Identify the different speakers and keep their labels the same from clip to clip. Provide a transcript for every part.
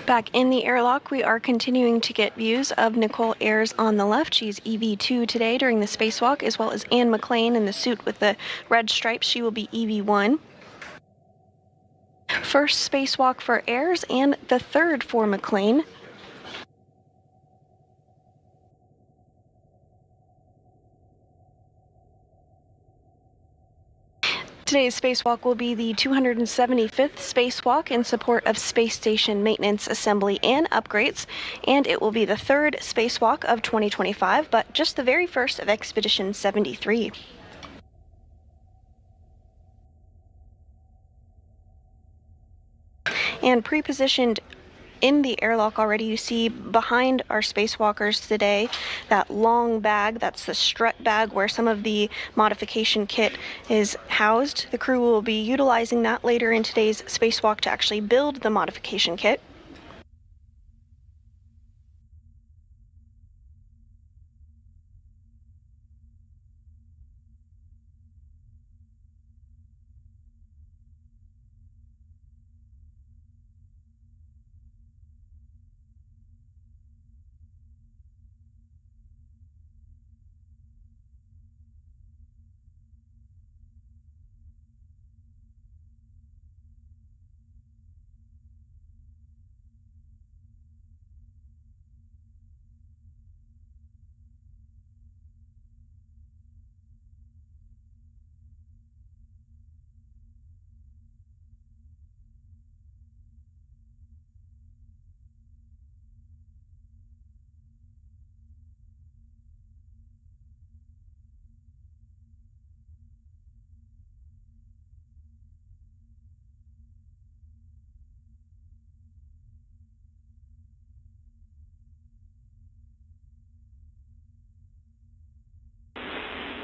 Speaker 1: Back in the airlock, we are continuing to get views of Nicole Ayers on the left. She's EV2 today during the spacewalk, as well as Anne McLean in the suit with the red stripes. She will be EV1. First spacewalk for Ayers and the third for McLean. Today's spacewalk will be the 275th spacewalk in support of space station maintenance, assembly, and upgrades, and it will be the third spacewalk of 2025, but just the very first of Expedition 73. And pre-positioned in the airlock already, you see behind our spacewalkers today that long bag. That's the strut bag where some of the modification kit is housed. The crew will be utilizing that later in today's spacewalk to actually build the modification kit.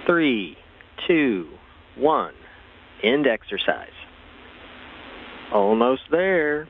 Speaker 2: Three, two, one. End exercise. Almost there.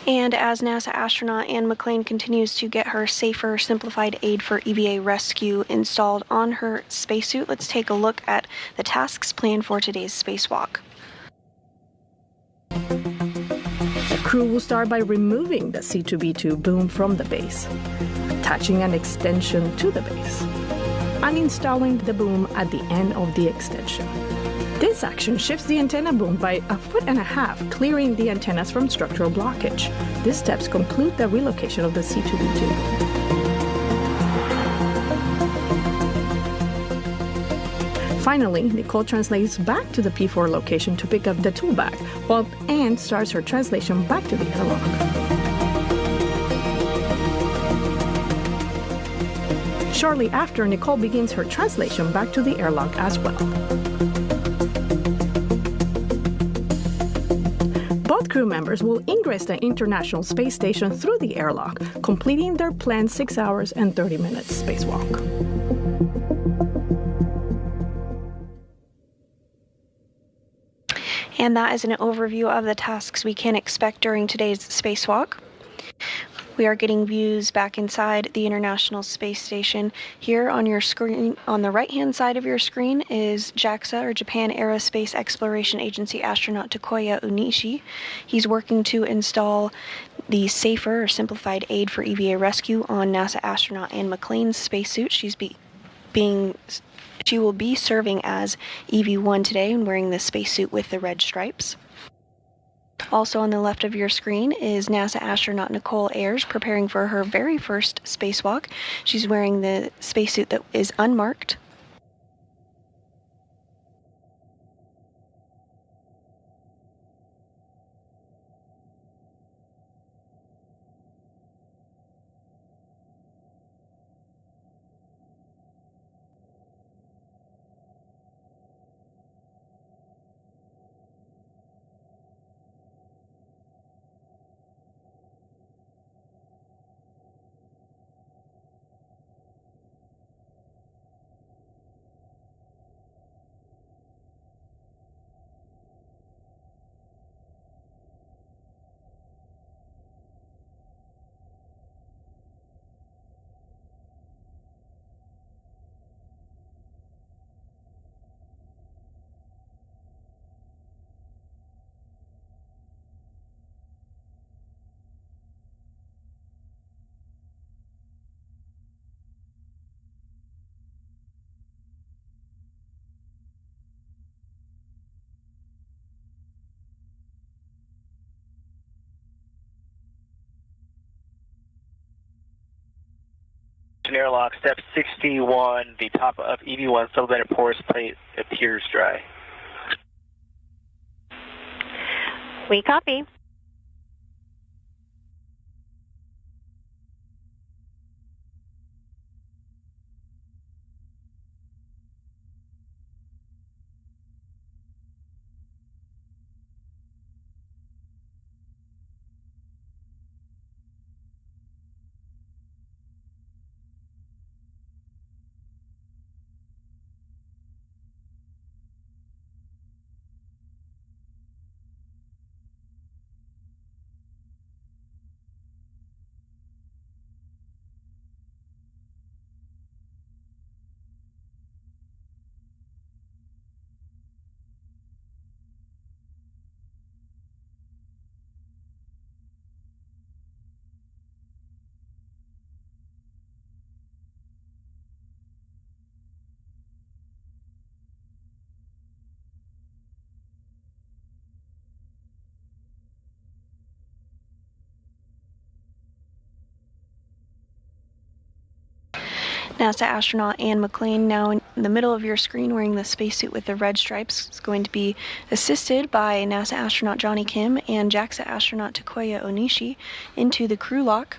Speaker 1: And as NASA astronaut Anne McLean continues to get her safer, simplified aid for EVA rescue installed on her spacesuit, let's take a look at the tasks planned for today's spacewalk.
Speaker 3: The crew will start by removing the C2B2 boom from the base, attaching an extension to the base, and installing the boom at the end of the extension. This action shifts the antenna boom by 1.5 feet, clearing the antennas from structural blockage. These steps conclude the relocation of the C2B2. Finally, Nicole translates back to the P4 location to pick up the tool bag, while Anne starts her translation back to the airlock. Shortly after, Nicole begins her translation back to the airlock as well. Both crew members will ingress the International Space Station through the airlock, completing their planned 6 hours and 30 minutes spacewalk.
Speaker 1: And that is an overview of the tasks we can expect during today's spacewalk. We are getting views back inside the International Space Station. Here on your screen, on the right-hand side of your screen, is JAXA, or Japan Aerospace Exploration Agency astronaut Takuya Onishi. He's working to install the safer or simplified aid for EVA rescue on NASA astronaut Anne McClain's spacesuit. She will be serving as EV1 today and wearing the spacesuit with the red stripes. Also on the left of your screen is NASA astronaut Nicole Ayers preparing for her very first spacewalk. She's wearing the spacesuit that is unmarked.
Speaker 4: Airlock, step 61, the top of EV1 sublimated porous plate appears dry.
Speaker 5: We copy.
Speaker 1: NASA astronaut Anne McClain, now in the middle of your screen wearing the spacesuit with the red stripes, is going to be assisted by NASA astronaut Johnny Kim and JAXA astronaut Takuya Onishi into the crew lock.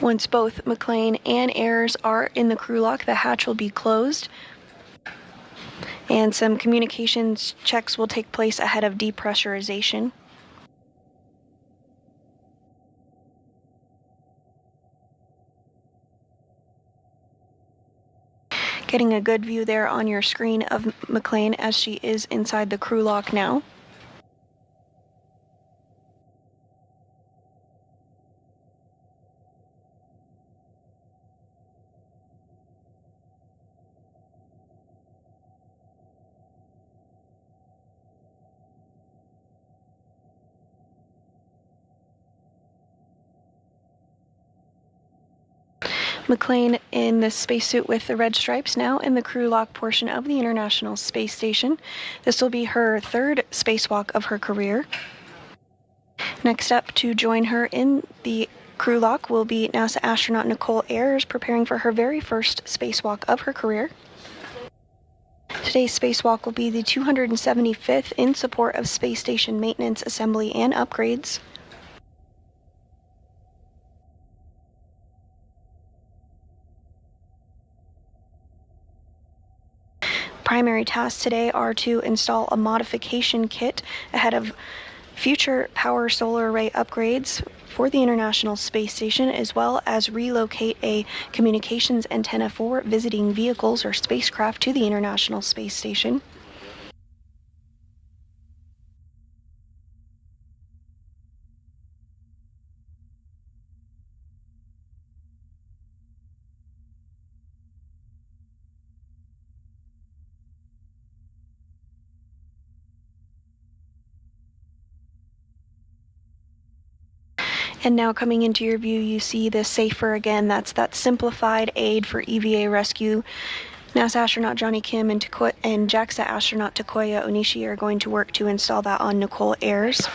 Speaker 1: Once both McClain and Ayers are in the crew lock, the hatch will be closed, and some communications checks will take place ahead of depressurization. Getting a good view there on your screen of McClain as she is inside the crew lock now. McClain in the spacesuit with the red stripes, now in the crew lock portion of the International Space Station. This will be her third spacewalk of her career. Next up to join her in the crew lock will be NASA astronaut Nicole Ayers, preparing for her very first spacewalk of her career. To Today's spacewalk will be the 275th in support of space station maintenance, assembly, and upgrades. Primary tasks today are to install a modification kit ahead of future power solar array upgrades for the International Space Station, as well as relocate a communications antenna for visiting vehicles or spacecraft to the International Space Station. And now coming into your view, you see the SAFER again. That's that simplified aid for EVA rescue. NASA astronaut Johnny Kim and JAXA astronaut Takoya Onishi are going to work to install that on Nicole Ayers.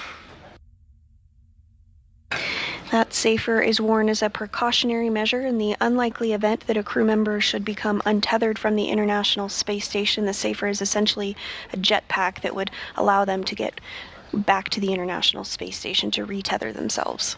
Speaker 1: That SAFER is worn as a precautionary measure in the unlikely event that a crew member should become untethered from the International Space Station. The SAFER is essentially a jetpack that would allow them to get back to the International Space Station to retether themselves.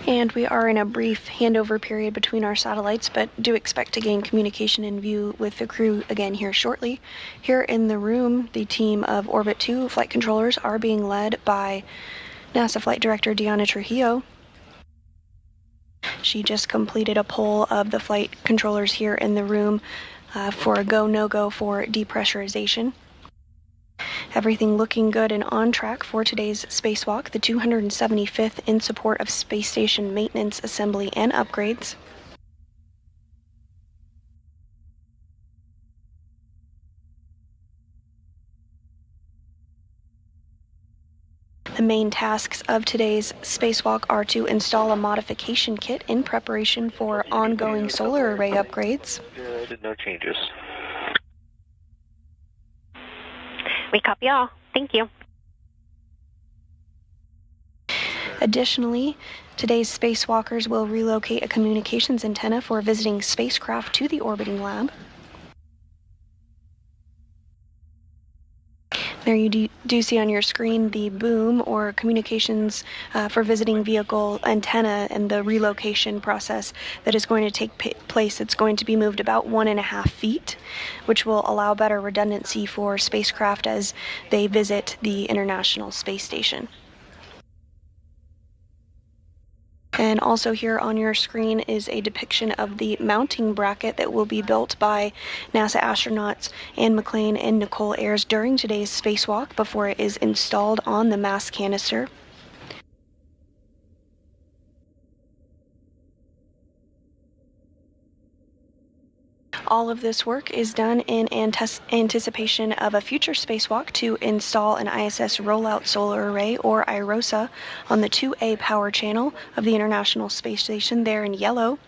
Speaker 1: And we are in a brief handover period between our satellites, but do expect to gain communication and view with the crew again here shortly. Here in the room, the team of Orbit 2 flight controllers are being led by NASA Flight Director Deanna Trujillo. She just completed a poll of the flight controllers here in the room for a go, no-go for depressurization. Everything looking good and on track for today's spacewalk, the 275th in support of space station maintenance, assembly, and upgrades. The The main tasks of today's spacewalk are to install a modification kit in preparation for ongoing solar array upgrades.
Speaker 4: Good, no changes.
Speaker 5: We copy all. Thank you.
Speaker 1: Additionally, today's spacewalkers will relocate a communications antenna for visiting spacecraft to the orbiting lab. There you do see on your screen the boom or communications for visiting vehicle antenna and the relocation process that is going to take place. It's going to be moved about 1.5 feet, which will allow better redundancy for spacecraft as they visit the International Space Station. And also here on your screen is a depiction of the mounting bracket that will be built by NASA astronauts Anne McClain and Nicole Ayers during today's spacewalk before it is installed on the mass canister. All of this work is done in anticipation of a future spacewalk to install an ISS rollout solar array, or IROSA, on the 2A power channel of the International Space Station there in yellow.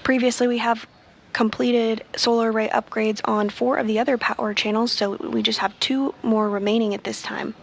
Speaker 1: Previously, we have completed solar array upgrades on 4 of the other power channels, so we just have 2 more remaining at this time.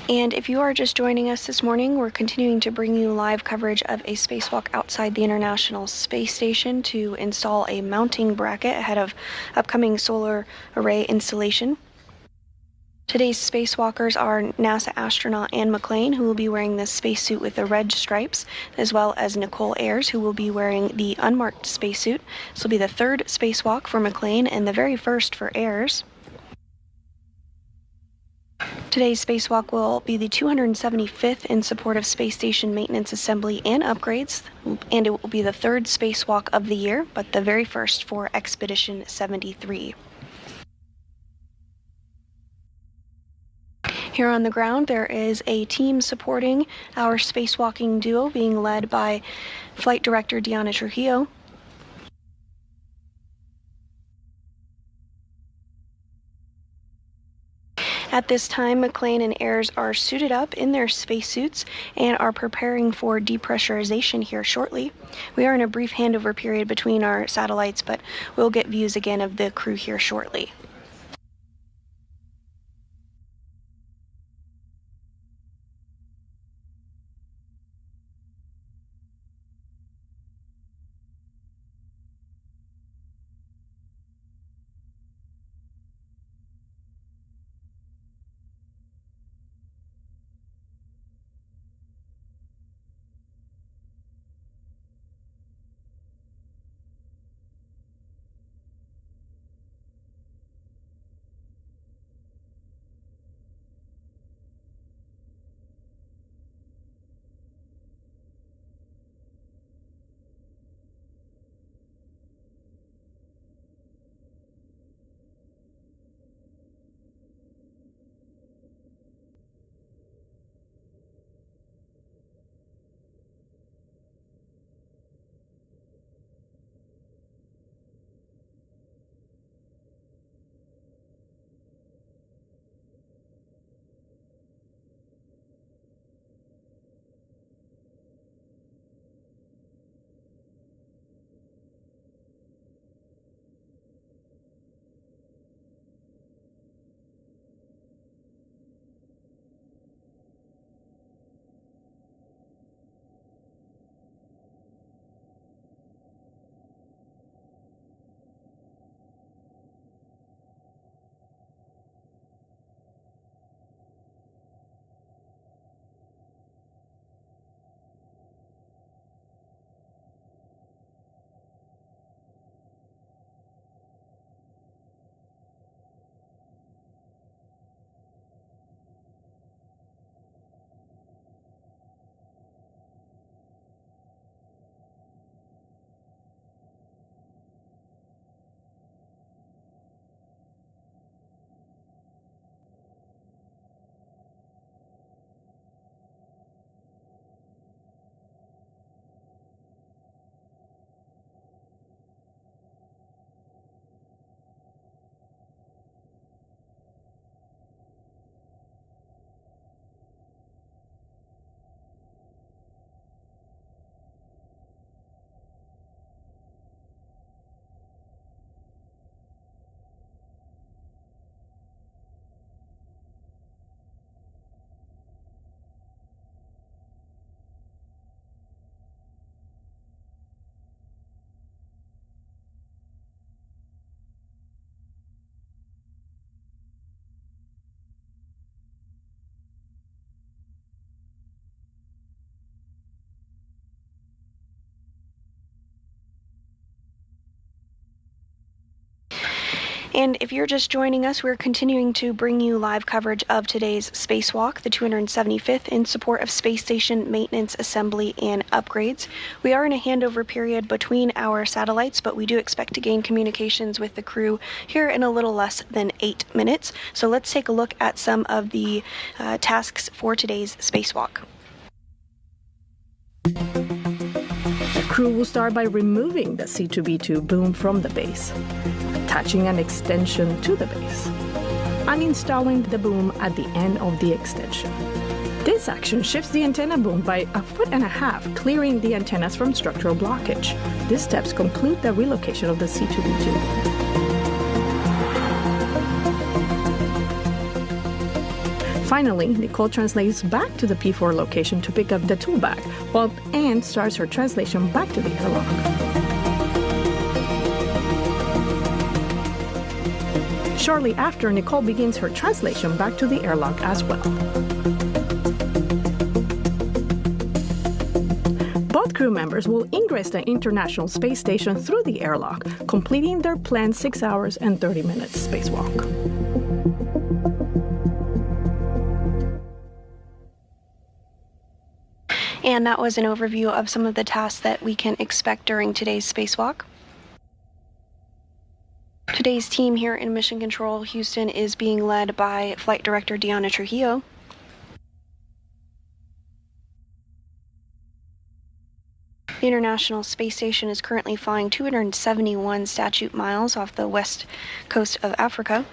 Speaker 1: And if you are just joining us this morning, we're continuing to bring you live coverage of a spacewalk outside the International Space Station to install a mounting bracket ahead of upcoming solar array installation. Today's spacewalkers are NASA astronaut Anne McClain, who will be wearing the spacesuit with the red stripes, as well as Nicole Ayers, who will be wearing the unmarked spacesuit. This will be the 3rd spacewalk for McClain and the very first for Ayers. Today's spacewalk will be the 275th in support of space station maintenance, assembly, and upgrades, and it will be the 3rd spacewalk of the year, but the very first for Expedition 73. Here on the ground, there is a team supporting our spacewalking duo being led by Flight Director Deanna Trujillo. At this time, McClain and Ayers are suited up in their spacesuits and are preparing for depressurization here shortly. We are in a brief handover period between our satellites, but we'll get views again of the crew here shortly. And if you're just joining us, we're continuing to bring you live coverage of today's Spacewalk, the 275th, in support of space station maintenance, assembly, and upgrades. We are in a handover period between our satellites, but we do expect to gain communications with the crew here in a little less than 8 minutes. So let's take a look at some of the tasks for today's Spacewalk.
Speaker 3: The crew will start by removing the C2B2 boom from the base, attaching an extension to the base, and installing the boom at the end of the extension. This action shifts the antenna boom by 1.5 feet, clearing the antennas from structural blockage. These steps conclude the relocation of the C2B2 boom. Finally, Nicole translates back to the P4 location to pick up the tool bag, while Anne starts her translation back to the airlock. Shortly after, Nicole begins her translation back to the airlock as well. Both crew members will ingress the International Space Station through the airlock, completing their planned 6 hours and 30 minutes spacewalk.
Speaker 1: And that was an overview of some of the tasks that we can expect during today's spacewalk. Today's team here in Mission Control Houston is being led by Flight Director Deanna Trujillo. The International Space Station is currently flying 271 statute miles off the west coast of Africa.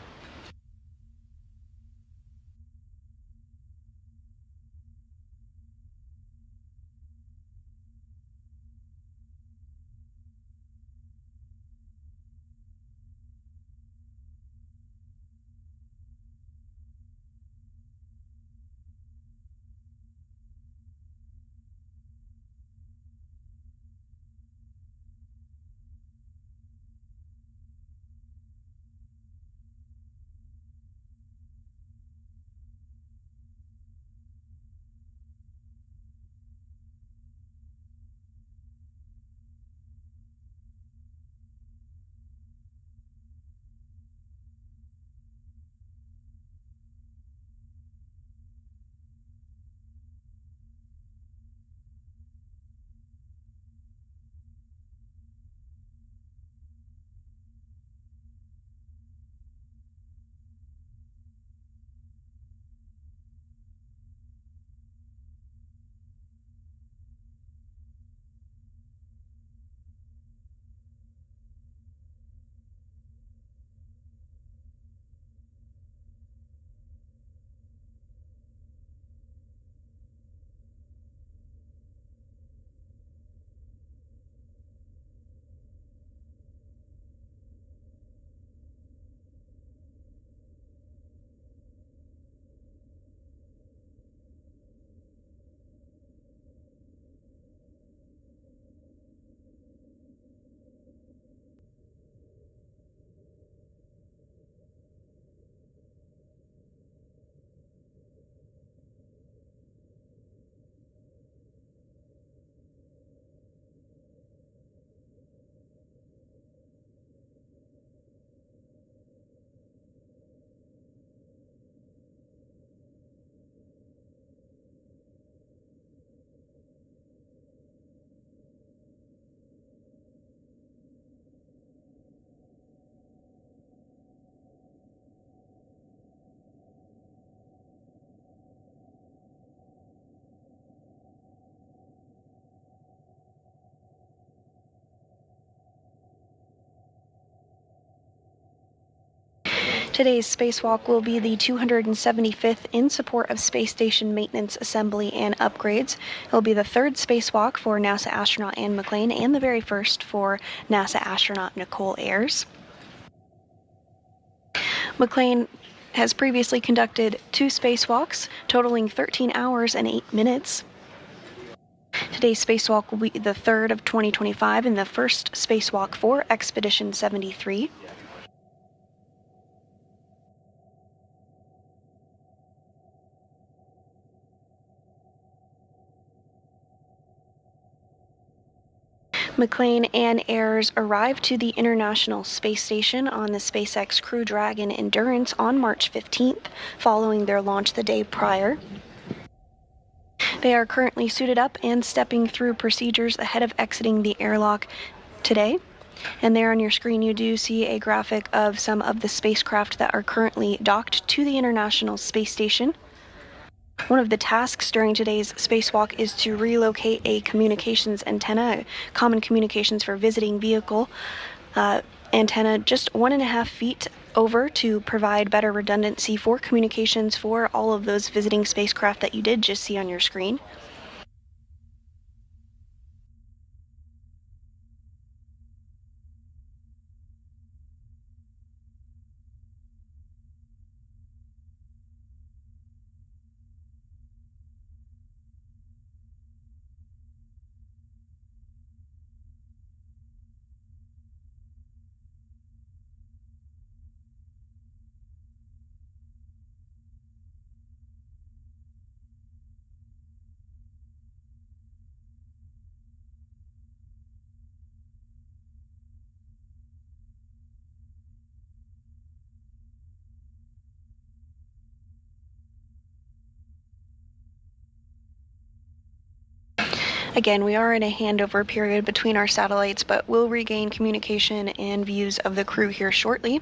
Speaker 1: Today's spacewalk will be the 275th in support of space station maintenance, assembly, and upgrades. It will be the third spacewalk for NASA astronaut Anne McClain and the very first for NASA astronaut Nicole Ayers. McClain has previously conducted 2 spacewalks, totaling 13 hours and 8 minutes. Today's spacewalk will be the third of 2025 and the first spacewalk for Expedition 73. McLean and Ayres arrived to the International Space Station on the SpaceX Crew Dragon Endurance on March 15th, following their launch the day prior. They are currently suited up and stepping through procedures ahead of exiting the airlock today. And there on your screen you do see a graphic of some of the spacecraft that are currently docked to the International Space Station. One of the tasks during today's spacewalk is to relocate a communications antenna, a common communications for visiting vehicle antenna, just 1.5 feet over to provide better redundancy for communications for all of those visiting spacecraft that you did just see on your screen. Again, we are in a handover period between our satellites, but we'll regain communication and views of the crew here shortly.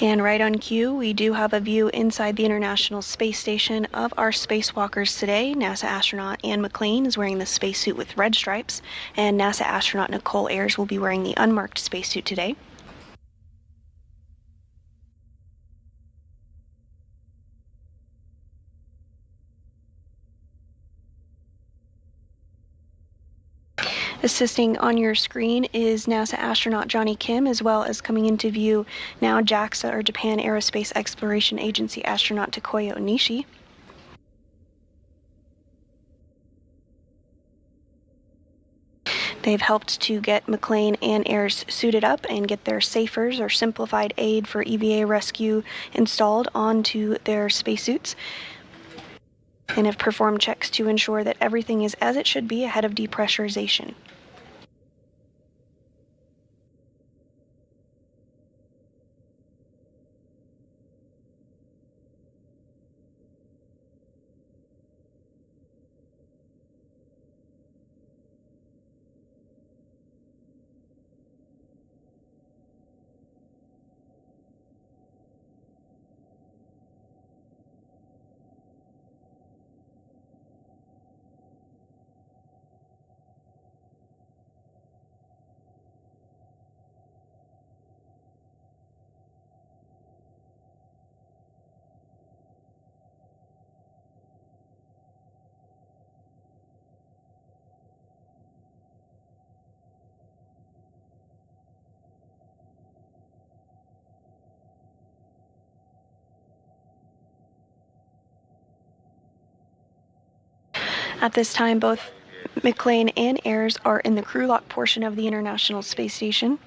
Speaker 1: And right on cue, we do have a view inside the International Space Station of our spacewalkers today. NASA astronaut Anne McLean is wearing the spacesuit with red stripes, and NASA astronaut Nicole Ayres will be wearing the unmarked spacesuit today. Assisting on your screen is NASA astronaut Johnny Kim, as well as coming into view now JAXA, or Japan Aerospace Exploration Agency astronaut Takuya Onishi. They've helped to get McLean and Ayres suited up and get their SAFERs, or Simplified Aid for EVA Rescue, installed onto their spacesuits, and have performed checks to ensure that everything is as it should be ahead of depressurization. At this time, both McLean and Ayres are in the crew lock portion of the International Space Station.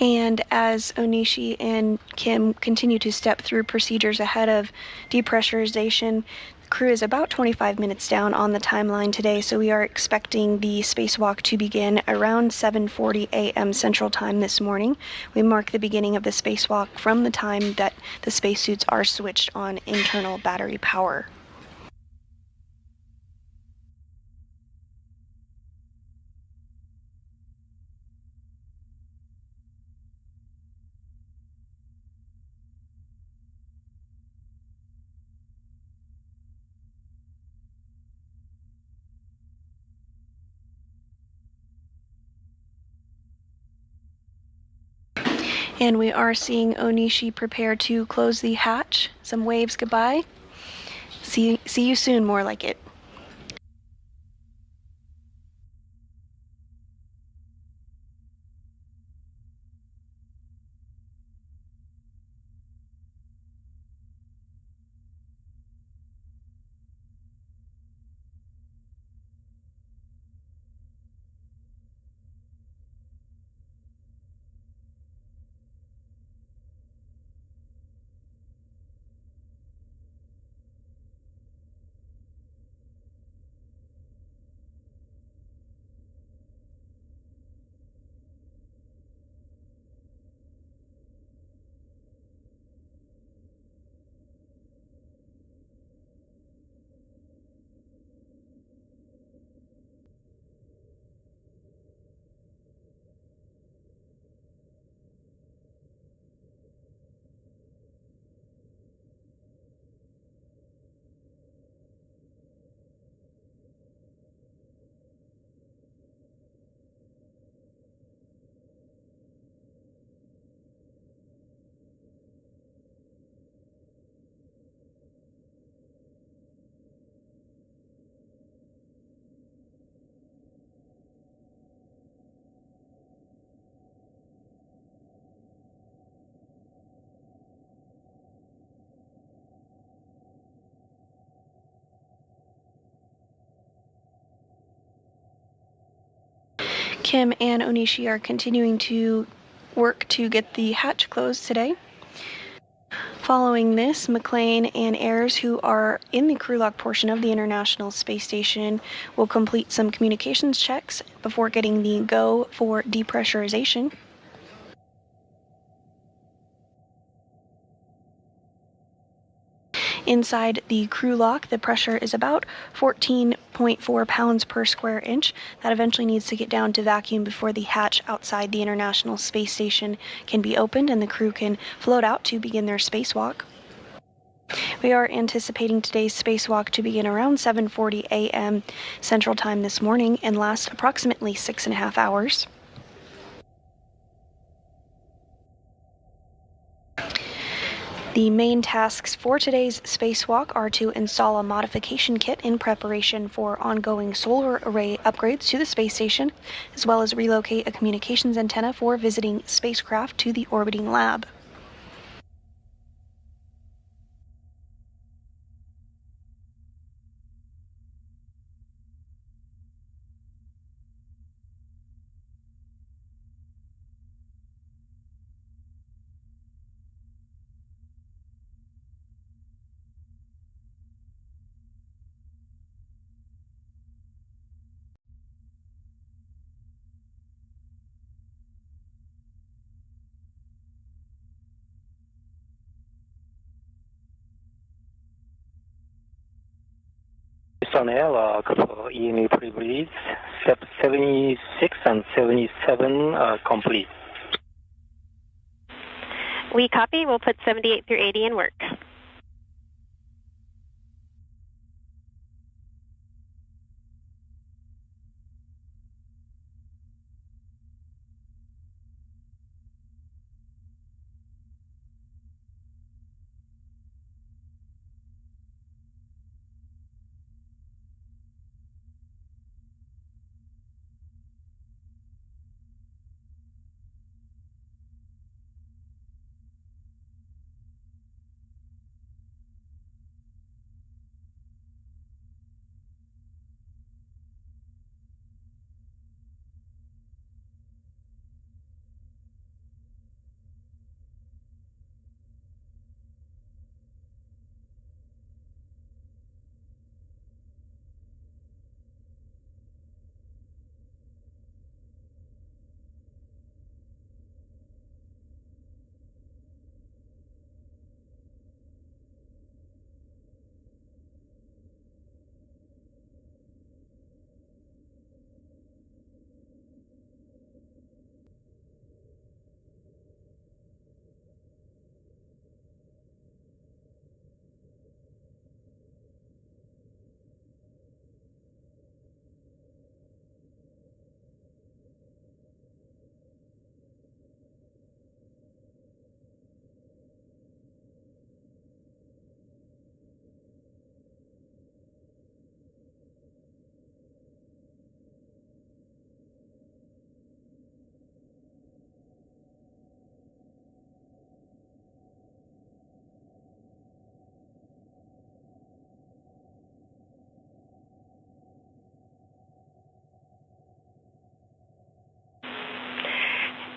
Speaker 1: And as Onishi and Kim continue to step through procedures ahead of depressurization, the crew is about 25 minutes down on the timeline today, so we are expecting the spacewalk to begin around 7:40 a.m. Central Time this morning. We mark the beginning of the spacewalk from the time that the spacesuits are switched on internal battery power. And we are seeing Onishi prepare to close the hatch. Some waves goodbye. See you soon, more like it. Kim and Onishi are continuing to work to get the hatch closed today. Following this, McLean and Ayres, who are in the crew lock portion of the International Space Station, will complete some communications checks before getting the go for depressurization. Inside the crew lock, the pressure is about 14.4 pounds per square inch. That eventually needs to get down to vacuum before the hatch outside the International Space Station can be opened and the crew can float out to begin their spacewalk. We are anticipating today's spacewalk to begin around 7:40 a.m. Central Time this morning and last approximately 6.5 hours. The main tasks for today's spacewalk are to install a modification kit in preparation for ongoing solar array upgrades to the space station, as well as relocate a communications antenna for visiting spacecraft to the orbiting lab.
Speaker 4: Personnel, EMA pre-release, step 76 and 77 complete.
Speaker 5: We copy. We'll put 78 through 80 in work.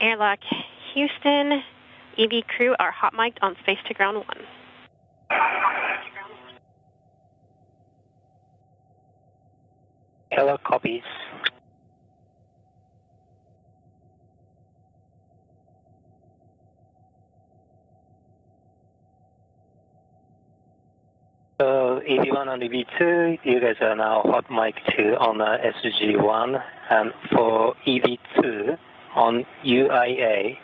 Speaker 5: Airlock Houston, EV crew are hot mic'd on space to ground 1.
Speaker 4: Hello, copies. So EV1 and EV2, you guys are now hot mic 2 on SG1, and for EV2 on UIA,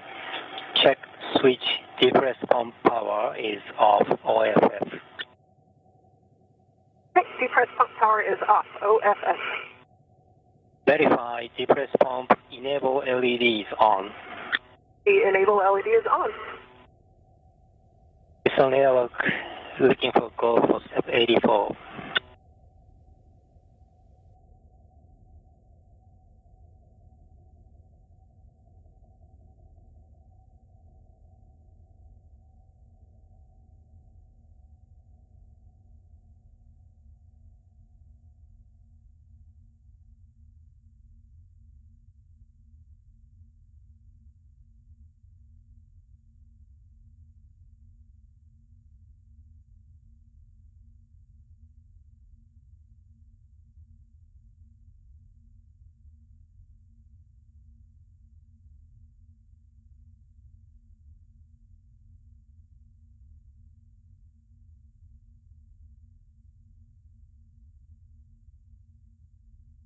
Speaker 4: check switch depress pump power is off, OFF.
Speaker 6: Depress pump power is off, OFF.
Speaker 4: Verify depress pump enable LED is on.
Speaker 6: The enable LED is on.
Speaker 4: It's on airlock looking for go for step 84.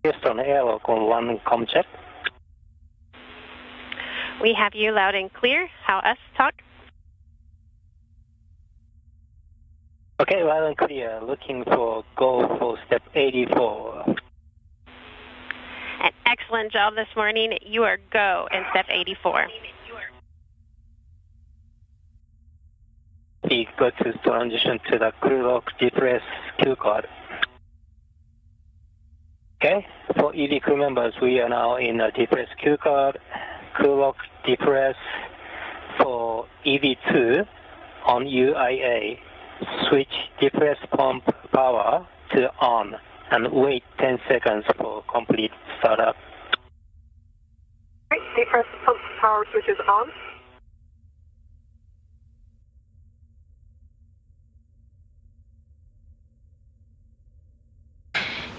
Speaker 4: Houston airlock on 1 com check.
Speaker 5: We have you loud and clear. How us talk?
Speaker 4: Okay, loud and clear. Looking for go for step 84.
Speaker 5: An excellent job this morning. You are go in step 84.
Speaker 4: We got to transition to the crew lock depress Q card. Okay, for EV crew members, we are now in a depress Q card, crew lock depress. For EV2 on UIA, switch depress pump power to on and wait 10 seconds for complete startup.
Speaker 6: Right, depress pump power switch is on.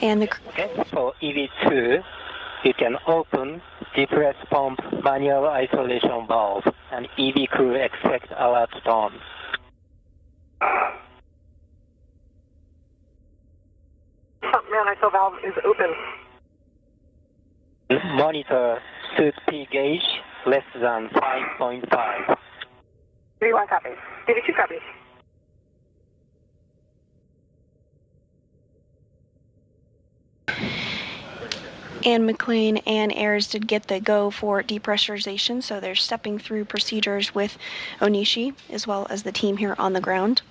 Speaker 1: And the
Speaker 4: Okay, for EV2, you can open depress pump manual isolation valve and EV crew expect alert tone.
Speaker 6: Pump man ISO valve is open.
Speaker 4: Monitor suit P gauge less than 5.5.
Speaker 6: EV1 copies. EV2 copies.
Speaker 1: and McLean and Ayers did get the go for depressurization, so they're stepping through procedures with Onishi as well as the team here on the ground.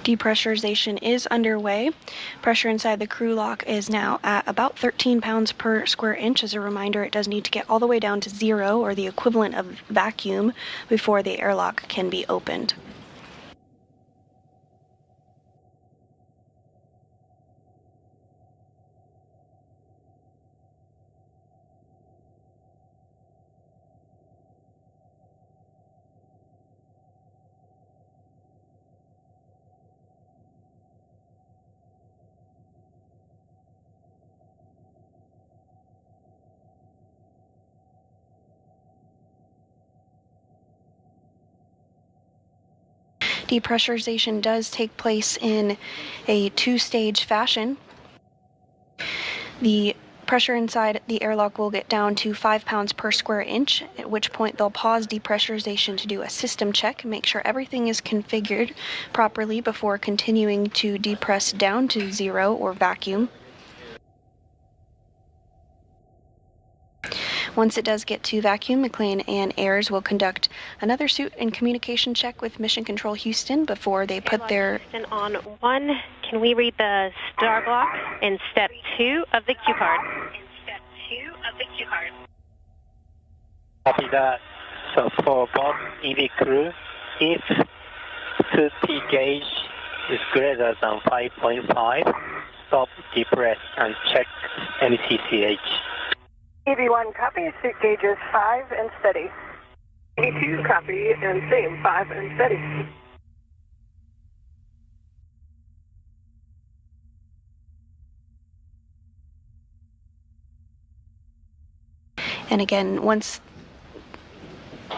Speaker 1: Depressurization is underway. Pressure inside the crew lock is now at about 13 pounds per square inch. As a reminder, it does need to get all the way down to 0, or the equivalent of vacuum, before the airlock can be opened. Depressurization does take place in a two-stage fashion. The pressure inside the airlock will get down to 5 pounds per square inch, at which point they'll pause depressurization to do a system check, make sure everything is configured properly before continuing to depress down to 0 or vacuum. Once it does get to vacuum, McLean and Ayers will conduct another suit and communication check with Mission Control Houston before they put their...
Speaker 5: Houston on 1, can we read the star block in step 2 of the Q card?
Speaker 4: Copy that. So for both EV crew, if 2P gauge is greater than 5.5, stop, depress, and check MCCH.
Speaker 6: EV1 copy, suit gauges 5 and steady. EV2 copy and same 5 and steady.
Speaker 1: And again, once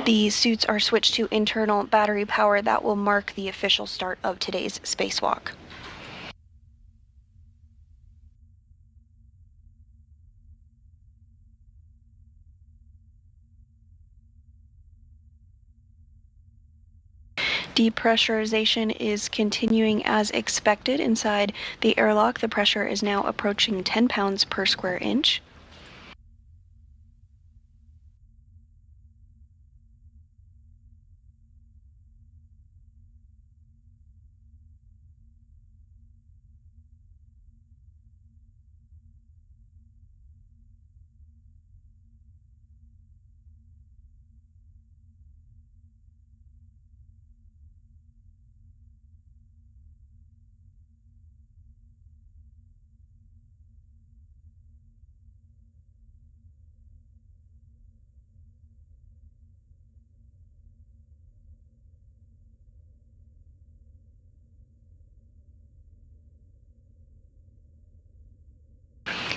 Speaker 1: the suits are switched to internal battery power, that will mark the official start of today's spacewalk. Depressurization is continuing as expected inside the airlock. The pressure is now approaching 10 pounds per square inch.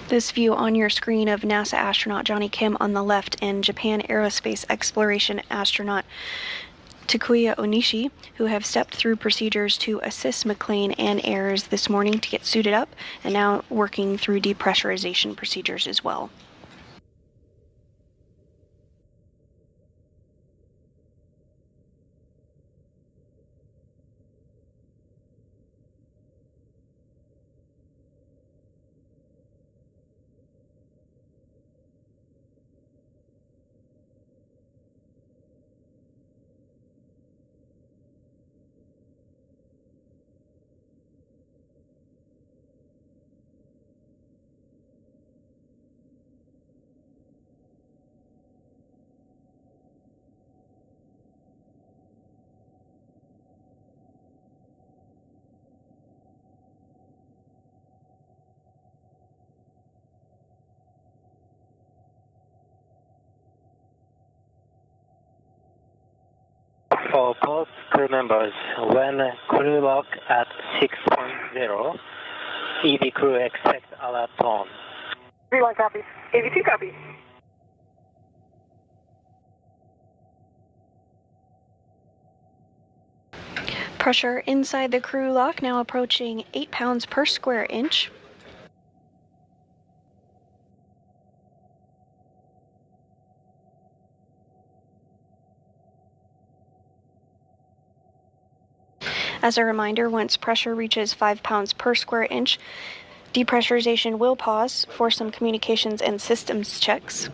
Speaker 1: This view on your screen of NASA astronaut Johnny Kim on the left and Japan Aerospace Exploration astronaut Takuya Onishi, who have stepped through procedures to assist McLean and Ayres this morning to get suited up, and now working through depressurization procedures as well.
Speaker 4: For both crew members, when crew lock at 6.0, EV crew expect alert tone.
Speaker 6: EV1 copy. EV2 copy.
Speaker 1: Pressure inside the crew lock now approaching 8 pounds per square inch. As a reminder, once pressure reaches 5 pounds per square inch, depressurization will pause for some communications and systems checks.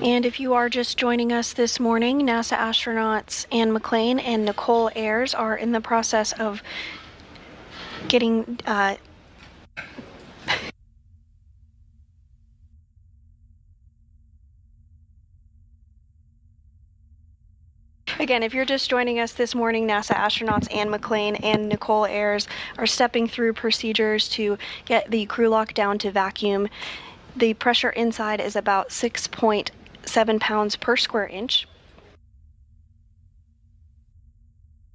Speaker 1: And if you are just joining us this morning, NASA astronauts Anne McLean and Nicole Ayres are in the process of getting Again, if you're just joining us this morning, NASA astronauts Anne McLean and Nicole Ayres are stepping through procedures to get the crew lock down to vacuum. The pressure inside is about 6.0 7 pounds per square inch.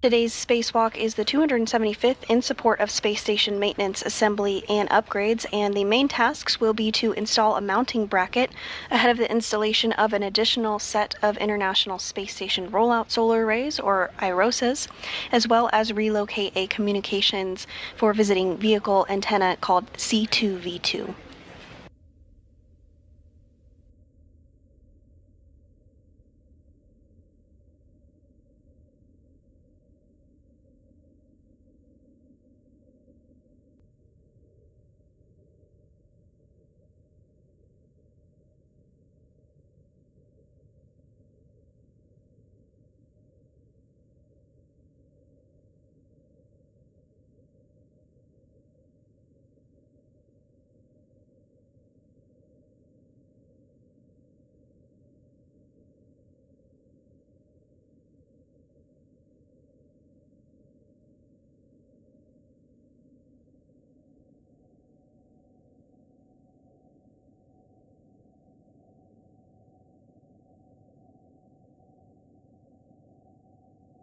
Speaker 1: Today's spacewalk is the 275th in support of space station maintenance, assembly, and upgrades, and the main tasks will be to install a mounting bracket ahead of the installation of an additional set of International Space Station Rollout Solar Arrays, or IROSAs, as well as relocate a communications for visiting vehicle antenna called C2V2.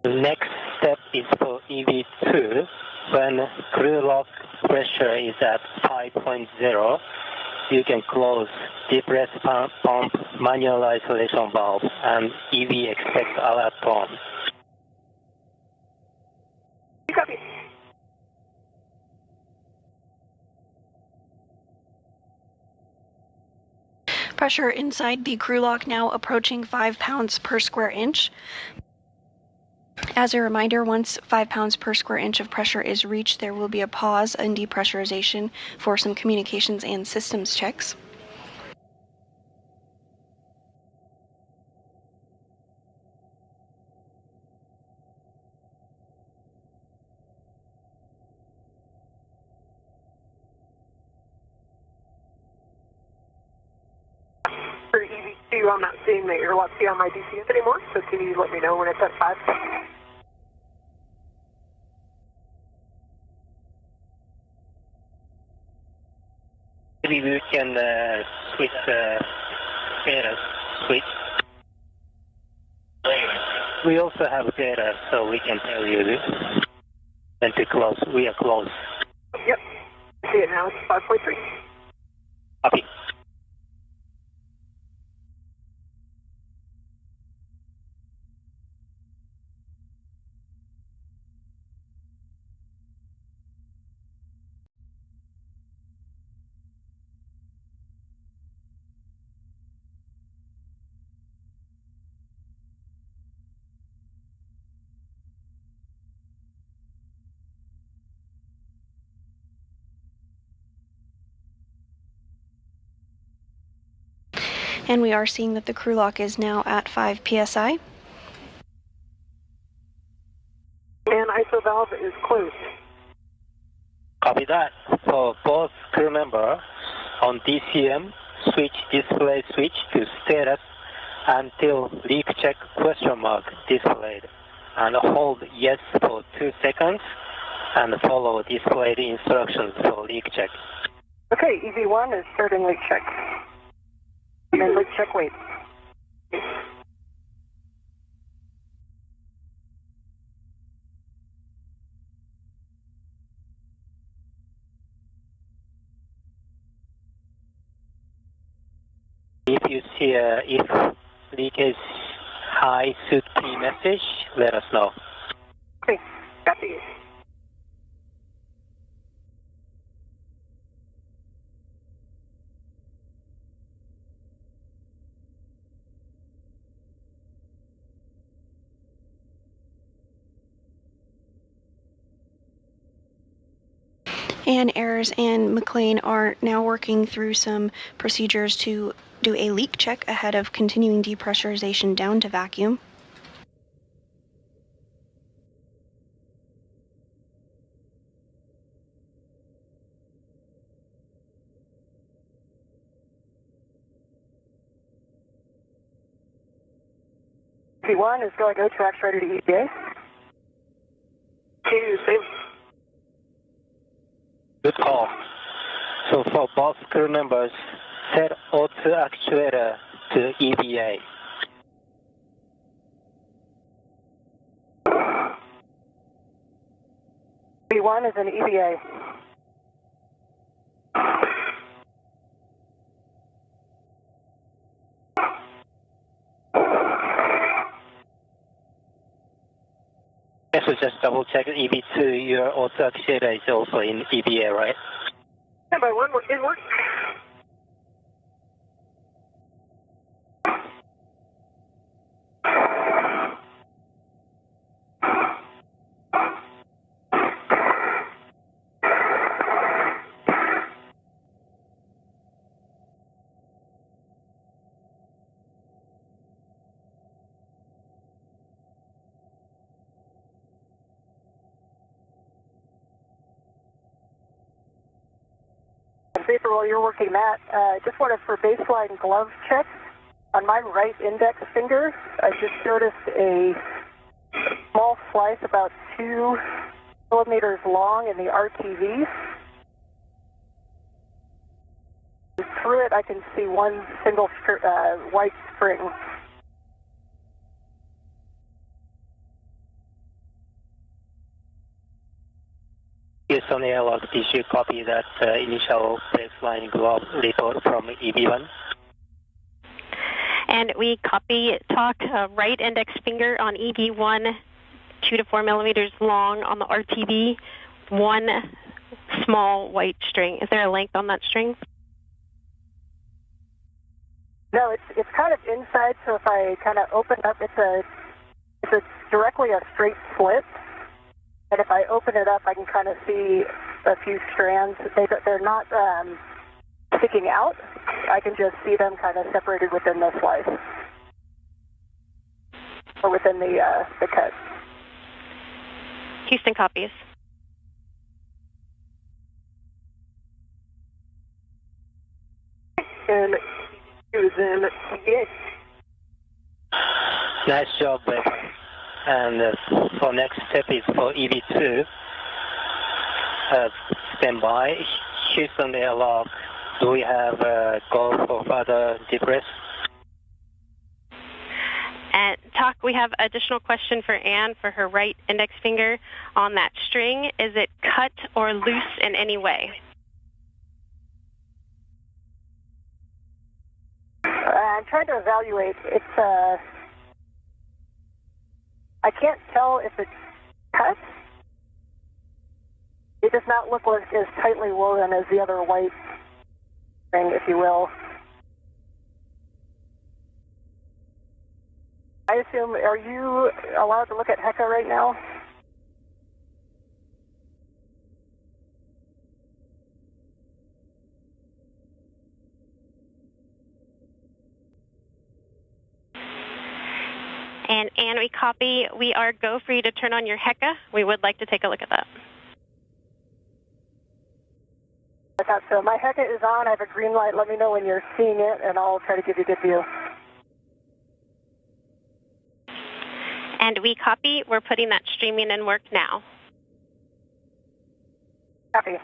Speaker 4: The next step is for EV2. When crew lock pressure is at 5.0, you can close depress pump manual isolation valve and EV expect alert tone.
Speaker 6: Copy.
Speaker 1: Pressure inside the crew lock now approaching 5 pounds per square inch. As a reminder, once 5 pounds per square inch of pressure is reached, there will be a pause in depressurization for some communications and systems checks.
Speaker 6: For EV2, I'm not seeing the airlock key on my DCS anymore, so can you let me know when it's at 5?
Speaker 4: Maybe we can switch the data switch. We also have data, so we can tell you when to close. We are close.
Speaker 6: Yep. See it now. It's 5.3.
Speaker 4: Copy.
Speaker 1: And we are seeing that the crew lock is now at 5 psi.
Speaker 6: And ISO valve is closed.
Speaker 4: Copy that. For both crew members on DCM, switch display switch to status until leak check question mark displayed, and hold yes for 2 seconds and follow displayed instructions for leak check.
Speaker 6: Okay, EV1 is starting leak check. And leak check wait.
Speaker 4: If you see if leakage high should key message, let us know.
Speaker 6: Okay, copy.
Speaker 1: And Ayers and McLean are now working through some procedures to do a leak check ahead of continuing depressurization down to vacuum.
Speaker 6: EV1 is going to tracks ready to EVA. 2, same.
Speaker 4: Good call. So for both crew members, set O2 actuator to EVA.
Speaker 6: B1 is an EVA.
Speaker 4: So just double check EV2, your auto actuator is also in EVA, right?
Speaker 6: Stand by 1, in work. Paper while you're working that, just wanted for baseline glove check. On my right index finger, I just noticed a small slice about 2 millimeters long in the RTV. Through it, I can see one single white string.
Speaker 4: Houston Airlock, did you copy that initial baseline glove report from EV1?
Speaker 5: And we copy talk right index finger on EV1, 2 to 4 millimeters long on the RTV, one small white string. Is there a length on that string?
Speaker 6: No, it's kind of inside, so if I kind of open up, it's directly a straight slit. And if I open it up, I can kind of see a few strands. They're not sticking out. I can just see them kind of separated within the slice. Or within the cut.
Speaker 5: Houston copies.
Speaker 6: And it was in EVA.
Speaker 4: Nice job, Beck. And for next step is for EV2. Stand by. Houston Airlock. Do we have go for further debrief?
Speaker 5: And talk, we have additional question for Anne for her right index finger on that string. Is it cut or loose in any way?
Speaker 6: I'm trying to evaluate. It's I can't tell if it's cut. It does not look like as tightly woven as the other white string, if you will. I assume, are you allowed to look at HECA right now?
Speaker 5: And Anne, we copy. We are go for you to turn on your HECA. We would like to take a look at that.
Speaker 6: I thought so. My HECA is on. I have a green light. Let me know when you're seeing it, and I'll try to give you a good view.
Speaker 5: And we copy. We're putting that streaming in work now.
Speaker 6: Copy.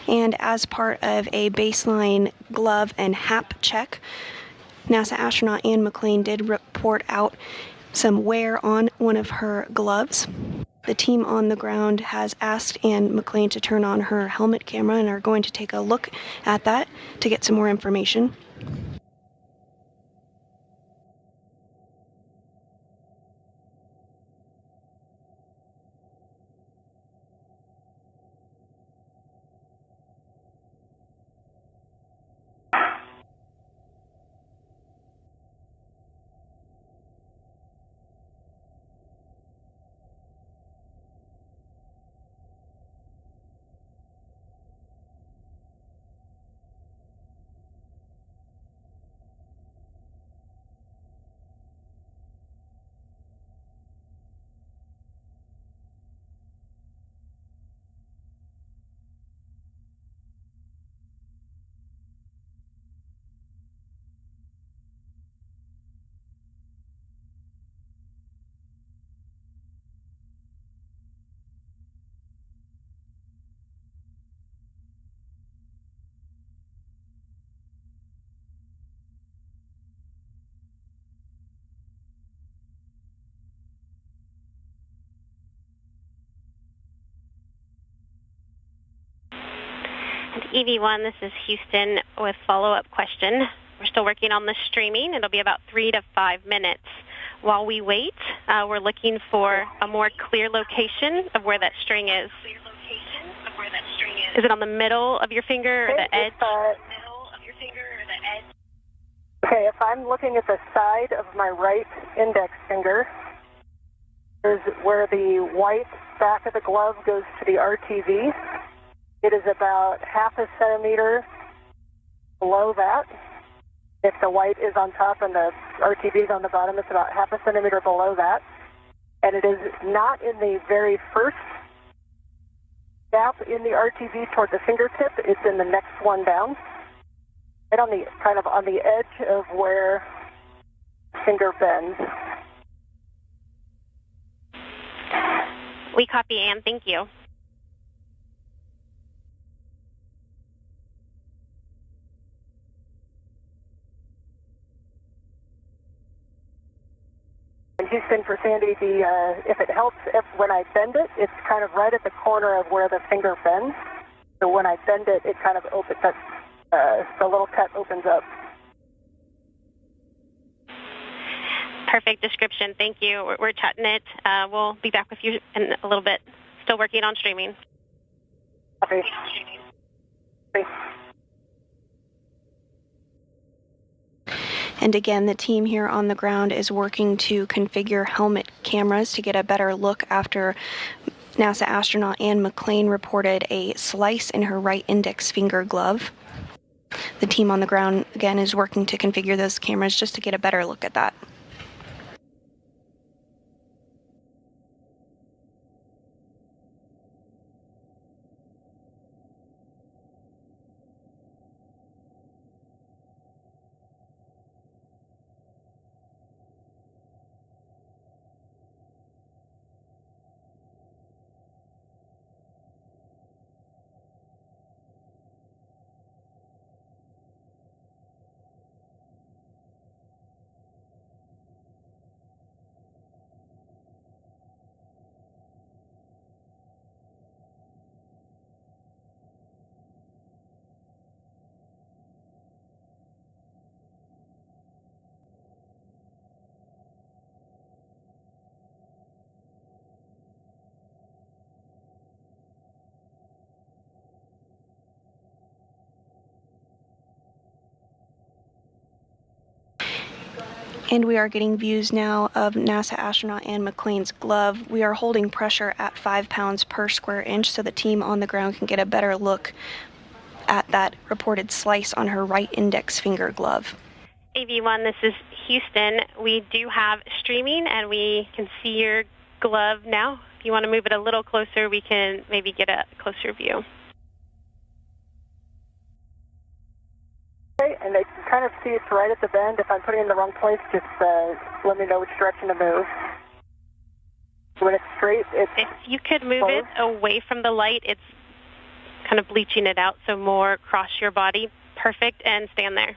Speaker 1: And as part of a baseline glove and HAP check, NASA astronaut Anne McClain did report out some wear on one of her gloves. The team on the ground has asked Anne McClain to turn on her helmet camera and are going to take a look at that to get some more information.
Speaker 5: EV1, this is Houston with follow-up question. We're still working on the streaming. It'll be about 3 to 5 minutes. While we wait, we're looking for a more clear location of where that string is. Is it on the middle of your finger or the edge?
Speaker 6: Okay, if I'm looking at the side of my right index finger, is where the white back of the glove goes to the RTV. It is about half a centimeter below that. If the white is on top and the RTV is on the bottom, it's about half a centimeter below that. And it is not in the very first gap in the RTV toward the fingertip. It's in the next one down. Right on the, kind of on the edge of where the finger bends.
Speaker 5: We copy, Ann. Thank you.
Speaker 6: And Houston, for Sandy, if it helps, when I bend it, it's kind of right at the corner of where the finger bends. So when I bend it, it kind of opens up, the little cut opens up.
Speaker 5: Perfect description. Thank you. We're chatting it. We'll be back with you in a little bit. Still working on streaming.
Speaker 6: Okay.
Speaker 1: And again, the team here on the ground is working to configure helmet cameras to get a better look after NASA astronaut Ann McClain reported a slice in her right index finger glove. The team on the ground, again, is working to configure those cameras just to get a better look at that. And we are getting views now of NASA astronaut Ann McClain's glove. We are holding pressure at 5 pounds per square inch so the team on the ground can get a better look at that reported slice on her right index finger glove.
Speaker 5: AV1, this is Houston. We do have streaming and we can see your glove now. If you want to move it a little closer, we can maybe get a closer view.
Speaker 6: Okay, and I can kind of see it's right at the bend. If I'm putting it in the wrong place, just let me know which direction to move. When it's straight, it's...
Speaker 5: If you could move it away from the light, it's kind of bleaching it out, so more across your body. Perfect, and stand there.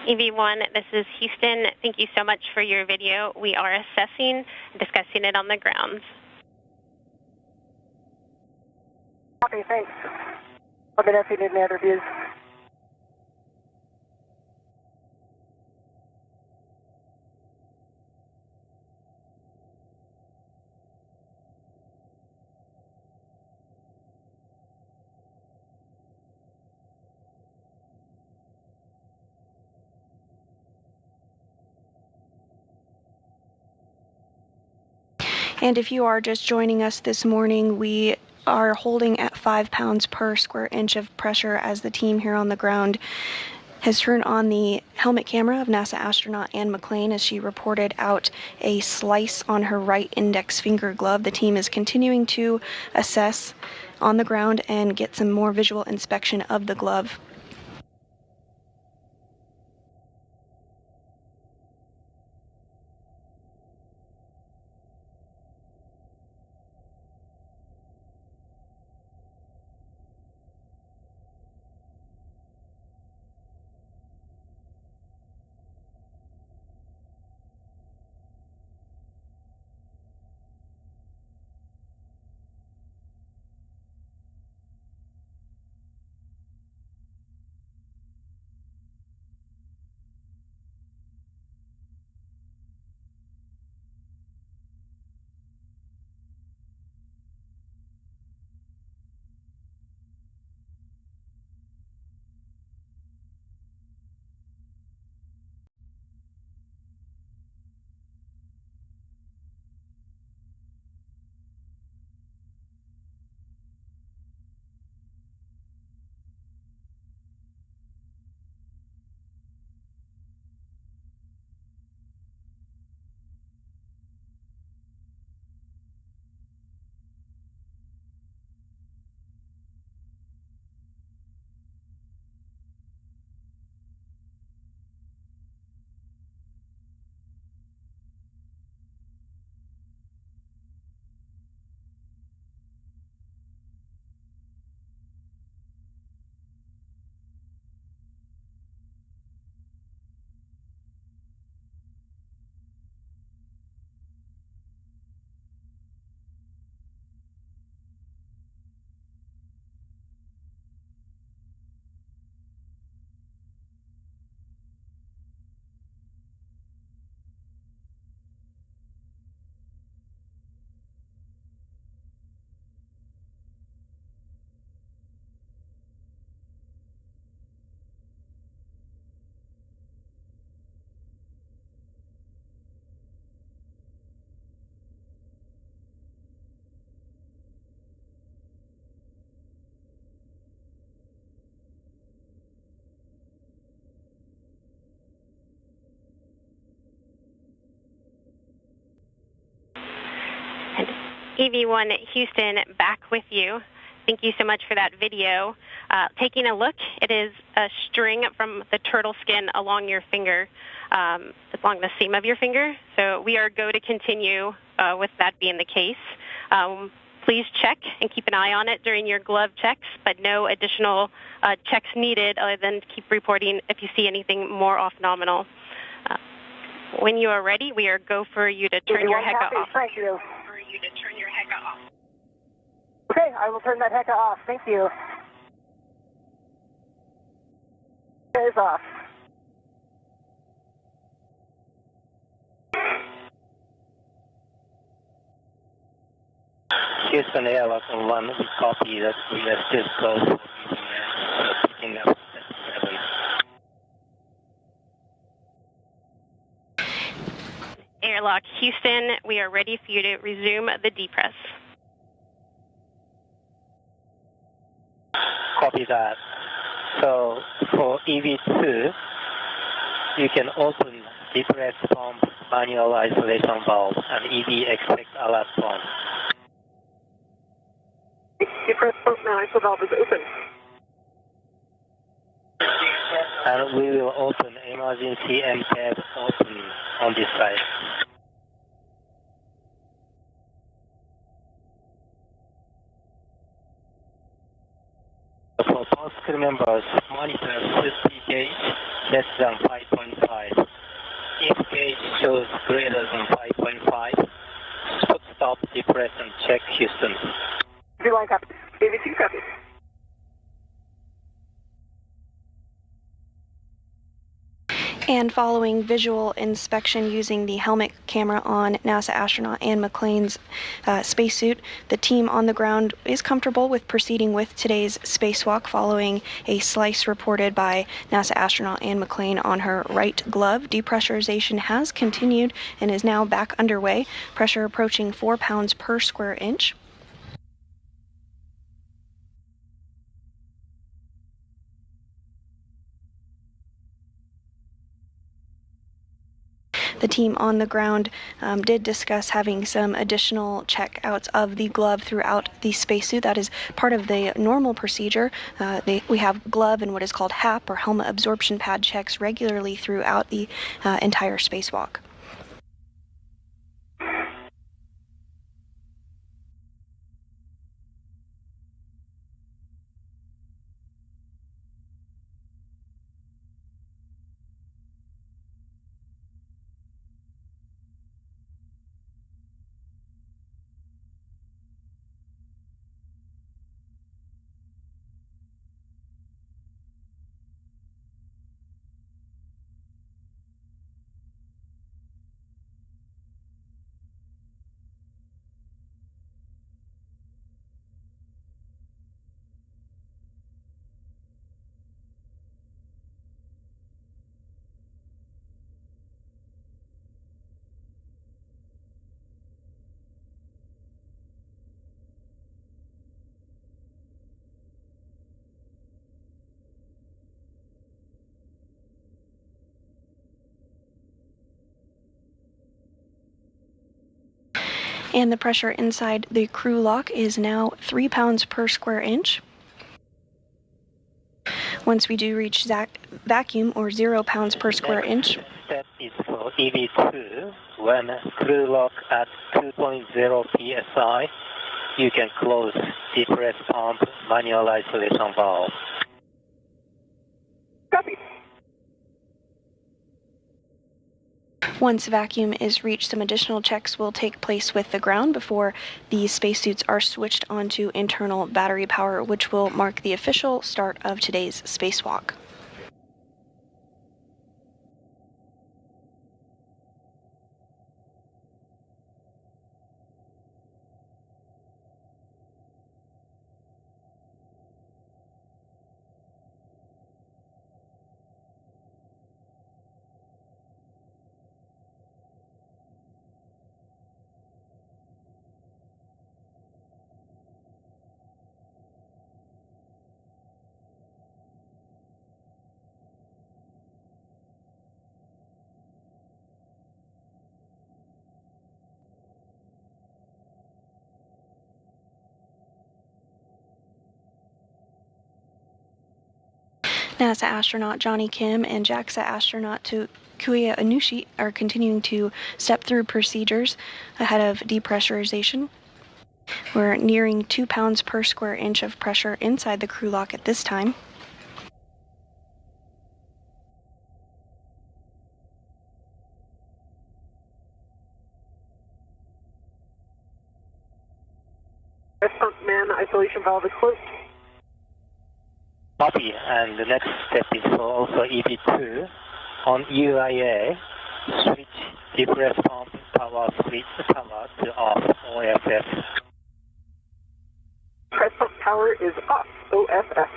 Speaker 5: EV1, this is Houston. Thank you so much for your video. We are assessing and discussing it on the ground.
Speaker 6: Copy, thanks. Let me know if you need any other views.
Speaker 1: And if you are just joining us this morning, we are holding at 5 pounds per square inch of pressure as the team here on the ground has turned on the helmet camera of NASA astronaut Anne McClain as she reported out a slice on her right index finger glove. The team is continuing to assess on the ground and get some more visual inspection of the glove.
Speaker 5: EV1 Houston, back with you. Thank you so much for that video. Taking a look, it is a string from the turtle skin along your finger, along the seam of your finger. So we are go to continue with that being the case. Please check and keep an eye on it during your glove checks, but no additional checks needed other than keep reporting if you see anything more off nominal. When you are ready, we are go for you to turn your HECA off.
Speaker 6: Thank you. Okay, I will turn that HECA off. Thank you. It is off.
Speaker 4: Houston Airlock on 1, we copy that we are still close. Picking up.
Speaker 5: Airlock Houston, we are ready for you to resume the depress.
Speaker 4: Copy that. So for EV2, you can open depress pump manual isolation valve and EV expect alert pump.
Speaker 6: Depress pump manual valve is open.
Speaker 4: And we will open emergency MTAB open on this side. For both crew members, monitor 50 gauge less than 5.5. If gauge shows greater than 5.5, stop, depress, and check Houston.
Speaker 6: V1 copy. AV2 copy.
Speaker 1: And following visual inspection using the helmet camera on NASA astronaut Anne McClain's spacesuit, the team on the ground is comfortable with proceeding with today's spacewalk following a slice reported by NASA astronaut Anne McClain on her right glove. Depressurization has continued and is now back underway, pressure approaching 4 pounds per square inch. The team on the ground did discuss having some additional checkouts of the glove throughout the spacesuit. That is part of the normal procedure. We have glove and what is called HAP, or helmet absorption pad checks, regularly throughout the entire spacewalk. And the pressure inside the crew lock is now 3 pounds per square inch. Once we do reach vacuum, or 0 pounds per square inch.
Speaker 4: Step is for EV2. When crew lock at 2.0 psi, you can close depress pump manual isolation valve.
Speaker 6: Copy.
Speaker 1: Once vacuum is reached, some additional checks will take place with the ground before the spacesuits are switched onto internal battery power, which will mark the official start of today's spacewalk. NASA astronaut Johnny Kim and JAXA astronaut Takuya Anushi are continuing to step through procedures ahead of depressurization. We're nearing 2 pounds per square inch of pressure inside the crew lock at this time.
Speaker 6: Man, isolation valve is closed.
Speaker 4: Copy, and the next step is for also EV2. On UIA, switch depress pump power switch power to off, OFF.
Speaker 6: Press pump power is off, OFF.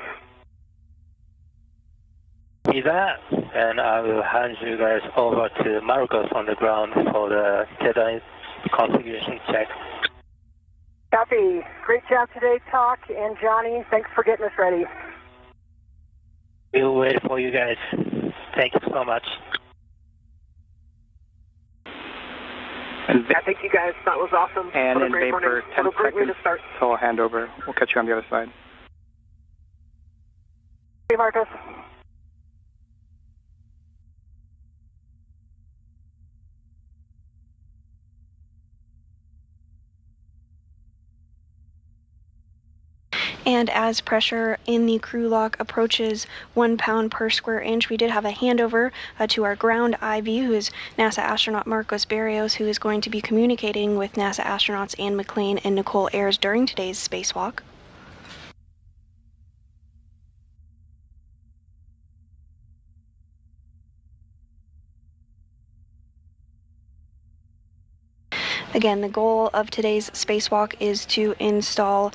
Speaker 4: With that, and I will hand you guys over to Marcos on the ground for the Jedi configuration check.
Speaker 6: Copy. Great job today, Talk, and Johnny. Thanks for getting us ready.
Speaker 4: We'll wait for you guys. Thank you so much.
Speaker 6: I think you guys, that was awesome.
Speaker 7: And in vapor, 10 seconds, so I'll hand over. We'll catch you on the other side.
Speaker 6: Hey, Marcus.
Speaker 1: And as pressure in the crew lock approaches 1 pound per square inch, we did have a handover to our ground IV, who is NASA astronaut Marcos Barrios, who is going to be communicating with NASA astronauts Anne McClain and Nicole Ayers during today's spacewalk. Again, the goal of today's spacewalk is to install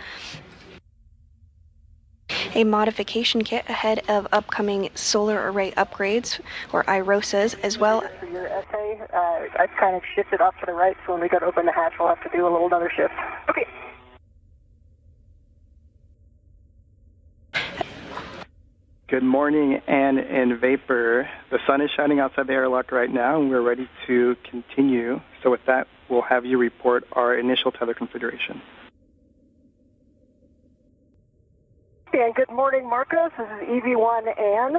Speaker 1: a modification kit ahead of upcoming solar array upgrades, or IROSAs, as well.
Speaker 6: For your essay, I kind of shifted off to the right, so when we go to open the hatch, we'll have to do a little another shift. Okay.
Speaker 7: Good morning, Anne and Vapor. The sun is shining outside the airlock right now, and we're ready to continue. So with that, we'll have you report our initial tether configuration.
Speaker 6: And good morning, Marcos. This is EV1 Anne.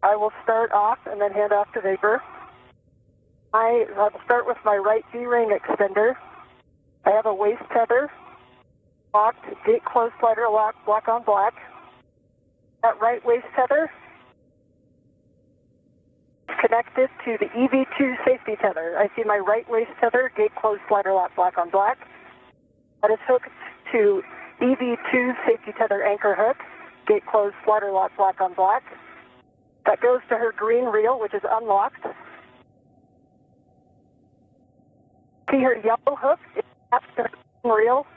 Speaker 6: I will start off and then hand off to Vapor. I will start with my right D-ring extender. I have a waist tether, locked, gate closed, slider lock, black on black. That right waist tether is connected to the EV2 safety tether. I see my right waist tether, gate closed, slider lock, black on black. That is hooked to EV2 safety tether anchor hook, gate closed, slider lock, black on black. That goes to her green reel, which is unlocked. See her yellow hook, it's attached to her green reel,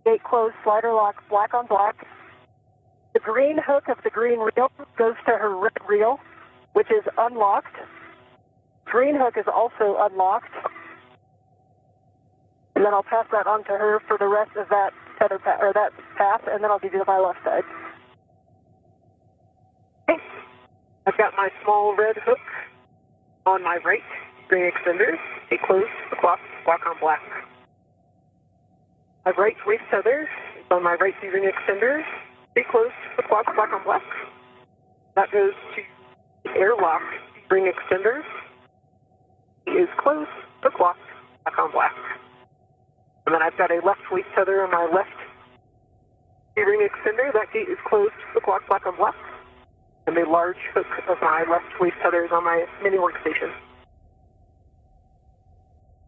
Speaker 6: gate closed, slider lock, black on black. The green hook of the green reel goes to her red reel, which is unlocked. Green hook is also unlocked. And then I'll pass that on to her for the rest of that tether or that path, and then I'll give you my left side. Okay. I've got my small red hook on my right ring extender. It closed the clock, black on black. My right waist tether is on my right ring extender. It closed the clock, black on black. That goes to the airlock ring extender. It is closed the clock, black on black. And then I've got a left waist tether on my left ring extender. That gate is closed the clock, black on black. And the large hook of my left waist tether is on my mini workstation.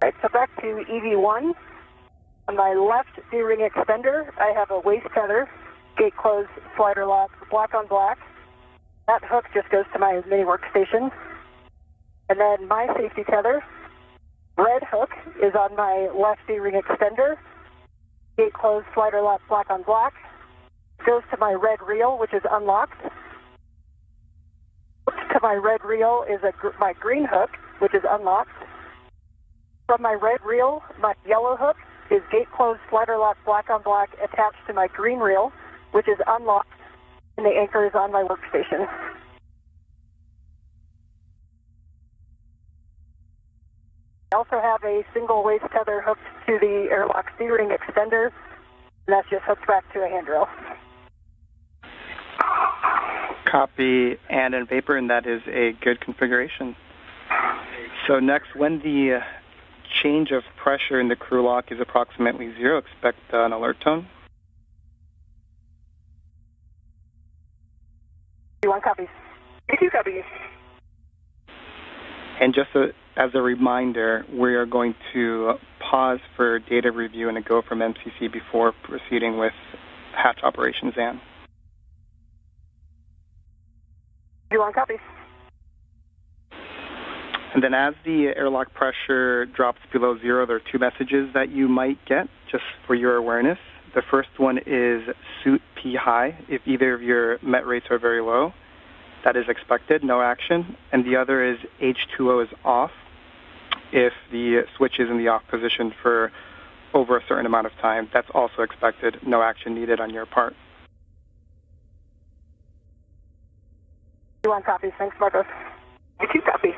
Speaker 6: All right, so back to EV1. On my left D-ring extender, I have a waist tether, gate closed, slider lock, black on black. That hook just goes to my mini workstation. And then my safety tether, red hook, is on my left D-ring extender, gate closed, slider lock, black on black. Goes to my red reel, which is unlocked. To my red reel is my green hook, which is unlocked. From my red reel, my yellow hook is gate closed, slider lock, black on black, attached to my green reel, which is unlocked, and the anchor is on my workstation. I also have a single waist tether hooked to the airlock D-ring extender, and that's just hooked back to a handrail.
Speaker 7: Copy, Anne and Vapor, and that is a good configuration. So next, when the change of pressure in the crew lock is approximately 0, expect an alert tone.
Speaker 6: One copy. 2 copies.
Speaker 7: And just as a reminder, we are going to pause for data review and a go from MCC before proceeding with hatch operations, Anne.
Speaker 6: 1 copy.
Speaker 7: And then as the airlock pressure drops below 0, there are 2 messages that you might get, just for your awareness. The first one is suit P high. If either of your met rates are very low, that is expected, no action. And the other is H2O is off. If the switch is in the off position for over a certain amount of time, that's also expected, no action needed on your part.
Speaker 6: 1 copy. Thanks, Marcos. 2 copy.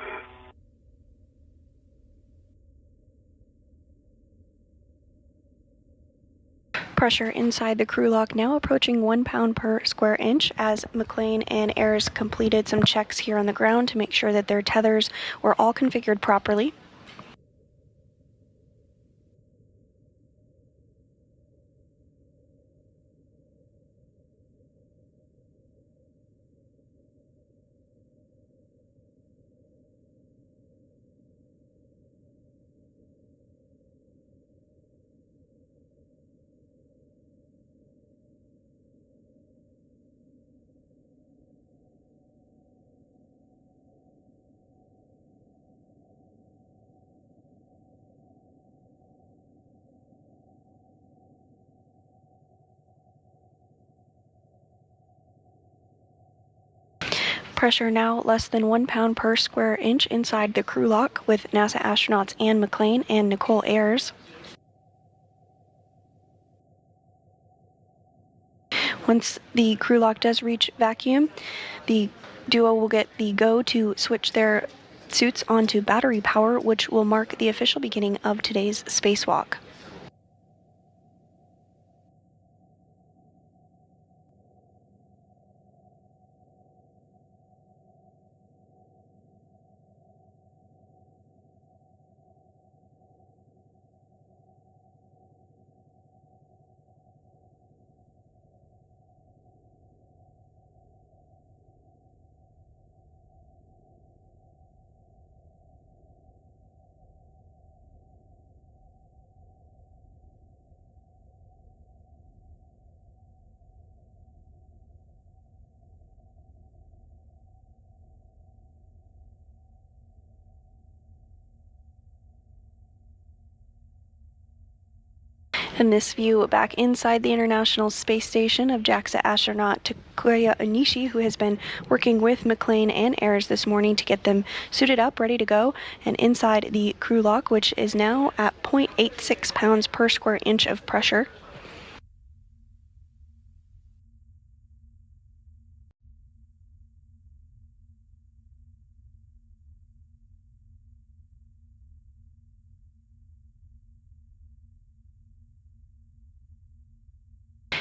Speaker 1: Pressure inside the crew lock now approaching 1 pound per square inch as McClain and Ayers completed some checks here on the ground to make sure that their tethers were all configured properly. Pressure now less than 1 pound per square inch inside the crew lock with NASA astronauts Anne McClain and Nicole Ayers. Once the crew lock does reach vacuum, the duo will get the go to switch their suits onto battery power, which will mark the official beginning of today's spacewalk. And this view back inside the International Space Station of JAXA astronaut Takuya Onishi, who has been working with McClain and Ayers this morning to get them suited up, ready to go, and inside the crew lock, which is now at 0.86 pounds per square inch of pressure.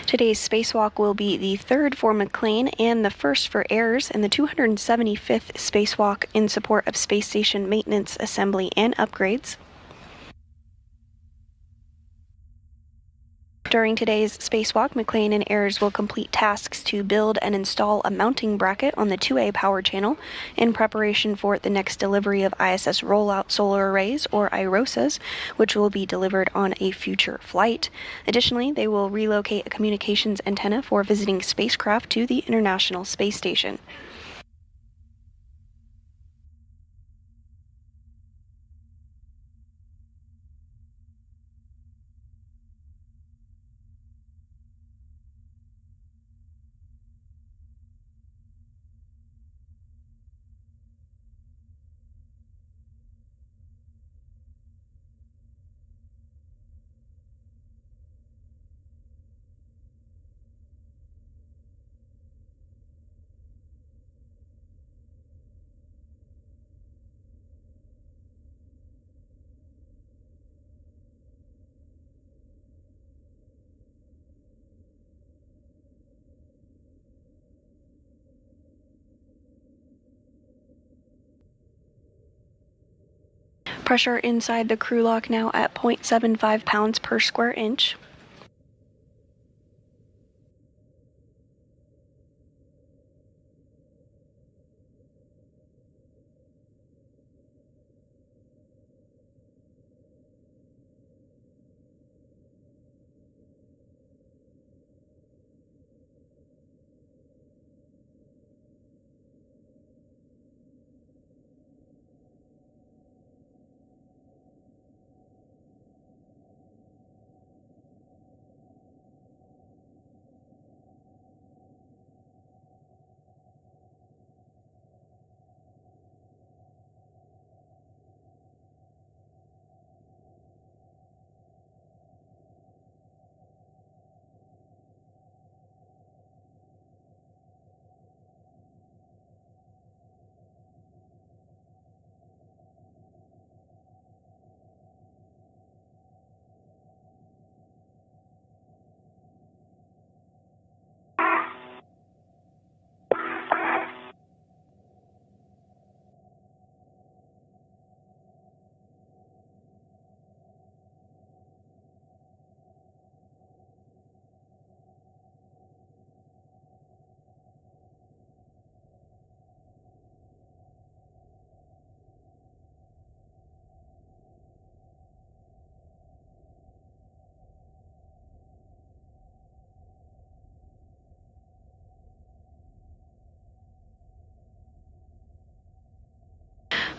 Speaker 1: Today's spacewalk will be the third for McClain and the first for Ayers, and the 275th spacewalk in support of space station maintenance, assembly, and upgrades. During today's spacewalk, McClain and Ayers will complete tasks to build and install a mounting bracket on the 2A power channel in preparation for the next delivery of ISS rollout solar arrays, or IROSAs, which will be delivered on a future flight. Additionally, they will relocate a communications antenna for visiting spacecraft to the International Space Station. Pressure inside the crew lock now at 0.75 pounds per square inch.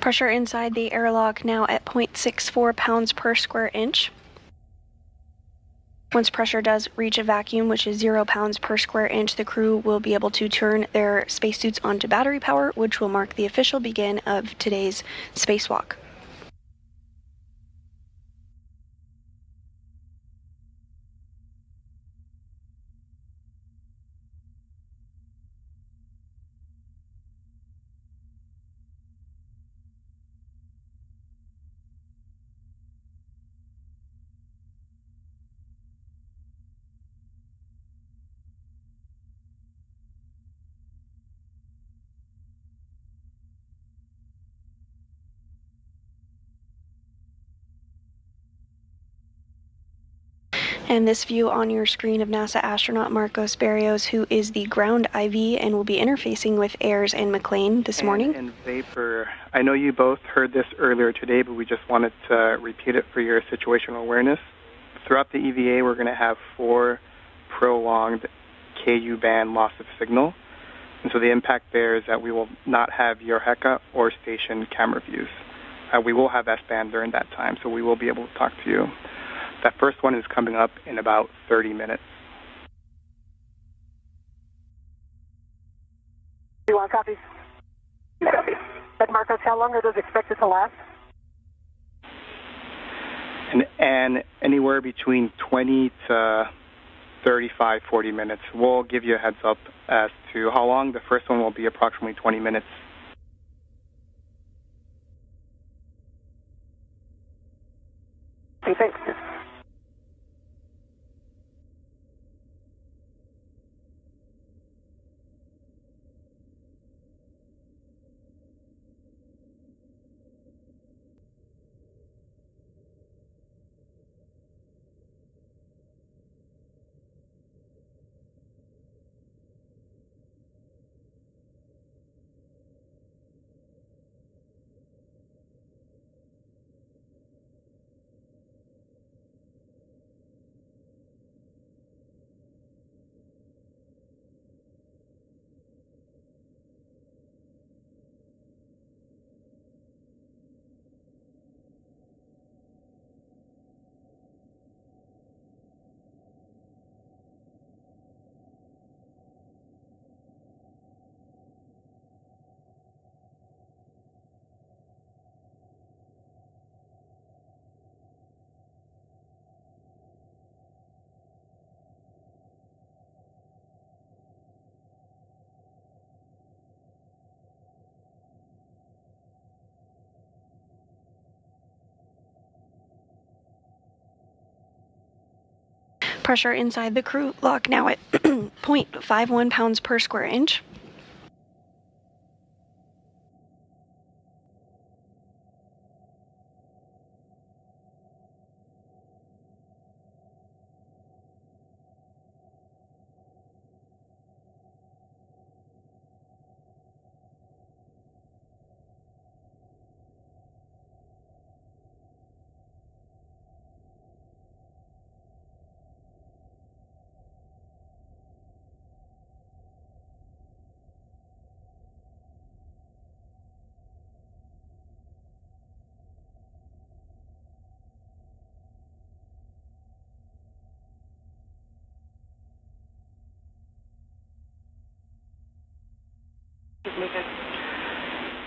Speaker 1: Pressure inside the airlock now at 0.64 pounds per square inch. Once pressure does reach a vacuum, which is 0 pounds per square inch, the crew will be able to turn their spacesuits onto battery power, which will mark the official begin of today's spacewalk. And this view on your screen of NASA astronaut Marcos Berrios, who is the ground IV and will be interfacing with Ayres and McLean this morning.
Speaker 7: And Vapor, I know you both heard this earlier today, but we just wanted to repeat it for your situational awareness. Throughout the EVA, we're going to have 4 prolonged KU band loss of signal. And so the impact there is that we will not have your HECA or station camera views. We will have S-band during that time, so we will be able to talk to you. That first one is coming up in about 30 minutes.
Speaker 6: Do you want copies? Copies. And Marcos, how long are those expected to last?
Speaker 7: And anywhere between 20 to 35, 40 minutes. We'll give you a heads up as to how long. The first one will be approximately 20 minutes.
Speaker 6: Okay, thanks.
Speaker 1: Pressure inside the crew lock now at 0.51 pounds per square inch.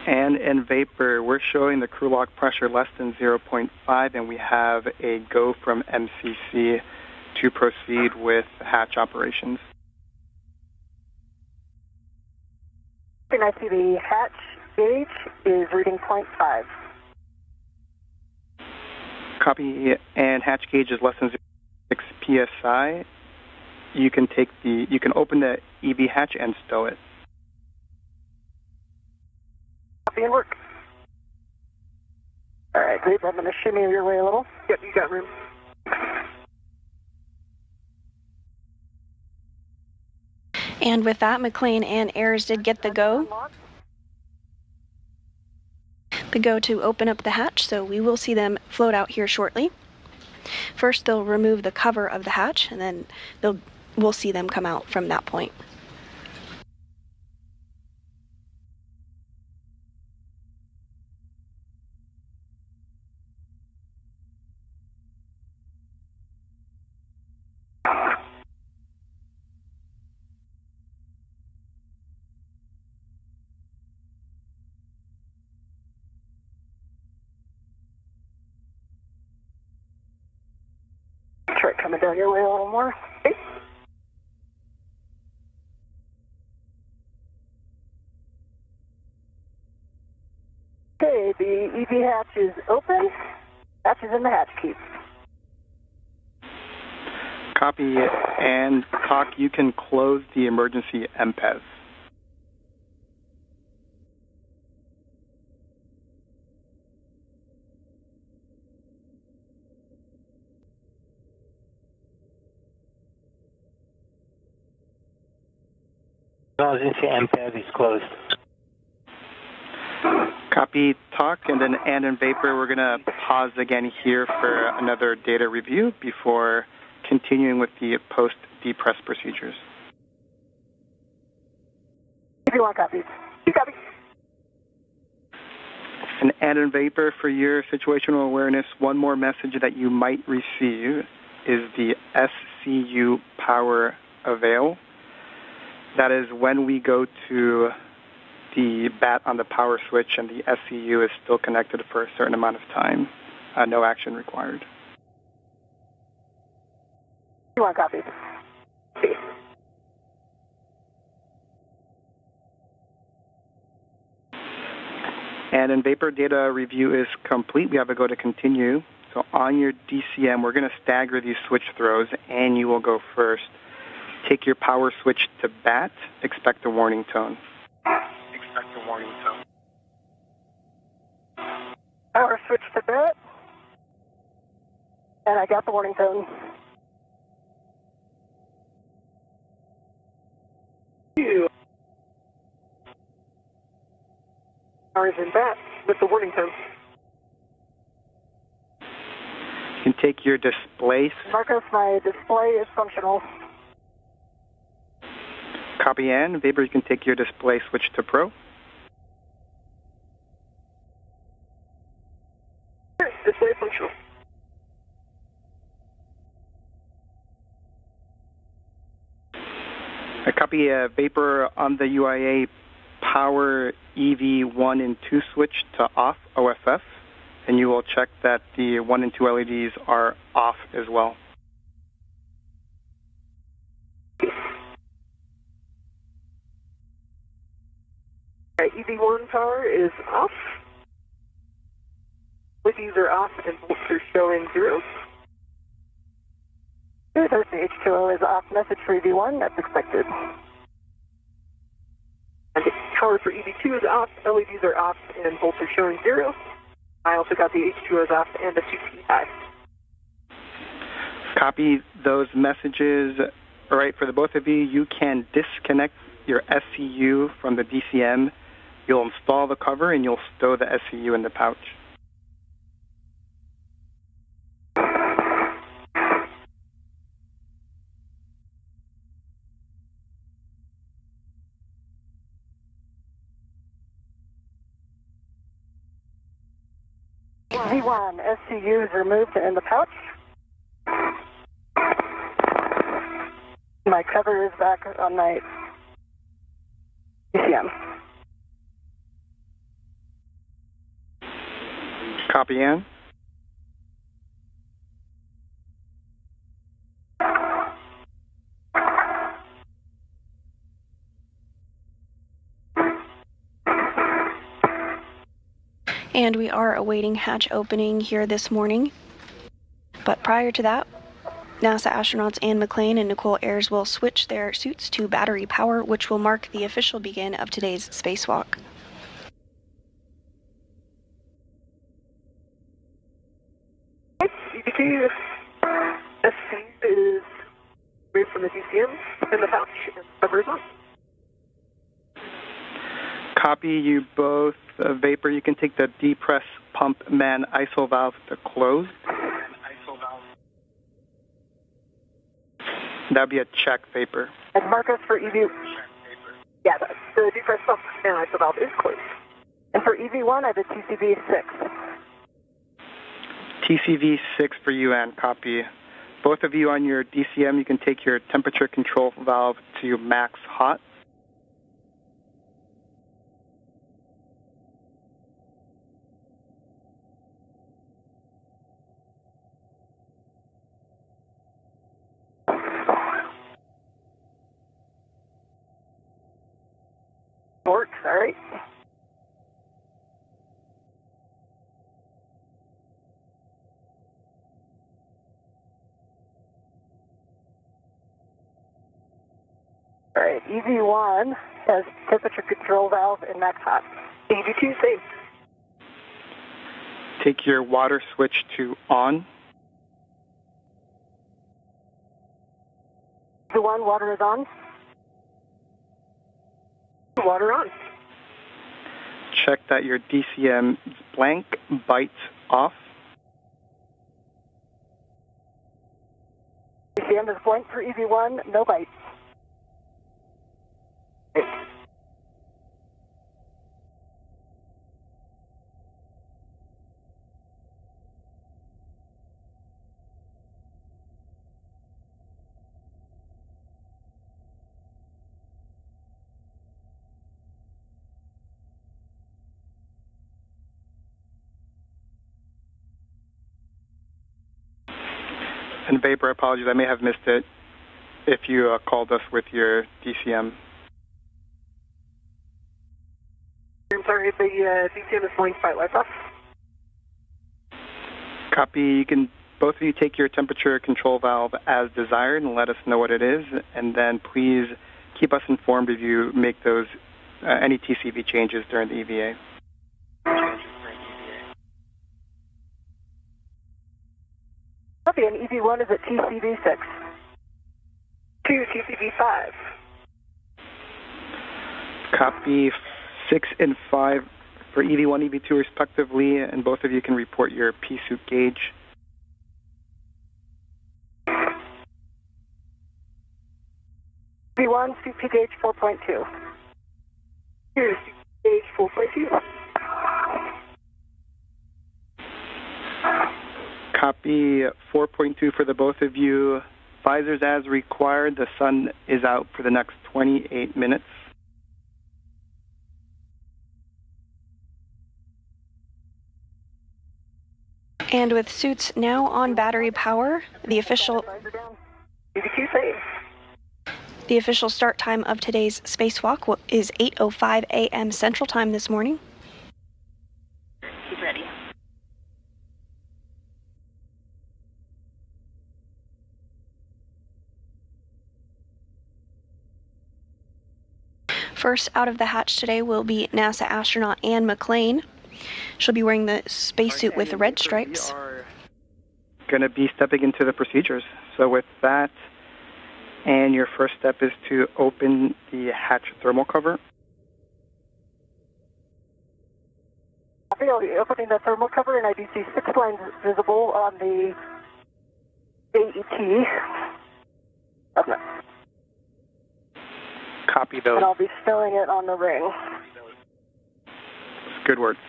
Speaker 7: And in Vapor, we're showing the crew lock pressure less than 0.5, and we have a go from MCC to proceed with hatch operations.
Speaker 6: And I see the hatch gauge is reading 0.5.
Speaker 7: Copy, and hatch gauge is less than 6 psi. You can open the EV hatch and stow it.
Speaker 6: Copy and work. All right, Gabe, I'm going to shimmy your way a little. Yep, you got room.
Speaker 1: And with that, McLean and Ayres did get the go. The go to open up the hatch, so we will see them float out here shortly. First, they'll remove the cover of the hatch, and then we'll see them come out from that point.
Speaker 6: coming down your way a little more. Okay, the EV hatch is open. Hatch is in the hatch key.
Speaker 7: Copy, and talk, you can close the emergency MPES.
Speaker 4: Emergency MPES is closed.
Speaker 7: Copy, talk, and then and vapor. We're going to pause again here for another data review before continuing with the post-depress procedures.
Speaker 6: If you want copies. You copy.
Speaker 7: And vapor, for your situational awareness, one more message that you might receive is the SCU power avail. That is when we go to the bat on the power switch and the SCU is still connected for a certain amount of time. No action required.
Speaker 6: You want copies?
Speaker 7: And in vapor data review is complete. We have to go to continue. So on your DCM, we're going to stagger these switch throws, and you will go first. Take your power switch to bat. Expect a warning tone. Expect a warning tone.
Speaker 6: Power switch to bat. And I got the warning tone. Power is in bat with the warning tone.
Speaker 7: You can take your display.
Speaker 6: Marcos, my display is functional.
Speaker 7: Copy and vapor, you can take your display switch to pro.
Speaker 6: Display functional.
Speaker 7: A copy vapor on the UIA power EV1 and 2 switch to off OFF, and you will check that the 1 and 2 LEDs are off as well.
Speaker 6: EV1 power is off. LEDs are off and volts are showing 0. Thursday H2O is off. Message for EV1, that's expected. And the power for EV2 is off. LEDs are off and volts are showing 0. I also got the H2Os off and the 2T high.
Speaker 7: Copy those messages. All right, for the both of you, you can disconnect your SCU from the DCM. You'll install the cover and you'll stow the SCU in the pouch.
Speaker 6: V1, SCU is removed in the pouch. My cover is back on my DCM.
Speaker 7: Copy, Ann.
Speaker 1: And we are awaiting hatch opening here this morning. But prior to that, NASA astronauts Anne McClain and Nicole Ayers will switch their suits to battery power, which will mark the official begin of today's spacewalk.
Speaker 6: EVT SC is removed from the DCM in the pouch and cover is on.
Speaker 7: Copy, you both. Vapor, you can take the depress pump man ISO valve to close. That'd be a check, Vapor.
Speaker 6: And Marcos for EV. Yeah, the depress pump and ISO valve is closed. And for EV1, I have a TCV 6.
Speaker 7: TCV 6 for you, and copy. Both of you on your DCM, you can take your temperature control valve to max hot.
Speaker 6: right, EV1 has temperature control valve and max hot. EV2 safe.
Speaker 7: Take your water switch to on.
Speaker 6: EV1, water is on. Water on.
Speaker 7: Check that your DCM is blank, bites off.
Speaker 6: DCM is blank for EV1, no bites.
Speaker 7: And Vapor, apologies, I may have missed it if you called us with your DCM.
Speaker 6: I'm sorry, the DCM is blank by lights off.
Speaker 7: Copy. You can, both of you, take your temperature control valve as desired and let us know what it is, and then please keep us informed if you make those any TCV changes during the EVA.
Speaker 6: Copy, and EV1 is at TCV 6. 2 TCV 5.
Speaker 7: Copy 6 and 5 for EV1, EV2 respectively, and both of you can report your P-suit gauge.
Speaker 6: EV1, suit P gauge 4.2. Here's gauge 4.2.
Speaker 7: Copy 4.2 for the both of you. Visors as required. The sun is out for the next 28 minutes.
Speaker 1: And with suits now on battery power, the official start time of today's spacewalk is 8:05 a.m. Central Time this morning.
Speaker 8: Keep ready.
Speaker 1: First out of the hatch today will be NASA astronaut Anne McClain. She'll be wearing the spacesuit with the red stripes.
Speaker 7: We are going to be stepping into the procedures. So with that, and your first step is to open the hatch thermal cover.
Speaker 6: I'll be opening the thermal cover, and I do see 6 lines visible on the AET.
Speaker 7: Copy those.
Speaker 6: And I'll be filling it on the ring.
Speaker 7: Good words.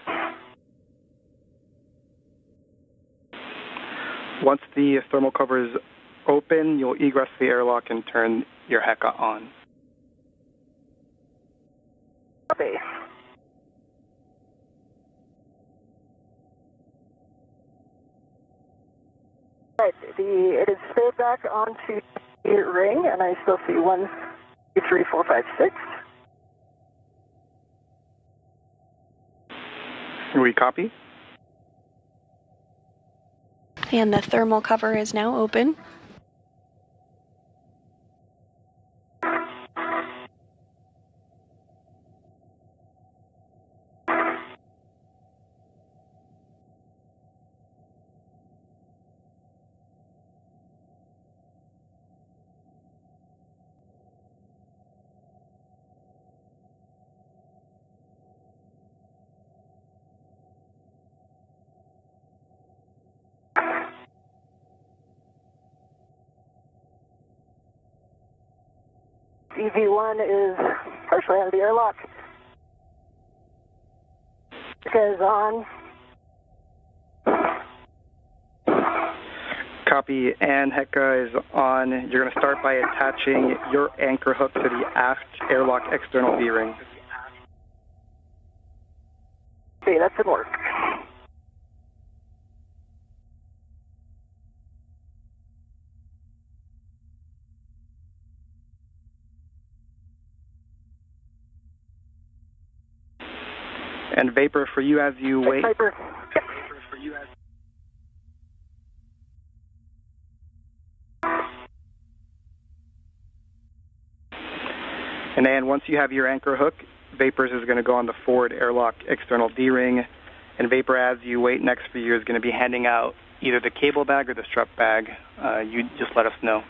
Speaker 7: Once the thermal cover is open, you'll egress the airlock and turn your HECA on.
Speaker 6: Copy. Right, it is stowed back onto the ring, and I still see 1, 2, 3, 4, 5, 6.
Speaker 7: We copy?
Speaker 1: And the thermal cover is now open.
Speaker 6: EV1 is partially out of the airlock. HECA is on.
Speaker 7: Copy, and HECA is on. You're going to start by attaching your anchor hook to the aft airlock external V-ring.
Speaker 6: Okay, that should work.
Speaker 7: And Vapor, for you as you wait.
Speaker 6: Vapor. Yep.
Speaker 7: And then once you have your anchor hook, Vapors is going to go on the forward airlock external D-ring, and Vapor, as you wait next for you, is going to be handing out either the cable bag or the strap bag. You just let us know.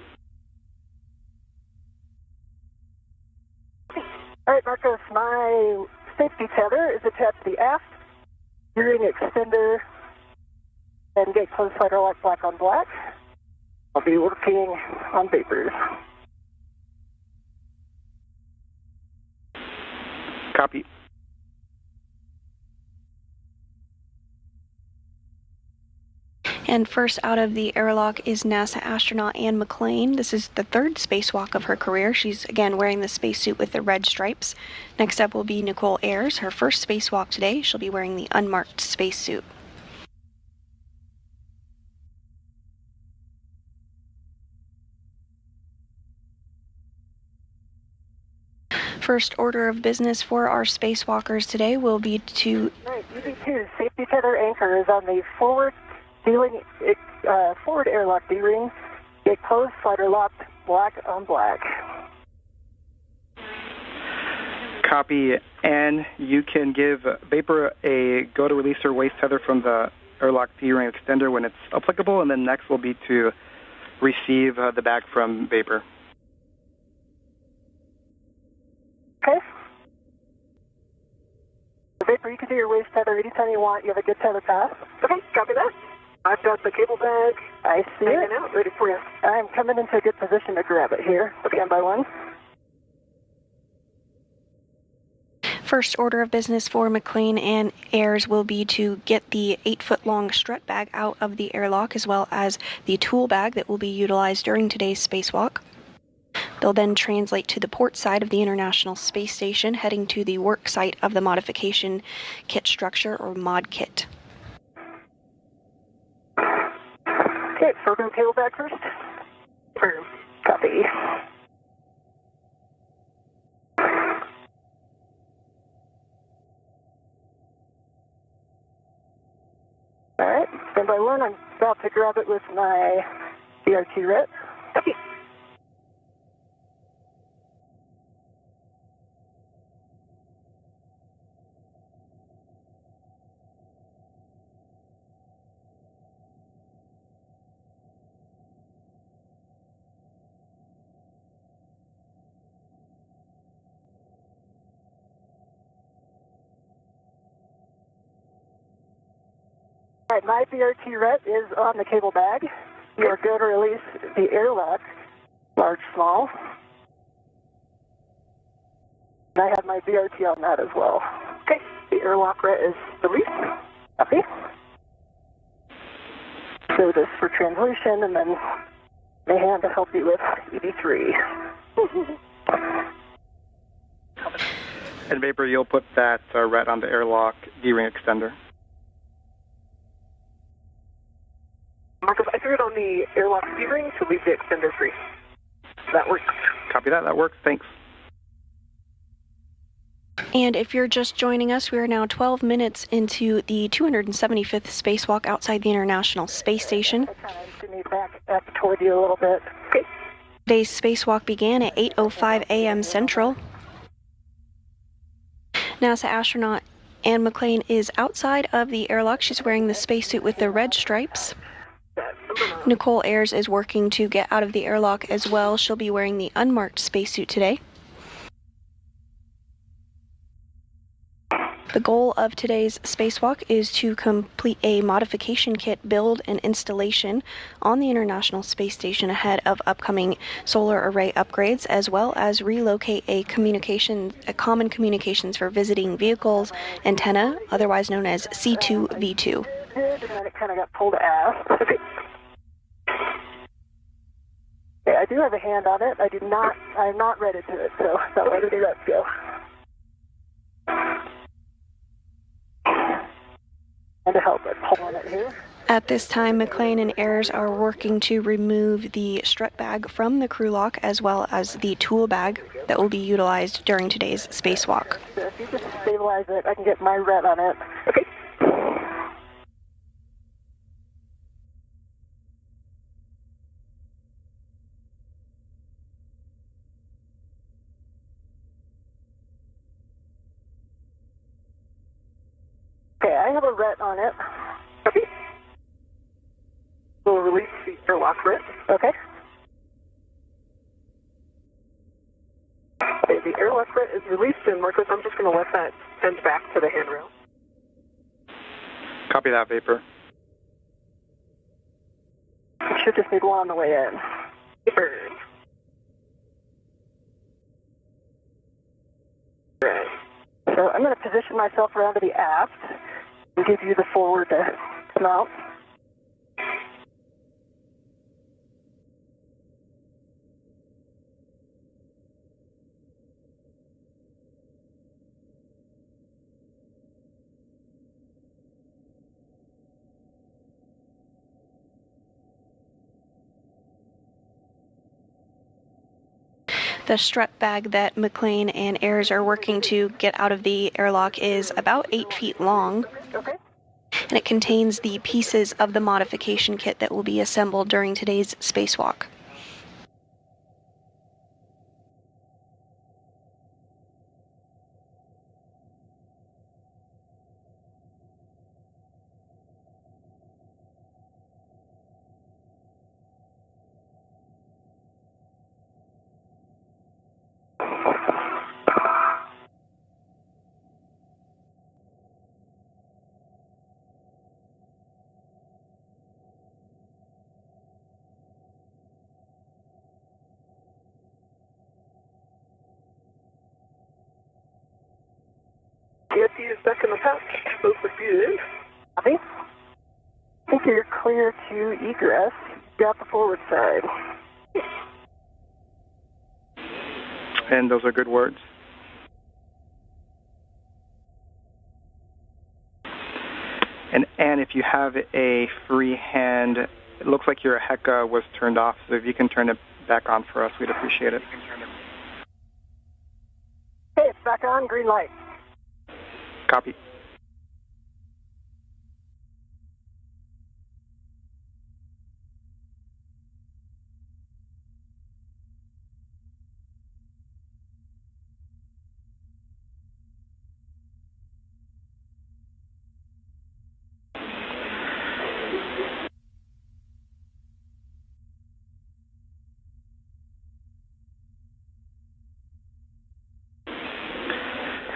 Speaker 6: All right, Marcos, my safety tether is attached to the aft gearing extender and gate closed slider lock black on black. I'll be working on Vapors.
Speaker 7: Copy.
Speaker 1: And first out of the airlock is NASA astronaut Anne McClain. This is the third spacewalk of her career. She's again wearing the spacesuit with the red stripes. Next up will be Nicole Ayers, her first spacewalk today. She'll be wearing the unmarked spacesuit. First order of business for our spacewalkers today will be to...
Speaker 6: Right, UV2, safety tether anchor is on the forward forward airlock D-ring. Gate closed, slider locked, black on black.
Speaker 7: Copy. And you can give Vapor a go to release her waist tether from the airlock D-ring extender when it's applicable, and then next will be to receive the bag from Vapor.
Speaker 6: Okay. Vapor, you can do your waist tether anytime you want. You have a good tether path. Okay, copy that. I've got the cable bag. I see it. Out, ready for you. I'm coming into a good position to grab it here. Stand by one.
Speaker 1: First order of business for McClain and Ayers will be to get the 8-foot-long strut bag out of the airlock, as well as the tool bag that will be utilized during today's spacewalk. They'll then translate to the port side of the International Space Station, heading to the work site of the modification kit structure, or mod kit.
Speaker 6: Okay, so we're going to cable back first. Copy. All right, stand by one. I'm about to grab it with my DRT rep. Copy. All right, my BRT ret is on the cable bag. You are going to release the airlock, large, small. And I have my BRT on that as well. Okay, the airlock ret is released. Copy. So this for translation, and then my hand to help you with EV3.
Speaker 7: And Vapor, you'll put that ret on the airlock D-ring extender.
Speaker 6: Marcus, I threw it on the airlock D-ring to leave the extender free. That works.
Speaker 7: Copy that. That works. Thanks.
Speaker 1: And if you're just joining us, we are now 12 minutes into the 275th spacewalk outside the International Space Station.
Speaker 6: I kind of need back up toward you a little bit. Okay.
Speaker 1: Today's spacewalk began at 8:05 a.m. Central. NASA astronaut Anne McClain is outside of the airlock. She's wearing the spacesuit with the red stripes. Nicole Ayers is working to get out of the airlock as well. She'll be wearing the unmarked spacesuit today. The goal of today's spacewalk is to complete a modification kit build and installation on the International Space Station ahead of upcoming solar array upgrades, as well as relocate a common communications for visiting vehicles antenna, otherwise known as C2V2.
Speaker 6: And then it kind of got pulled aft. Okay, I do have a hand on it. I'm not ready to it, so let's go. And to help it, pull on it here.
Speaker 1: At this time, McClain and Ayers are working to remove the strut bag from the crew lock, as well as the tool bag that will be utilized during today's spacewalk.
Speaker 6: So if you just stabilize it, I can get my red on it. Okay. I have a ret on it. Copy. We'll release the airlock ret. Okay. Okay, the airlock ret is released, and Marcos, I'm just going to let that send back to the handrail.
Speaker 7: Copy that, Vapor.
Speaker 6: It should just need one on the way in. Vapor. Right. So I'm going to position myself around to the aft and give you the forward to mount.
Speaker 1: The strut bag that McLean and Ayers are working to get out of the airlock is about 8 feet long,
Speaker 6: Okay.
Speaker 1: and it contains the pieces of the modification kit that will be assembled during today's spacewalk.
Speaker 6: PSC is back in the pack. Both look good. Copy. I think you're clear to egress. Got the forward side.
Speaker 7: And those are good words. And if you have a free hand, it looks like your HECA was turned off, so if you can turn it back on for us, we'd appreciate it.
Speaker 6: Okay, it's back on. Green light.
Speaker 7: Copy.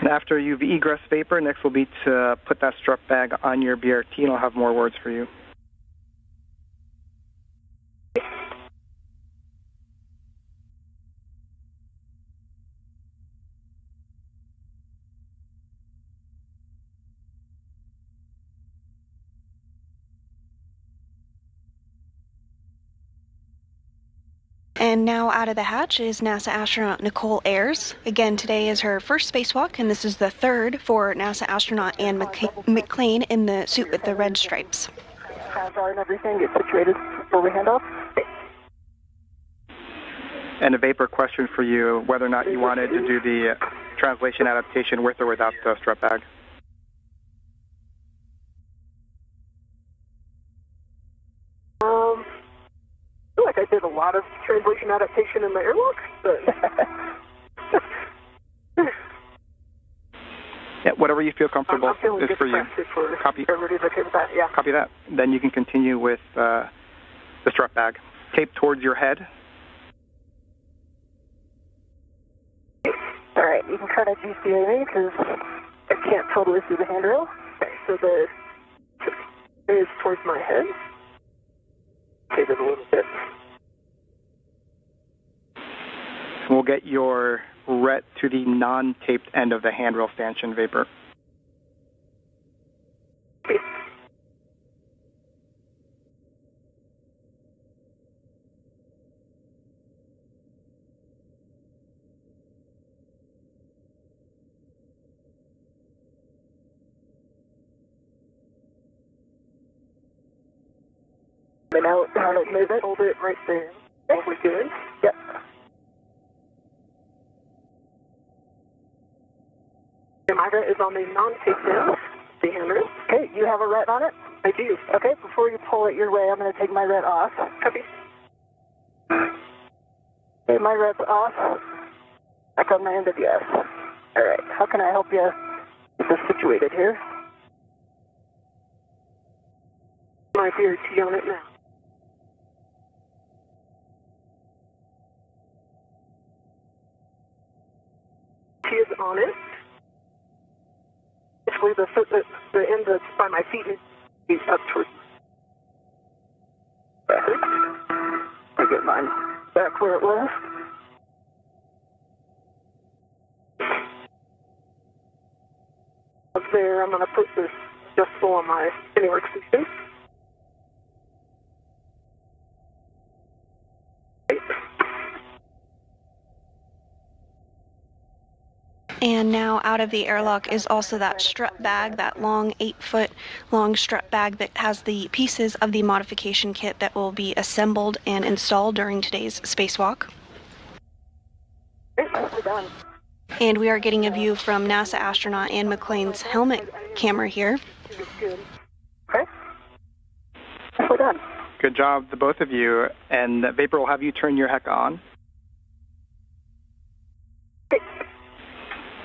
Speaker 7: And after you've egressed Vapor, next will be to put that strut bag on your BRT, and I'll have more words for you.
Speaker 1: And now out of the hatch is NASA astronaut Nicole Ayers. Again, today is her first spacewalk, and this is the third for NASA astronaut Ann McLean in the suit with the red stripes.
Speaker 6: Transar and everything get situated before we hand off.
Speaker 7: And a Vapor question for you, whether or not you wanted to do the translation adaptation with or without the strut bag.
Speaker 6: I feel like I did a lot of translation adaptation in my airlock, but
Speaker 7: Yeah, whatever you feel comfortable
Speaker 6: I'm feeling
Speaker 7: is
Speaker 6: good
Speaker 7: for you.
Speaker 6: For
Speaker 7: Copy.
Speaker 6: everybody's okay with that, yeah.
Speaker 7: Copy that. Then you can continue with the strut bag. Tape towards your head.
Speaker 6: All right, you can kind of GCA me because I can't totally see the handrail. Okay, so the is towards my head. Tape it a little bit.
Speaker 7: We'll get your ret to the non-taped end of the handrail stanchion, Vapor.
Speaker 6: Okay. And now move it, hold it right there. Okay, we're good. Yep. The ret is on the non-taped end, the handrail. Okay, you have a ret on it? I do. Okay, before you pull it your way, I'm going to take my ret off. Copy. Okay, my ret's off. Back on my end of yes. All right, how can I help you get this situated here? my DRT on it now. She is on it. Basically, the end that's by my feet is up towards. I get mine back where it was. Up there, I'm going to put this adjustable on my workstation.
Speaker 1: And now out of the airlock is also that strut bag, that long 8-foot long strut bag that has the pieces of the modification kit that will be assembled and installed during today's spacewalk.
Speaker 6: Nicely done.
Speaker 1: And we are getting a view from NASA astronaut Ann McClain's helmet camera here.
Speaker 6: Good. Okay. Nicely done.
Speaker 7: Good job, the both of you. And Vapor will have you turn your HEC on.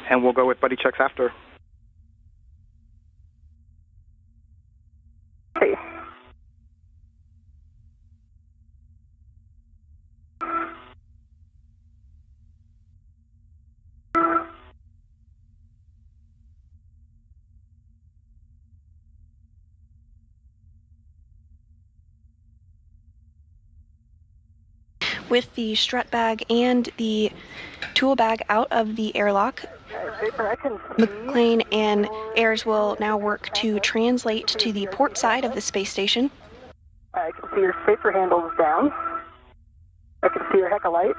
Speaker 7: And we'll go with buddy checks after.
Speaker 6: Hey.
Speaker 1: With the strut bag and the tool bag out of the airlock, McClain and Ayers will now work to translate to the port side of the space station.
Speaker 6: I can see your safer handles down. I can see your HEC light.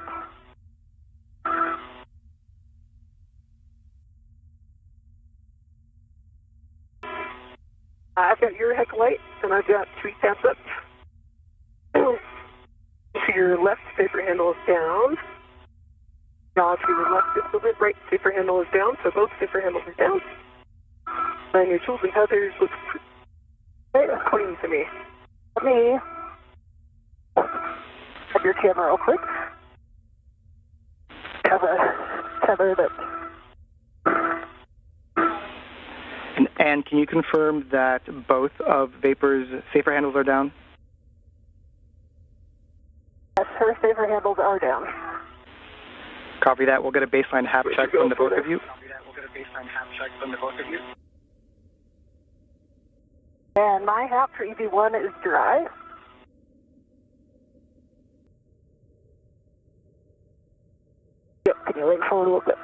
Speaker 6: I've got your HEC light, and I've got 3 tabs up. To your left, safer handle is down. Now to your left, just a little bit right, safer handle is down, so both safer handles are down. And your tools and tethers look clean to me. Let me have your camera real quick. Have a tether that.
Speaker 7: And can you confirm that both of Vapor's safer handles are down?
Speaker 6: Yes, her safer handles are down.
Speaker 7: Copy that. We'll get a baseline HAP check from the both of you.
Speaker 6: And my HAP for EV1 is dry. Yep, can you lean forward a little bit?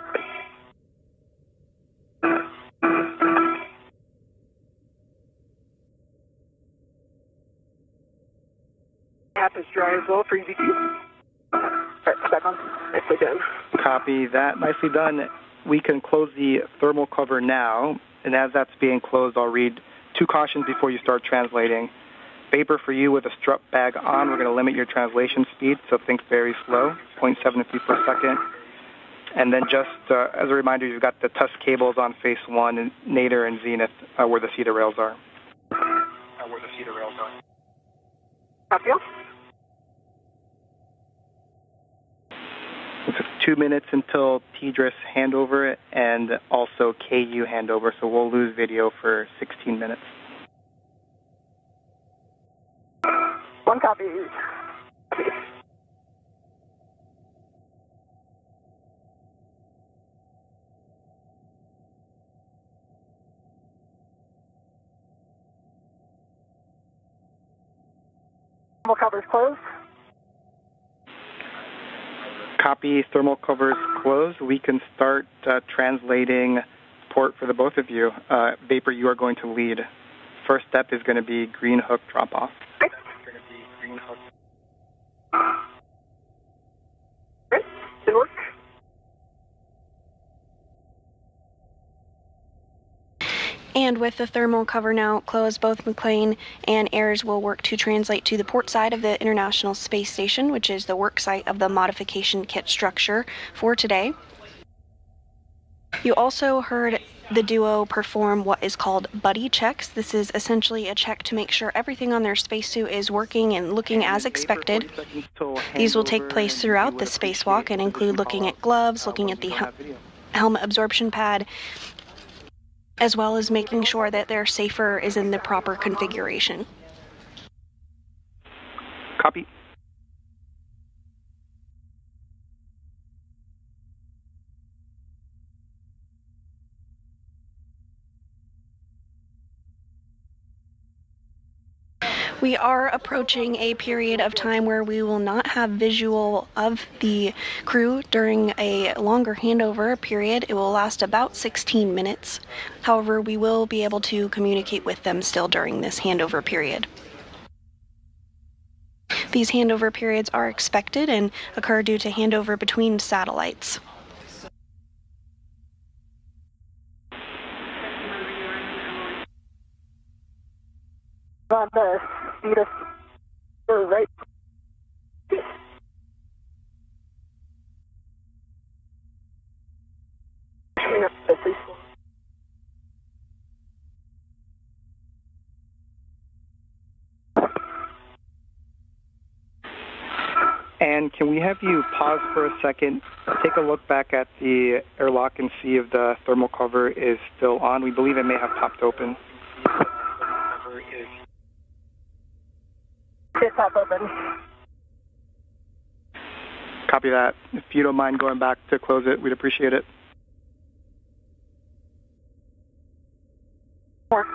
Speaker 6: HAP is dry as well for EV2. All right, back on. Nicely done.
Speaker 7: Copy that. Nicely done. We can close the thermal cover now, and as that's being closed, I'll read 2 cautions before you start translating. Vapor, for you with a strut bag on, we're going to limit your translation speed, so think very slow, 0.7 feet per second. And then just as a reminder, you've got the tusk cables on phase 1, and nadir and zenith where the cedar rails are.
Speaker 6: Copy.
Speaker 7: It's 2 minutes until TDRS handover and also KU handover, so we'll lose video for 16 minutes.
Speaker 6: 1 copy. Thermal covers closed.
Speaker 7: Copy, thermal covers closed. We can start translating port for the both of you. Vapor, you are going to lead. First step is going to be green hook drop off.
Speaker 6: Good. Didn't work.
Speaker 1: And with the thermal cover now closed, both McClain and Ayers will work to translate to the port side of the International Space Station, which is the work site of the modification kit structure for today. You also heard the duo perform what is called buddy checks. This is essentially a check to make sure everything on their spacesuit is working and looking as expected. These will take place throughout the spacewalk and include looking at gloves, looking at the helmet absorption pad, as well as making sure that their safer is in the proper configuration.
Speaker 7: Copy.
Speaker 1: We are approaching a period of time where we will not have visual of the crew during a longer handover period. It will last about 16 minutes. However, we will be able to communicate with them still during this handover period. These handover periods are expected and occur due to handover between satellites.
Speaker 6: On the speed of right.
Speaker 7: And can we have you pause for a second, take a look back at the airlock and see if the thermal cover is still on? We believe it may have popped open.
Speaker 6: It's pop open.
Speaker 7: Copy that. If you don't mind going back to close it, we'd appreciate it.
Speaker 6: More.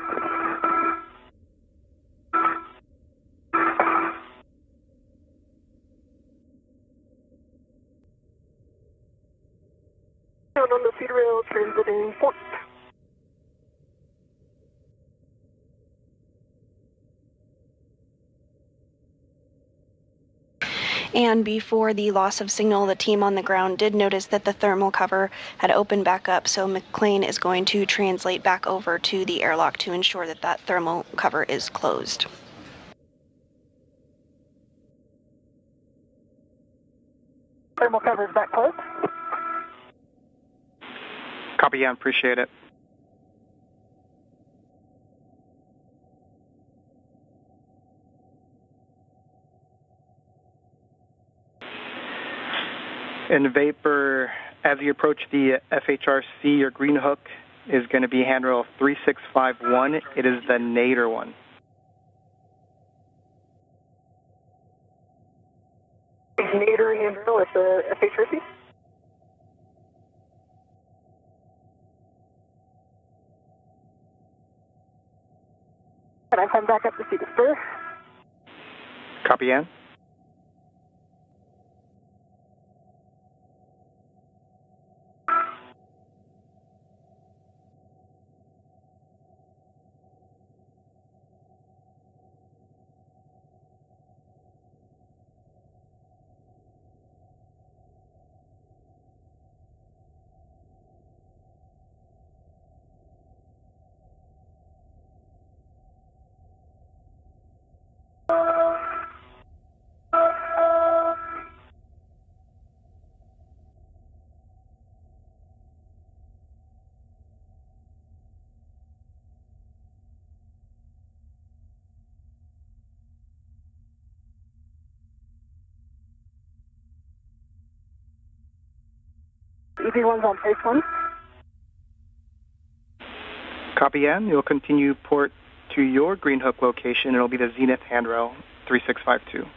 Speaker 6: Down on the feed rail, transiting port.
Speaker 1: And before the loss of signal, the team on the ground did notice that the thermal cover had opened back up, so McLean is going to translate back over to the airlock to ensure that that thermal cover is closed.
Speaker 6: Thermal cover is back closed.
Speaker 7: Copy, yeah, appreciate it. And Vapor, as you approach the FHRC, your green hook is going to be handrail 3651. It is the nadir one.
Speaker 6: Nadir handrail at the FHRC. Can I come back up to see the spur?
Speaker 7: Copy, Ann.
Speaker 6: EV1's on phase 1.
Speaker 7: Copy, Ann. You'll continue port to your green hook location. It'll be the Zenith handrail 3652.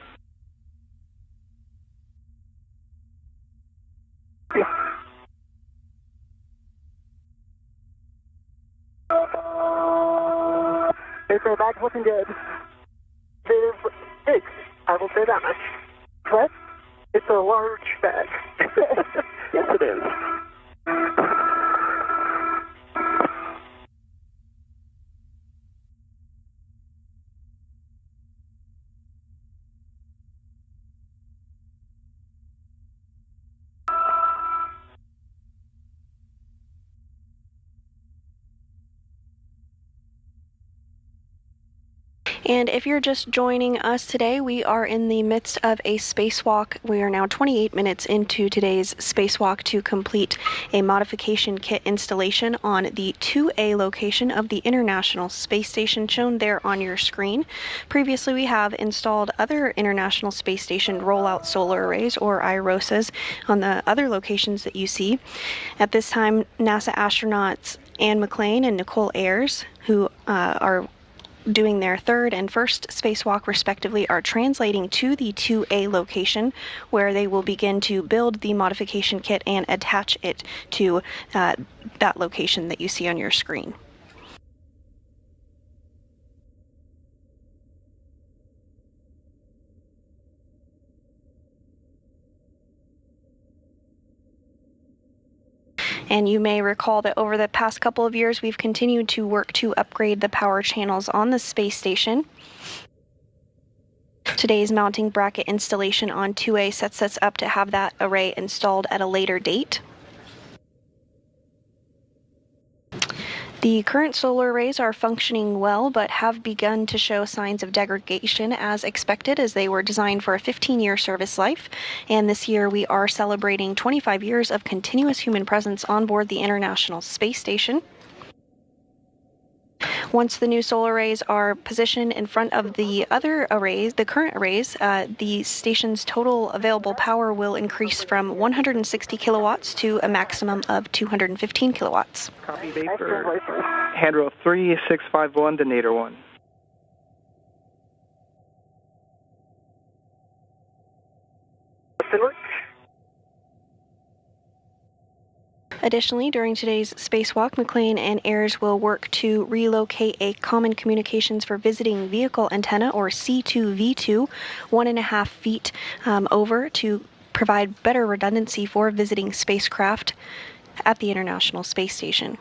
Speaker 6: Vapor bag's looking good. They're big, I will say that much. What? It's a large bag. Yes, it is.
Speaker 1: And if you're just joining us today, we are in the midst of a spacewalk. We are now 28 minutes into today's spacewalk to complete a modification kit installation on the 2A location of the International Space Station shown there on your screen. Previously, we have installed other International Space Station rollout solar arrays, or IROSAs, on the other locations that you see. At this time, NASA astronauts Anne McLean and Nicole Ayers, who are doing their third and first spacewalk respectively are translating to the 2A location, where they will begin to build the modification kit and attach it to that location that you see on your screen. And you may recall that over the past couple of years, we've continued to work to upgrade the power channels on the space station. Today's mounting bracket installation on 2A sets us up to have that array installed at a later date. The current solar arrays are functioning well, but have begun to show signs of degradation as expected, as they were designed for a 15-year service life. And this year we are celebrating 25 years of continuous human presence on board the International Space Station. Once the new solar arrays are positioned in front of the other arrays, the current arrays, the station's total available power will increase from 160 kilowatts to a maximum of 215 kilowatts.
Speaker 7: Copy vapor. Handrail 3651 to Nader 1.
Speaker 1: Additionally, during today's spacewalk, McLean and Ayres will work to relocate a common communications for visiting vehicle antenna, or C2V2, 1.5 feet over, to provide better redundancy for visiting spacecraft at the International Space Station.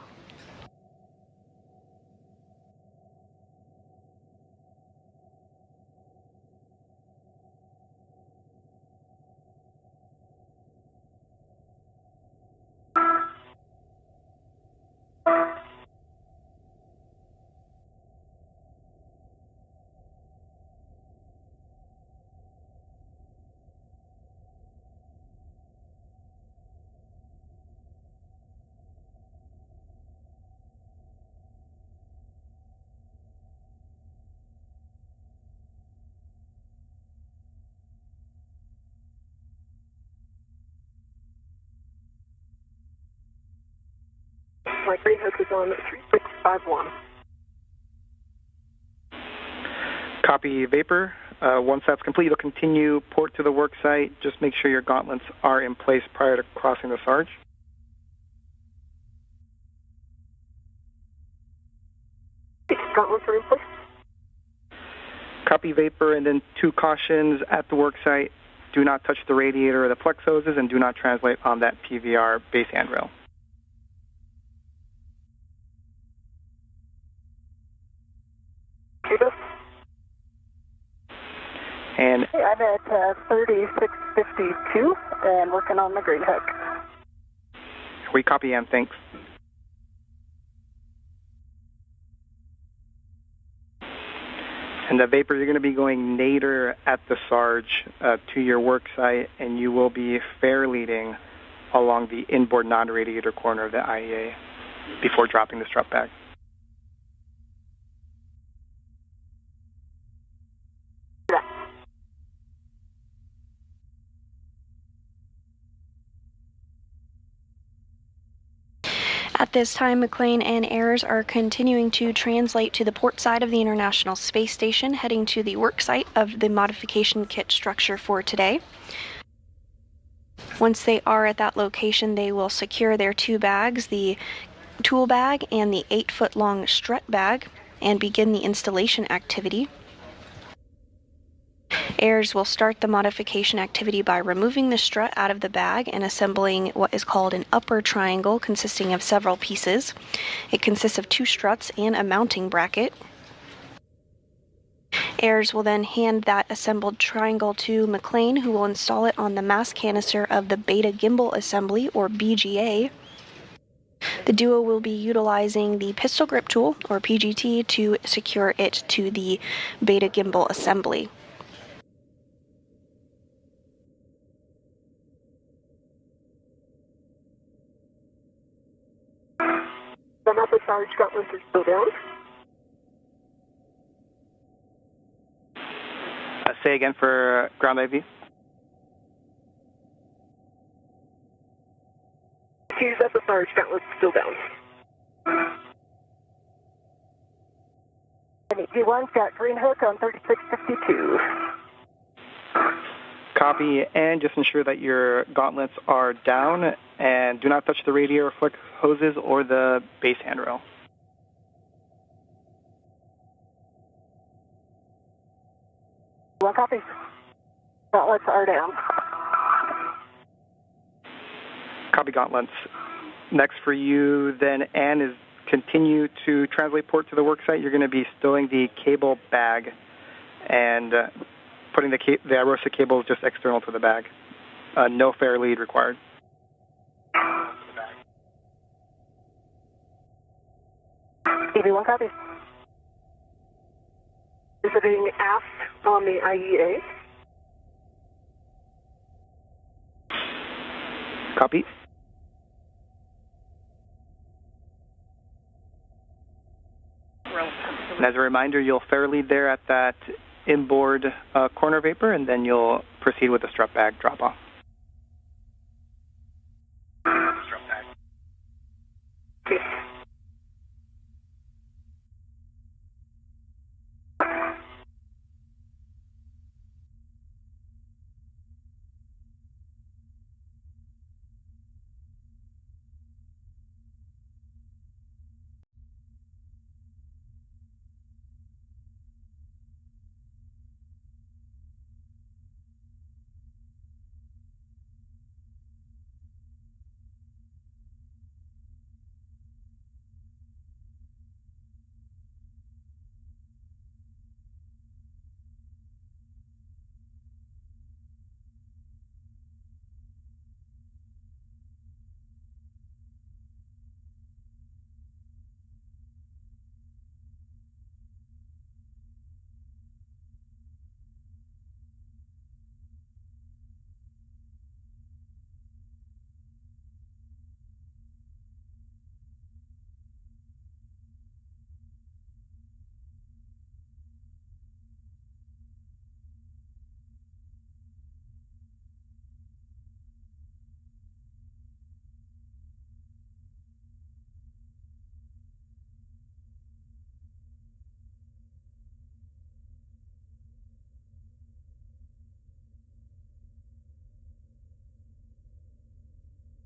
Speaker 6: My green hook is on 3651.
Speaker 7: Copy vapor. Once that's complete, you'll continue port to the work site. Just make sure your gauntlets are in place prior to crossing the Sarge.
Speaker 6: Gauntlets are in place.
Speaker 7: Copy vapor, and then 2 cautions at the work site. Do not touch the radiator or the flex hoses, and do not translate on that PVR base handrail. And
Speaker 6: I'm at 3652 and working on the green hook.
Speaker 7: we copy and thanks. And the vapor, you're going to be going nadir at the Sarge to your work site, and you will be fair leading along the inboard non-radiator corner of the IEA before dropping the strut bag.
Speaker 1: At this time, McLean and Ayres are continuing to translate to the port side of the International Space Station, heading to the work site of the modification kit structure for today. Once they are at that location, they will secure their 2 bags, the tool bag and the 8-foot-long strut bag, and begin the installation activity. Ayres will start the modification activity by removing the strut out of the bag and assembling what is called an upper triangle, consisting of several pieces. It consists of 2 struts and a mounting bracket. Ayres will then hand that assembled triangle to McLean, who will install it on the mass canister of the beta gimbal assembly, or BGA. The duo will be utilizing the pistol grip tool, or PGT, to secure it to the beta gimbal assembly.
Speaker 6: The upper Sarge gauntlets are still down.
Speaker 7: Say again for ground IV.
Speaker 6: Hughes, upper Sarge gauntlets still down. EV1's got green hook on 3652.
Speaker 7: Copy, and just ensure that your gauntlets are down and do not touch the radiator flick hoses or the base handrail.
Speaker 6: One copy. Gauntlets are down.
Speaker 7: Copy, gauntlets. Next for you then, Anne, is continue to translate port to the worksite. You're going to be stowing the cable bag and putting the IROSA cables just external to the bag. No fair lead required.
Speaker 6: EV1 copy. Visiting aft on the IEA.
Speaker 7: Copy. And as a reminder, you'll fair lead there at that inboard corner vapor, and then you'll proceed with the strut bag drop-off.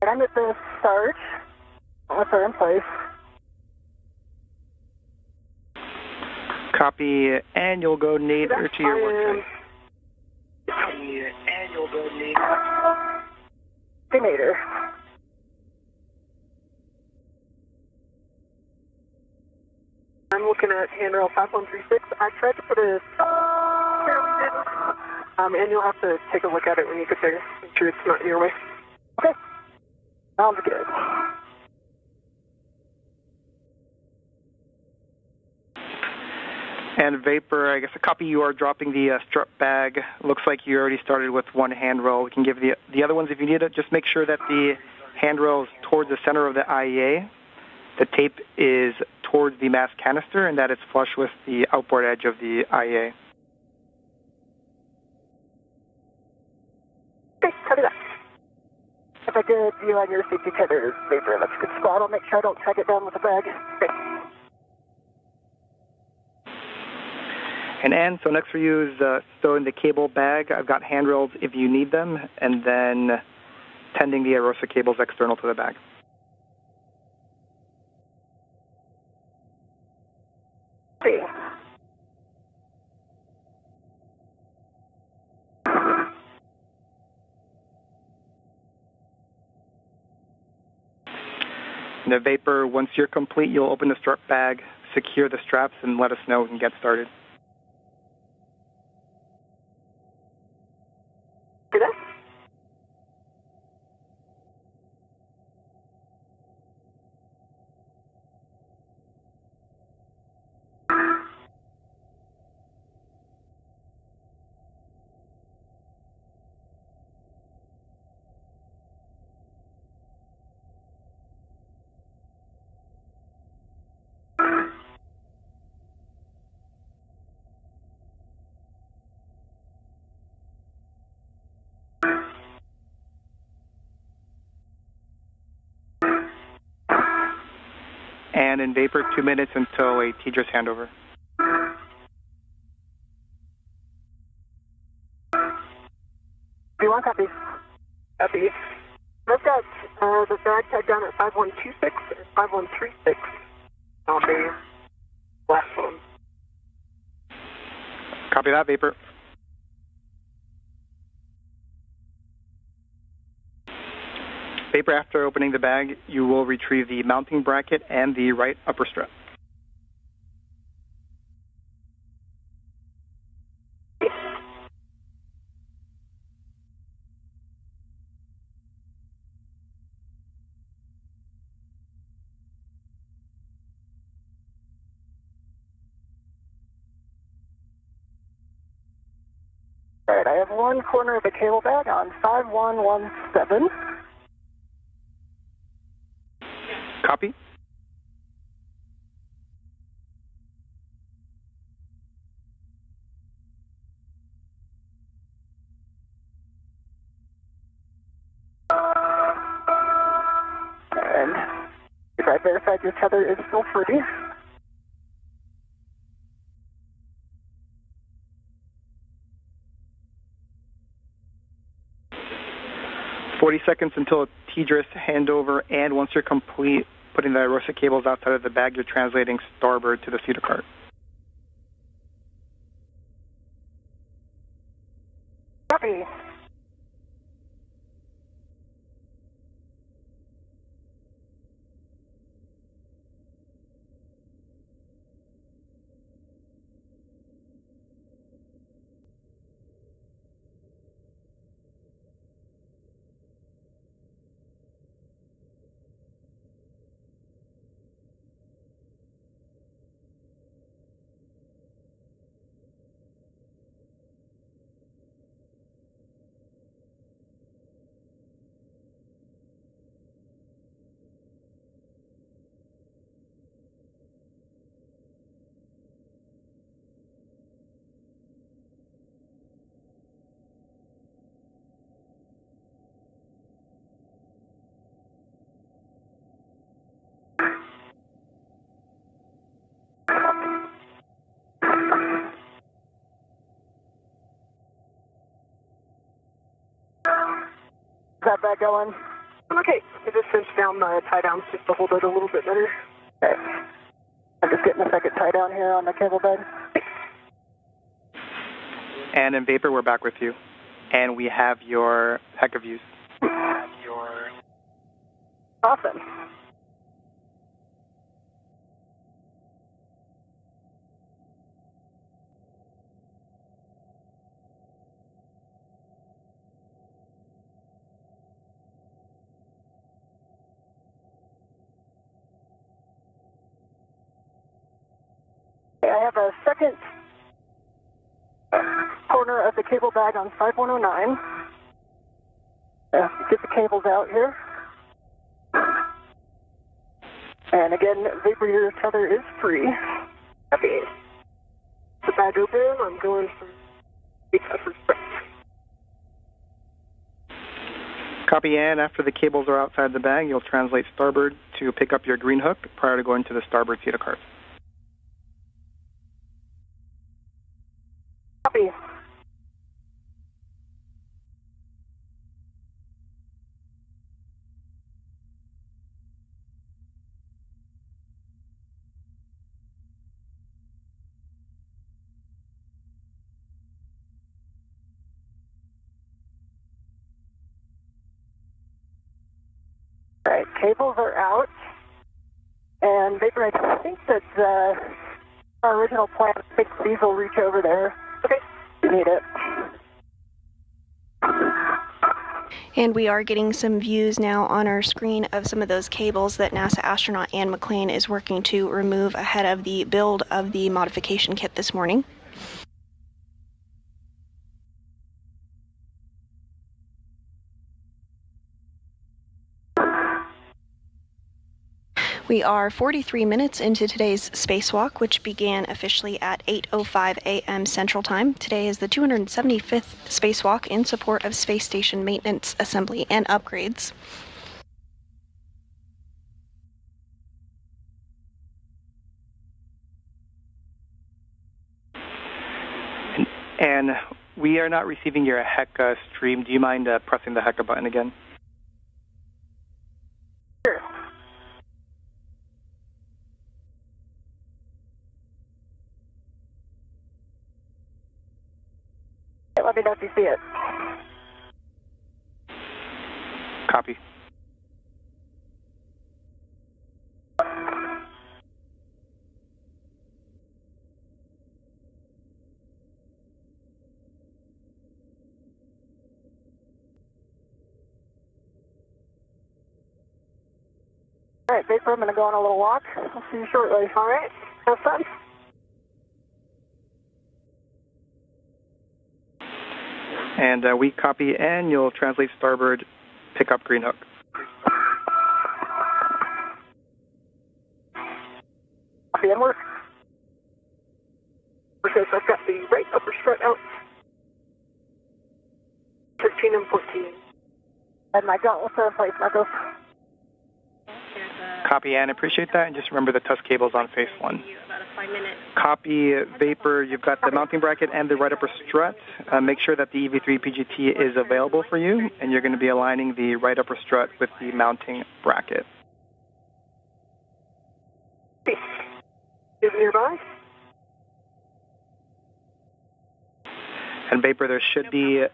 Speaker 6: I'm at the start. Gauntlets are in place.
Speaker 7: Copy, and you'll go nadir to your worksite.
Speaker 6: And you'll go nadir. I'm looking at handrail 5136. I tried to put a and you'll have to take a look at it when you get there. Make sure it's not in your way. Okay. Sounds good.
Speaker 7: And vapor, I guess a copy, you are dropping the strut bag. Looks like you already started with one handrail. We can give the other ones if you need it. Just make sure that the handrail is towards the center of the IEA. The tape is towards the mass canister and that it's flush with the outboard edge of the IEA.
Speaker 6: Okay, copy that. If I did view on your safety tether vapor, that's a good spot. I'll make sure I don't tag it down with a bag. Okay.
Speaker 7: And Anne, so next for you is stowing the cable bag. I've got handrails if you need them, and then tending the IROSA cables external to the bag.
Speaker 6: See.
Speaker 7: And the vapor, once you're complete, you'll open the strut bag, secure the straps, and let us know we can get started.
Speaker 6: See that?
Speaker 7: And in vapor, 2 minutes until a TDRS handover.
Speaker 6: Copy. I've got the bag tied down at 5126 and 5136 on the last one.
Speaker 7: Copy that, Vapor. Vapor, after opening the bag, you will retrieve the mounting bracket and the right upper strap.
Speaker 6: All right, I have one corner of the cable bag on 5117.
Speaker 7: Copy.
Speaker 6: And if I verified your tether is still free.
Speaker 7: Seconds until TDRS handover, and once you're complete putting the ROSA cables outside of the bag, you're translating starboard to the cedar cart.
Speaker 6: Copy. Is that bag going? Okay, I just cinched down the tie downs just to hold it a little bit better. Okay. I'm just getting a second tie down here on the cable bag.
Speaker 7: And in Vapor, we're back with you. And we have your heck of use.
Speaker 6: Awesome. I have a second corner of the cable bag on 5109. Get the cables out here. And again, Vapor, your tether is free. Copy. The bag open, I'm going for the upper strap.
Speaker 7: Copy, and after the cables are outside the bag, you'll translate starboard to pick up your green hook prior to going to the starboard cedar cart.
Speaker 6: Copy. All right, cables are out. And Vapor, I think that our original plan, I think these will reach over there. Okay, you need it.
Speaker 1: And we are getting some views now on our screen of some of those cables that NASA astronaut Anne McClain is working to remove ahead of the build of the modification kit this morning. We are 43 minutes into today's spacewalk, which began officially at 8:05 a.m. Central Time. Today is the 275th spacewalk in support of space station maintenance, assembly, and upgrades.
Speaker 7: And we are not receiving your HECA stream. Do you mind pressing the HECA button again?
Speaker 6: Sure. Let me know if you see it.
Speaker 7: Copy.
Speaker 6: All right, Vapor, I'm going to go on a little walk. I'll see you shortly. All right, have fun.
Speaker 7: And we copy, and you'll translate starboard, pick up green hook.
Speaker 6: Copy inward. Because I've got the right upper strut out. 13 and 14. And my gauntlets are in place, Marco.
Speaker 7: Copy, and appreciate that, and just remember the tusk cable's on phase 1. Copy, Vapor, you've got the mounting bracket and the right upper strut. Make sure that the EV3 PGT is available for you, and you're going to be aligning the right upper strut with the mounting bracket.
Speaker 6: Is nearby?
Speaker 7: And Vapor, there should be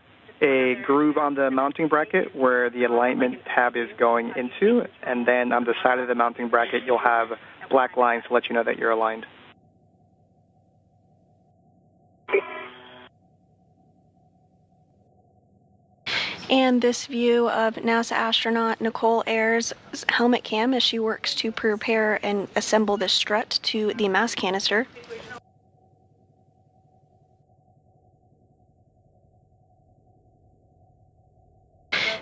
Speaker 7: a groove on the mounting bracket where the alignment tab is going into, and then on the side of the mounting bracket you'll have black lines to let you know that you're aligned.
Speaker 1: And this view of NASA astronaut Nicole Ayers' helmet cam as she works to prepare and assemble the strut to the mass canister.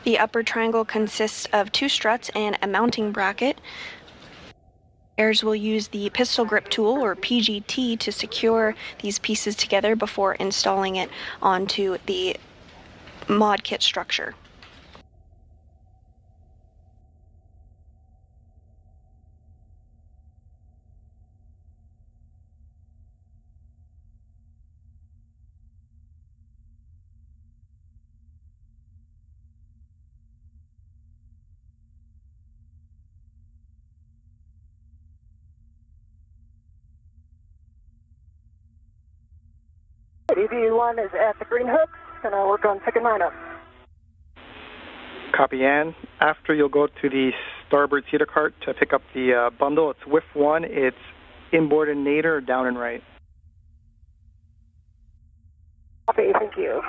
Speaker 1: The upper triangle consists of 2 struts and a mounting bracket. Ayers will use the pistol grip tool, or PGT, to secure these pieces together before installing it onto the mod kit structure.
Speaker 6: EV1 is at the green hook. Gonna work on picking mine up.
Speaker 7: Copy, Ann. After you'll go to the starboard cedar cart to pick up the bundle. It's WIF 1. It's inboard and nadir, down and right.
Speaker 6: Copy, thank you.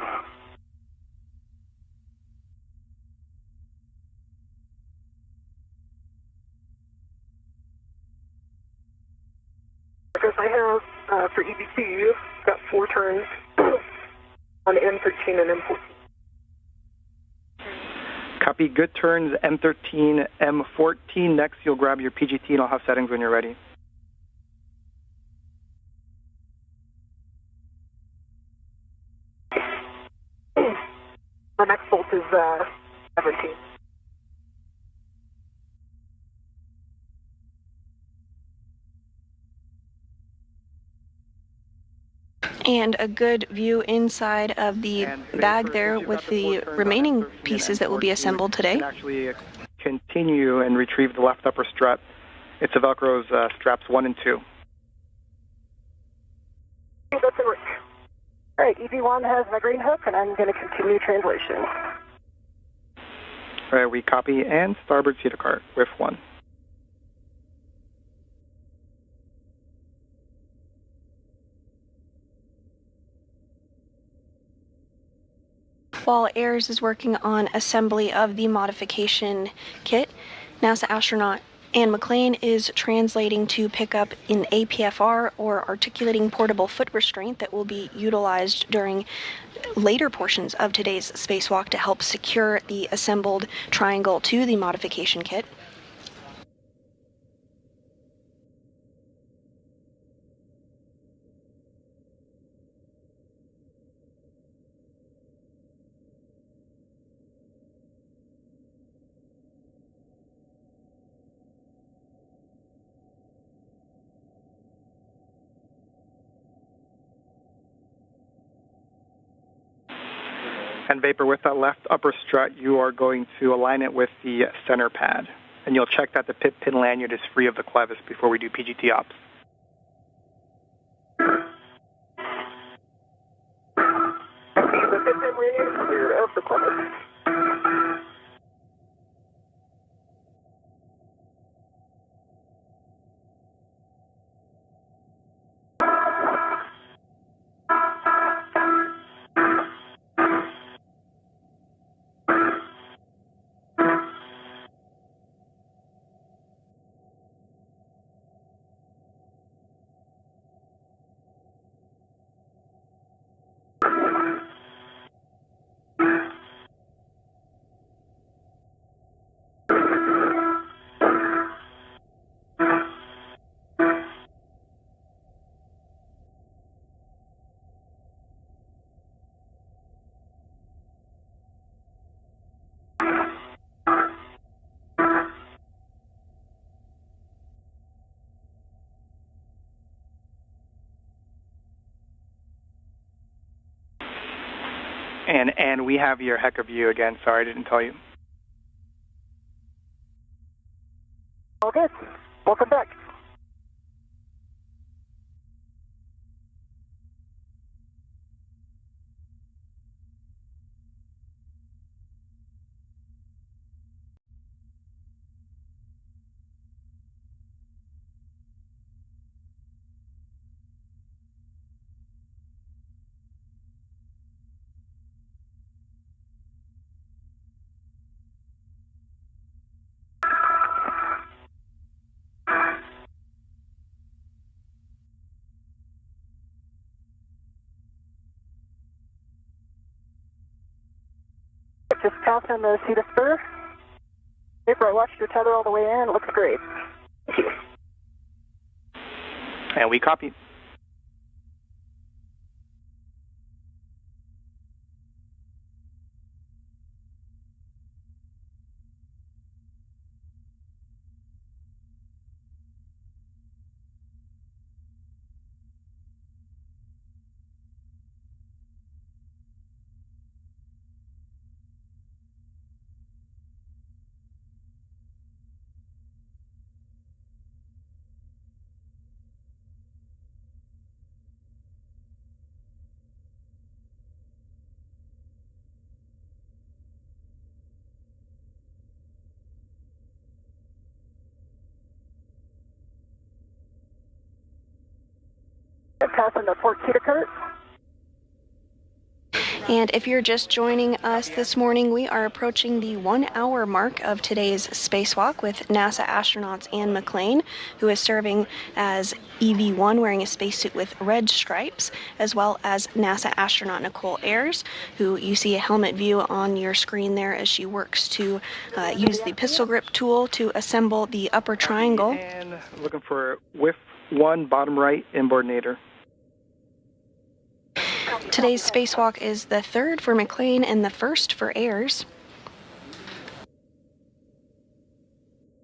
Speaker 6: Because I have, for EV2, got 4 turns on M13 and M14.
Speaker 7: Copy, good turns, M13, M14. Next, you'll grab your PGT and I'll have settings when you're ready.
Speaker 6: My next bolt is 17.
Speaker 1: And a good view inside of the bag there with the remaining pieces that will be assembled today.
Speaker 7: You can actually continue and retrieve the left upper strut. It's a Velcro's straps 1 and 2.
Speaker 6: That's it. All right, EV1 has my green hook, and I'm going to continue translation.
Speaker 7: All right, we copy, and starboard cedar cart, WIF 1.
Speaker 1: While Ayers is working on assembly of the modification kit, NASA astronaut Anne McLean is translating to pick up an APFR, or articulating portable foot restraint, that will be utilized during later portions of today's spacewalk to help secure the assembled triangle to the modification kit.
Speaker 7: And Vapor, with that left upper strut, you are going to align it with the center pad. And you'll check that the pit pin lanyard is free of the clevis before we do PGT ops.
Speaker 6: The pit pin lanyard is clear of the clevis.
Speaker 7: And we have your heck of view again. Sorry, I didn't tell you.
Speaker 6: All good. Welcome back. Just passing the seat of spur. Vapor, I watched your tether all the way in. It looks great. Thank you.
Speaker 7: And we copy.
Speaker 6: Passing the port seat of cart.
Speaker 1: And if you're just joining us this morning, we are approaching the 1 hour mark of today's spacewalk with NASA astronauts Anne McClain, who is serving as EV1 wearing a spacesuit with red stripes, as well as NASA astronaut Nicole Ayers, who you see a helmet view on your screen there as she works to use the pistol grip tool to assemble the upper triangle.
Speaker 7: And looking for WIF 1, bottom right, inboard nadir.
Speaker 1: Today's spacewalk is the third for McClain and the first for Ayers.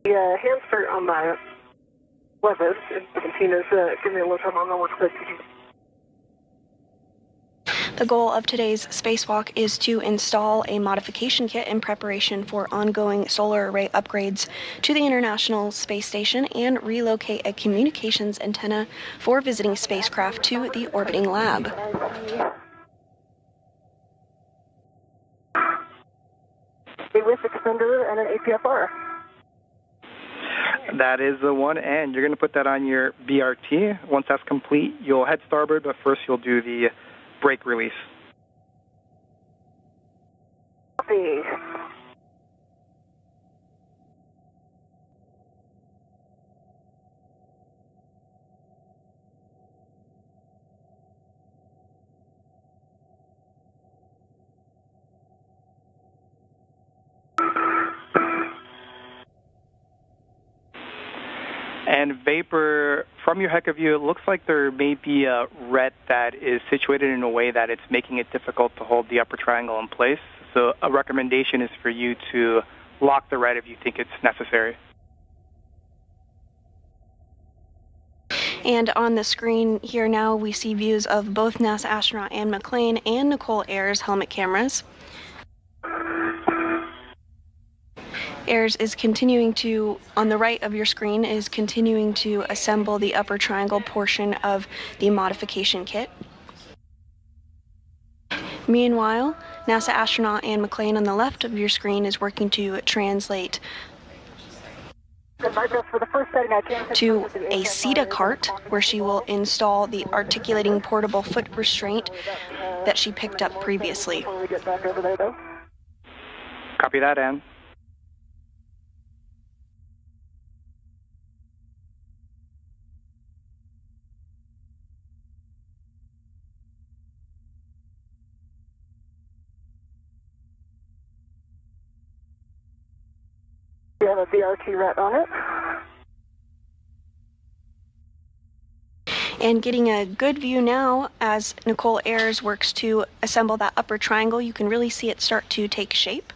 Speaker 6: The hand start on my levis, if Tina's giving me a little time on the work.
Speaker 1: The goal of today's spacewalk is to install a modification kit in preparation for ongoing solar array upgrades to the International Space Station and relocate a communications antenna for visiting spacecraft to the orbiting lab.
Speaker 6: A WIF extender and an APFR.
Speaker 7: That is the one, and you're going to put that on your BRT. Once that's complete, you'll head starboard, but first you'll do the brake release.
Speaker 6: Copy.
Speaker 7: And Vapor, from your heck of view, it looks like there may be a ret that is situated in a way that it's making it difficult to hold the upper triangle in place. So a recommendation is for you to lock the ret if you think it's necessary.
Speaker 1: And on the screen here now, we see views of both NASA astronaut Anne McClain and Nicole Ayers' helmet cameras. Ayers is continuing to, on the right of your screen, is continuing to assemble the upper triangle portion of the modification kit. Meanwhile, NASA astronaut Anne McClain on the left of your screen is working to translate to a CETA cart, where she will install the articulating portable foot restraint that she picked up previously.
Speaker 7: Copy that, Anne.
Speaker 6: You have a BRT ret on it.
Speaker 1: And getting a good view now as Nicole Ayers works to assemble that upper triangle, you can really see it start to take shape.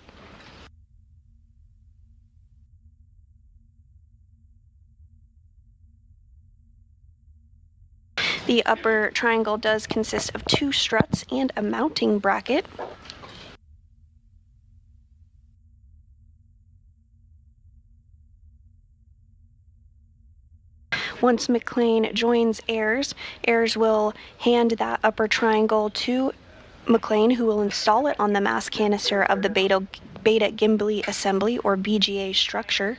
Speaker 1: The upper triangle does consist of 2 struts and a mounting bracket. Once McClain joins Ayers, Ayers will hand that upper triangle to McClain, who will install it on the mass canister of the Beta Gimbal Assembly, or BGA structure.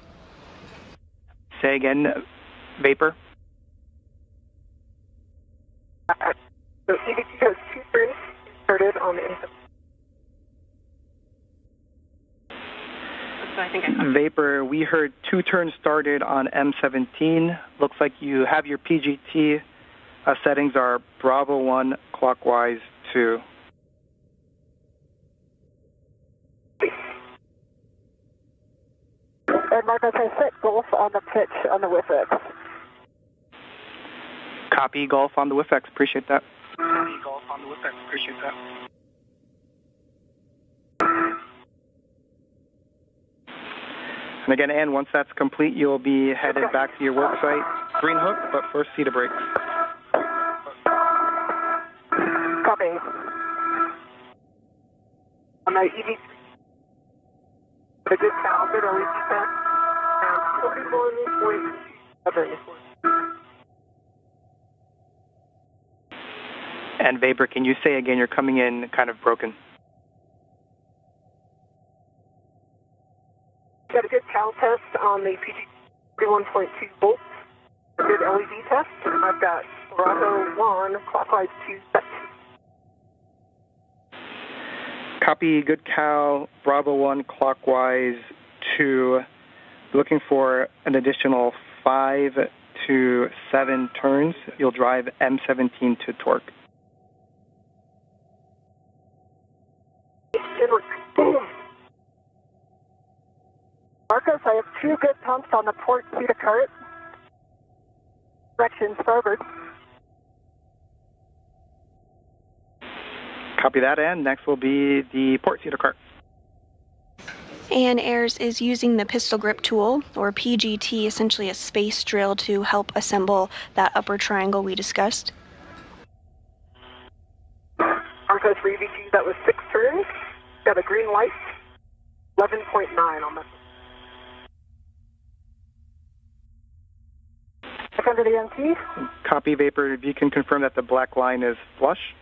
Speaker 7: Say again, vapor.
Speaker 6: So CBT goes 2 turns started on the inside.
Speaker 7: Vapor, we heard 2 turns started on M17. Looks like you have your PGT settings are Bravo 1 clockwise 2.
Speaker 6: And Marcus, I set Golf on the pitch on the WIFX.
Speaker 7: Copy Golf on the WIFX. Appreciate that. Copy Golf on the WIFX. Appreciate that. And again, Ann, once that's complete, you'll be headed back to your work site. Green hook, but first see the brakes.
Speaker 6: Copy. On my EV, the good calendar, I'll reach back. And 41.7.
Speaker 7: And Vapor, can you say again, you're coming in kind of broken?
Speaker 6: Got a good cal test on the PG 31.2 volts. A good LED test. I've got Bravo 1 clockwise 2 set.
Speaker 7: Copy good cal, Bravo 1 clockwise 2. Looking for an additional 5 to 7 turns. You'll drive M17 to torque.
Speaker 6: Marcos, I have 2 good pumps on the port CETA cart. Direction starboard.
Speaker 7: Copy that, and next will be the port CETA cart.
Speaker 1: And Ayers is using the pistol grip tool, or PGT, essentially a space drill, to help assemble that upper triangle we discussed.
Speaker 6: Marcos for EVT, that was 6 turns. Got a green light. 11.9 on that. Check under the MT.
Speaker 7: Copy, Vapor. If you can confirm that the black line is flush.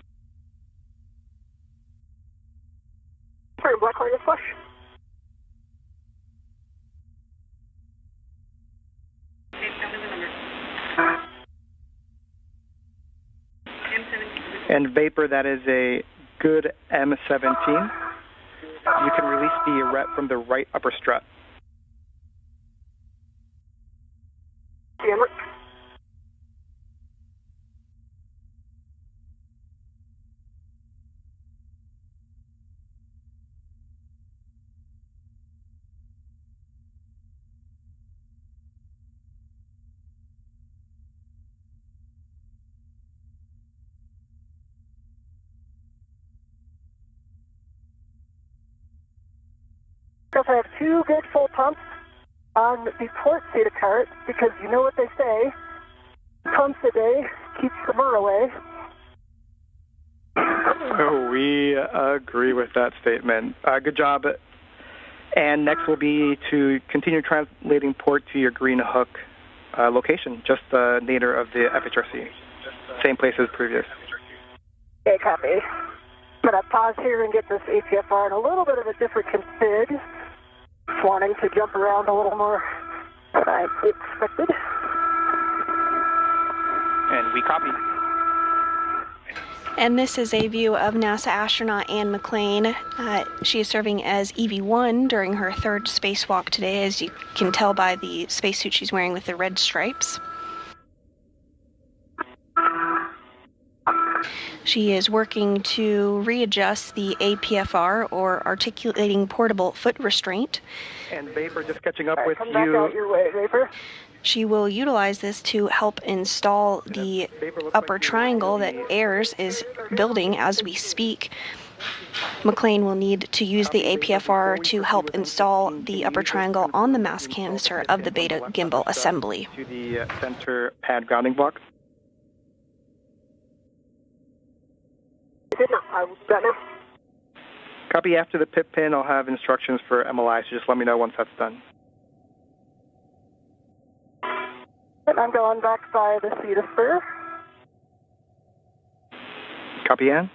Speaker 6: Sorry, black line is flush.
Speaker 7: And Vapor, that is a good M17. You can release the ret from the right upper strut.
Speaker 6: Camera. Because I have 2 good full pumps on the port CETA cart, because you know what they say, Pumps a day keeps the burr away.
Speaker 7: Oh, we agree with that statement. Good job. And next will be to continue translating port to your green hook location, just the nadir of the FHRC. Same place as previous.
Speaker 6: Okay, copy. I'm going to pause here and get this APFR in a little bit of a different config. Just wanting to jump around a little more than I expected.
Speaker 7: And we copy.
Speaker 1: And this is a view of NASA astronaut Anne McClain. She is serving as EV1 during her third spacewalk today, as you can tell by the spacesuit she's wearing with the red stripes. She is working to readjust the APFR, or articulating portable foot restraint.
Speaker 7: And Vapor, just catching up with
Speaker 6: come
Speaker 7: you.
Speaker 6: Back out your way, Vapor.
Speaker 1: She will utilize this to help install the upper triangle that Ayers is building as we speak. McClain will need to use the APFR to help install the upper triangle on the mass canister of the Beta gimbal assembly.
Speaker 7: To the center pad grounding block. Copy. After the pip pin, I'll have instructions for MLI, so just let me know once that's done.
Speaker 6: And I'm going back by the seat of spur.
Speaker 7: Copy, Ann.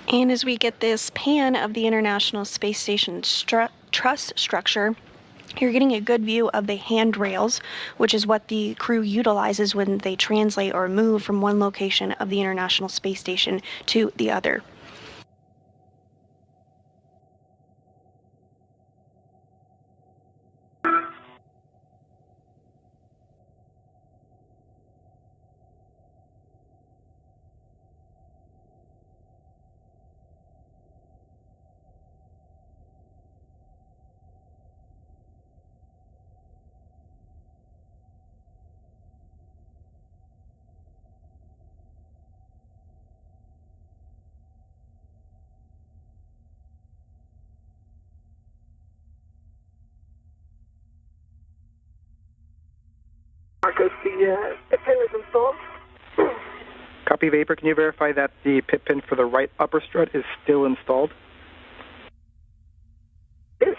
Speaker 1: And as we get this pan of the International Space Station truss structure, you're getting a good view of the handrails, which is what the crew utilizes when they translate or move from one location of the International Space Station to the other.
Speaker 6: Marcos, the pip pin is installed.
Speaker 7: Copy, Vapor. Can you verify that the pip pin for the right upper strut is still installed?
Speaker 6: Yes.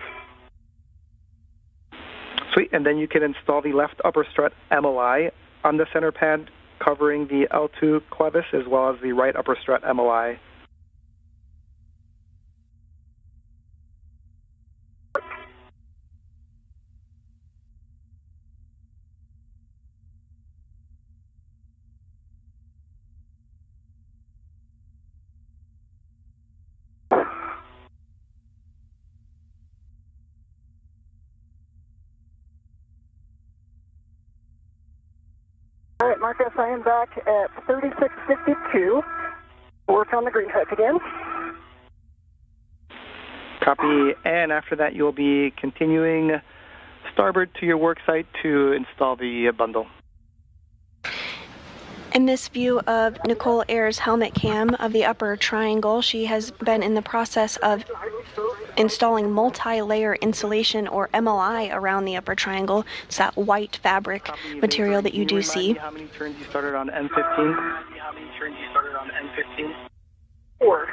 Speaker 7: Sweet. And then you can install the left upper strut MLI on the center pad, covering the L2 clevis, as well as the right upper strut MLI.
Speaker 6: All right, Marcus, I am back at 3652. Work on the green hook again.
Speaker 7: Copy. And after that, you'll be continuing starboard to your work site to install the bundle.
Speaker 1: In this view of Nicole Ayers' helmet cam of the upper triangle, she has been in the process of installing multi-layer insulation, or MLI, around the upper triangle. It's that white fabric material that you do see.
Speaker 7: How many turns you started on M15?
Speaker 6: 4.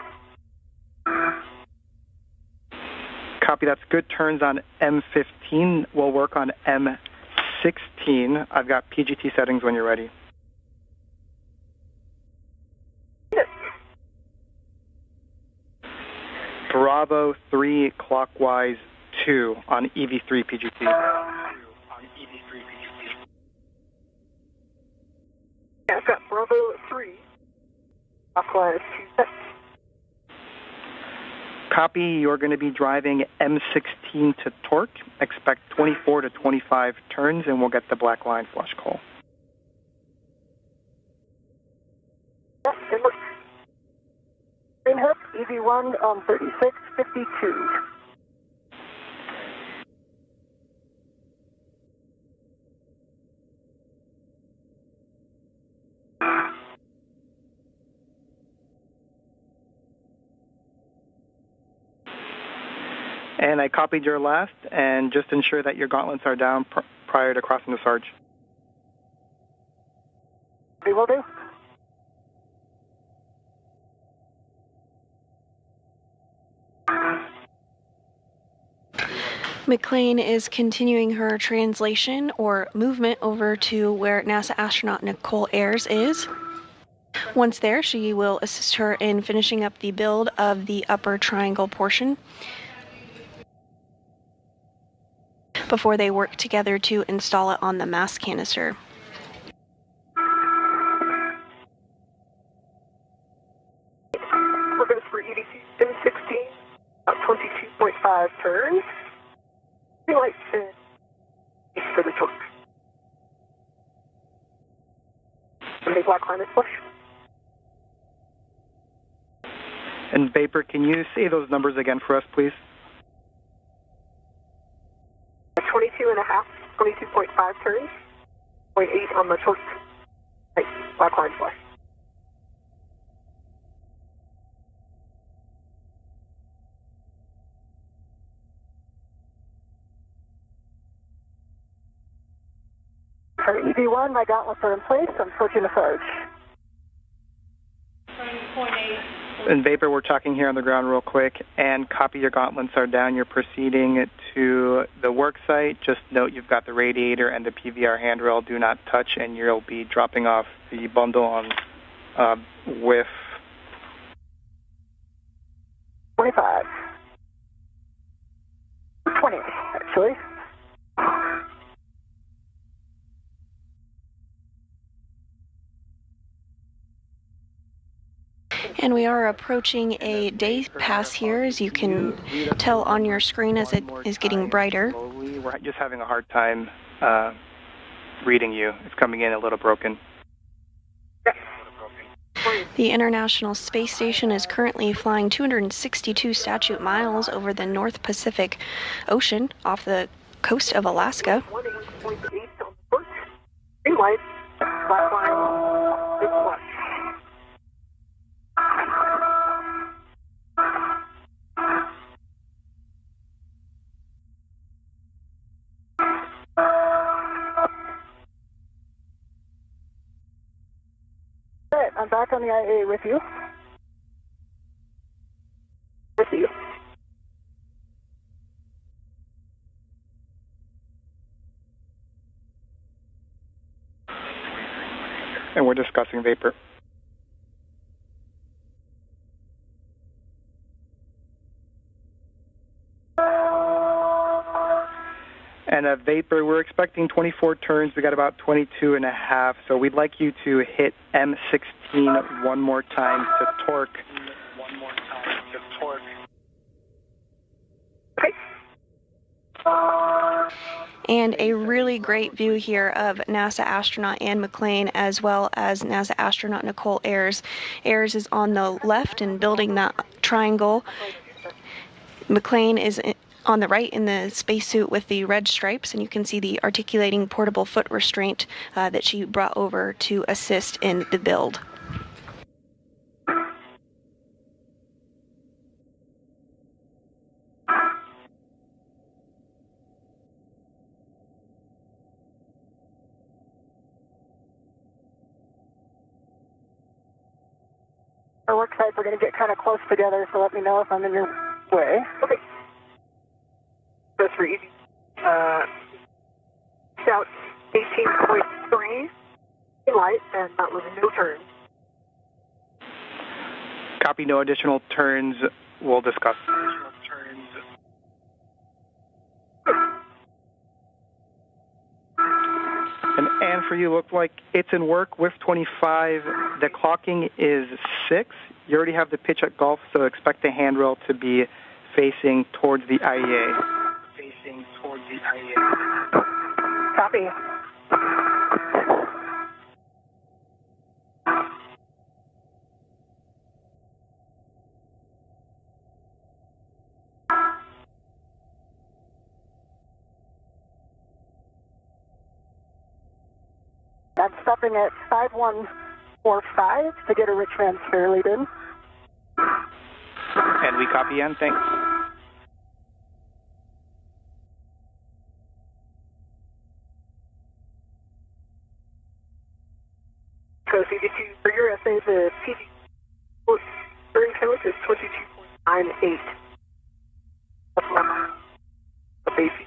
Speaker 7: Copy. That's good turns on M15. We'll work on M16. I've got PGT settings when you're ready. Bravo 3 clockwise 2 on EV3 PGT.
Speaker 6: Yeah, I've got Bravo 3. Clockwise 2.
Speaker 7: Copy. You're going to be driving M16 to torque. Expect 24 to 25 turns, and we'll get the black line flush call.
Speaker 6: Green hook, EV1 on 3652.
Speaker 7: And I copied your last, and just ensure that your gauntlets are down prior to crossing the Sarge.
Speaker 6: We will do.
Speaker 1: McLean is continuing her translation or movement over to where NASA astronaut Nicole Ayers is. Once there, she will assist her in finishing up the build of the upper triangle portion before they work together to install it on the mass canister.
Speaker 6: We're going for EDC 1016, about 22.5 turns. We like to for the torque. And the black line is flush.
Speaker 7: And Vapor, can you say those numbers again for us, please?
Speaker 6: 22.5, 22.5 turns, 0.8 on the torque. Right, black line flush. For EV1, my gauntlets are in place. I'm switching to Sarge.
Speaker 7: And Vapor, we're talking here on the ground real quick, and copy your gauntlets are down. You're proceeding to the work site. Just note you've got the radiator and the PVR handrail. Do not touch, and you'll be dropping off the bundle on with
Speaker 6: 25. 20, actually.
Speaker 1: And we are approaching a day pass here, as you can tell on your screen as it is getting brighter.
Speaker 7: We're just having a hard time reading you. It's coming in a little broken.
Speaker 1: The International Space Station is currently flying 262 statute miles over the North Pacific Ocean off the coast of Alaska.
Speaker 6: 1.8 on the torque. Green light. Black line is flush. I'm back on the IA with you. With you.
Speaker 7: And we're discussing Vapor. And a Vapor, we're expecting 24 turns. We got about 22 and a half. So we'd like you to hit M16 one more time to torque.
Speaker 6: Okay.
Speaker 1: And a really great view here of NASA astronaut Ann McLean, as well as NASA astronaut Nicole Ayers. Ayers is on the left and building that triangle. McLean is on the right in the spacesuit with the red stripes, and you can see the articulating portable foot restraint that she brought over to assist in the build.
Speaker 6: Our work sites are going to get kind of close together, so let me know if I'm in your way. Okay. That's for easy. Scout 18.3 light, and that was no turn.
Speaker 7: Copy, no additional turns. We'll discuss. And for you, look like it's in work with 25. The clocking is 6. You already have the pitch at golf, so expect the handrail to be facing towards the IEA.
Speaker 6: Copy. I'm stopping at 5145 to get a rich man's fairly in.
Speaker 7: And we copy, Ann. Thanks.
Speaker 6: So CD2 for USA, the PD burn count is 22.98. That's my basic.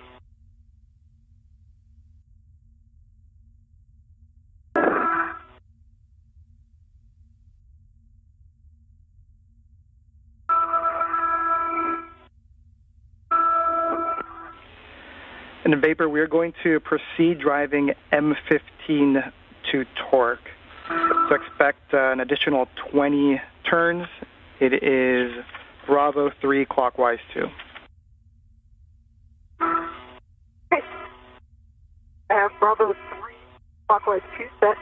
Speaker 7: And in Vapor, we are going to proceed driving M15 to torque. So expect an additional 20 turns. It is Bravo 3 clockwise 2.
Speaker 6: Okay. I have Bravo 3 clockwise 2 set.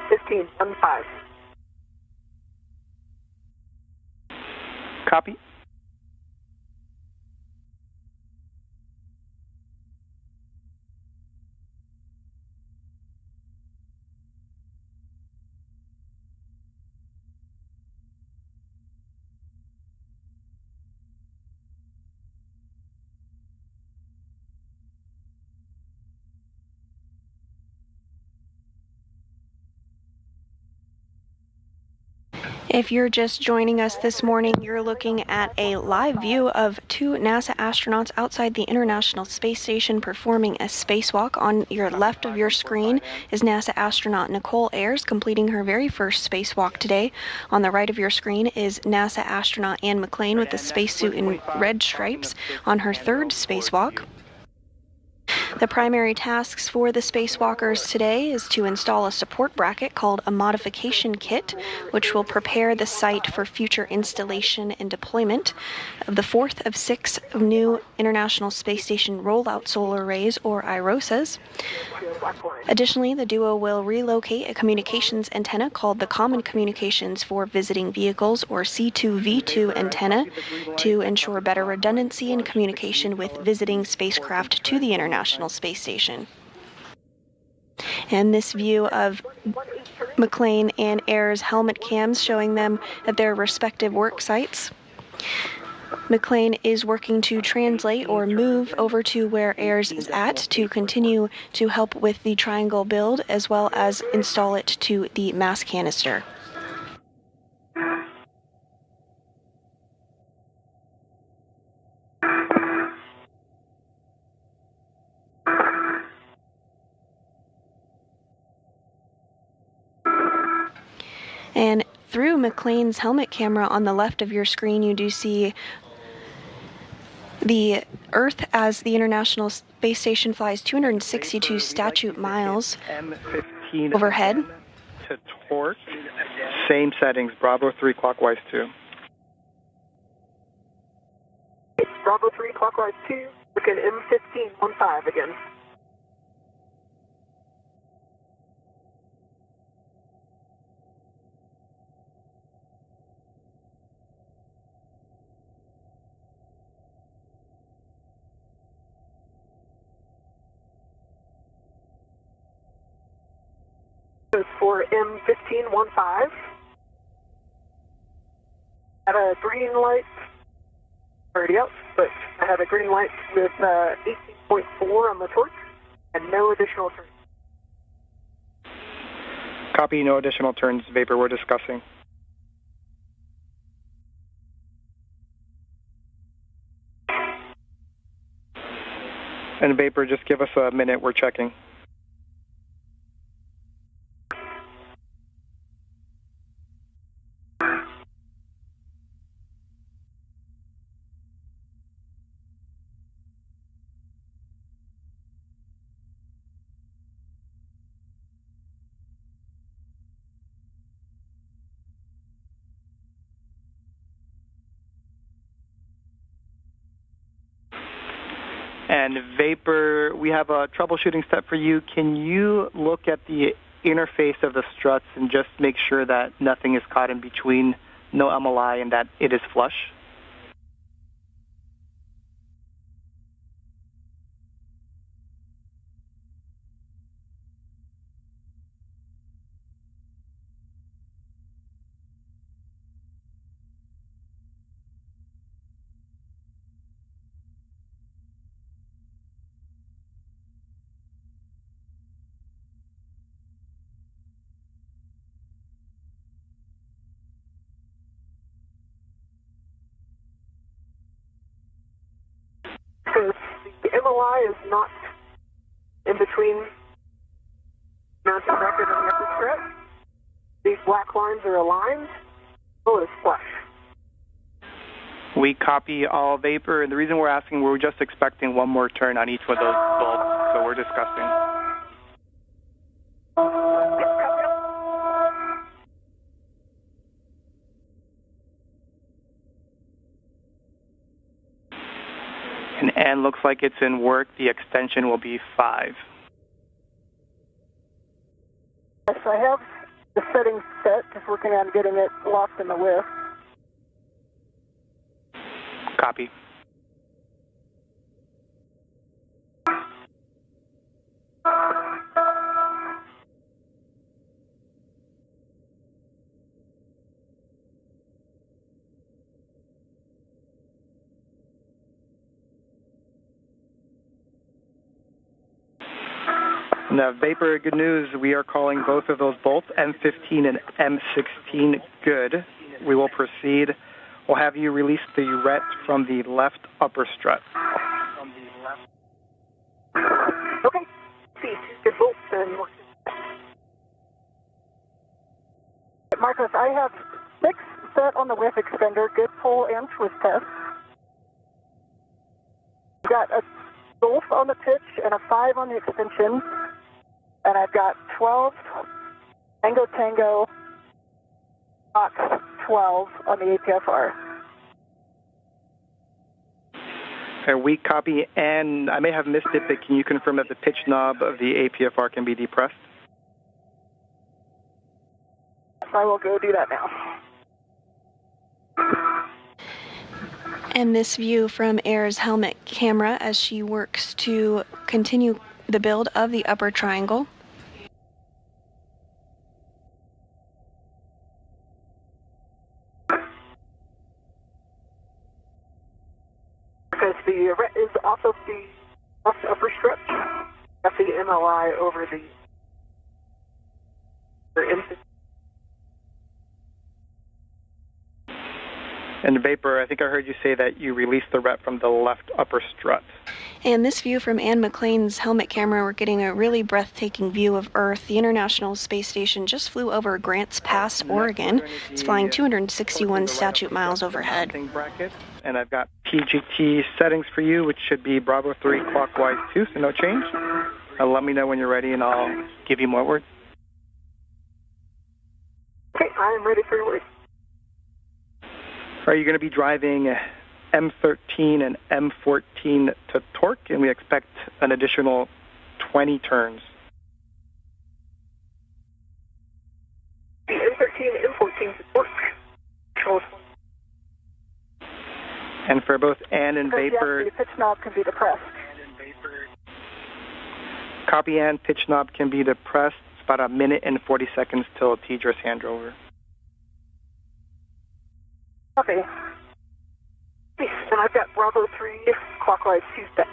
Speaker 6: 15, 5.
Speaker 7: Copy.
Speaker 1: If you're just joining us this morning, you're looking at a live view of two NASA astronauts outside the International Space Station performing a spacewalk. On your left of your screen is NASA astronaut Nicole Ayers completing her very first spacewalk today. On the right of your screen is NASA astronaut Anne McClain with the spacesuit in red stripes on her third spacewalk. The primary tasks for the spacewalkers today is to install a support bracket called a modification kit, which will prepare the site for future installation and deployment of the fourth of 6 new International Space Station rollout solar arrays, or IROSAs. Additionally, the duo will relocate a communications antenna called the Common Communications for Visiting Vehicles, or C2V2 antenna, to ensure better redundancy in communication with visiting spacecraft to the International Space Station. And this view of McClain and Ayers' helmet cams showing them at their respective work sites. McClain is working to translate or move over to where Ayers is at to continue to help with the triangle build, as well as install it to the mass canister. And through McClain's helmet camera on the left of your screen, you do see the Earth as the International Space Station flies 262 statute miles overhead.
Speaker 7: To torque, same settings, Bravo 3 clockwise 2.
Speaker 6: Bravo 3 clockwise 2, looking M15, 15 again. For M15, 15. Have a green light already out, but I have a green light with 18.4 on the torque and no additional turns.
Speaker 7: Copy, no additional turns, Vapor, we're discussing. And Vapor, just give us a minute, we're checking. And Vapor, we have a troubleshooting step for you. Can you look at the interface of the struts and just make sure that nothing is caught in between, no MLI, and that it is flush?
Speaker 6: MLI is not in between mountain record and the upper strut. These black lines are aligned. Oh, it's flush.
Speaker 7: We copy all vapor, and the reason we're asking, we're just expecting one more turn on each of those bulbs, so we're discussing. And looks like it's in work. The extension will be 5.
Speaker 6: Yes, I have the settings set, just working on getting it locked in the whiff.
Speaker 7: Copy. Now, vapor, good news. We are calling both of those bolts, M15 and M16, good. We will proceed. We'll have you release the ret from the left upper strut.
Speaker 6: Okay. See, good bolts and Marcos, I have 6 set on the whiff extender, good pull and twist test. I've got a golf on the pitch and a 5 on the extension. And I've got 12 Tango Tango Fox 12 on the APFR.
Speaker 7: We copy, and I may have missed it, but can you confirm that the pitch knob of the APFR can be depressed?
Speaker 6: I will go do that now.
Speaker 1: And this view from Air's helmet camera as she works to continue the build of the upper triangle.
Speaker 6: Because the ret is off of the upper strut. That's the MLI over the
Speaker 7: And vapor, I think I heard you say that you released the ret from the left upper strut.
Speaker 1: And this view from Ann McLean's helmet camera, we're getting a really breathtaking view of Earth. The International Space Station just flew over Grants Pass, Oregon. It's flying 261 statute miles overhead.
Speaker 7: And I've got PGT settings for you, which should be Bravo 3 clockwise 2, so no change. Let me know when you're ready, and I'll give you more words.
Speaker 6: Okay, I am ready for your words.
Speaker 7: Are you going to be driving M13 and M14 to torque, and we expect an additional 20 turns.
Speaker 6: M13 and M14 to torque.
Speaker 7: And for both Ann and vapor,
Speaker 6: the pitch knob can be depressed.
Speaker 7: Copy Ann, pitch knob can be depressed. It's about 1 minute and 40 seconds till Tidra's handover.
Speaker 6: Copy. And I've got Bravo 3 clockwise 2 set.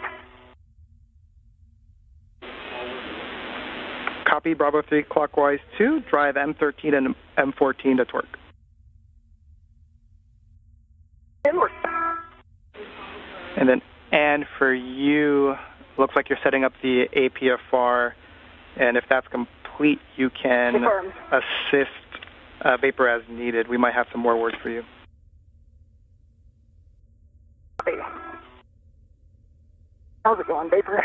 Speaker 7: Copy Bravo 3 clockwise 2, drive M13 and M14 to torque.
Speaker 6: Inward.
Speaker 7: And then, Ann, for you, looks like you're setting up the APFR, and if that's complete, you can
Speaker 6: Confirmed.
Speaker 7: assist vapor as needed. We might have some more words for you.
Speaker 6: How's it going, vapor?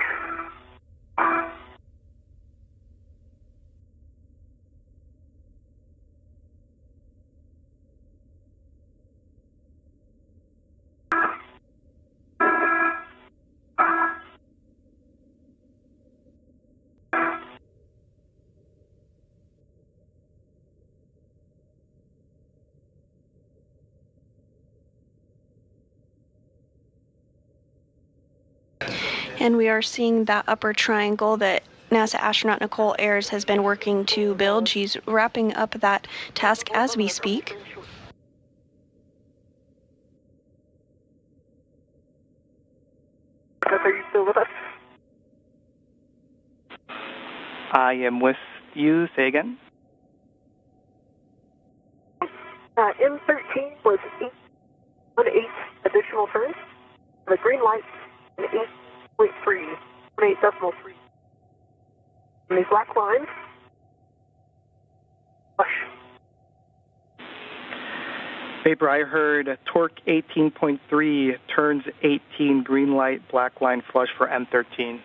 Speaker 1: And we are seeing that upper triangle that NASA astronaut Nicole Ayers has been working to build. She's wrapping up that task as we speak.
Speaker 6: Are you still with us?
Speaker 7: I am with you. Say again.
Speaker 6: M13 was 8 additional turns. The green light, an 0.3, 8.3. And these black lines, flush.
Speaker 7: Vapor, I heard torque 18.3, turns 18, green light, black line, flush for M13.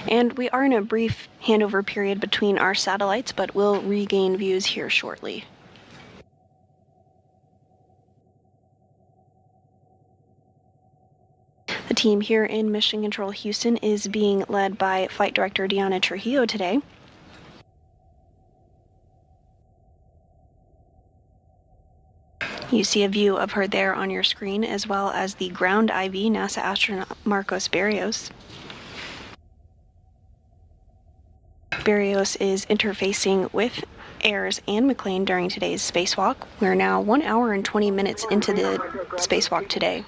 Speaker 1: And we are in a brief handover period between our satellites, but we'll regain views here shortly. The team here in Mission Control Houston is being led by Flight Director Diana Trujillo today. You see a view of her there on your screen, as well as the ground IV, NASA astronaut Marcos Berrios. Berrios is interfacing with Ayers and McLean during today's spacewalk. We're now 1 hour and 20 minutes into the spacewalk today.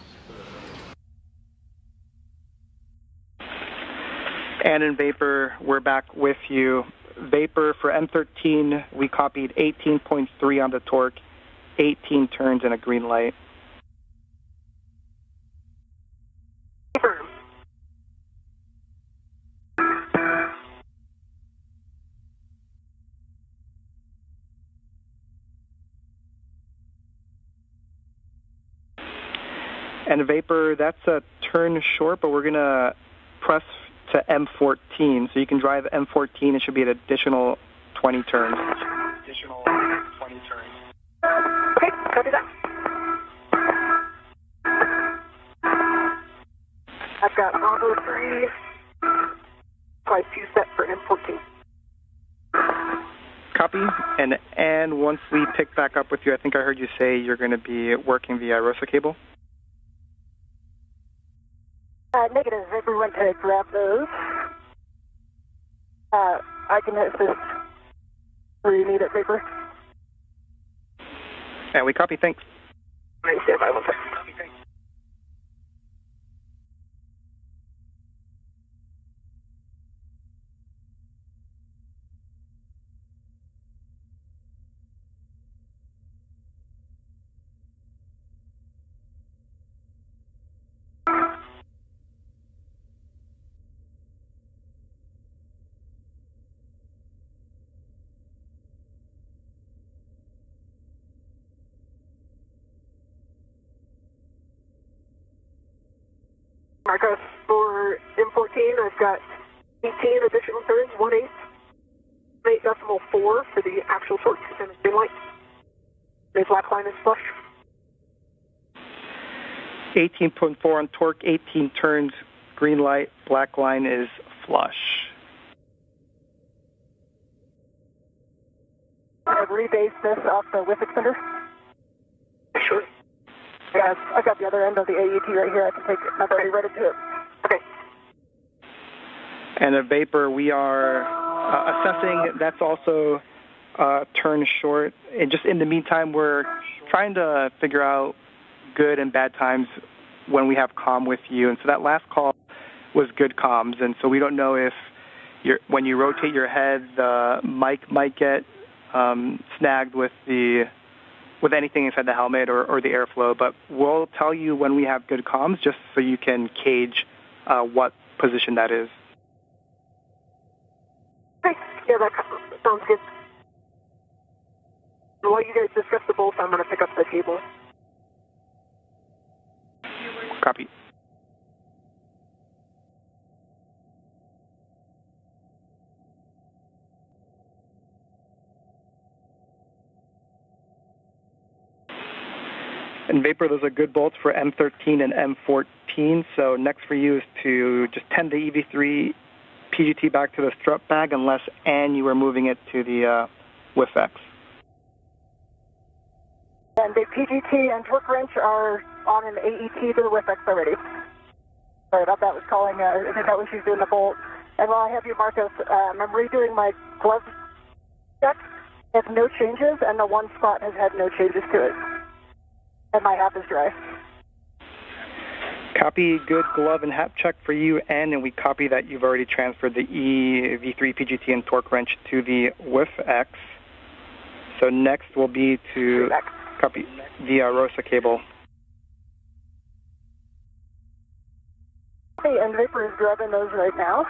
Speaker 7: And in Vapor, we're back with you. Vapor, for M13, we copied 18.3 on the torque, 18 turns and a green light. And Vapor, that's a turn short, but we're going to press to M14. So you can drive M14. It should be an additional 20 turns. Additional 20 turns.
Speaker 6: Okay, copy that. I've got Bravo 3, twice 2 set for M14.
Speaker 7: Copy. And once we pick back up with you, I think I heard you say you're going to be working the ROSA cable.
Speaker 6: Negative. Vapor went to grab those. I can assist where you need it, Vapor.
Speaker 7: And we copy. Thanks.
Speaker 6: Stand by 1 second. Copy, thanks. Marcos, for M14, I've got 18 additional turns, 1/8, 8.4 for the actual torque and the green light. The black line is flush.
Speaker 7: 18.4 on torque, 18 turns, green light, black line is flush.
Speaker 6: I've rebased this off the whiff extender. Sure. Yeah, I've got the other end of the AET right here. I can take it. I've already read it to it. Okay.
Speaker 7: And a Vapor, we are assessing. That's also turn short. And just in the meantime, we're trying to figure out good and bad times when we have comm with you. And so that last call was good comms. And so we don't know if when you rotate your head, the mic might get snagged with anything inside the helmet or the airflow, but we'll tell you when we have good comms just so you can gauge what position that is.
Speaker 6: Okay, yeah, that sounds good. While you guys discuss the bolts, I'm going to pick up the cable.
Speaker 7: Copy. And Vapor, those are good bolts for M13 and M14. So next for you is to just tend the EV3 PGT back to the strut bag unless you are moving it to the WIFX.
Speaker 6: And the PGT and torque wrench are on an AET to the WIFX already. Sorry about that. Was calling. I think that was she's doing the bolt. And while I have you, Marcos, I'm redoing my glove check. It has no changes, and the one spot has had no changes to it. And my half is dry.
Speaker 7: Copy, good glove and hat check for you, and we copy that you've already transferred the V3 PGT and torque wrench to the WIF X. So next will be to copy the ROSA cable.
Speaker 6: Okay, and Vapor is grabbing those right now.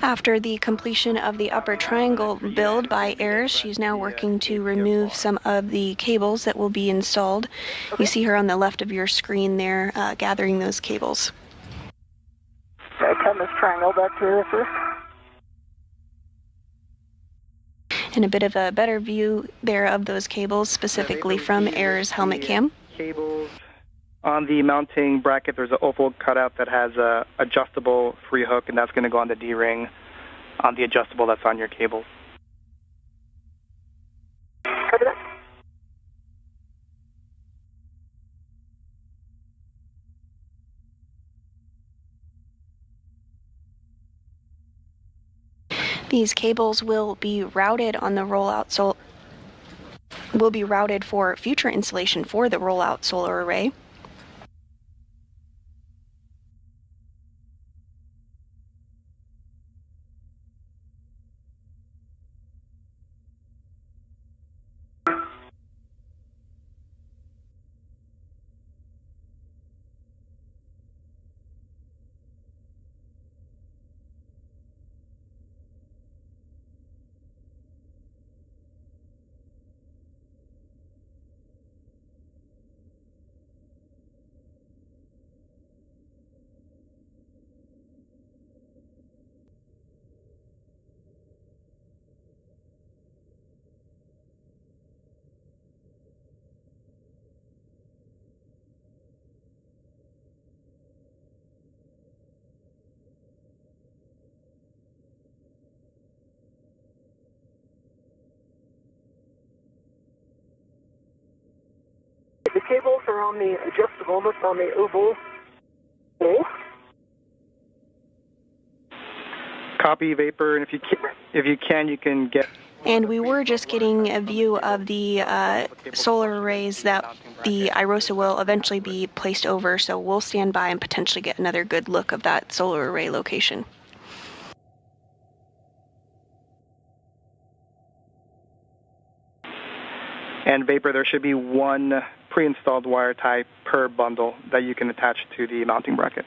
Speaker 1: After the completion of the upper triangle build by Ayers, she's now working to remove some of the cables that will be installed. You see her on the left of your screen there, gathering those cables.
Speaker 6: Okay, come this triangle back to this first.
Speaker 1: And a bit of a better view there of those cables, specifically from Ayers' helmet cam.
Speaker 7: Cables on the mounting bracket, there's an oval cutout that has a adjustable free hook, and that's going to go on the D-ring on the adjustable that's on your cables.
Speaker 6: Copy that.
Speaker 1: These cables will be routed on the rollout, so will be routed for future installation for the rollout solar array.
Speaker 6: The cables are on the adjustable, that's on the oval. Okay.
Speaker 7: Copy, Vapor, and if you can, you can get...
Speaker 1: And we were just getting a view of the solar arrays that the IROSA will eventually be placed over, so we'll stand by and potentially get another good look of that solar array location.
Speaker 7: And Vapor, there should be one pre-installed wire tie per bundle that you can attach to the mounting bracket.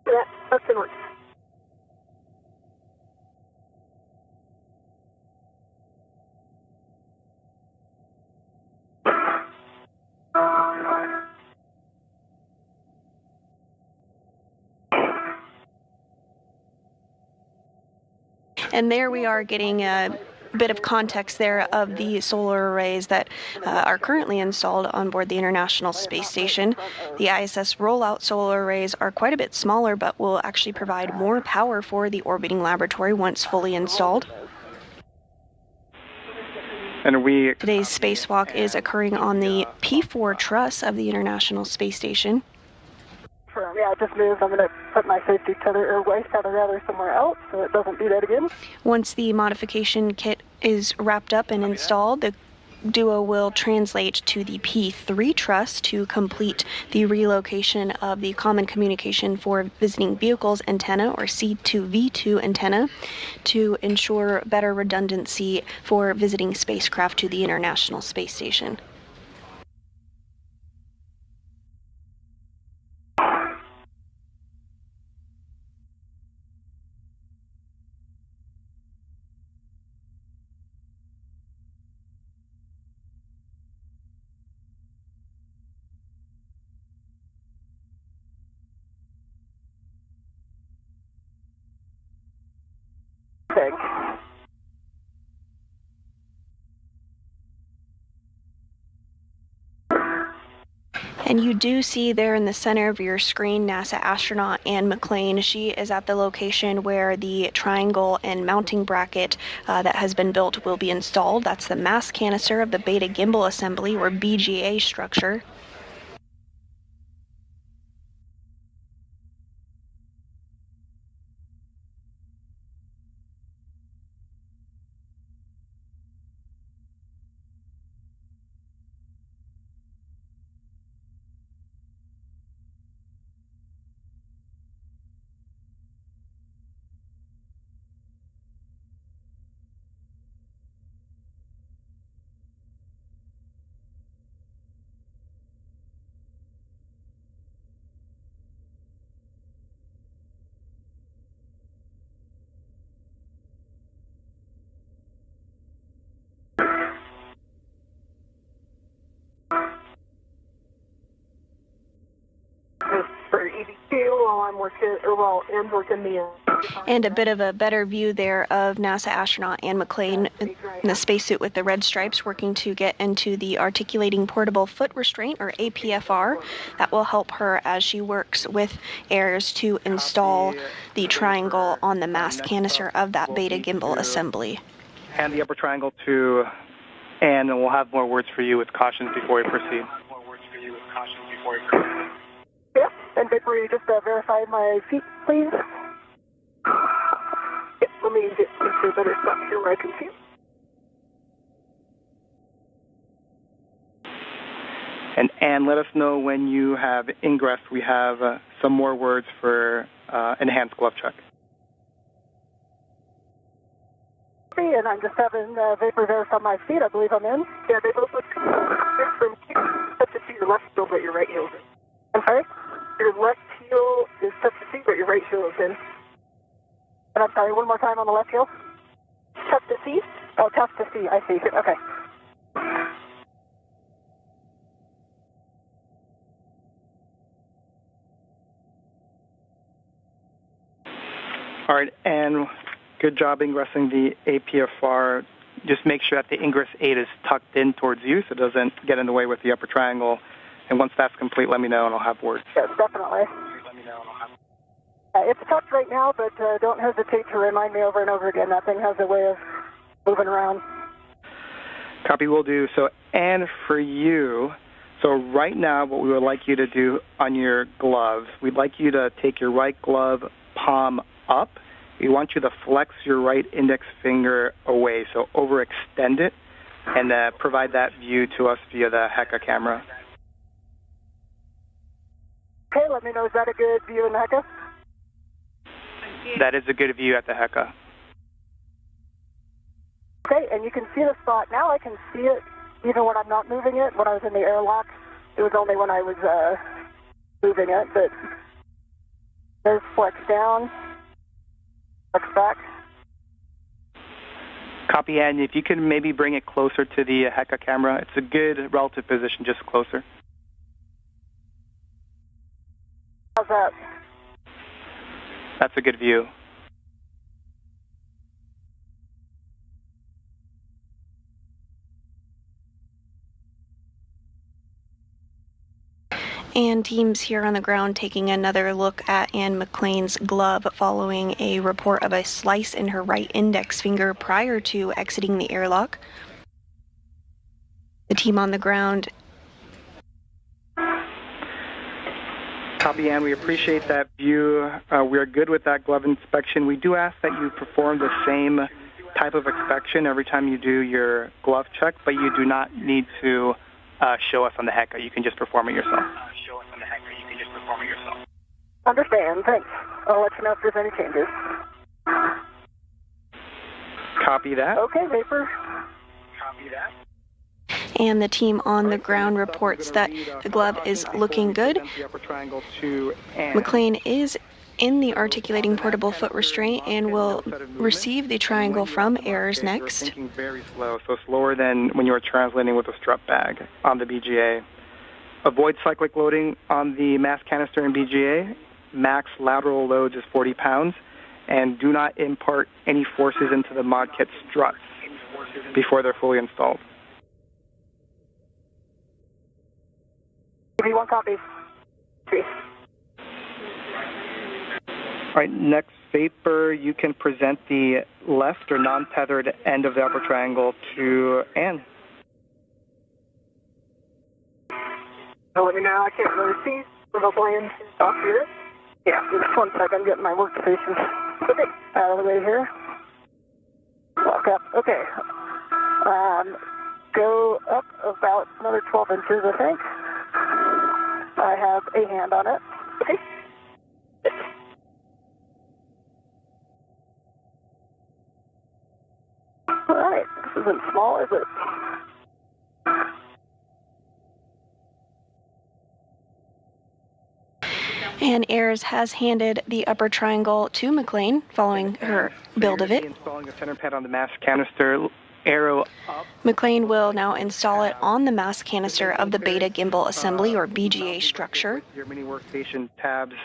Speaker 6: Yeah, that's in order.
Speaker 1: And there we are getting a bit of context there of the solar arrays that are currently installed on board the International Space Station. The ISS rollout solar arrays are quite a bit smaller, but will actually provide more power for the orbiting laboratory once fully installed.
Speaker 7: And
Speaker 1: Today's spacewalk is occurring on the P4 truss of the International Space Station.
Speaker 6: Yeah, it just moved. I'm going to put my safety tether, or waist tether rather, somewhere else so it doesn't do that again.
Speaker 1: Once the modification kit is wrapped up and installed, the duo will translate to the P3 truss to complete the relocation of the Common Communication for Visiting Vehicles antenna, or C2V2 antenna, to ensure better redundancy for visiting spacecraft to the International Space Station.
Speaker 6: Thing.
Speaker 1: And you do see there in the center of your screen NASA astronaut Anne McLean. She is at the location where the triangle and mounting bracket that has been built will be installed. That's the mass canister of the Beta Gimbal Assembly, or BGA structure.
Speaker 6: while I'm working, or while Anne's working the.
Speaker 1: And a bit of a better view there of NASA astronaut Anne McClain in the spacesuit with the red stripes working to get into the articulating portable foot restraint, or APFR. That will help her as she works with Ayres to install the triangle on the mast canister of that beta gimbal assembly.
Speaker 7: Hand the upper triangle to Anne, and we'll have more words for you with cautions before we proceed.
Speaker 6: Yep, and before you just verify my feet, please. Yep, let me get into a better spot here where I can see it.
Speaker 7: And Anne, let us know when you have ingress. We have some more words for enhanced glove check.
Speaker 6: And I'm just having vapor verify my feet. I believe I'm in. Yeah, they both look from touch to see your left heel, but your right heel is in. I'm sorry? Your left heel is touch to see, but your right heel is in. And I'm sorry, one more time on the left heel. Tough to see? Oh, tough to see. I see. Okay.
Speaker 7: All right, and good job ingressing the APFR. Just make sure that the ingress 8 is tucked in towards you so it doesn't get in the way with the upper triangle. And once that's complete, let me know and I'll have words.
Speaker 6: Yes, definitely. It's tucked right now, but don't hesitate to remind me over and over again. That thing has a way of moving around.
Speaker 7: Copy, will do. So, Anne, for you, so right now what we would like you to do on your gloves, we'd like you to take your right glove palm up. We want you to flex your right index finger away, so overextend it, and provide that view to us via the HECA camera.
Speaker 6: Okay, let me know, is that a good view in the HECA?
Speaker 7: That is a good view at the HECA.
Speaker 6: Okay, and you can see the spot. Now I can see it even when I'm not moving it. When I was in the airlock, it was only when I was moving it, but there's flex down. Flex back.
Speaker 7: Copy, Anne. If you can maybe bring it closer to the HECA camera. It's a good relative position, just closer.
Speaker 6: How's that?
Speaker 7: That's a good view.
Speaker 1: And teams here on the ground taking another look at Anne McClain's glove following a report of a slice in her right index finger prior to exiting the airlock. The team on the ground.
Speaker 7: Copy, Anne. We appreciate that view. We are good with that glove inspection. We do ask that you perform the same type of inspection every time you do your glove check, but you do not need to show us on the HECA. You can just perform it yourself.
Speaker 6: Understand, thanks. I'll let you know if there's any changes.
Speaker 7: Copy that.
Speaker 6: Okay, Vapor.
Speaker 7: Copy that.
Speaker 1: And the team on the ground reports that the glove is looking good. McClain is in the articulating portable foot restraint and will receive the triangle from Ayres next.
Speaker 7: Thinking very slow, so slower than when you were translating with a strap bag on the BGA. Avoid cyclic loading on the mass canister in BGA. Max lateral loads is 40 pounds. And do not impart any forces into the mod kit struts before they're fully installed.
Speaker 6: Give me one copy. Please.
Speaker 7: All right, next, Vapor, you can present the left or non-tethered end of the upper triangle to Anne.
Speaker 6: So let me know, I can't really see. We're going to land off here. Yeah, just 1 second, I'm getting my workstation. Okay, out of the way here. Walk up, okay. Go up about another 12 inches, I think. I have a hand on it. Okay. All right, this isn't small, is it?
Speaker 1: And Ayres has handed the upper triangle to McClain following her build of it.
Speaker 7: Installing the center pad on the mass canister, arrow up.
Speaker 1: McClain will now install it on the mass canister of the beta gimbal assembly or BGA structure.
Speaker 7: Your mini workstation tabs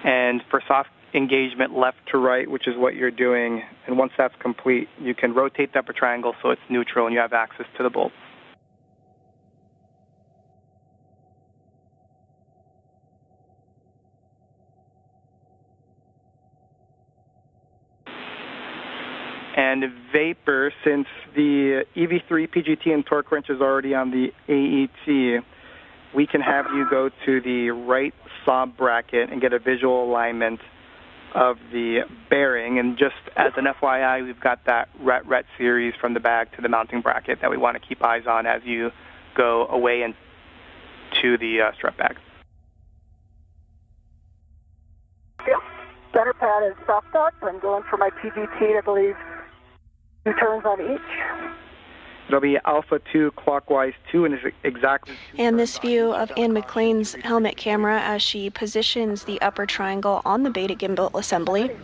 Speaker 7: And for soft engagement, left to right, which is what you're doing, and once that's complete, you can rotate the upper triangle so it's neutral and you have access to the bolts. And vapor, since the EV3 PGT and torque wrench is already on the AET, we can have you go to the right sob bracket and get a visual alignment of the bearing. And just as an FYI, we've got that RET series from the bag to the mounting bracket that we want to keep eyes on as you go away and to the strap bag.
Speaker 6: Yep. Center pad is soft dock. I'm going for my PGT, I believe. 2 turns on each.
Speaker 7: It'll be Alpha 2 clockwise 2 and is exactly...
Speaker 1: And this view of Anne McLean's helmet camera as she positions the upper triangle on the beta gimbal assembly.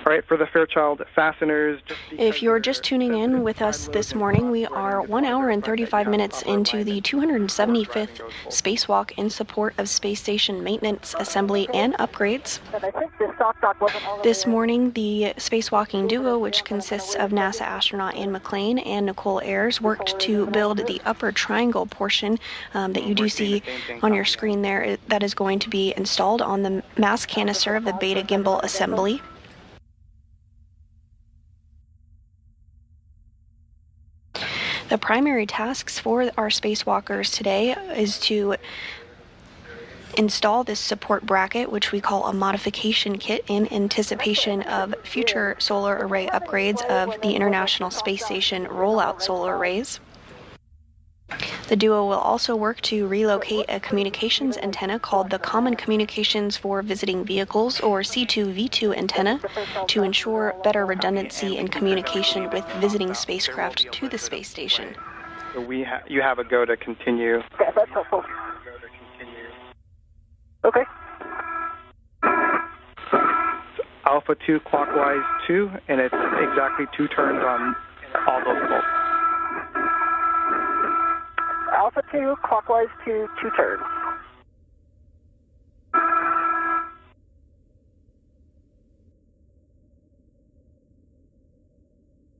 Speaker 7: All right, for the Fairchild fasteners...
Speaker 1: If you're just tuning in with us this morning, we are 1 hour and 35 minutes into the 275th spacewalk in support of space station maintenance, assembly, and upgrades. This morning, the spacewalking duo, which consists of NASA astronaut Anne McLean and Nicole Ayers, worked to build the upper triangle portion that you do see on your screen there that is going to be installed on the mass canister of the beta gimbal assembly. The primary tasks for our spacewalkers today is to install this support bracket, which we call a modification kit, in anticipation of future solar array upgrades of the International Space Station rollout solar arrays. The duo will also work to relocate a communications antenna called the Common Communications for Visiting Vehicles, or C2V2 antenna, to ensure better redundancy in communication with visiting spacecraft to the space station.
Speaker 7: So you have a go to continue.
Speaker 6: Okay, that's helpful. Okay.
Speaker 7: Alpha 2 clockwise 2, and it's exactly 2 turns on all those bolts.
Speaker 6: Alpha 2, clockwise 2, 2 turns.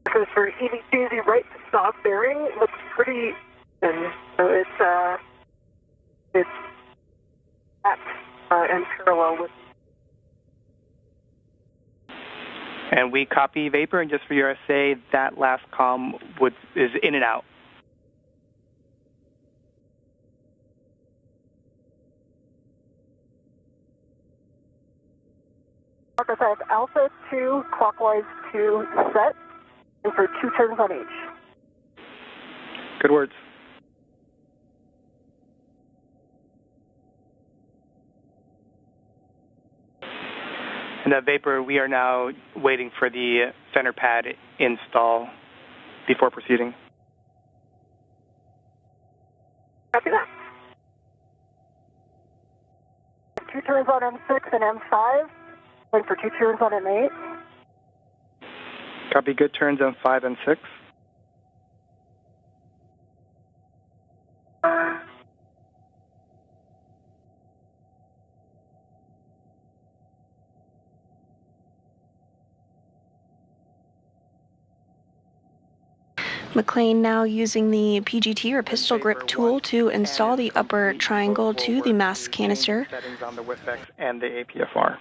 Speaker 6: Because for EV2, the right soft bearing looks pretty thin. So it's at and parallel with.
Speaker 7: And we copy vapor, and just for your essay, that last comm is in and out.
Speaker 6: Marcus, I have Alpha 2, clockwise 2 set, and for 2 turns on each.
Speaker 7: Good words. And vapor, we are now waiting for the center pad install before proceeding.
Speaker 6: Copy that. 2 turns on M6 and M5. Wait for 2 turns on M8.
Speaker 7: Copy, good turns on 5 and 6.
Speaker 1: McLean now using the PGT or pistol grip tool to install the upper triangle to the mass canister.
Speaker 7: Settings on the WIFX and the APFR.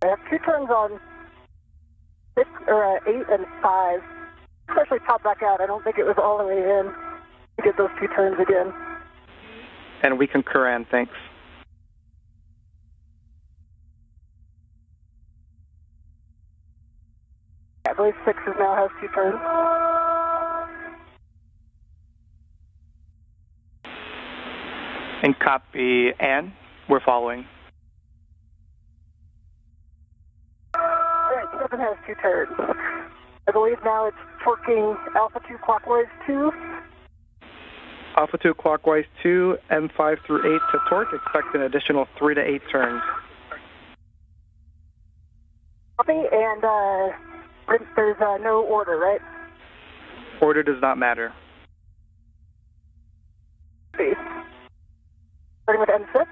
Speaker 6: I have 2 turns on 6 or 8 and 5. Especially pop back out. I don't think it was all the way in to get those 2 turns again.
Speaker 7: And we concur, Ann. Thanks.
Speaker 6: I believe 6 now has 2 turns.
Speaker 7: And copy, Ann. We're following.
Speaker 6: All right, 7 has 2 turns. I believe now it's torquing alpha 2 clockwise 2.
Speaker 7: Alpha 2 clockwise 2, M5 through 8 to torque. Expect an additional 3 to 8 turns.
Speaker 6: Copy, and there's no order, right?
Speaker 7: Order does not matter.
Speaker 6: See. Starting with M6.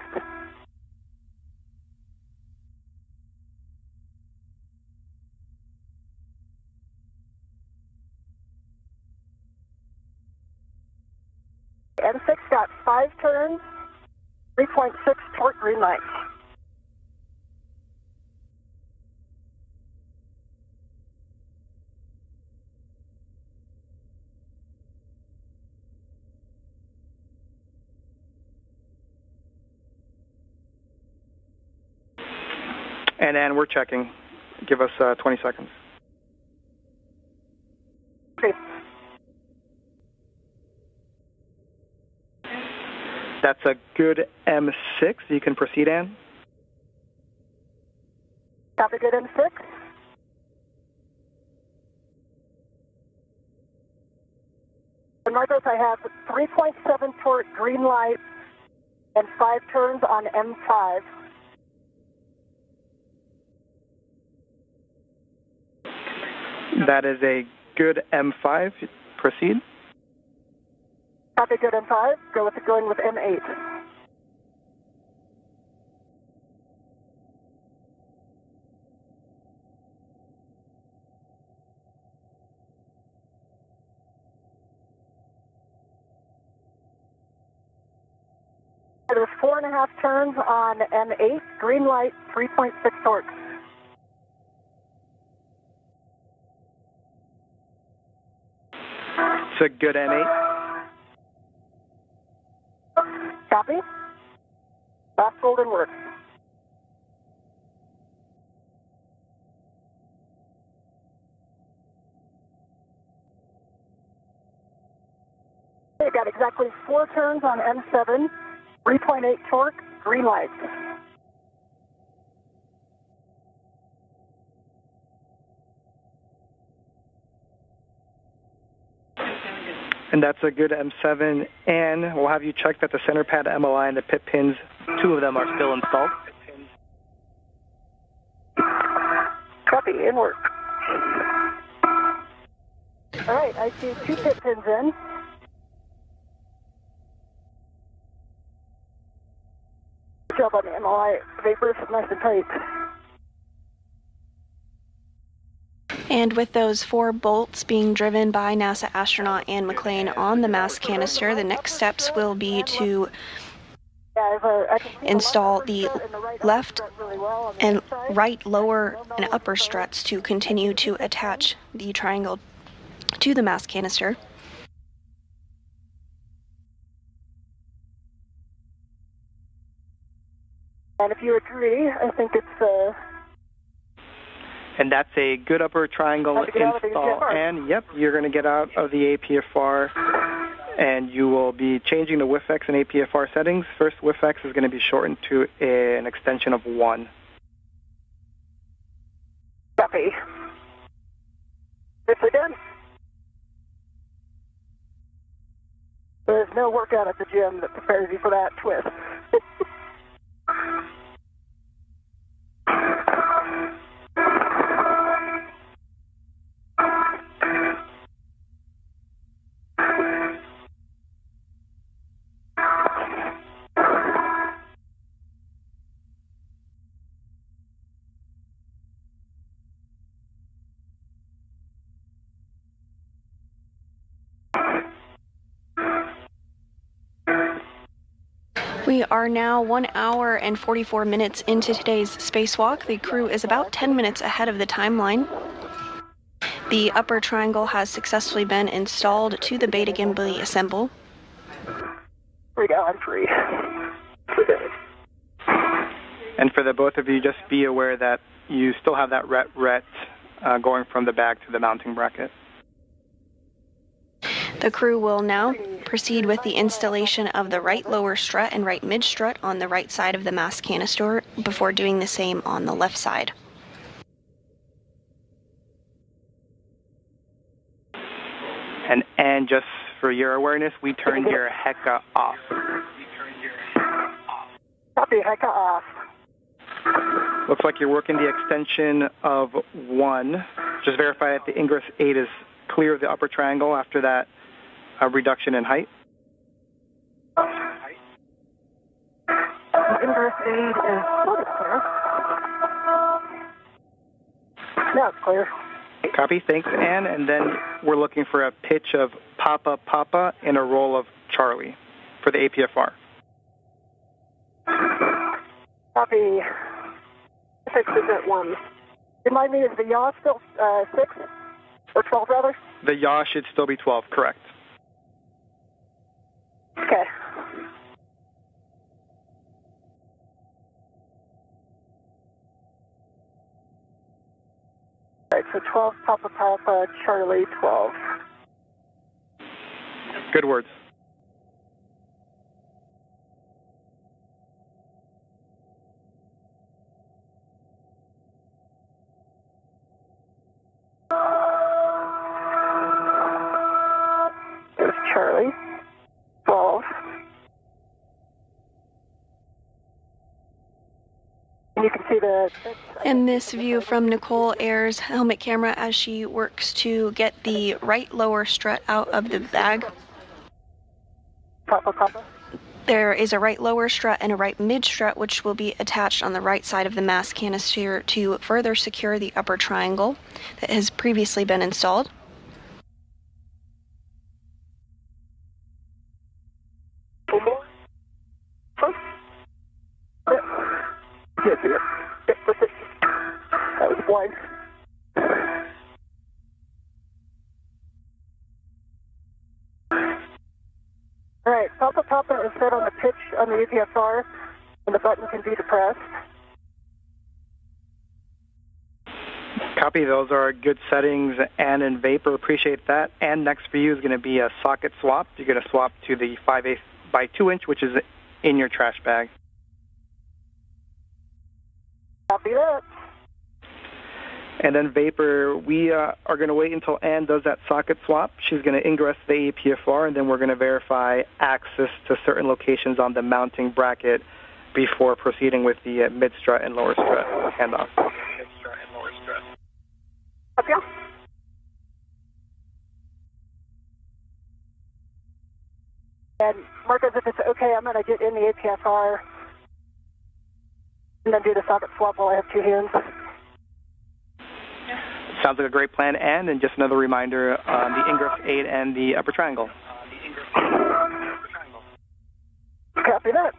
Speaker 6: M6 got 5 turns, 3.6 torque green light.
Speaker 7: And Ann, we're checking. Give us 20 seconds.
Speaker 6: Okay.
Speaker 7: That's a good M6. You can proceed, Ann.
Speaker 6: Copy, good M6. And Marcos, I have 3.7 torque green light and 5 turns on M5.
Speaker 7: That is a good M5. Proceed.
Speaker 6: Copy, good M5. Going with M8. There's 4.5 turns on M8. Green light, 3.6 torque.
Speaker 7: It's a good M8.
Speaker 6: Copy. Last golden word. Okay, got exactly 4 turns on M7, 3.8 torque, green light.
Speaker 7: And that's a good M7. And we'll have you check that the center pad MLI and the pit pins, 2 of them are still installed.
Speaker 6: Copy, in work. All right, I see 2 pit pins in. Good job on the MLI. Vapors nice and tight.
Speaker 1: And with those 4 bolts being driven by NASA astronaut Ann McClain on the mask canister, the next steps will be to install the left and right lower and upper struts to continue to attach the triangle to the mask canister.
Speaker 6: And if you agree, I think it's...
Speaker 7: And that's a good upper triangle install. And yep, you're going to get out of the APFR and you will be changing the WIFX and APFR settings. First, WIFX is going to be shortened to an extension of 1.
Speaker 6: Copy. Nicely done. There's no workout at the gym that prepares you for that twist.
Speaker 1: We are now 1 hour and 44 minutes into today's spacewalk. The crew is about 10 minutes ahead of the timeline. The upper triangle has successfully been installed to the beta gimbal assemble.
Speaker 6: Free now, I'm free.
Speaker 7: And for the both of you, just be aware that you still have that ret going from the bag to the mounting bracket.
Speaker 1: The crew will now proceed with the installation of the right lower strut and right mid strut on the right side of the mass canister before doing the same on the left side.
Speaker 7: And just for your awareness, we turned your HECA off.
Speaker 6: Copy, HECA off.
Speaker 7: Looks like you're working the extension of 1. Just verify that the ingress 8 is clear of the upper triangle after that reduction in height.
Speaker 6: Ingress 8 is clear. Now it's clear.
Speaker 7: Copy, thanks, Ann. And then we're looking for a pitch of Papa Papa and a roll of Charlie for the APFR.
Speaker 6: Copy. 6 is at 1. Remind me, is the yaw still 6? Or 12, rather?
Speaker 7: The yaw should still be 12, correct.
Speaker 6: Okay. All right, so 12 Papa Papa, Charlie 12.
Speaker 7: Good words.
Speaker 6: There's Charlie 12. And you can see the...
Speaker 1: And this view from Nicole Ayer's helmet camera as she works to get the right lower strut out of the bag.
Speaker 6: Papa Papa.
Speaker 1: There is a right lower strut and a right mid strut which will be attached on the right side of the mass canister to further secure the upper triangle that has previously been installed.
Speaker 6: Yes, yes. That was 1. All right, Papa Papa is set on the pitch on the EPFR, and the button can be depressed.
Speaker 7: Copy, those are good settings. And in Vapor, appreciate that. And next for you is going to be a socket swap. You're going to swap to the 5/8 by 2 inch, which is in your trash bag.
Speaker 6: Copy that.
Speaker 7: And then Vapor, we are going to wait until Ann does that socket swap. She's going to ingress the APFR, and then we're going to verify access to certain locations on the mounting bracket before proceeding with the mid-strut and lower strut handoff.
Speaker 6: Okay. And Marcos, if it's okay, I'm going to get in the APFR and then do the socket swap while I have 2 hands.
Speaker 7: Sounds like a great plan, Ann. And just another reminder on the ingress 8 and the upper triangle.
Speaker 6: Copy that.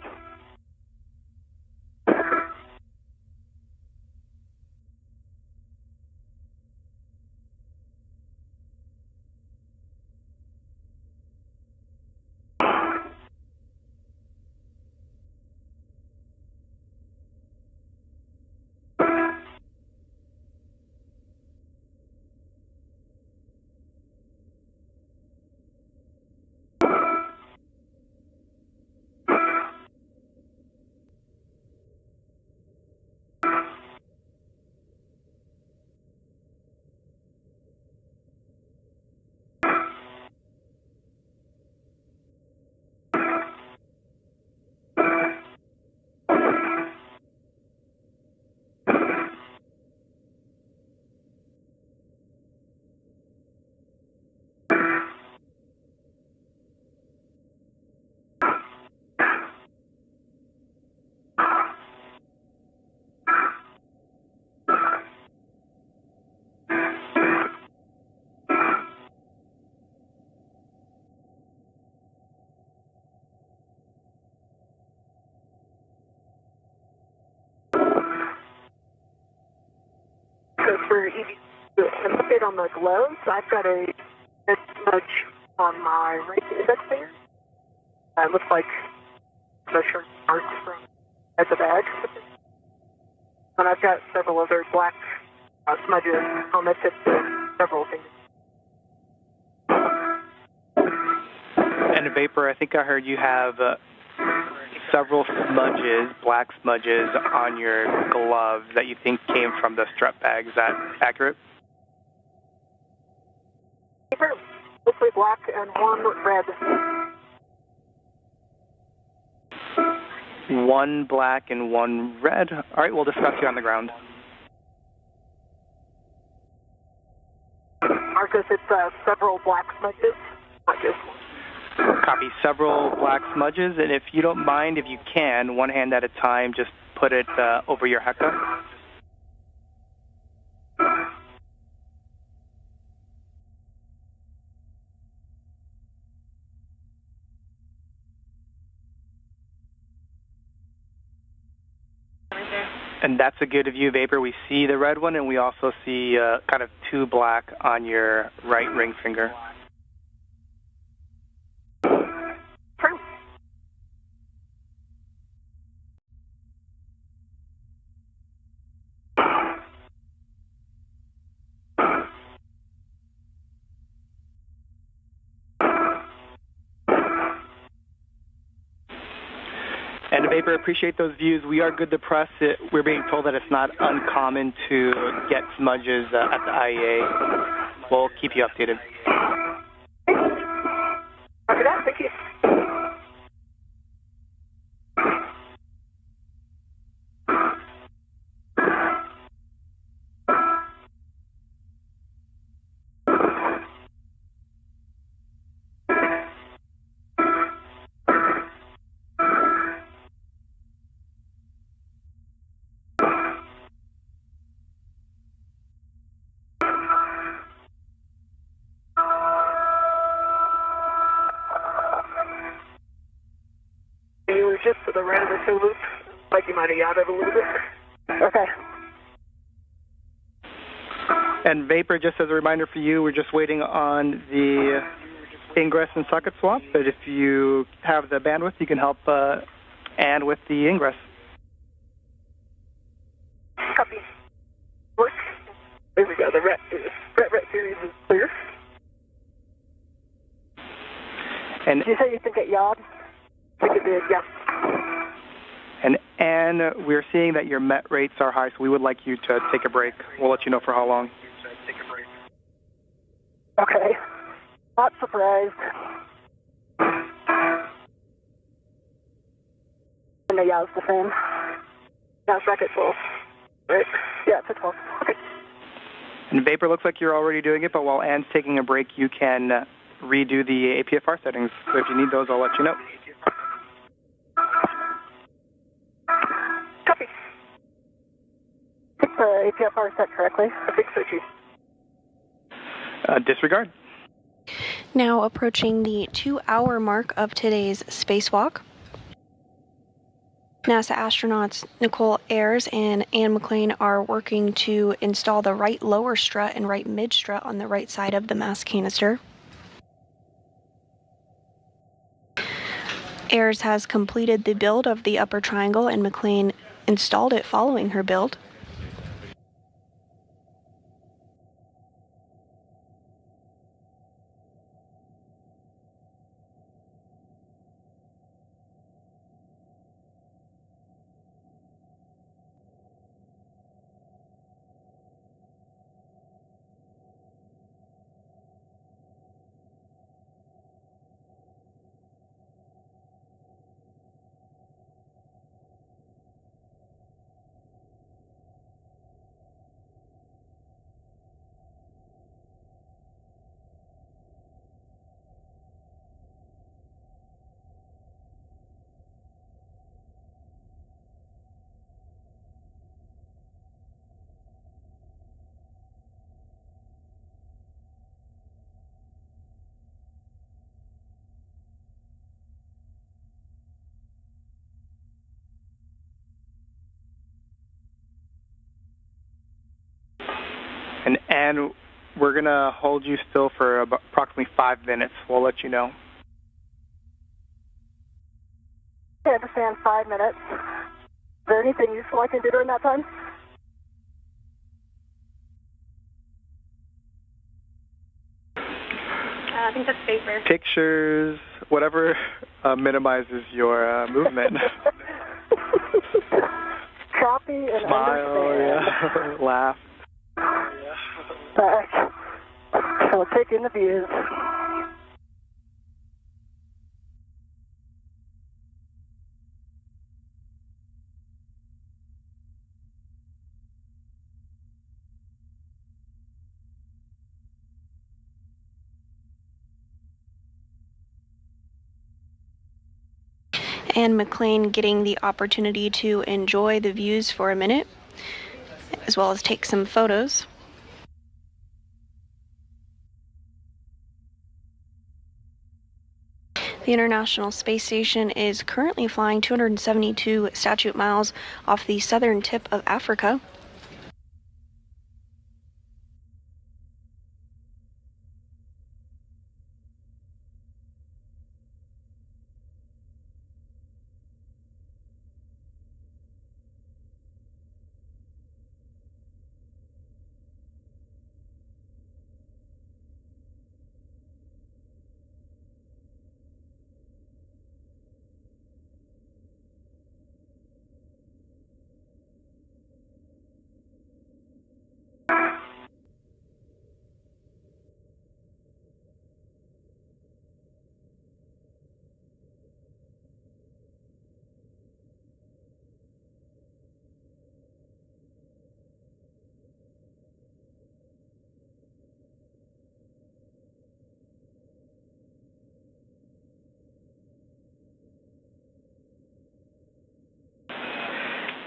Speaker 6: For an update on the gloves, I've got a nudge on my right index finger. It looks like the shirt starts from at the bag. And I've got several other black smudges on the tips of several fingers.
Speaker 7: And Vapor, I think I heard you have several smudges, black smudges, on your gloves that you think came from the strap bag. Is that accurate?
Speaker 6: Mostly black and one red.
Speaker 7: One black and one red. All right, we'll discuss you on the ground.
Speaker 6: Marcus, it's several black smudges, not just one.
Speaker 7: Copy. Several black smudges, and if you don't mind, if you can, one hand at a time, just put it over your heka. And that's a good view, Vapor. We see the red one, and we also see kind of two black on your right ring finger. And Vapor, appreciate those views. We are good to press it. We're being told that it's not uncommon to get smudges at the IEA. We'll keep you updated.
Speaker 6: After that, thank you. You were just to the right of the two loop, like you might have yadded a little bit. Okay.
Speaker 7: And Vapor, just as a reminder for you, we're just waiting on the ingress and socket swap, but if you have the bandwidth, you can help Ann with the ingress.
Speaker 6: Copy. Work. There we go. The ret series is clear.
Speaker 7: And
Speaker 6: did you say you think it yawed? I think it did, yeah.
Speaker 7: And Ann, we're seeing that your met rates are high, so we would like you to take a break. We'll let you know for how long.
Speaker 6: Okay. Not surprised. And the yaw's the same. Now it's back at 12. Right? Yeah, it's at 12. Okay.
Speaker 7: And Vapor, looks like you're already doing it, but while Ann's taking a break, you can redo the APFR settings. So if you need those, I'll let you know.
Speaker 6: Copy. Is the APFR set correctly? I think so, Chief.
Speaker 7: Disregard.
Speaker 1: Now approaching the 2-hour mark of today's spacewalk. NASA astronauts Nicole Ayers and Ann McLean are working to install the right lower strut and right mid strut on the right side of the mass canister. Ayers has completed the build of the upper triangle and McLean installed it following her build.
Speaker 7: And Ann, we're going to hold you still for approximately 5 minutes. We'll let you know.
Speaker 6: I understand 5 minutes. Is there anything useful I can do during that time?
Speaker 5: I think that's safer.
Speaker 7: Pictures, whatever minimizes your movement.
Speaker 6: Copy and
Speaker 7: Smile,
Speaker 6: understand.
Speaker 7: yeah. Laugh.
Speaker 6: Back. So take in the views.
Speaker 1: And McLean getting the opportunity to enjoy the views for a minute, as well as take some photos. The International Space Station is currently flying 272 statute miles off the southern tip of Africa.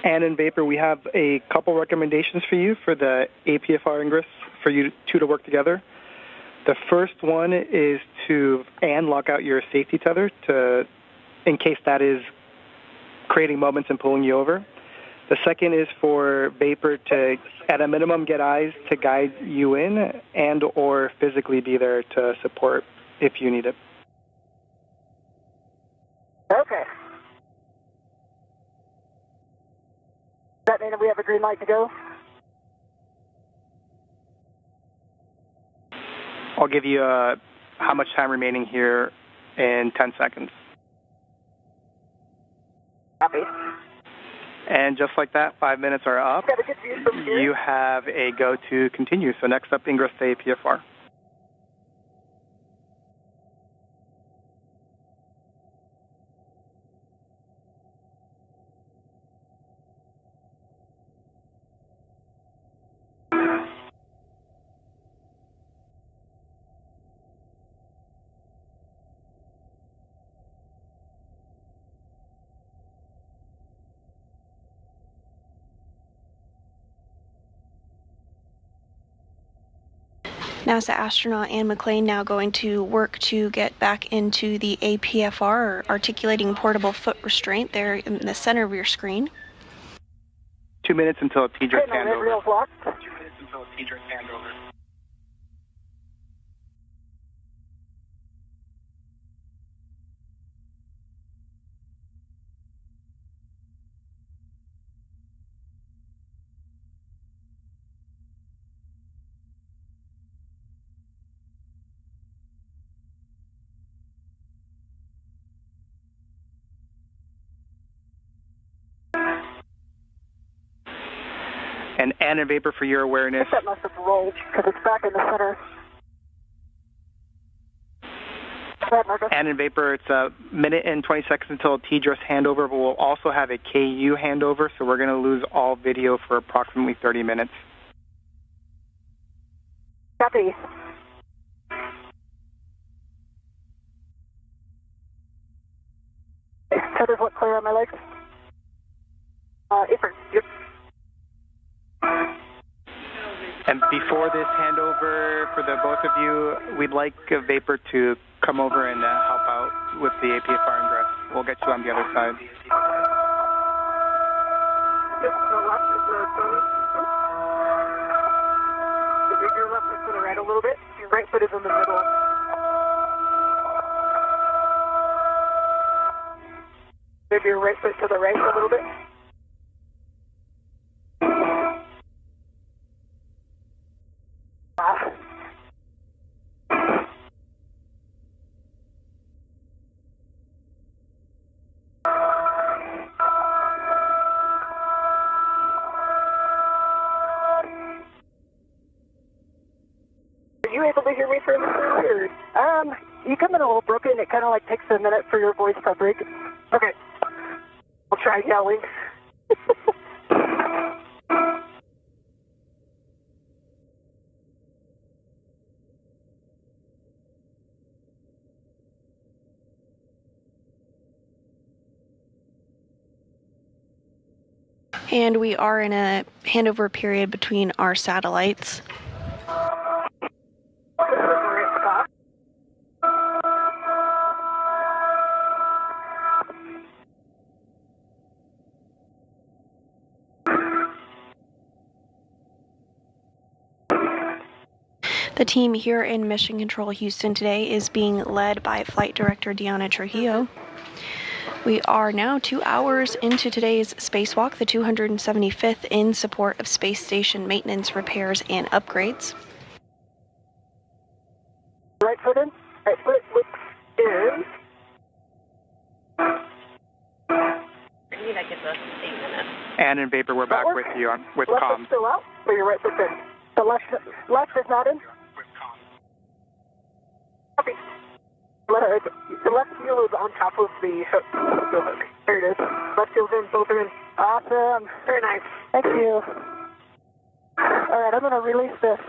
Speaker 7: And in Vapor, we have a couple recommendations for you for the APFR ingress for you two to work together. The first one is to lock out your safety tether in case that is creating moments and pulling you over. The second is for Vapor to, at a minimum, get eyes to guide you in and or physically be there to support if you need it.
Speaker 6: Okay. Does that mean that we have a green light to go?
Speaker 7: I'll give you how much time remaining here in 10 seconds.
Speaker 6: Copy.
Speaker 7: And just like that, 5 minutes are up.
Speaker 6: Got a good view from here.
Speaker 7: You have a go to continue. So next up, ingress to APFR.
Speaker 1: NASA astronaut Anne McLean now going to work to get back into the APFR, or articulating portable foot restraint, there in the center of your screen.
Speaker 7: 2 minutes until TDR's handover.
Speaker 6: 2
Speaker 7: minutes until TDR's handover. And Anne and Vapor, for your awareness.
Speaker 6: That must have rolled because it's back in the center.
Speaker 7: Anne and Vapor, it's a minute and 20 seconds until TDR's handover, but we'll also have a KU handover, so we're going to lose all video for approximately 30 minutes.
Speaker 6: Copy. Tethers look clear on my legs. Apron. Yep.
Speaker 7: And before this handover, for the both of you, we'd like Vapor to come over and help out with the APFR ingress. We'll get you on the other side.
Speaker 6: Your left foot to the right a little bit. Your right foot is in the middle. Maybe your your right foot to the right a little bit. Are you able to hear me fairly clearly? You come in a little broken. It kind of like takes a minute for your voice to break. Okay. I'll try yelling.
Speaker 1: And we are in a handover period between our satellites. The team here in Mission Control Houston today is being led by Flight Director Deanna Trujillo. We are now 2 hours into today's spacewalk, the 275th in support of space station maintenance, repairs, and upgrades.
Speaker 6: Right foot in, right foot looks in.
Speaker 8: I need to give us 8 minutes.
Speaker 7: And in Vapor, we're back with you with
Speaker 6: Left
Speaker 7: CAMS.
Speaker 6: foot's still out, so your right foot's in. The left is not in. Copy. The left heel is on top of the hook. There it is. Left heel's in, both are in. Awesome. Very nice. Thank you. All right, I'm going to release this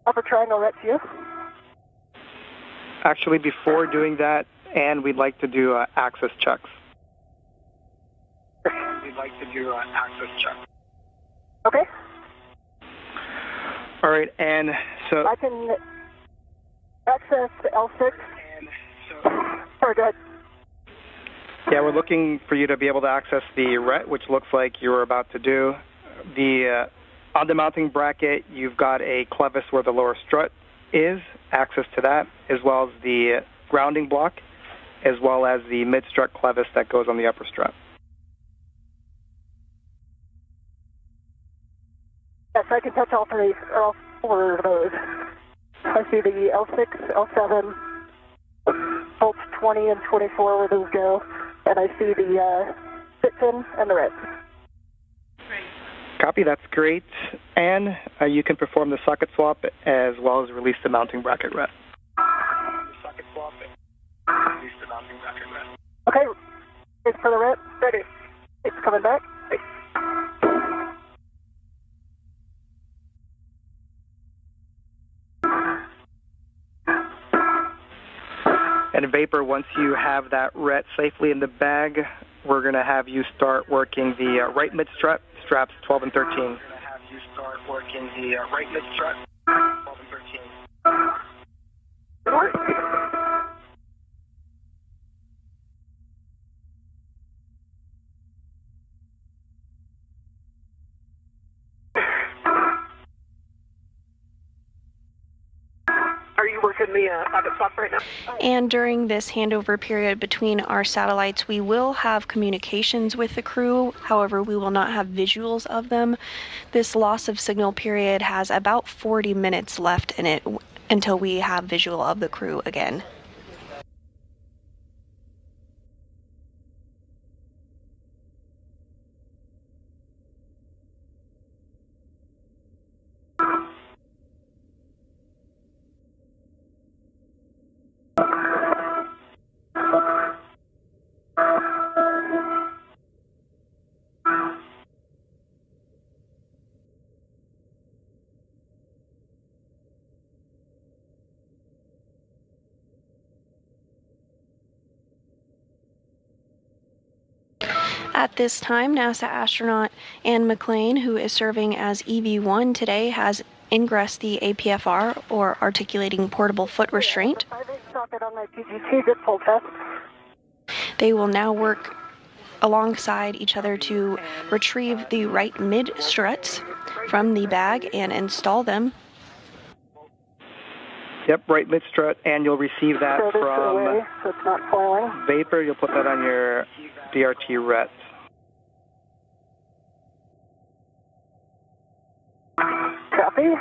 Speaker 6: upper triangle right to you.
Speaker 7: Actually, before doing that, and we'd like to do access checks.
Speaker 6: Okay.
Speaker 7: All right, and so...
Speaker 6: I can access the L6. Sorry, go ahead.
Speaker 7: Yeah, we're looking for you to be able to access the RET, which looks like you were about to do. On the mounting bracket, you've got a clevis where the lower strut is, access to that, as well as the grounding block, as well as the mid-strut clevis that goes on the upper strut.
Speaker 6: Yes, I can touch all four of those. I see the L6, L7, bolts 20 and 24 where those go, and I see the fit pin and the red.
Speaker 7: Copy, that's great. And you can perform the socket swap as well as release the mounting bracket red.
Speaker 6: Okay, it's for the red. Ready. It's coming back.
Speaker 7: And Vapor, once you have that RET safely in the bag, we're going to have you start working the right mid-strut, straps 12 and 13. We're going to have you start working the right mid-strut, 12 and 13.
Speaker 6: Are you working the socket swap right now?
Speaker 1: And during this handover period between our satellites, we will have communications with the crew. However, we will not have visuals of them. This loss of signal period has about 40 minutes left in it until we have visual of the crew again. At this time, NASA astronaut Anne McLean, who is serving as EV1 today, has ingressed the APFR, or Articulating Portable Foot Restraint. They will now work alongside each other to retrieve the right mid struts from the bag and install them.
Speaker 7: Yep, right mid strut, and you'll receive that
Speaker 6: So this
Speaker 7: from
Speaker 6: away, so it's not foiling.
Speaker 7: vapor. You'll put that on your BRT ret.
Speaker 6: Copy.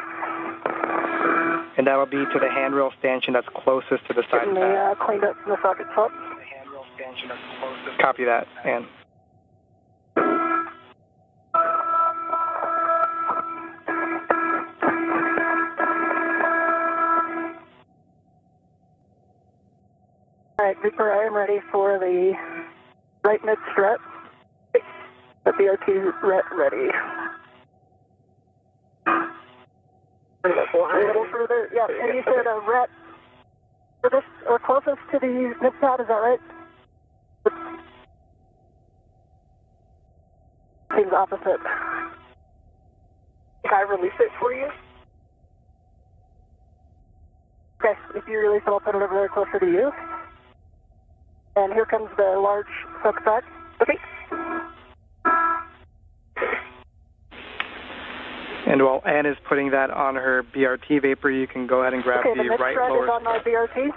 Speaker 7: And that'll be to the handrail stanchion that's closest to the side
Speaker 6: Getting
Speaker 7: pad.
Speaker 6: cleaned up in the socket top.
Speaker 7: Copy that, Ann.
Speaker 6: All right, Vapor, I am ready for the right mid strut. The BRT ret ready. A little further, yeah. And you said a ret furthest or closest to the mid pad, is that right? Seems opposite. Can I release it for you? Okay, if you release it, I'll put it over there closer to you. And here comes the large soak back. Okay.
Speaker 7: And while Ann is putting that on her BRT vapor, you can go ahead and grab
Speaker 6: Okay,
Speaker 7: the
Speaker 6: the
Speaker 7: right
Speaker 6: mid-strut
Speaker 7: lower
Speaker 6: is on my BRT.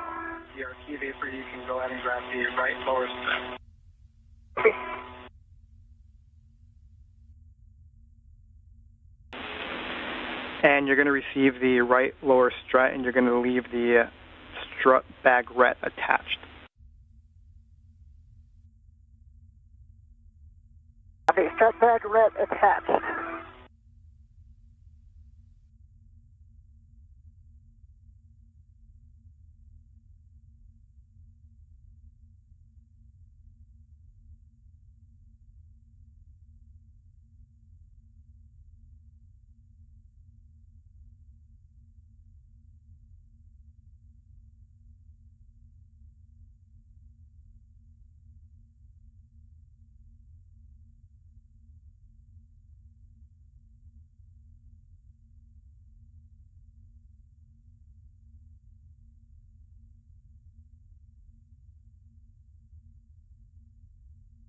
Speaker 7: BRT vapor, you can go ahead and grab the right lower strut.
Speaker 6: Okay.
Speaker 7: And you're going to receive the right lower strut, and you're going to leave the strut bag ret attached.
Speaker 6: Okay, strut bag ret attached.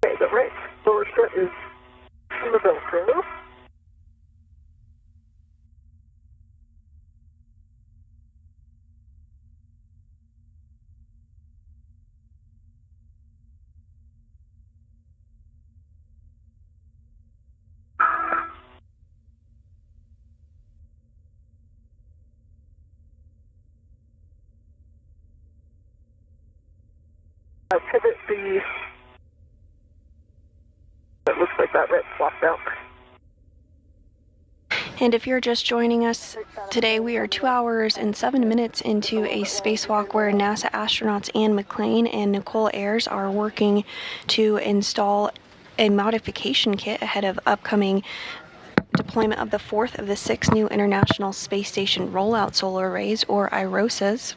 Speaker 6: Okay, the right lower strut is in the Velcro. Pivot the. It looks like that ret swapped out.
Speaker 1: And if you're just joining us today, we are 2 hours and 7 minutes into a spacewalk where NASA astronauts Ann McClain and Nicole Ayers are working to install a modification kit ahead of upcoming deployment of the fourth of the 6 new International Space Station Rollout Solar Arrays, or IROSAs.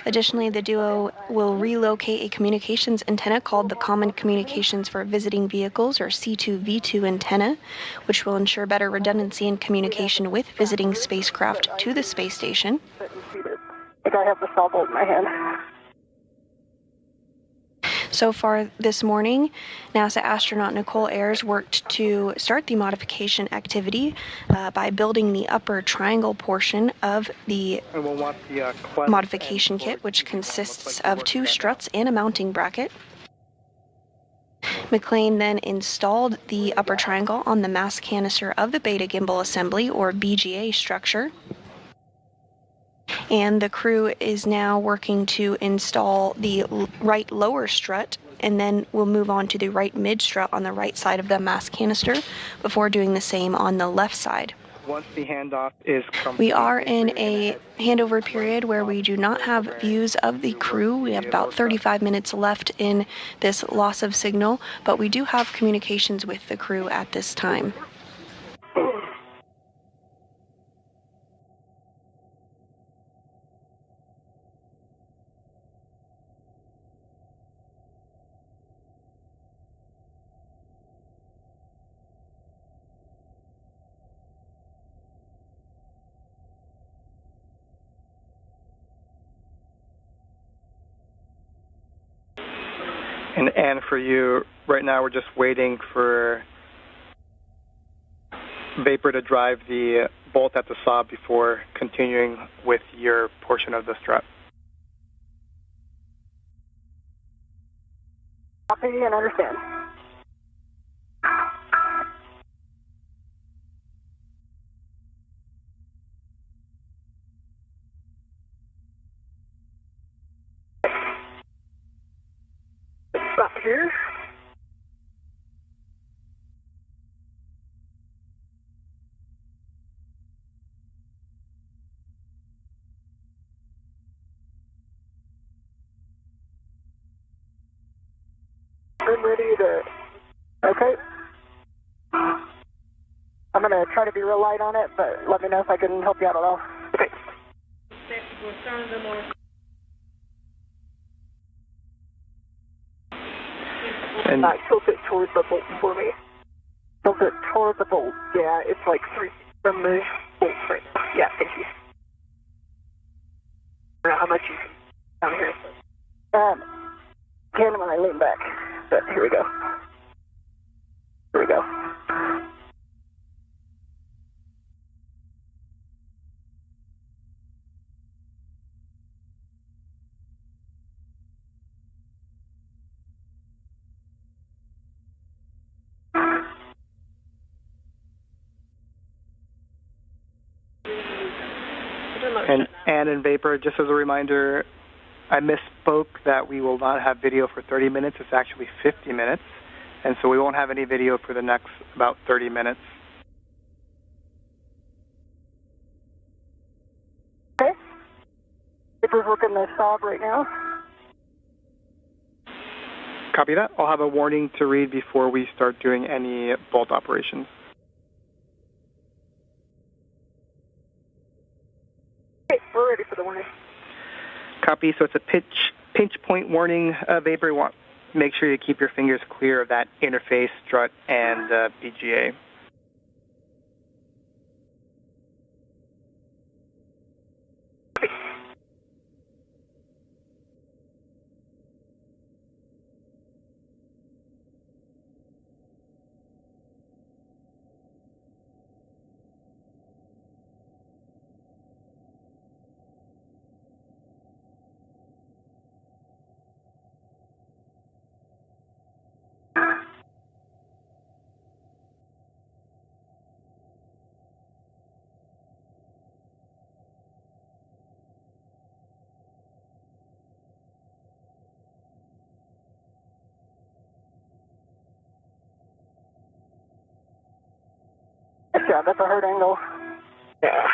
Speaker 1: Additionally, the duo will relocate a communications antenna called the Common Communications for Visiting Vehicles, or C2V2 antenna, which will ensure better redundancy in communication with visiting spacecraft to the space station.
Speaker 6: I think I have the saw bolt in my hand.
Speaker 1: So far this morning, NASA astronaut Nicole Ayers worked to start the modification activity by building the upper triangle portion of the modification kit, which consists of 2 struts and a mounting bracket. McClain then installed the upper triangle on the mass canister of the beta gimbal assembly, or BGA structure. And the crew is now working to install the right lower strut, and then we'll move on to the right mid strut on the right side of the mass canister before doing the same on the left side.
Speaker 7: Once the handoff is complete,
Speaker 1: we are in a handover period where we do not have views of the crew. We have about 35 minutes left in this loss of signal, but we do have communications with the crew at this time.
Speaker 7: And for you, right now we're just waiting for vapor to drive the bolt at the saw before continuing with your portion of the strut.
Speaker 6: Copy and understand. Stop here. I'm ready to, okay. I'm going to try to be real light on it, but let me know if I can help you out at all. Okay.
Speaker 7: And
Speaker 6: Tilt it towards the bolt for me. Tilt it towards the bolt. Yeah, it's like 3 feet from the bolt right now. Yeah, thank you. I don't know how much you can down here. Can when I lean back. But here we go. Here we go.
Speaker 7: And in Vapor, just as a reminder, I misspoke that we will not have video for 30 minutes. It's actually 50 minutes. And so we won't have any video for the next about 30 minutes.
Speaker 6: Okay. Vapor's working the sob right now.
Speaker 7: Copy that. I'll have a warning to read before we start doing any bolt operations.
Speaker 6: Okay, we're ready for the warning.
Speaker 7: Copy. So it's a pinch point warning, Vapor. You want make sure you keep your fingers clear of that interface, strut, and BGA.
Speaker 6: Good job. That's a hard angle. Yeah.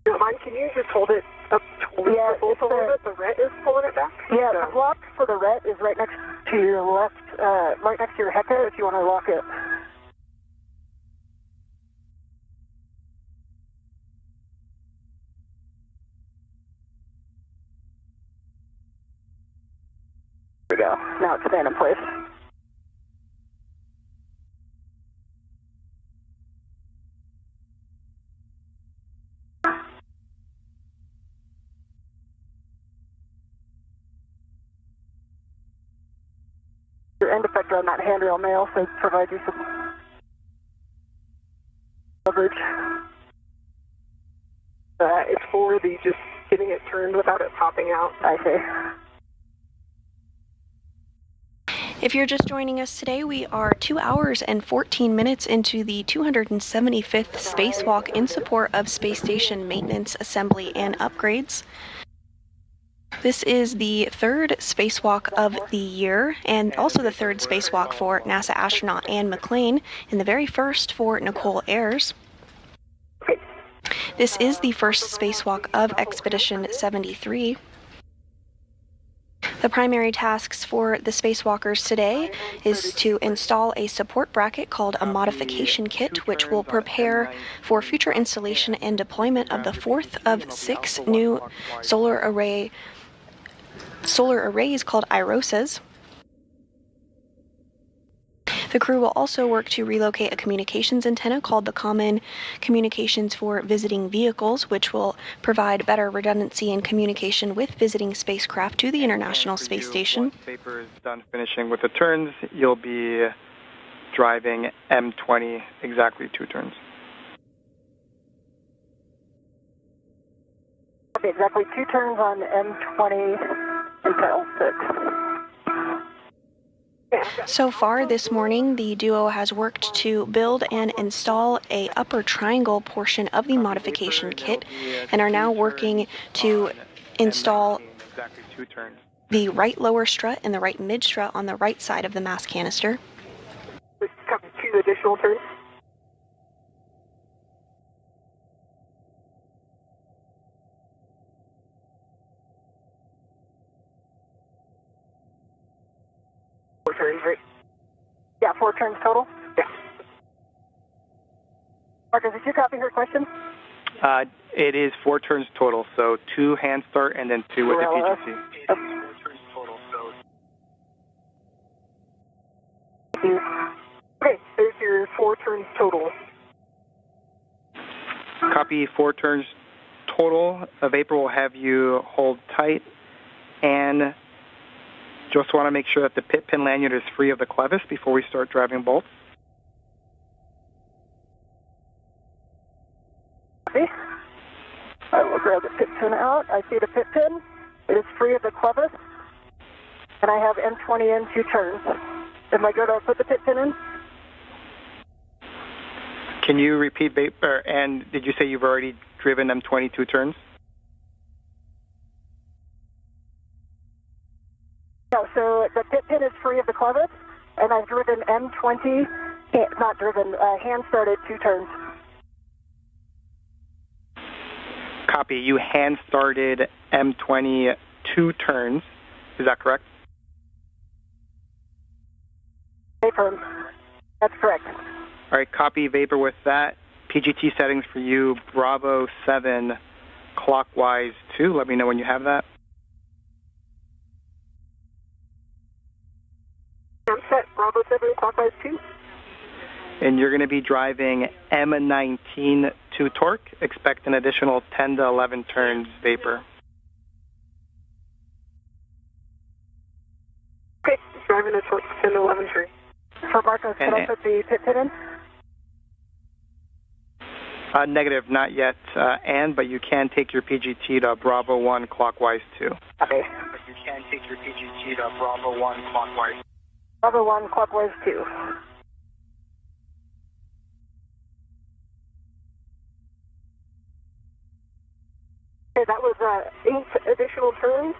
Speaker 6: Don't mind, can you just hold it up towards the bolt a little bit? The ret is pulling it back? Yeah, the lock for the ret is right next to your left, right next to your heca if you want to lock it. There we go. Now it's staying in place. Your end effector on that handrail may also provide you some coverage. It's for the just getting it turned without it popping out. I see.
Speaker 1: If you're just joining us today, we are 2 hours and 14 minutes into the 275th spacewalk in support of space station maintenance, assembly, and upgrades. This is the third spacewalk of the year, and also the third spacewalk for NASA astronaut Anne McClain, and the very first for Nicole Ayers. This is the first spacewalk of Expedition 73. The primary tasks for the spacewalkers today is to install a support bracket called a modification kit, which will prepare for future installation and deployment of the fourth of 6 new solar arrays called IROSAs. The crew will also work to relocate a communications antenna called the Common Communications for Visiting Vehicles, which will provide better redundancy and communication with visiting spacecraft to the International Space Station.
Speaker 7: Once Vapor is done finishing with the turns, you'll be driving M20 exactly 2 turns.
Speaker 6: Okay, exactly 2 turns on M20 until 6.
Speaker 1: So far this morning, the duo has worked to build and install a upper triangle portion of the modification kit and are now working to install the right lower strut and the right mid strut on the right side of the mass canister.
Speaker 6: 2 additional turns. Turns, right? Yeah, 4 turns total? Yeah. Marcus, did you copy her question?
Speaker 7: It is 4 turns total, so 2 hand start and then 2 with the PGC.
Speaker 6: Okay, there's your 4 turns total.
Speaker 7: Copy 4 turns total. Vapor will have you hold tight, and just want to make sure that the pit pin lanyard is free of the clevis before we start driving bolts.
Speaker 6: Okay. I will grab the pit pin out. I see the pit pin. It is free of the clevis. And I have M20 in 2 turns. Am I good to put the pit pin in?
Speaker 7: Can you repeat, Vapor? And did you say you've already driven M20 2 turns?
Speaker 6: No, so the pit pin is free of the clevis, and I've driven M20, not driven, hand started 2 turns.
Speaker 7: Copy. You hand started M20 2 turns. Is that correct?
Speaker 6: Vapor. That's correct.
Speaker 7: All right, copy Vapor with that. PGT settings for you, Bravo 7, clockwise 2. Let me know when you have that.
Speaker 6: I'm set. Bravo 7, clockwise 2.
Speaker 7: And you're going to be driving M19 to torque. Expect an additional 10 to 11 turns, Vapor.
Speaker 6: Okay, driving a torque 10 to 11 turns. So Marcos, can I put the pit pin in?
Speaker 7: Negative, not yet, but you can take your PGT to Bravo 1, clockwise 2.
Speaker 6: Okay.
Speaker 7: But you can take your PGT to Bravo 1, clockwise.
Speaker 6: Bravo 1, clockwise 2. Okay, that was 8 additional turns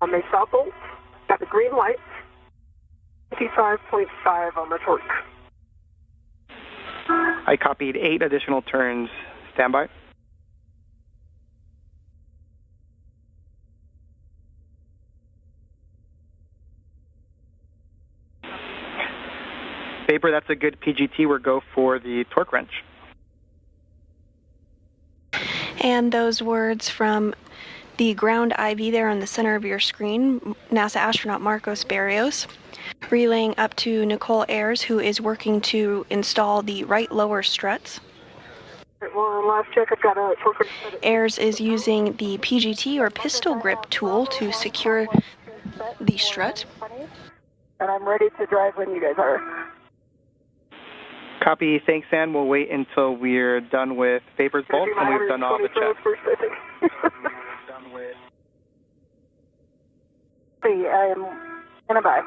Speaker 6: on the stop bolt. Got the green light. 55.5 on the torque.
Speaker 7: I copied 8 additional turns. Stand by. Vapor, that's a good PGT. We'll go for the torque wrench.
Speaker 1: And those words from the ground IV there on the center of your screen, NASA astronaut Marcos Barrios, relaying up to Nicole Ayers, who is working to install the right lower struts.
Speaker 6: Well, last check, I've got a torque wrench.
Speaker 1: Ayers is using the PGT or pistol grip tool to secure the strut.
Speaker 6: And I'm ready to drive when you guys are.
Speaker 7: Copy. Thanks, Ann. We'll wait until we're done with Vapor's bolts and we've done all the checks.
Speaker 6: I am And a bye.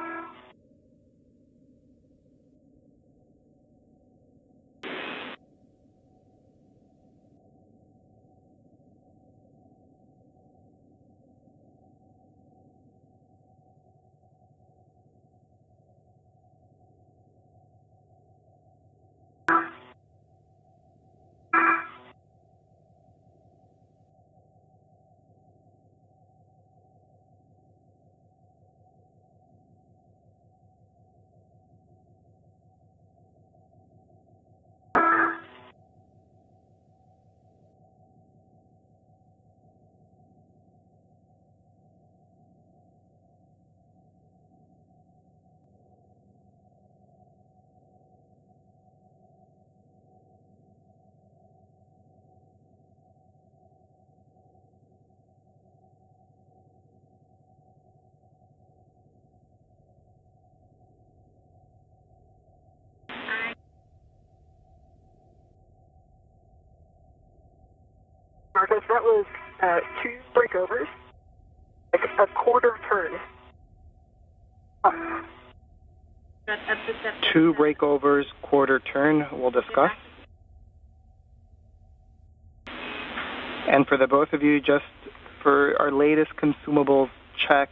Speaker 6: Marcus, that was 2 breakovers, like a quarter turn.
Speaker 7: 2 breakovers, quarter turn, we'll discuss. And for the both of you, just for our latest consumables check,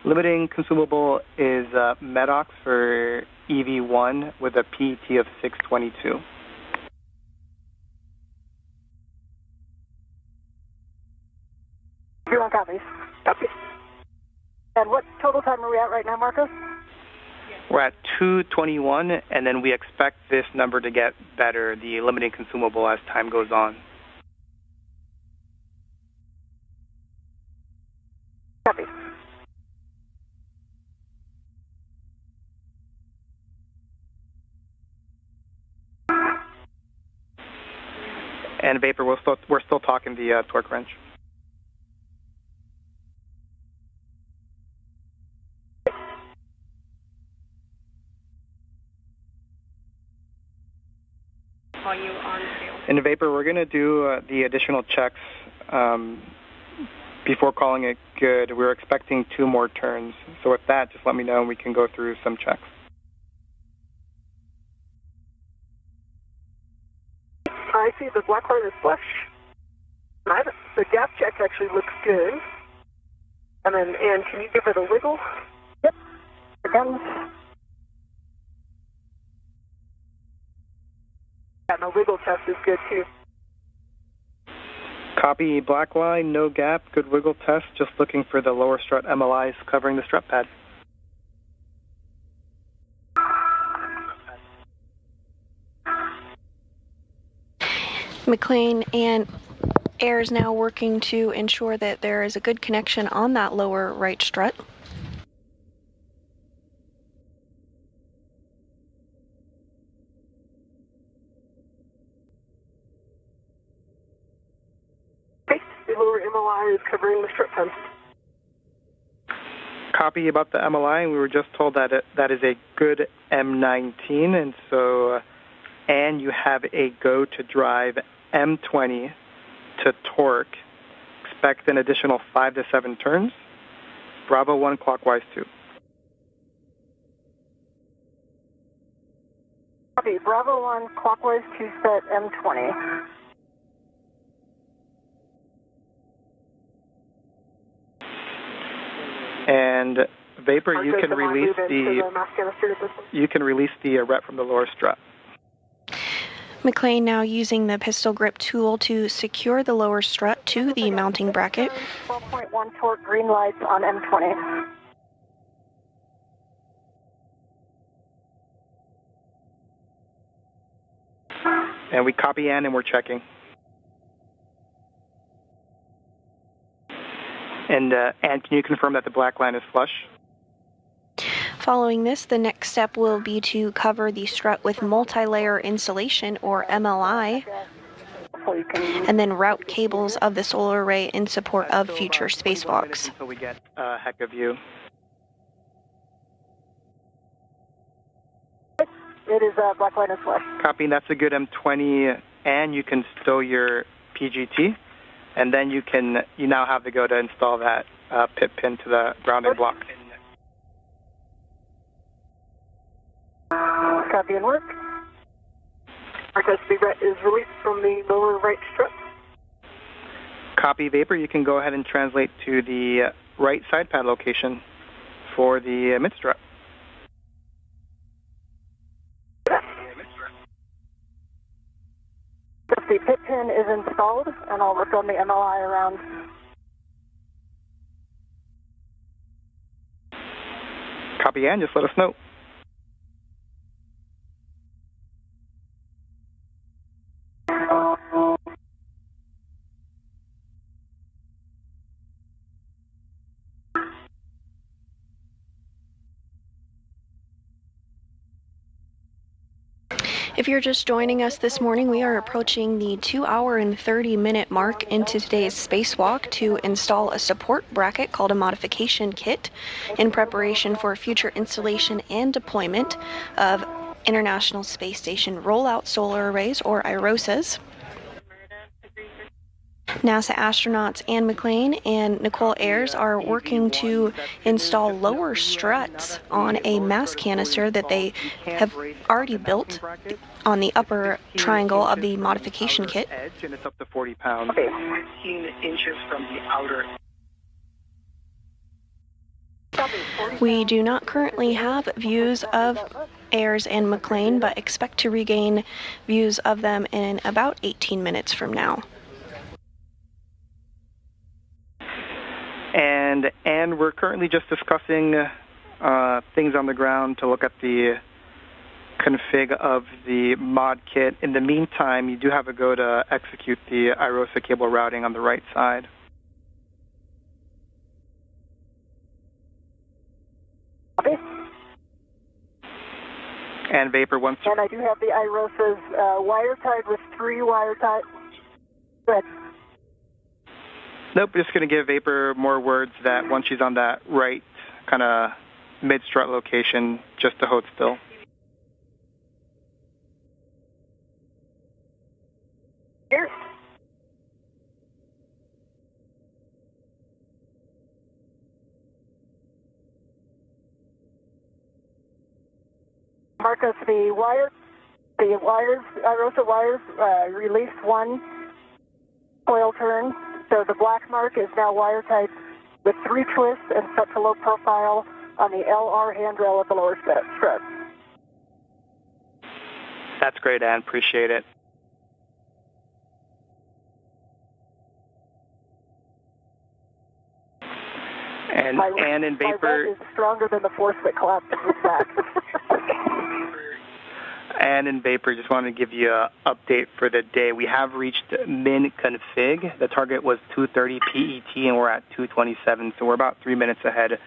Speaker 7: limiting consumable is Medox for EV1 with a PET of 622.
Speaker 6: Everyone copies. Copy. And what total time are we at right now, Marcos?
Speaker 7: We're at 221, and then we expect this number to get better, the limiting consumable, as time goes on.
Speaker 6: Copy.
Speaker 7: And Vapor, we're still talking the torque wrench.
Speaker 8: Call you on field.
Speaker 7: In Vapor, we're going to do the additional checks before calling it good. We're expecting 2 more turns. So with that, just let me know and we can go through some checks.
Speaker 6: I see the black line is flush. The gap check actually looks good. And then, Ann, can you give it a wiggle? Yep. Again. And the wiggle test is good too.
Speaker 7: Copy black line, no gap, good wiggle test, just looking for the lower strut MLIs covering the strut pad.
Speaker 1: McLean and Air is now working to ensure that there is a good connection on that lower right strut.
Speaker 6: The lower MLI is covering the strut pad.
Speaker 7: Copy about the MLI, and we were just told that that is a good M19, and so, and you have a go to drive M20 to torque. Expect an additional 5 to 7 turns. Bravo 1 clockwise 2.
Speaker 6: Copy. Bravo 1 clockwise 2 set M20.
Speaker 7: And Vapor, you can release the rep from the lower strut.
Speaker 1: McLean now using the pistol grip tool to secure the lower strut to the mounting bracket.
Speaker 6: 12.1 torque, green lights on M20.
Speaker 7: And we copy Ann and we're checking. And Ann, can you confirm that the black line is flush?
Speaker 1: Following this, the next step will be to cover the strut with multi-layer insulation, or MLI, and then route cables of the solar array in support of future spacewalks.
Speaker 7: Until we get a heck of view.
Speaker 6: It is black line is flush.
Speaker 7: Copy, that's a good M20, and you can stow your PGT, and then you now have to go to install that pit pin to the grounding block.
Speaker 6: Copy and work. Marcus is released from the lower right strut.
Speaker 7: Copy, Vapor. You can go ahead and translate to the right side pad location for the mid-strut.
Speaker 6: The pit pin is installed, and I'll work on the MLI around.
Speaker 7: Copy, and just let us know.
Speaker 1: If you're just joining us this morning, we are approaching the 2-hour and 30-minute mark into today's spacewalk to install a support bracket called a modification kit in preparation for future installation and deployment of International Space Station Rollout Solar Arrays, or IROSAs. NASA astronauts Anne McLean and Nicole Ayers are working to install lower struts on a mass canister that they have already built on the upper triangle of the modification kit.
Speaker 7: And it's up to 40 pounds.
Speaker 4: 15 inches from the outer.
Speaker 1: We do not currently have views of Ayers and McLean, but expect to regain views of them in about 18 minutes from now.
Speaker 7: And we're currently just discussing things on the ground to look at the config of the mod kit. In the meantime, you do have a go to execute the IROSA cable routing on the right side.
Speaker 6: Copy.
Speaker 7: And Vapor once.
Speaker 6: And I do have the IROSAs wire tied with 3 wire ties. Go ahead.
Speaker 7: Nope, just going to give Vapor more words that once she's on that right kind of mid-strut location, just to hold still.
Speaker 6: Here. Marcus, the wires, IROSA wires, release 1 coil turn. So the black mark is now wire tied with 3 twists and set to low profile on the LR handrail at the lower strut.
Speaker 7: That's great, Ann. Appreciate it. And Ann and Vapor.
Speaker 6: My is stronger than the force that collapsed his back.
Speaker 7: Ann and Vapor, just wanted to give you an update for the day. We have reached min config. The target was 2:30 PET, and we're at 2:27, so we're about 3 minutes ahead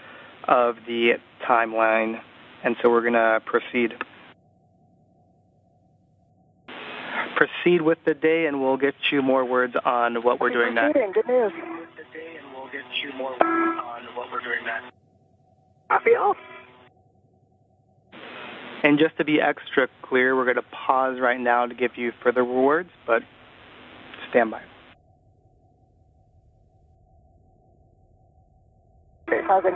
Speaker 7: of the timeline, and so we're going to proceed. Proceed with the day, and we'll get you more words on what we're doing next.
Speaker 6: Good news. Copy all.
Speaker 7: And just to be extra clear, we're going to pause right now to give you further words, but stand by.
Speaker 6: Okay, pausing.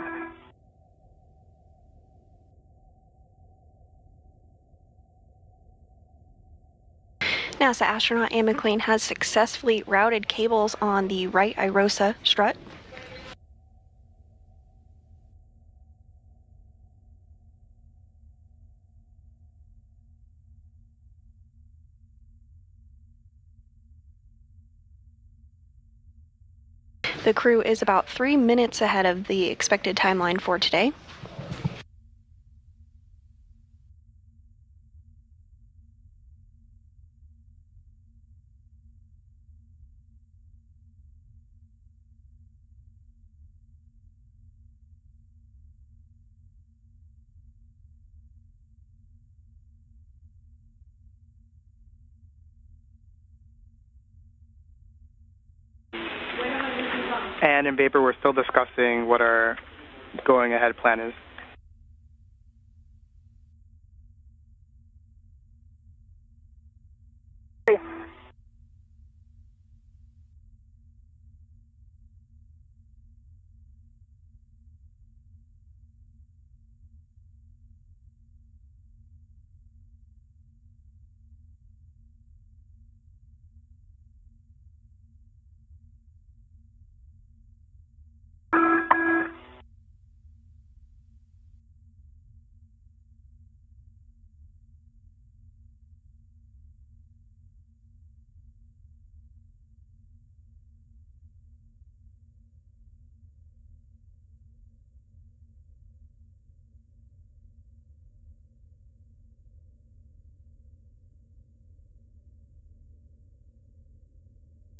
Speaker 1: NASA astronaut Anne McLean has successfully routed cables on the right IROSA strut. The crew is about 3 minutes ahead of the expected timeline for today.
Speaker 7: And in Vapor, we're still discussing what our going ahead plan is.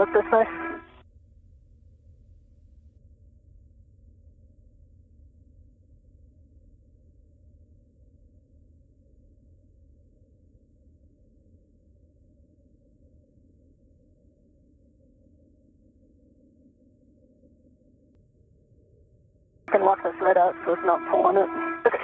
Speaker 6: Look this way. I can lock this right out so it's not pulling it. Okay.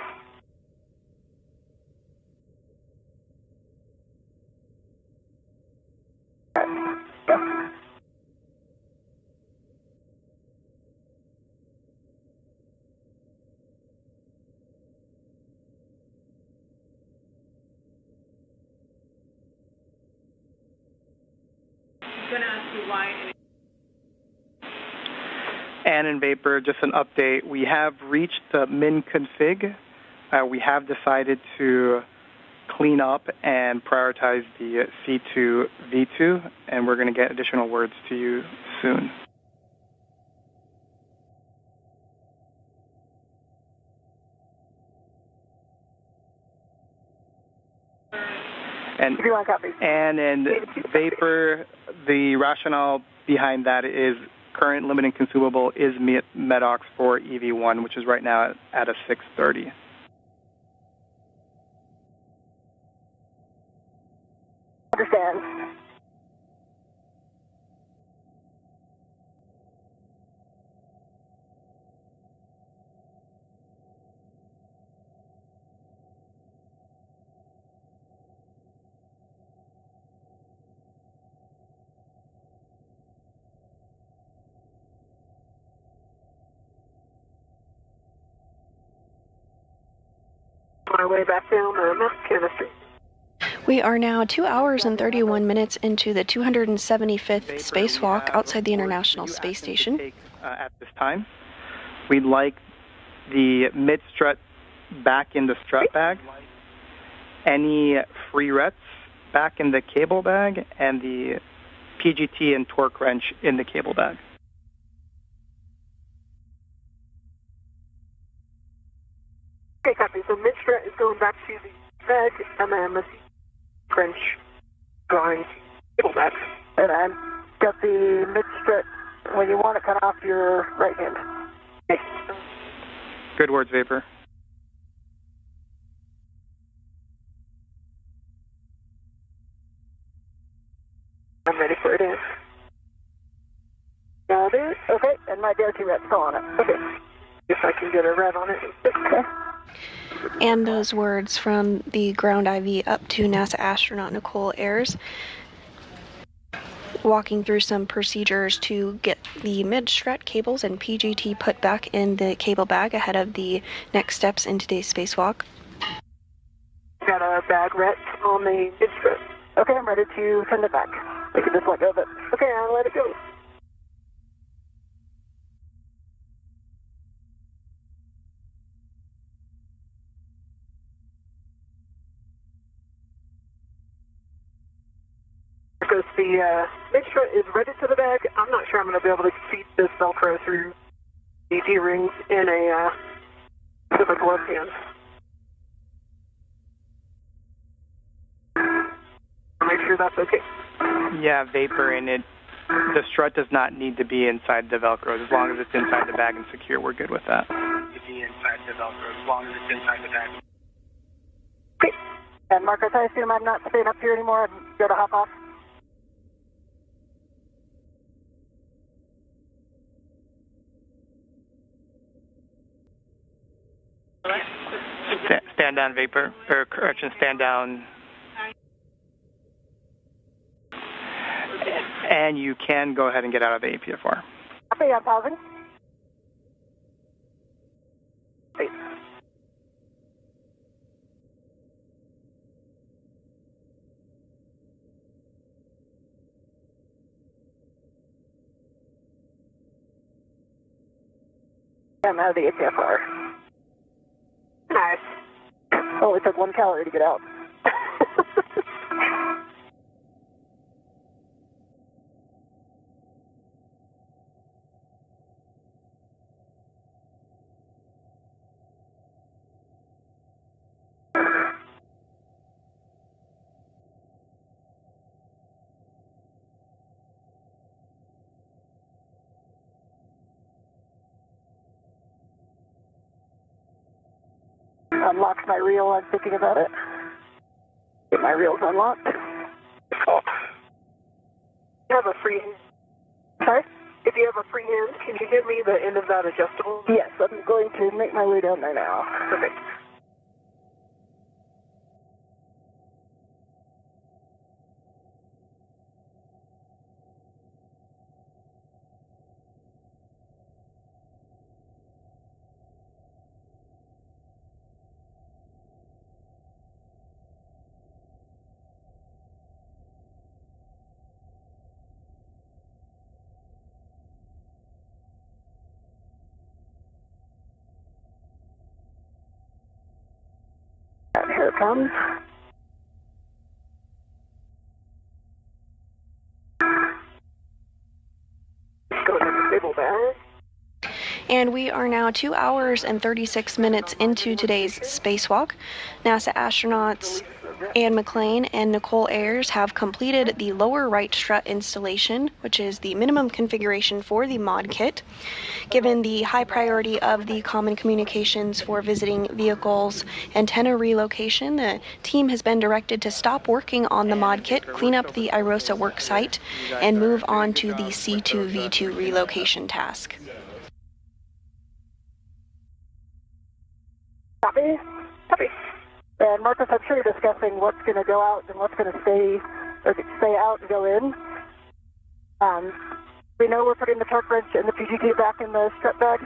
Speaker 8: I'm going to ask you why.
Speaker 7: And in Vapor, just an update, we have reached the min config. We have decided to clean up and prioritize the C2 V2, and we're going to get additional words to you soon. And,
Speaker 6: If you want a copy.
Speaker 7: and in Vapor, the rationale behind that is current limiting consumable is MEDOX for EV1, which is right now at a 630.
Speaker 6: Understand. On our way back down the chemistry.
Speaker 1: We are now 2 hours and 31 minutes into the 275th spacewalk outside the International Space Station.
Speaker 7: At this time, we'd like the mid-strut back in the strut bag, any free rets back in the cable bag, and the PGT and torque wrench in the cable bag.
Speaker 6: Okay, copy. So mid-strut is going back to the bag, and then the wrench going to the cable bag. And I've got the mid-strut when you want it cut off your right hand. Okay.
Speaker 7: Good words, Vapor.
Speaker 6: I'm ready for it in. Got it. Okay, and my DRT ret's still on it. Okay. If I can get a red on it. Okay.
Speaker 1: And those words from the ground IV up to NASA astronaut Nicole Ayers, walking through some procedures to get the mid-strut cables and PGT put back in the cable bag ahead of the next steps in today's spacewalk.
Speaker 6: Got a bag ret on the mid-strut. Okay, I'm ready to send it back. I can just let go of it. Okay, I'll let it go. Because the mid-strut is ready to the bag, I'm not sure I'm going to be able to feed this Velcro through the D-rings in a specific glove hand. Make sure that's okay.
Speaker 7: Yeah, Vapor in it. The strut does not need to be inside the Velcro. As long as it's inside the bag and secure, we're good with that. To be inside the Velcro, as long as it's inside the bag.
Speaker 6: Okay. And Marcus, I assume I'm not staying up here anymore. I'm going to hop off.
Speaker 7: Stand down, Vapor. Or correction, stand down. And you can go ahead and get out of the APFR.
Speaker 6: Okay, I'm pausing. Wait. I'm out of the APFR. Nice. Only took 1 calorie to get out. unlocks my reel, I'm thinking about it. Get my reels unlocked.
Speaker 9: Oh. You have a free hand.
Speaker 6: Sorry?
Speaker 9: If you have a free hand, can you give me the end of that adjustable?
Speaker 6: Yes, I'm going to make my way down there now.
Speaker 9: Perfect.
Speaker 6: And here it comes.
Speaker 9: Go to the table bag.
Speaker 1: And we are now 2 hours and 36 minutes into today's spacewalk. NASA astronauts Anne McClain and Nicole Ayers have completed the lower right strut installation, which is the minimum configuration for the mod kit. Given the high priority of the common communications for visiting vehicles antenna relocation, the team has been directed to stop working on the mod kit, clean up the IROSA work site, and move on to the C2V2 relocation task.
Speaker 6: Copy? Copy. And Marcus, I'm sure you're discussing what's going to go out and what's going to stay out and go in. We know we're putting the torque wrench and the PGT back in the strut bag.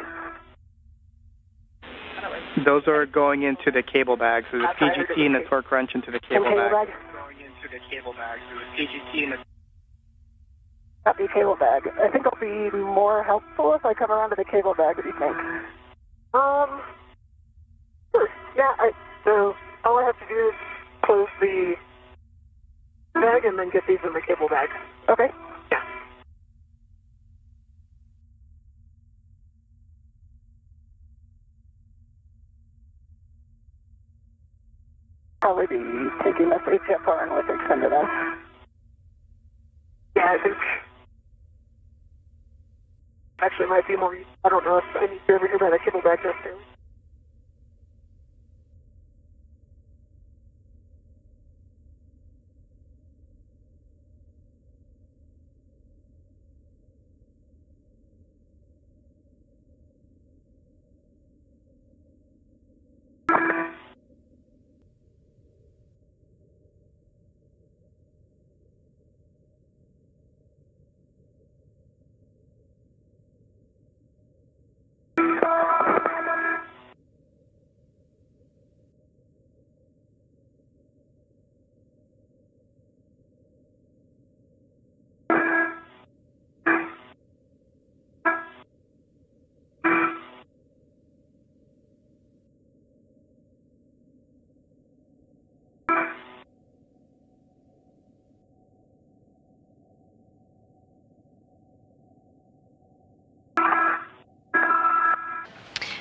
Speaker 7: Those are going into the cable bag. So the PGT and the torque wrench into the cable bag.
Speaker 9: Going into the cable bag. So the PGT and the...
Speaker 6: Copy, cable bag. I think it'll be more helpful if I come around to the cable bag. What do you think?
Speaker 9: Sure. Yeah, so all I have to do is close the bag and then get these in the cable bag.
Speaker 6: Okay.
Speaker 9: Yeah.
Speaker 6: Probably be taking this HFR with extended S.
Speaker 9: Yeah, I think actually might be more. I don't know if I need to ever hear about a cable bag necessarily.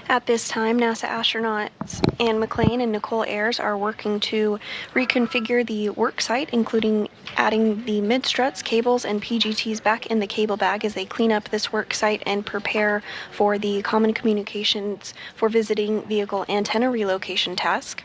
Speaker 1: At this time, NASA astronauts Anne McClain and Nicole Ayers are working to reconfigure the work site, including adding the mid-struts, cables, and PGTs back in the cable bag as they clean up this work site and prepare for the common communications for visiting vehicle antenna relocation task.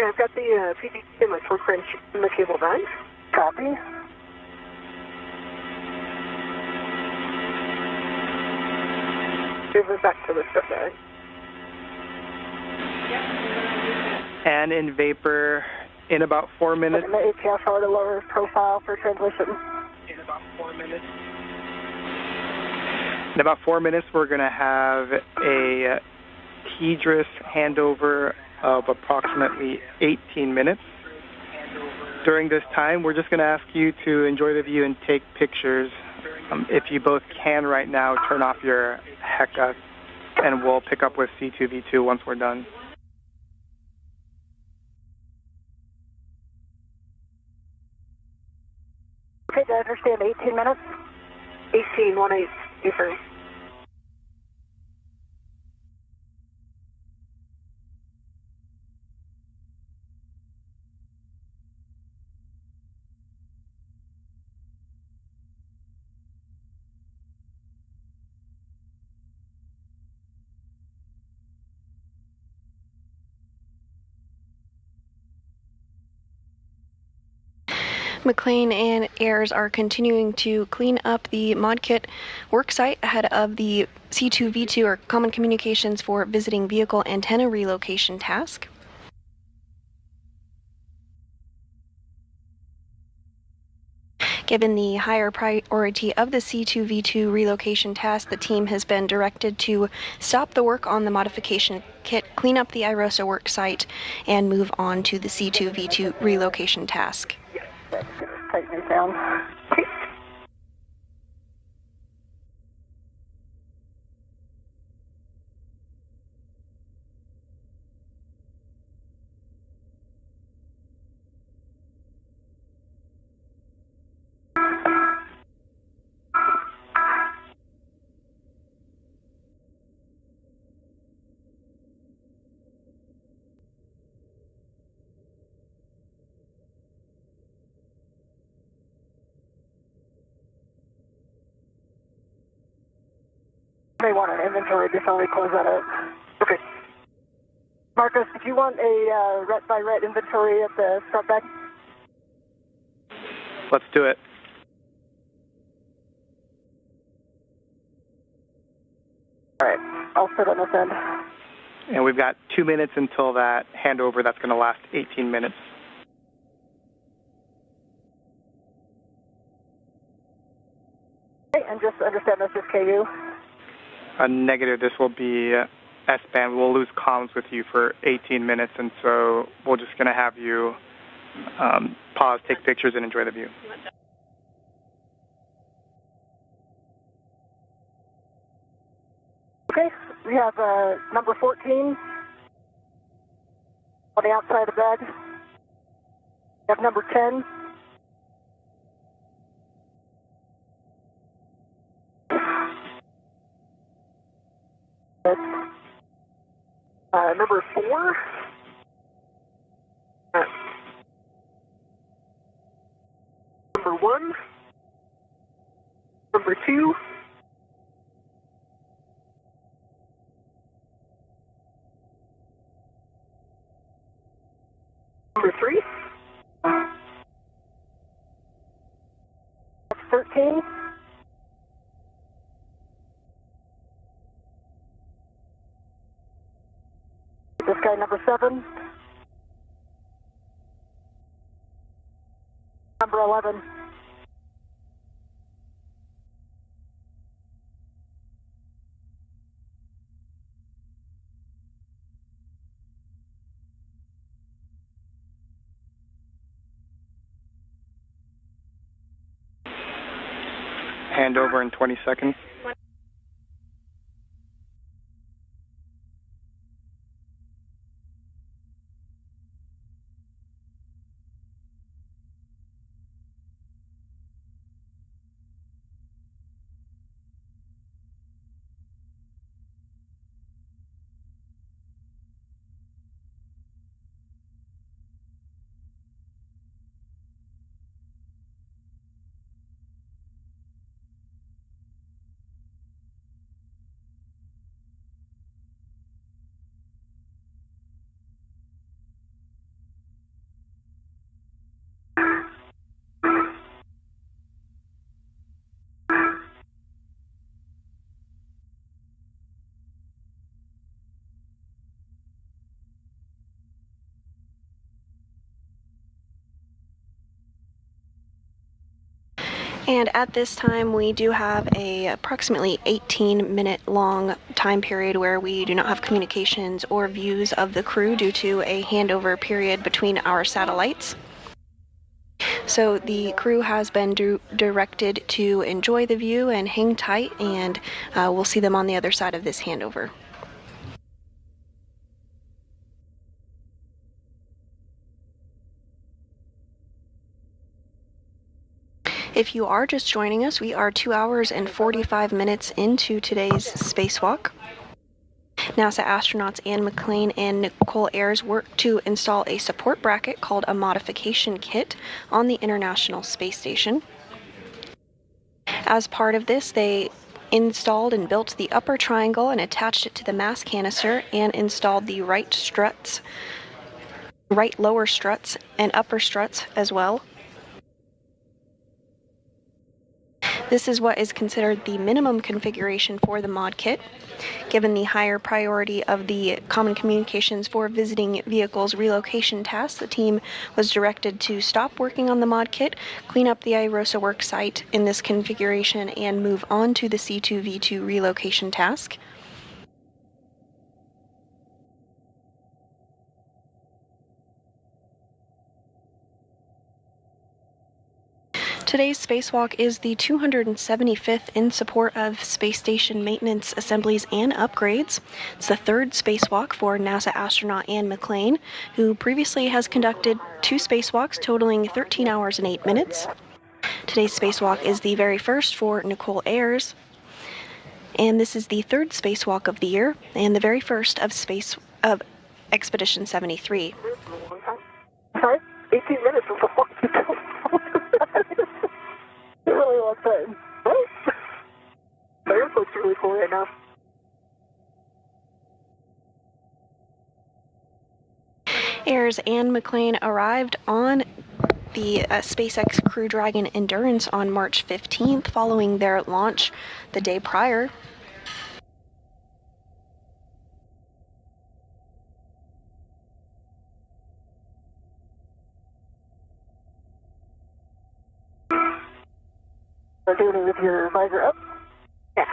Speaker 9: I've got the PGT and my torque wrench in the cable bag.
Speaker 6: Copy.
Speaker 9: Move it back to the strut bag.
Speaker 7: And in vapor in about 4 minutes.
Speaker 6: And the HFR to lower profile for transmission.
Speaker 9: In about 4 minutes.
Speaker 7: In about 4 minutes, we're going to have a TDRS handover of approximately 18 minutes. During this time, we're just going to ask you to enjoy the view and take pictures. If you both can right now, turn off your HECA and we'll pick up with C2V2 once we're done.
Speaker 6: Okay, do I understand 18 minutes?
Speaker 9: 18, 18,
Speaker 1: McLean and Ayers are continuing to clean up the ModKit worksite ahead of the C2V2 or Common Communications for Visiting Vehicle Antenna Relocation task. Given the higher priority of the C2V2 relocation task, the team has been directed to stop the work on the modification kit, clean up the IROSA worksite, and move on to the C2V2 relocation task.
Speaker 6: That's going to tighten it down. Okay. May want an inventory before we close that out.
Speaker 9: Okay.
Speaker 6: Marcus, did you want a ret by ret inventory at the front back?
Speaker 7: Let's do it.
Speaker 6: All right, I'll sit on this end.
Speaker 7: And we've got 2 minutes until that handover. That's going to last 18 minutes.
Speaker 6: Okay, and just understand this is KU.
Speaker 7: A negative, this will be S-band. We'll lose comms with you for 18 minutes, and so we're just going to have you pause, take pictures, and enjoy the view.
Speaker 6: Okay, we have number 14 on the outside of the bag. We have number 10.
Speaker 9: Number 4. Number 1. Number 2. Number 3.
Speaker 6: That's 13. This guy, number 7. Number 11.
Speaker 7: Handover in 20 seconds.
Speaker 1: And at this time, we do have a approximately 18-minute long time period where we do not have communications or views of the crew due to a handover period between our satellites. So the crew has been directed to enjoy the view and hang tight, and we'll see them on the other side of this handover. If you are just joining us, we are 2 hours and 45 minutes into today's spacewalk. NASA astronauts Anne McClain and Nicole Ayers worked to install a support bracket called a modification kit on the International Space Station. As part of this, they installed and built the upper triangle and attached it to the mass canister and installed the right lower struts and upper struts as well. This is what is considered the minimum configuration for the mod kit. Given the higher priority of the Common Communications for Visiting Vehicles relocation task, the team was directed to stop working on the mod kit, clean up the IROSA work site in this configuration, and move on to the C2V2 relocation task. Today's spacewalk is the 275th in support of space station maintenance assemblies and upgrades. It's the third spacewalk for NASA astronaut Anne McClain, who previously has conducted 2 spacewalks totaling 13 hours and 8 minutes. Today's spacewalk is the very first for Nicole Ayers, and this is the 3rd spacewalk of the year and the very first of Expedition 73.
Speaker 9: Sorry? 18 minutes is a long time. It's a really long time. Right? The airport's really cool right now.
Speaker 1: Ayers and McClain arrived on the SpaceX Crew Dragon Endurance on March 15th following their launch the day prior.
Speaker 9: Are doing it with your visor up? Yeah.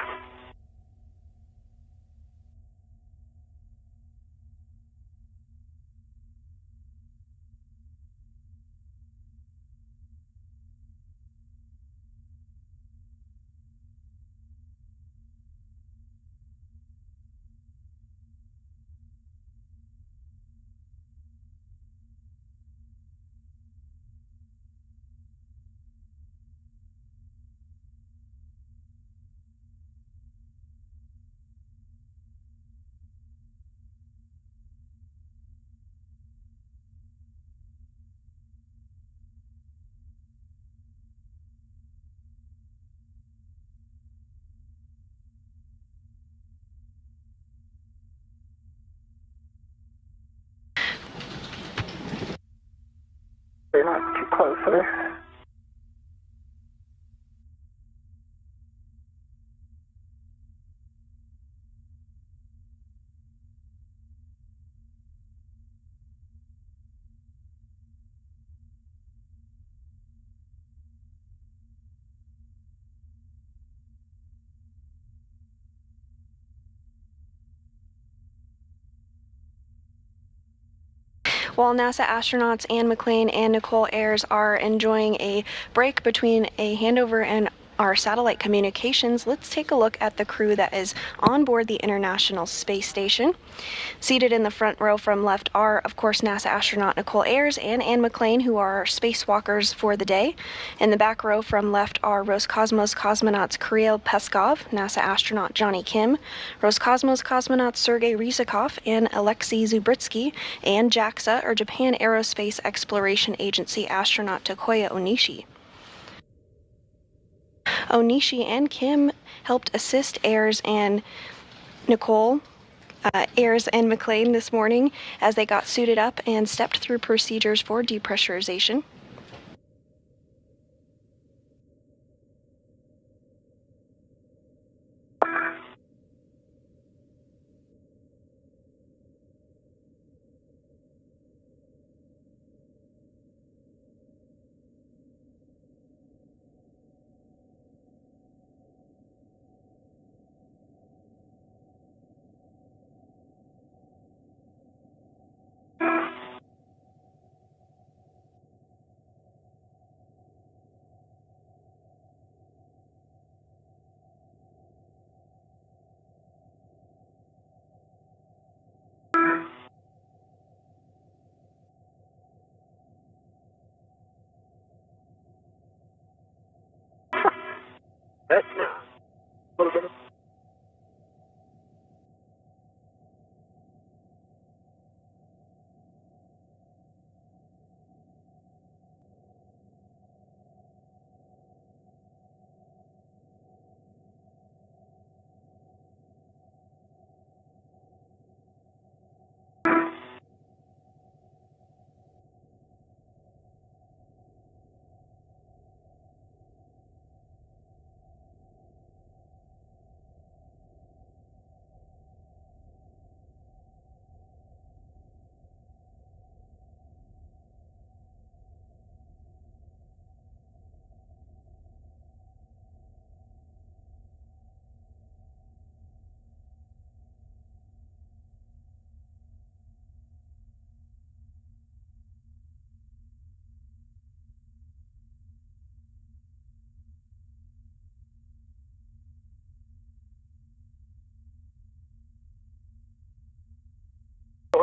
Speaker 9: They're not too close, are they?
Speaker 1: While NASA astronauts Anne McClain and Nicole Ayers are enjoying a break between a handover and our satellite communications, let's take a look at the crew that is on board the International Space Station. Seated in the front row from left are, of course, NASA astronaut Nicole Ayers and Anne McClain, who are our spacewalkers for the day. In the back row from left are Roscosmos cosmonauts Kirill Peskov, NASA astronaut Johnny Kim, Roscosmos cosmonauts Sergei Ryzhikov and Alexei Zubritsky, and JAXA, or Japan Aerospace Exploration Agency astronaut Takuya Onishi. Onishi and Kim helped assist Ayers and Ayers and McClain this morning as they got suited up and stepped through procedures for depressurization.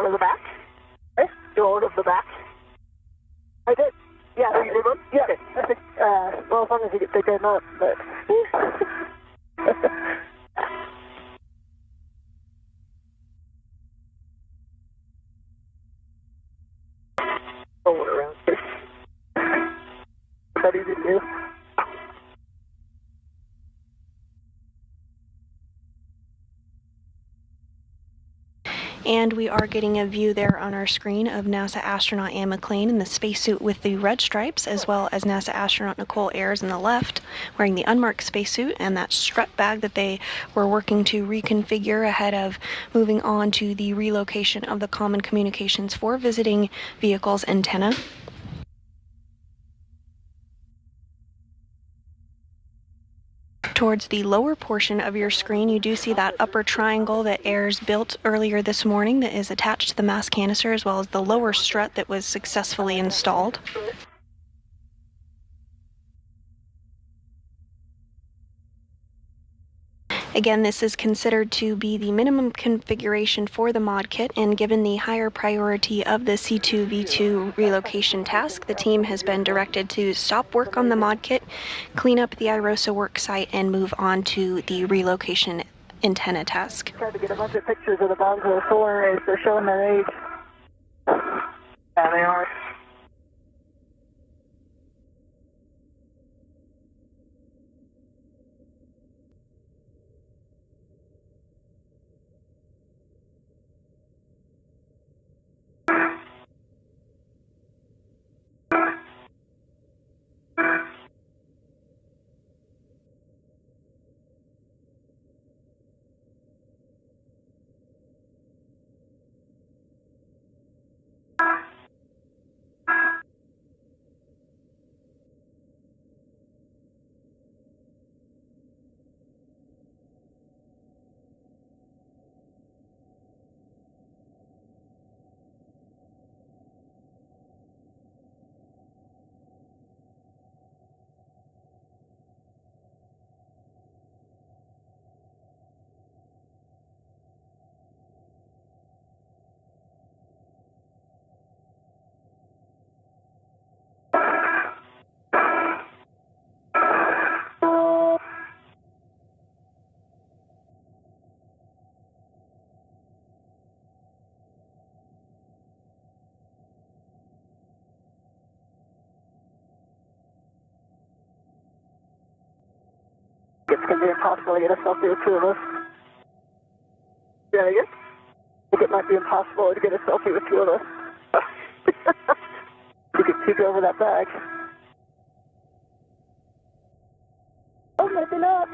Speaker 9: to the back. Okay. Go to the back. I did. Yeah. Oh, you did one? Yeah. Okay. I think, well, as long as you get picked up, but... Roll it around. Is that easy to do?
Speaker 1: And we are getting a view there on our screen of NASA astronaut Anne McClain in the spacesuit with the red stripes, as well as NASA astronaut Nicole Ayers on the left, wearing the unmarked spacesuit and that strut bag that they were working to reconfigure ahead of moving on to the relocation of the Common Communications for Visiting Vehicles antenna. Towards the lower portion of your screen, you do see that upper triangle that Ayers built earlier this morning that is attached to the mass canister, as well as the lower strut that was successfully installed. Again, this is considered to be the minimum configuration for the mod kit, and given the higher priority of the C2V2 relocation task, the team has been directed to stop work on the mod kit, clean up the IROSA work site, and move on to the relocation antenna task.
Speaker 9: Tried to get a bunch of pictures of the bombs of the solar arrays. They're showing their age. Yeah, they are. It's going to be impossible to get a selfie with two of us. Yeah, I guess. I think it might be impossible to get a selfie with two of us. You could peek over that bag. Oh, maybe not.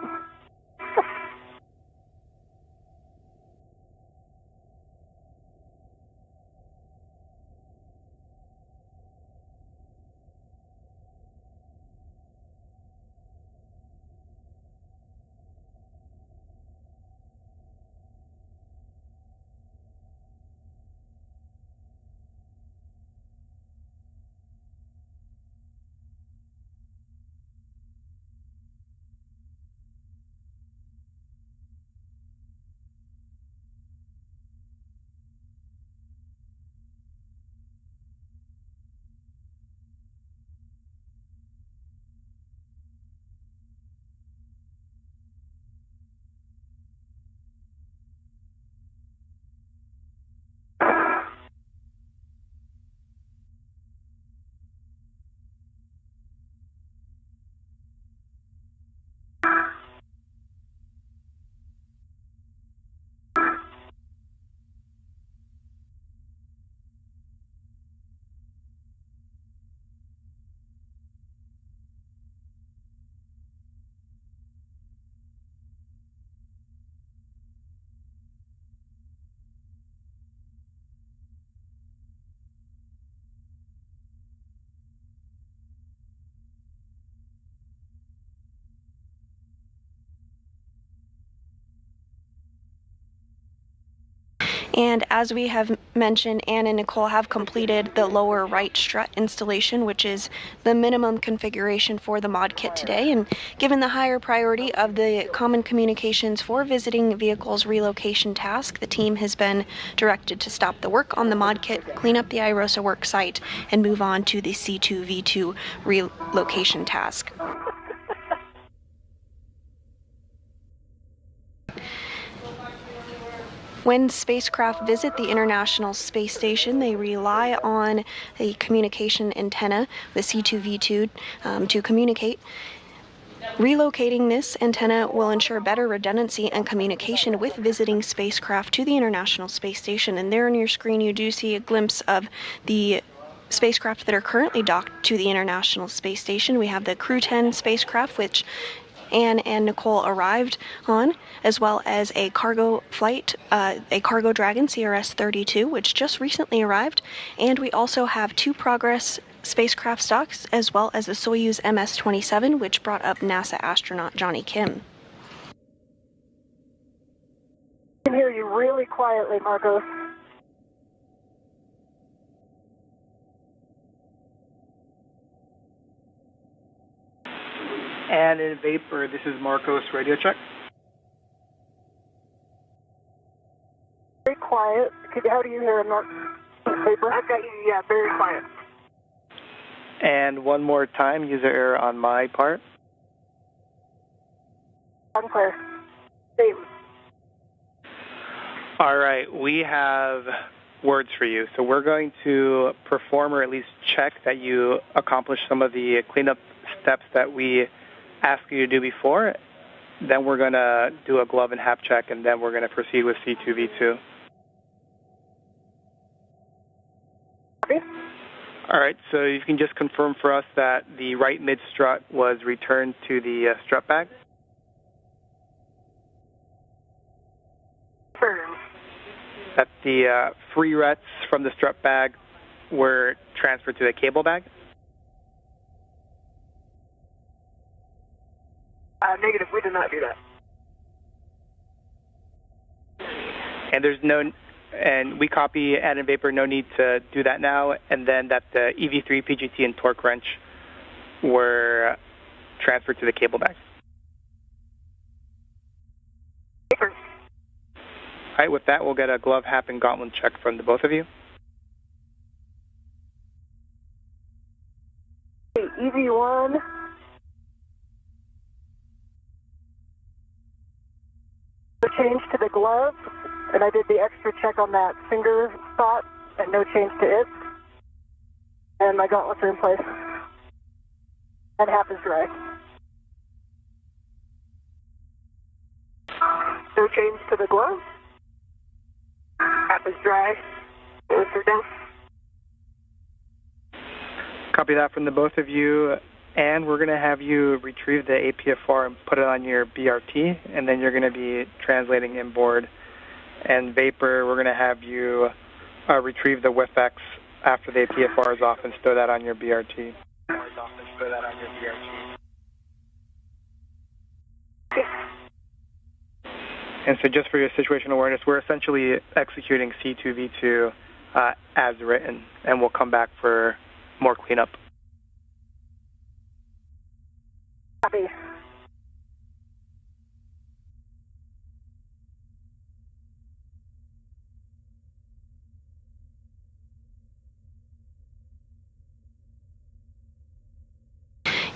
Speaker 1: And as we have mentioned, Anne and Nicole have completed the lower right strut installation, which is the minimum configuration for the mod kit today. And given the higher priority of the Common Communications for Visiting Vehicles relocation task, the team has been directed to stop the work on the mod kit, clean up the IROSA work site, and move on to the C2V2 relocation task. When spacecraft visit the International Space Station, they rely on a communication antenna, the C2V2, to communicate. Relocating this antenna will ensure better redundancy and communication with visiting spacecraft to the International Space Station. And there on your screen, you do see a glimpse of the spacecraft that are currently docked to the International Space Station. We have the Crew 10 spacecraft, which Anne and Nicole arrived on, as well as a cargo flight, a Cargo Dragon CRS-32, which just recently arrived. And we also have 2 Progress spacecraft stocks, as well as the Soyuz MS-27, which brought up NASA astronaut Johnny Kim.
Speaker 6: I can hear you really quietly, Marcos.
Speaker 7: And in vapor, this is Marcos, radio check.
Speaker 6: Very quiet. How do you hear him, vapor? I've got you, yeah, very quiet.
Speaker 7: And one more time, user error on my part.
Speaker 6: I'm clear. Same.
Speaker 7: All right, we have words for you. So we're going to perform or at least check that you accomplished some of the cleanup steps that we asked you to do before. Then we're going to do a glove and hat check, and then we're going to proceed with C2V2.
Speaker 6: Okay.
Speaker 7: All right, so you can just confirm for us that the right mid-strut was returned to the strut bag?
Speaker 6: Confirm.
Speaker 7: That the free rets from the strut bag were transferred to the cable bag?
Speaker 6: Negative, we did not do that.
Speaker 7: And there's no, and we copy add in vapor, no need to do that now, and then that the EV3, PGT, and torque wrench were transferred to the cable bag.
Speaker 6: Vapor.
Speaker 7: All right, with that, we'll get a glove, hat, and gauntlet check from the both of you.
Speaker 6: EV1. Change to the glove, and I did the extra check on that finger spot, and no change to it. And my gauntlets are in place. And half is dry. No change to the glove. Half is dry. Both are down.
Speaker 7: Copy that from the both of you. And we're going to have you retrieve the APFR and put it on your BRT, and then you're going to be translating inboard. And vapor, we're going to have you retrieve the WIFX after the APFR is off and stow that on your BRT. And so just for your situational awareness, we're essentially executing C2V2 as written, and we'll come back for more cleanup.
Speaker 6: Copy.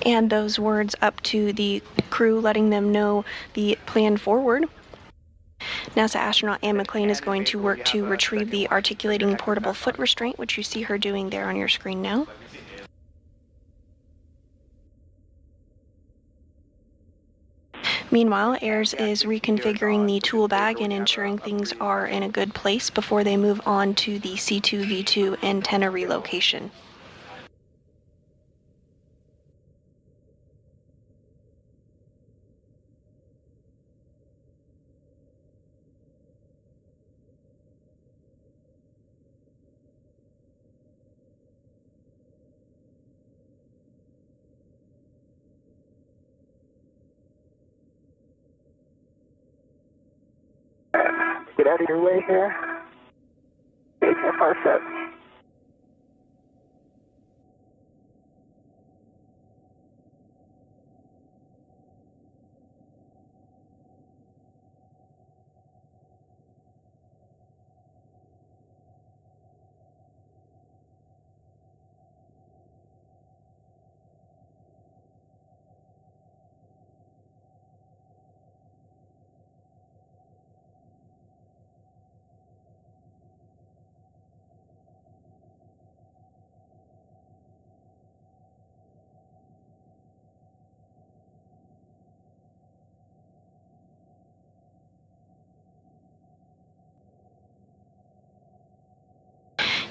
Speaker 1: And those words up to the crew, letting them know the plan forward. NASA astronaut Anne McLean is going to work to retrieve the articulating portable foot restraint, which you see her doing there on your screen now. Meanwhile, Ayers is reconfiguring the tool bag and ensuring things are in a good place before they move on to the C2V2 antenna relocation.
Speaker 6: Get out of your way here. HFR set.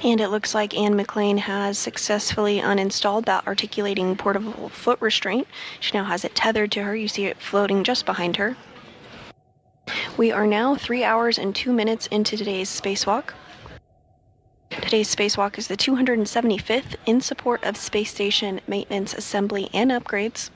Speaker 1: And it looks like Anne McLean has successfully uninstalled that articulating portable foot restraint. She now has it tethered to her. You see it floating just behind her. We are now 3 hours and 2 minutes into today's spacewalk. Today's spacewalk is the 275th in support of space station maintenance, assembly, and upgrades.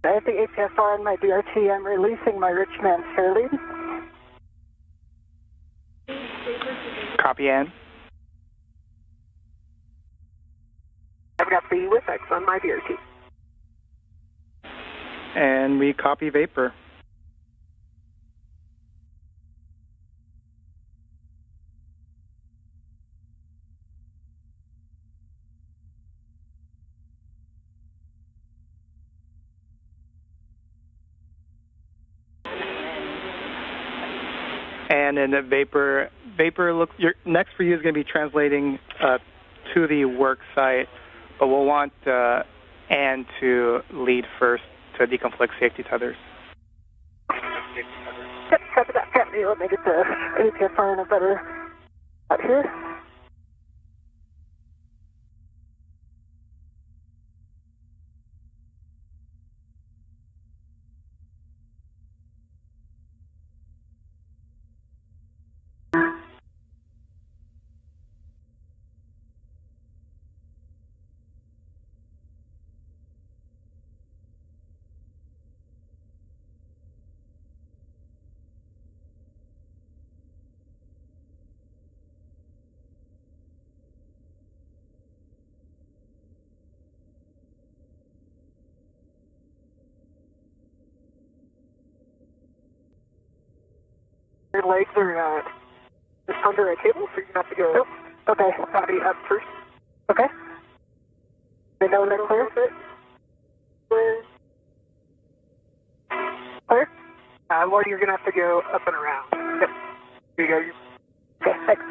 Speaker 6: I have the HFR and my DRT. I'm releasing my rich man spare lead.
Speaker 7: Copy, Ann.
Speaker 6: I've got the WIFX on my DRT.
Speaker 7: And we copy vapor. And in the vapor looks. Next for you is going to be translating to the work site, but we'll want Anne to lead first to deconflict safety tethers.
Speaker 6: Yep, copy that. Let me get the HFR in a better out here. Your legs are just under a cable, so you have to go. Oh, okay. Body up first. Okay. They know they're clear. Clear. Well, you're gonna have to go up and around. Yep. Here you go. Okay. Thanks.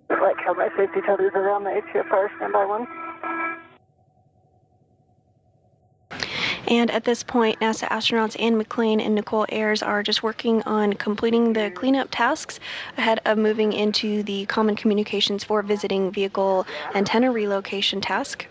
Speaker 6: Like how my safety tethers are on the HFR standby one.
Speaker 1: And at this point, NASA astronauts Anne McLean and Nicole Ayers are just working on completing the cleanup tasks ahead of moving into the Common Communications for Visiting Vehicle Antenna Relocation task.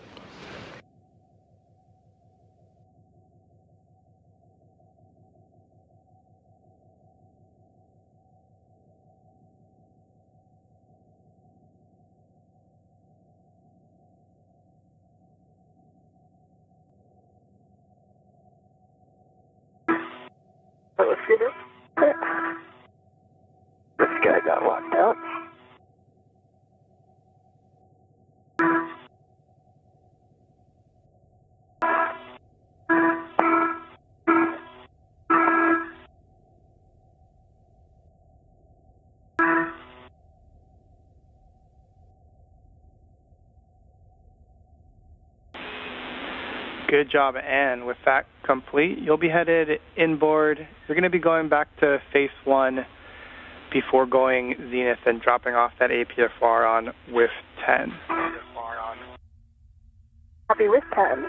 Speaker 6: Let's get it. This guy got locked out.
Speaker 7: Good job, Anne. With that complete, you'll be headed inboard. You're going to be going back to phase 1 before going zenith and dropping off that APFR on with 10.
Speaker 9: Copy with 10.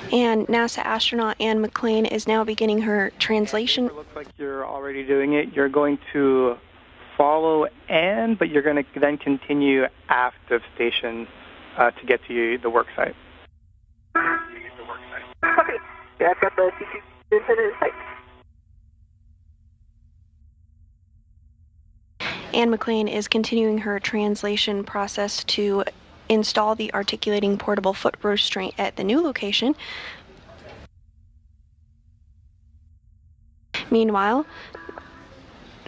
Speaker 1: And NASA astronaut Anne McLean is now beginning her translation.
Speaker 7: It looks like you're already doing it. You're going to follow Anne, but you're going to then continue aft of station to get to the work site.
Speaker 9: Copy. Yeah, I've got the CQ antenna in sight.
Speaker 1: Anne McLean is continuing her translation process to install the articulating portable foot restraint at the new location. Meanwhile,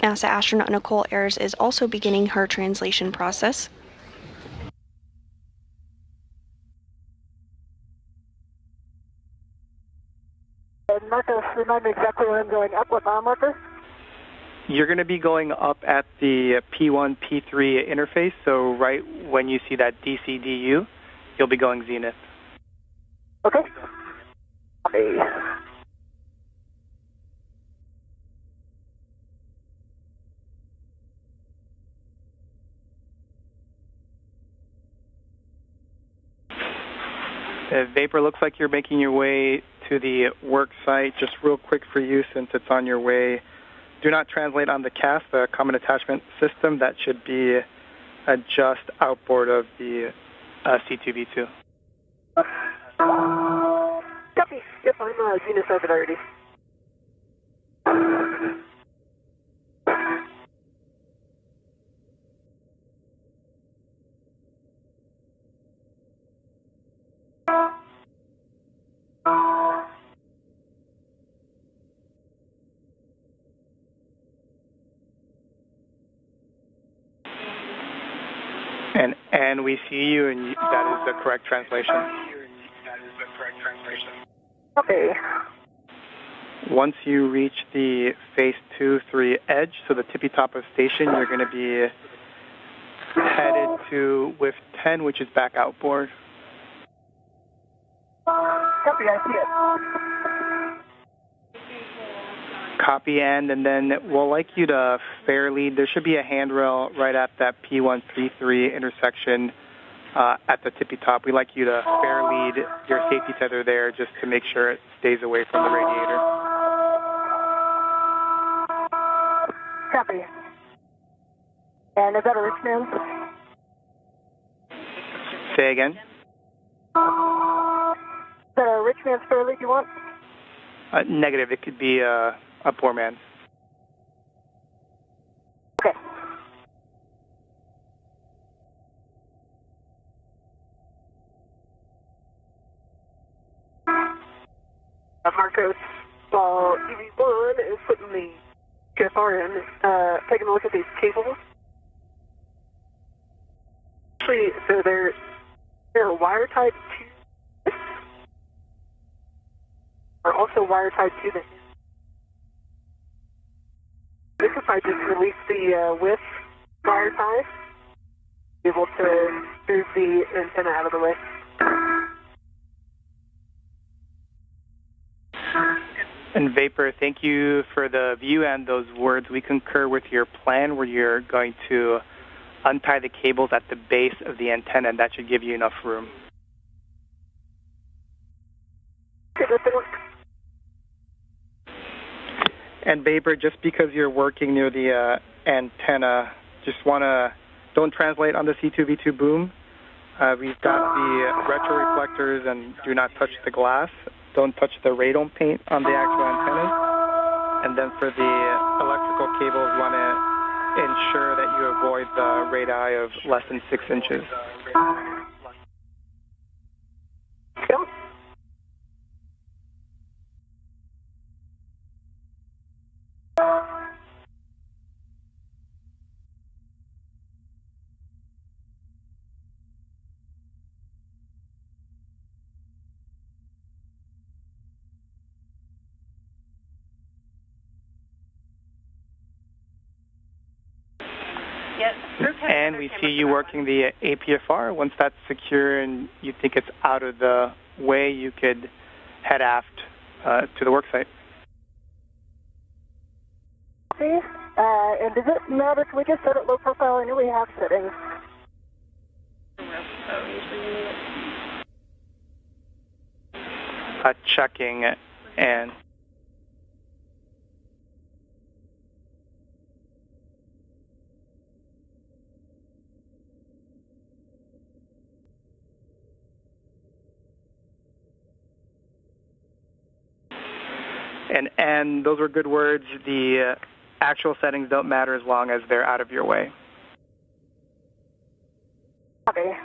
Speaker 1: NASA astronaut Nicole Ayers is also beginning her translation process.
Speaker 9: Marcos, remind me exactly where I'm going up, what mile marker?
Speaker 7: You're going to be going up at the P1, P3 interface, so right when you see that DCDU, you'll be going zenith.
Speaker 9: Okay. Copy.
Speaker 7: Vapor, looks like you're making your way to the work site. Just real quick for you, since it's on your way, do not translate on the CAS, the Common Attachment System. That should be just outboard of the C2B2.
Speaker 9: Copy. Yep, I'm zenith orbit already.
Speaker 7: And we see you, and that is the correct translation.
Speaker 9: Okay.
Speaker 7: Once you reach the phase 2-3 edge, so the tippy top of station, you're going to be headed to with 10, which is back outboard.
Speaker 9: Copy, I see it.
Speaker 7: Copy, and then we'll like you to fair lead. There should be a handrail right at that P133 intersection at the tippy top. We like you to fair lead your safety tether there just to make sure it stays away from the radiator.
Speaker 9: Copy. And is that a rich man?
Speaker 7: Say again?
Speaker 9: Is that a rich man's fair lead you want?
Speaker 7: Negative. It could be a poor man.
Speaker 9: Okay. Marcos, while EV1 is putting the GFR in, taking a look at these cables. Actually, so they're wire tied to, are also wire tied to the. This if I just release the width wire tie, be able to move the antenna out of the way.
Speaker 7: And Vapor, thank you for the view and those words. We concur with your plan where you're going to untie the cables at the base of the antenna, and that should give you enough room. And Vapor, just because you're working near the antenna, just don't translate on the C2V2 boom. We've got the retroreflectors and do not touch the glass. Don't touch the radome paint on the actual antennas. And then for the electrical cables, want to ensure that you avoid the radii of less than 6 inches.
Speaker 8: Yes.
Speaker 7: And we see you working the APFR. Once that's secure and you think it's out of the way, you could head aft to the work site.
Speaker 6: See? And does it matter if we just set it low profile? I know we have settings.
Speaker 7: Checking and and those were good words. The actual settings don't matter as long as they're out of your way.
Speaker 6: Okay.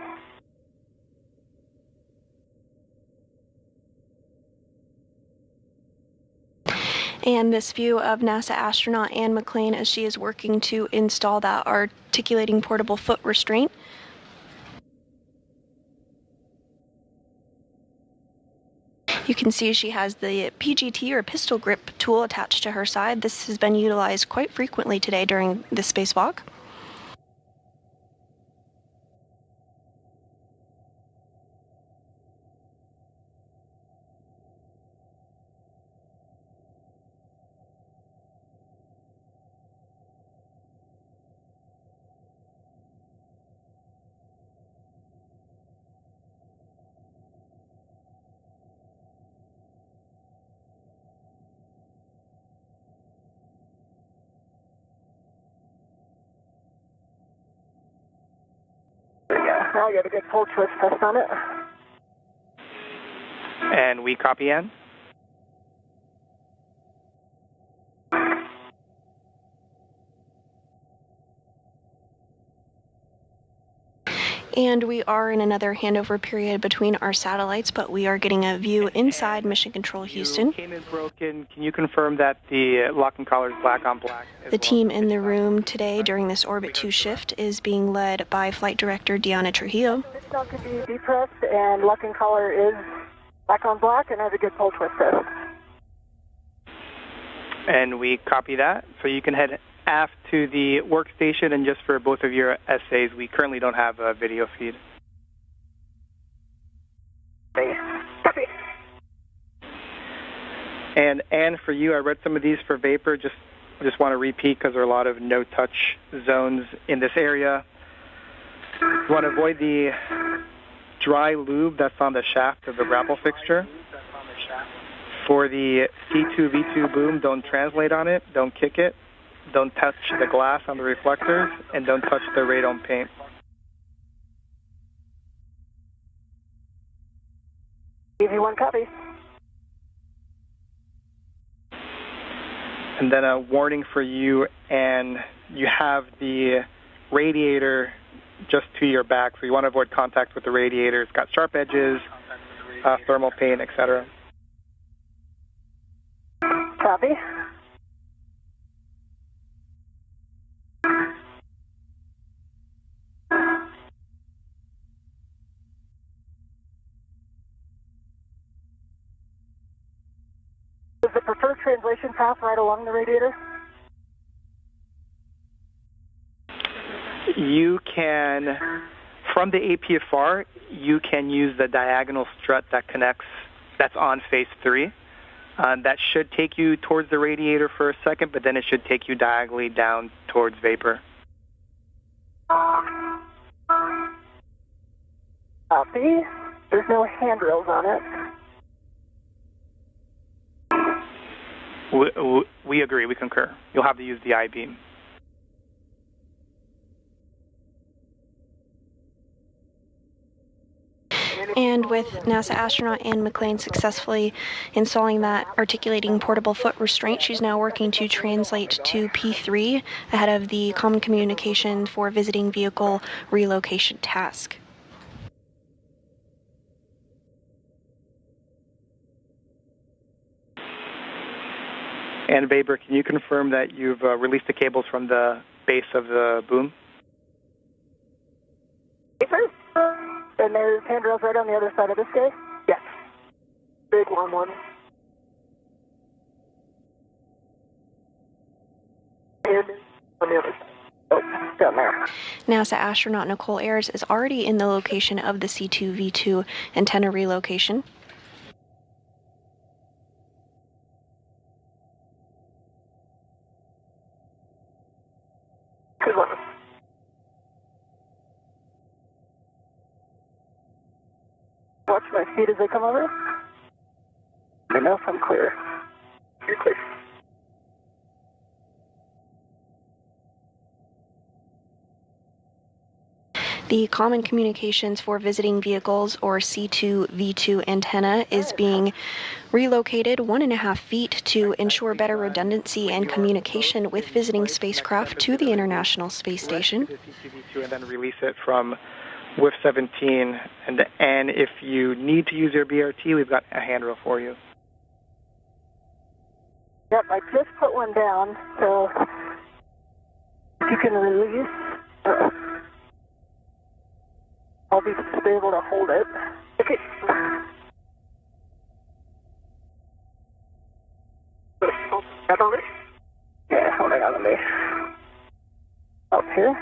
Speaker 1: And this view of NASA astronaut Anne McClain as she is working to install that articulating portable foot restraint. You can see she has the PGT or pistol grip tool attached to her side. This has been utilized quite frequently today during the spacewalk.
Speaker 6: Now you have a good pull twist test on it.
Speaker 7: And we copy Ann.
Speaker 1: And we are in another handover period between our satellites, but we are getting a view inside Mission Control Houston.
Speaker 7: You came in broken. Can you confirm that the locking collar is black on black?
Speaker 1: The team in the room today during this Orbit 2 shift is being led by Flight Director Deanna Trujillo.
Speaker 6: This knob can be depressed, and locking collar is black on black and has a good pull twist test.
Speaker 7: And we copy that. So you can head aft to the workstation, and just for both of your essays, we currently don't have a video feed.
Speaker 6: Copy.
Speaker 7: And for you, I read some of these for vapor. Just want to repeat because there are a lot of no-touch zones in this area. You want to avoid the dry lube that's on the shaft of the grapple fixture. For the C2V2 boom, don't translate on it, don't kick it, don't touch the glass on the reflectors, and don't touch the radome paint.
Speaker 6: EV1 copy.
Speaker 7: And then a warning for you, and you have the radiator just to your back, so you want to avoid contact with the radiator. It's got sharp edges, thermal paint, etc.
Speaker 6: Copy. Is the preferred translation path right along the radiator?
Speaker 7: You can, from the APFR, you can use the diagonal strut that connects, that's on phase 3. That should take you towards the radiator for a second, but then it should take you diagonally down towards vapor.
Speaker 6: Copy. There's no handrails on it.
Speaker 7: We agree, we concur. You'll have to use the I-beam.
Speaker 1: And with NASA astronaut Anne McClain successfully installing that articulating portable foot restraint, she's now working to translate to P3 ahead of the common communication for visiting vehicle relocation task.
Speaker 7: And Weber, can you confirm that you've released the cables from the base of the boom?
Speaker 6: Paper? And there's handrails right on the other side of this guy? Yes. Big long one. And on the other side. Oh, got
Speaker 9: on there?
Speaker 1: NASA astronaut Nicole Ayers is already in the location of the C2V2 antenna relocation.
Speaker 9: Good one. Watch my feet as they come over. I know if I'm clear. You're clear.
Speaker 1: The Common Communications for Visiting Vehicles, or C2V2 antenna, is being relocated 1.5 feet to ensure better redundancy and communication with visiting spacecraft to the International Space Station.
Speaker 7: C2V2 and then release it from WIF 17. And if you need to use your BRT, we've got a handrail for you.
Speaker 9: Yep, I just put one down, so if you can release, I'll be able to hold it. Okay. Yeah, hold it on me. Up here.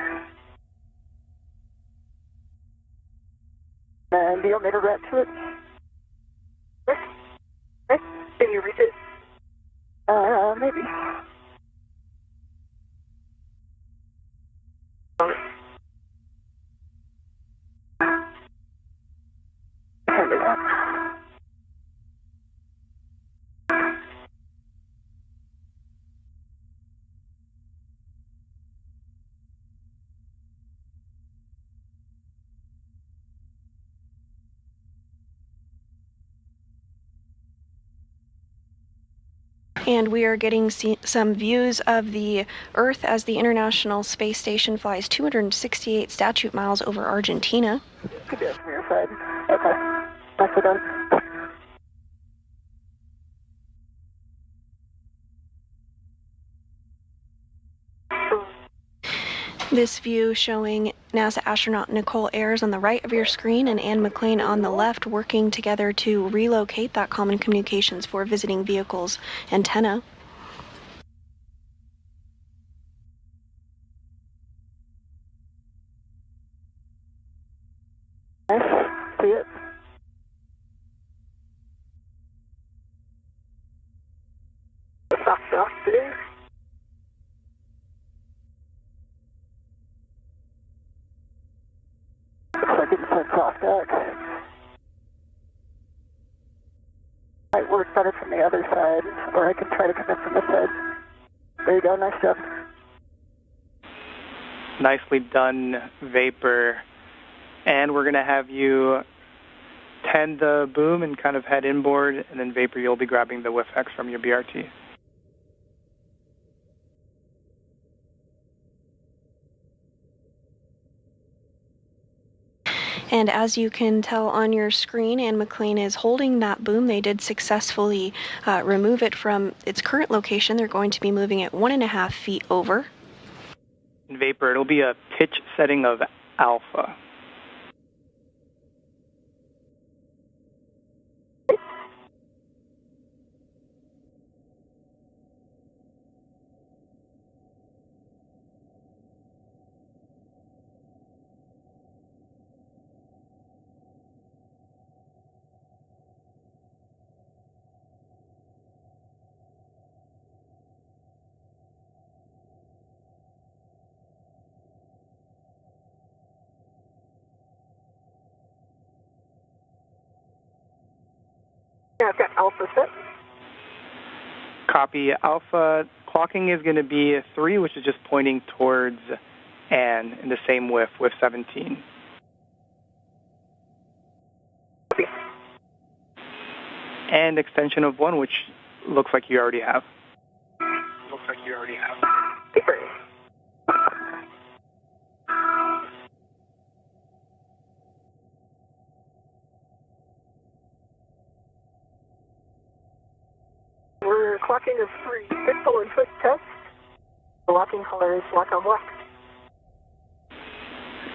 Speaker 9: And do you want me to wrap to it? Can you reach it? Maybe. Can't do that.
Speaker 1: And we are getting some views of the Earth as the International Space Station flies 268 statute miles over Argentina.
Speaker 9: Could be from your side. Okay. That's it done.
Speaker 1: This view showing NASA astronaut Nicole Ayers on the right of your screen and Anne McLean on the left working together to relocate that Common Communications for Visiting Vehicles antenna.
Speaker 9: Nice. See it? Soft there. Looks like it's a soft back. Might work better from the other side, or I can try to come in from this side. There you go, nice job.
Speaker 7: Nicely done, Vapor. And we're going to have you tend the boom and kind of head inboard, and then Vapor, you'll be grabbing the WIF-X from your BRT.
Speaker 1: And as you can tell on your screen, Anne McLean is holding that boom. They did successfully remove it from its current location. They're going to be moving it 1.5 feet over.
Speaker 7: In Vapor, it'll be a pitch setting of alpha.
Speaker 9: Yeah, I've got alpha set.
Speaker 7: Copy. Alpha clocking is going to be a 3, which is just pointing towards Anne in the same WIF 17.
Speaker 9: Copy.
Speaker 7: And extension of 1, which looks like you already have.
Speaker 9: Paper. We're clocking as 3. Pixel and foot test. The locking color is lock on black.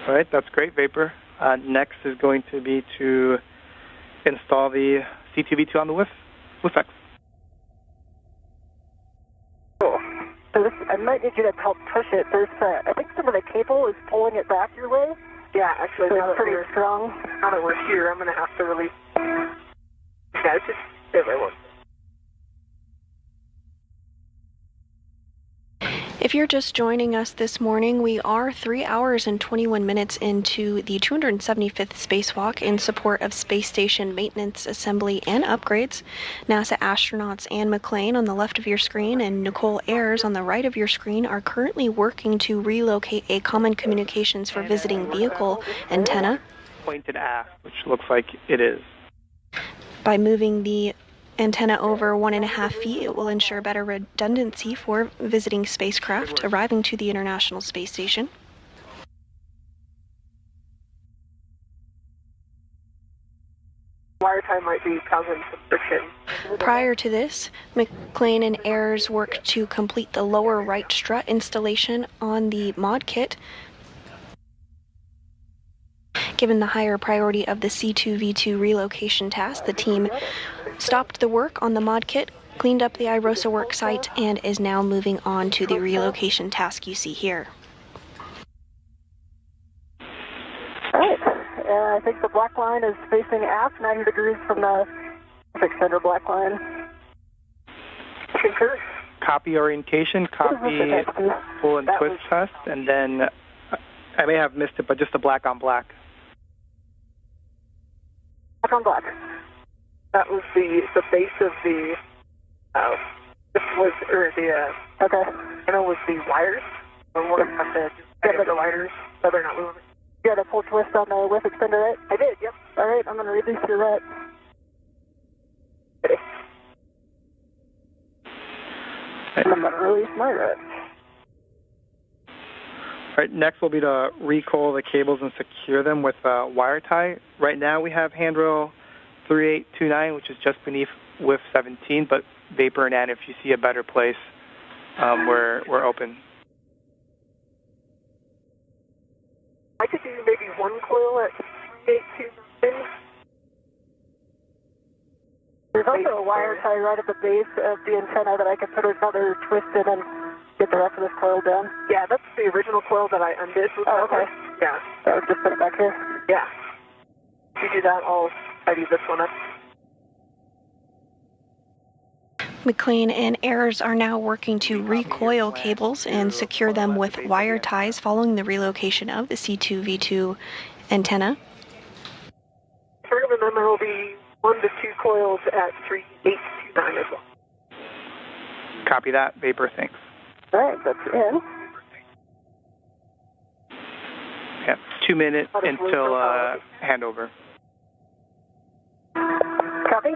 Speaker 7: All right, that's great, Vapor. Next is going to be to install the C2V2 on the WIF-X.
Speaker 9: Cool.
Speaker 6: So this, I might need you to help push it. There's, I think some of the cable is pulling it back your way.
Speaker 9: Yeah, actually,
Speaker 6: So
Speaker 9: now
Speaker 6: it's pretty strong.
Speaker 9: now that we're here, I'm going to have to release. Yeah, it's just stay by one.
Speaker 1: If you're just joining us this morning, we are 3 hours and 21 minutes into the 275th spacewalk in support of space station maintenance, assembly, and upgrades. NASA astronauts Anne McClain on the left of your screen and Nicole Ayers on the right of your screen are currently working to relocate a common communications for visiting vehicle antenna.
Speaker 7: Pointed aft, which looks like it is.
Speaker 1: By moving the antenna over 1.5 feet, it will ensure better redundancy for visiting spacecraft arriving to the International Space Station.
Speaker 9: Wire tie might be causing some friction.
Speaker 1: Prior to this, McClain and Ayers worked to complete the lower right strut installation on the mod kit. Given the higher priority of the C2V2 relocation task, the team stopped the work on the mod kit, cleaned up the IROSA work site, and is now moving on to the relocation task you see here.
Speaker 6: All right. I think the black line is facing aft, 90 degrees from the center black line.
Speaker 9: Concur.
Speaker 7: Copy orientation, copy pull and twist test, and then I may have missed it, but just the black on black.
Speaker 6: Black on black.
Speaker 9: That was the base of the, this was, or the,
Speaker 6: Okay.
Speaker 9: was the wires. So we're going to have to get the wires so they're not moving.
Speaker 6: You got a full twist on the whip extender, right?
Speaker 9: I did, yep.
Speaker 6: All right, I'm going to release your right.
Speaker 9: Ready.
Speaker 6: And I'm going to release my right.
Speaker 7: All right, next will be to recoil the cables and secure them with a wire tie. Right now we have handrail 3829, which is just beneath WIF 17, but Vapor and Ann, if you see a better place, we're open.
Speaker 9: I could do maybe one coil at 3829.
Speaker 6: There's also a wire tie right at the base of the antenna that I could put another twist in and get the rest of this coil down.
Speaker 9: Yeah, that's the original coil that I undid.
Speaker 6: Oh, okay.
Speaker 9: Yeah.
Speaker 6: So I'll just put it back here.
Speaker 9: Yeah. If you do that, I'll tidy this one up.
Speaker 1: McClain and Ayers are now working to recoil cables and secure them with wire ties following the relocation of the C2V2 antenna.
Speaker 9: And then there will be 1 to 2 coils at 3829 as well.
Speaker 7: Copy that, Vapor, thanks.
Speaker 6: All right, that's in.
Speaker 7: Yeah, 2 minutes until handover.
Speaker 6: Copy.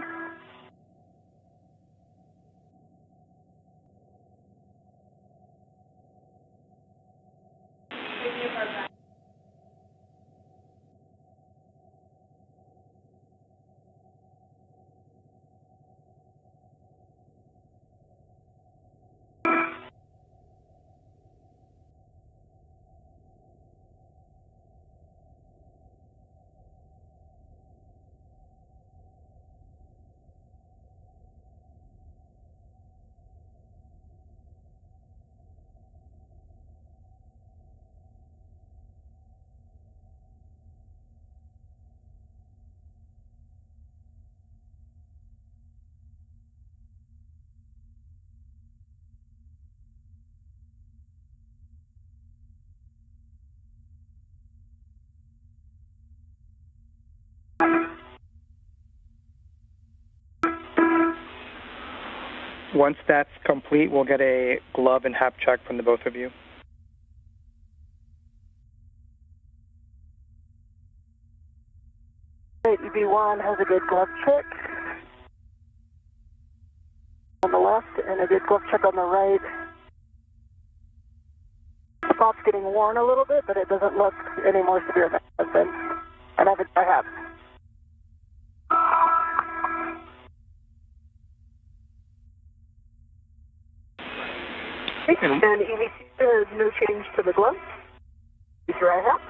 Speaker 7: Once that's complete, we'll get a glove and hap check from the both of you.
Speaker 6: EV1 has a good glove check on the left and a good glove check on the right. The spot's getting worn a little bit, but it doesn't look any more severe than it has been. And I have.
Speaker 9: And EV2, there's no change to the glove. Is your eye hat?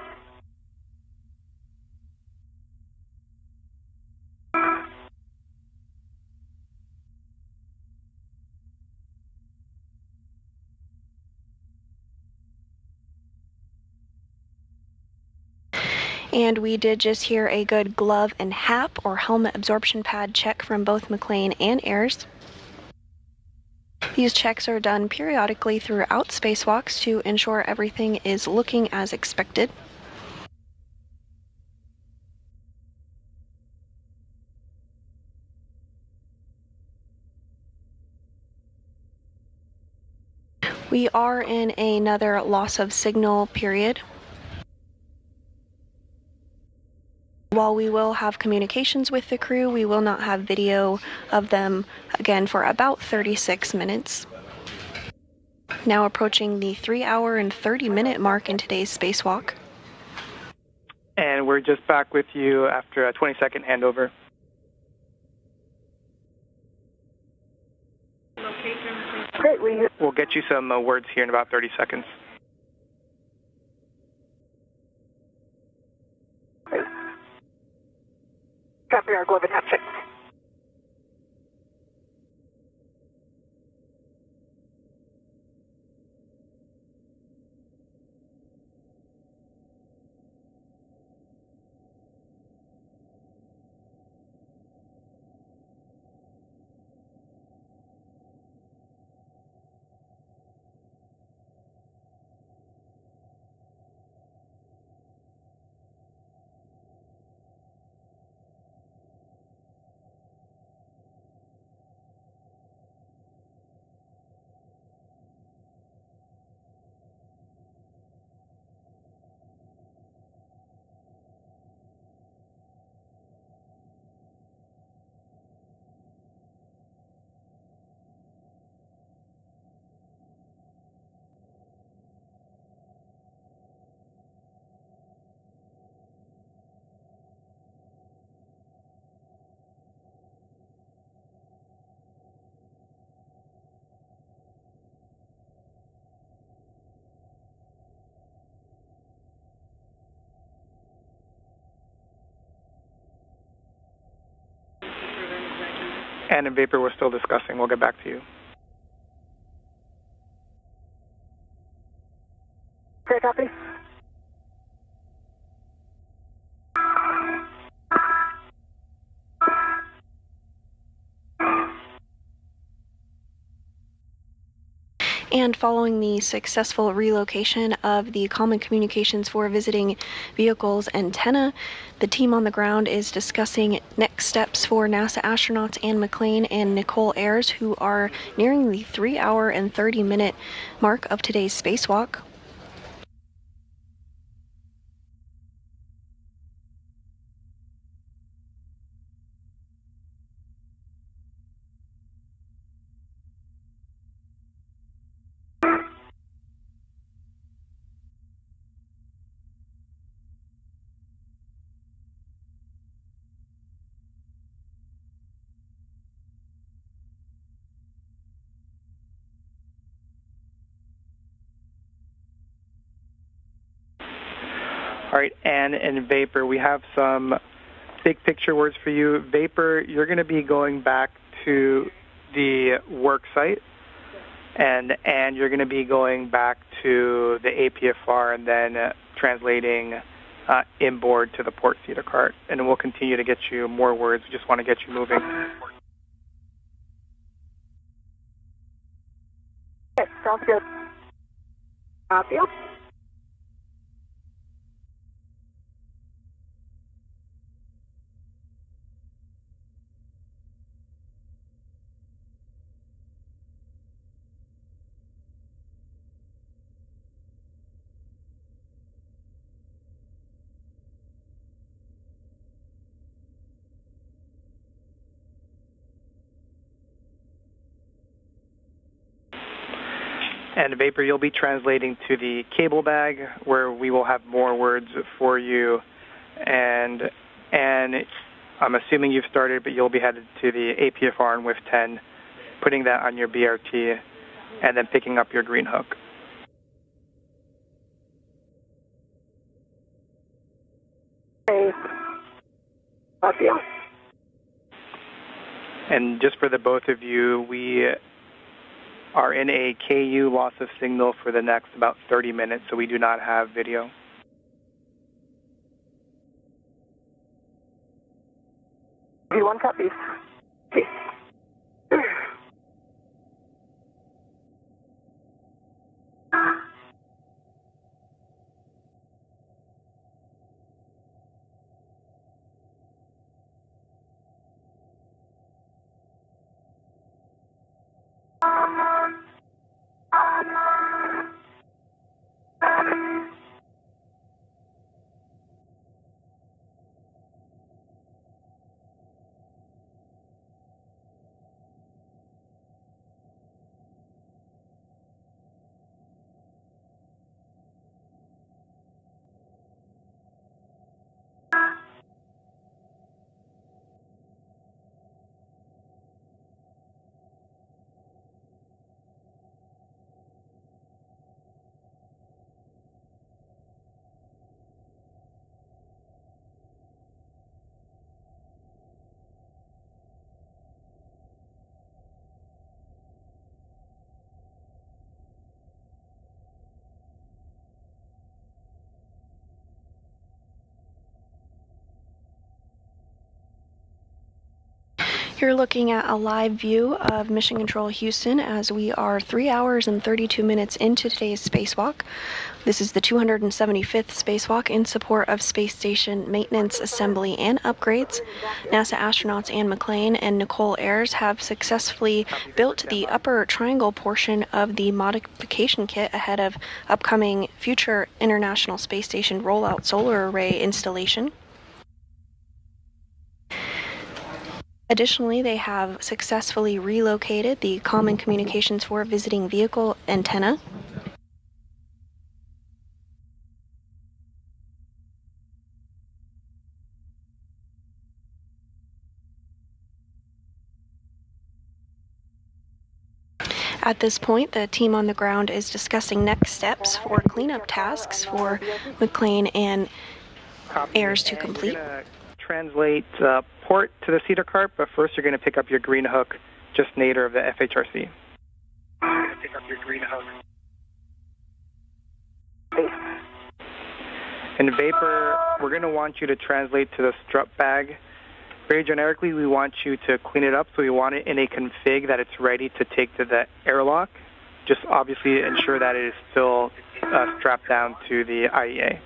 Speaker 1: And we did just hear a good glove and HAP, or helmet absorption pad, check from both McLean and Ayers. These checks are done periodically throughout spacewalks to ensure everything is looking as expected. We are in another loss of signal period. While we will have communications with the crew, we will not have video of them again for about 36 minutes. Now approaching the 3-hour and 30-minute mark in today's spacewalk.
Speaker 7: And we're just back with you after a 20-second handover.
Speaker 6: Great,
Speaker 7: We'll get you some words here in about 30 seconds.
Speaker 6: Copy our glove and HAP check.
Speaker 7: And in vapor, we're still discussing. We'll get back to you.
Speaker 6: Okay, copy.
Speaker 1: And following the successful relocation of the Common Communications for Visiting Vehicles antenna, the team on the ground is discussing next steps for NASA astronauts Anne McLean and Nicole Ayers, who are nearing the 3-hour and 30-minute mark of today's spacewalk.
Speaker 7: All right, and in vapor, we have some big picture words for you. Vapor, you're going to be going back to the work site, and you're going to be going back to the APFR and then translating inboard to the port feeder cart. And we'll continue to get you more words. We just want to get you moving.
Speaker 6: Okay, sounds good. Copy.
Speaker 7: And vapor, you'll be translating to the cable bag, where we will have more words for you. And I'm assuming you've started, but you'll be headed to the APFR and WIF 10, putting that on your BRT, and then picking up your green hook.
Speaker 6: Okay. Copy.
Speaker 7: And just for the both of you, we are in a KU loss of signal for the next about 30 minutes, so we do not have video.
Speaker 6: V1 copies. Okay.
Speaker 1: You're looking at a live view of Mission Control Houston as we are 3 hours and 32 minutes into today's spacewalk. This is the 275th spacewalk in support of space station maintenance, assembly, and upgrades. NASA astronauts Anne McClain and Nicole Ayers have successfully built the upper triangle portion of the modification kit ahead of upcoming future International Space Station rollout solar array installation. Additionally, they have successfully relocated the Common Communications for Visiting Vehicle antenna. At this point, the team on the ground is discussing next steps for cleanup tasks for McClain and Ayers to complete.
Speaker 7: Translate port to the cedar cart, but first you're going to pick up your green hook, just nadir of the FHRC. Pick up your green hook. In Vapor, we're going to want you to translate to the strut bag. Very generically, we want you to clean it up, so we want it in a config that it's ready to take to the airlock. Just obviously ensure that it is still strapped down to the IEA.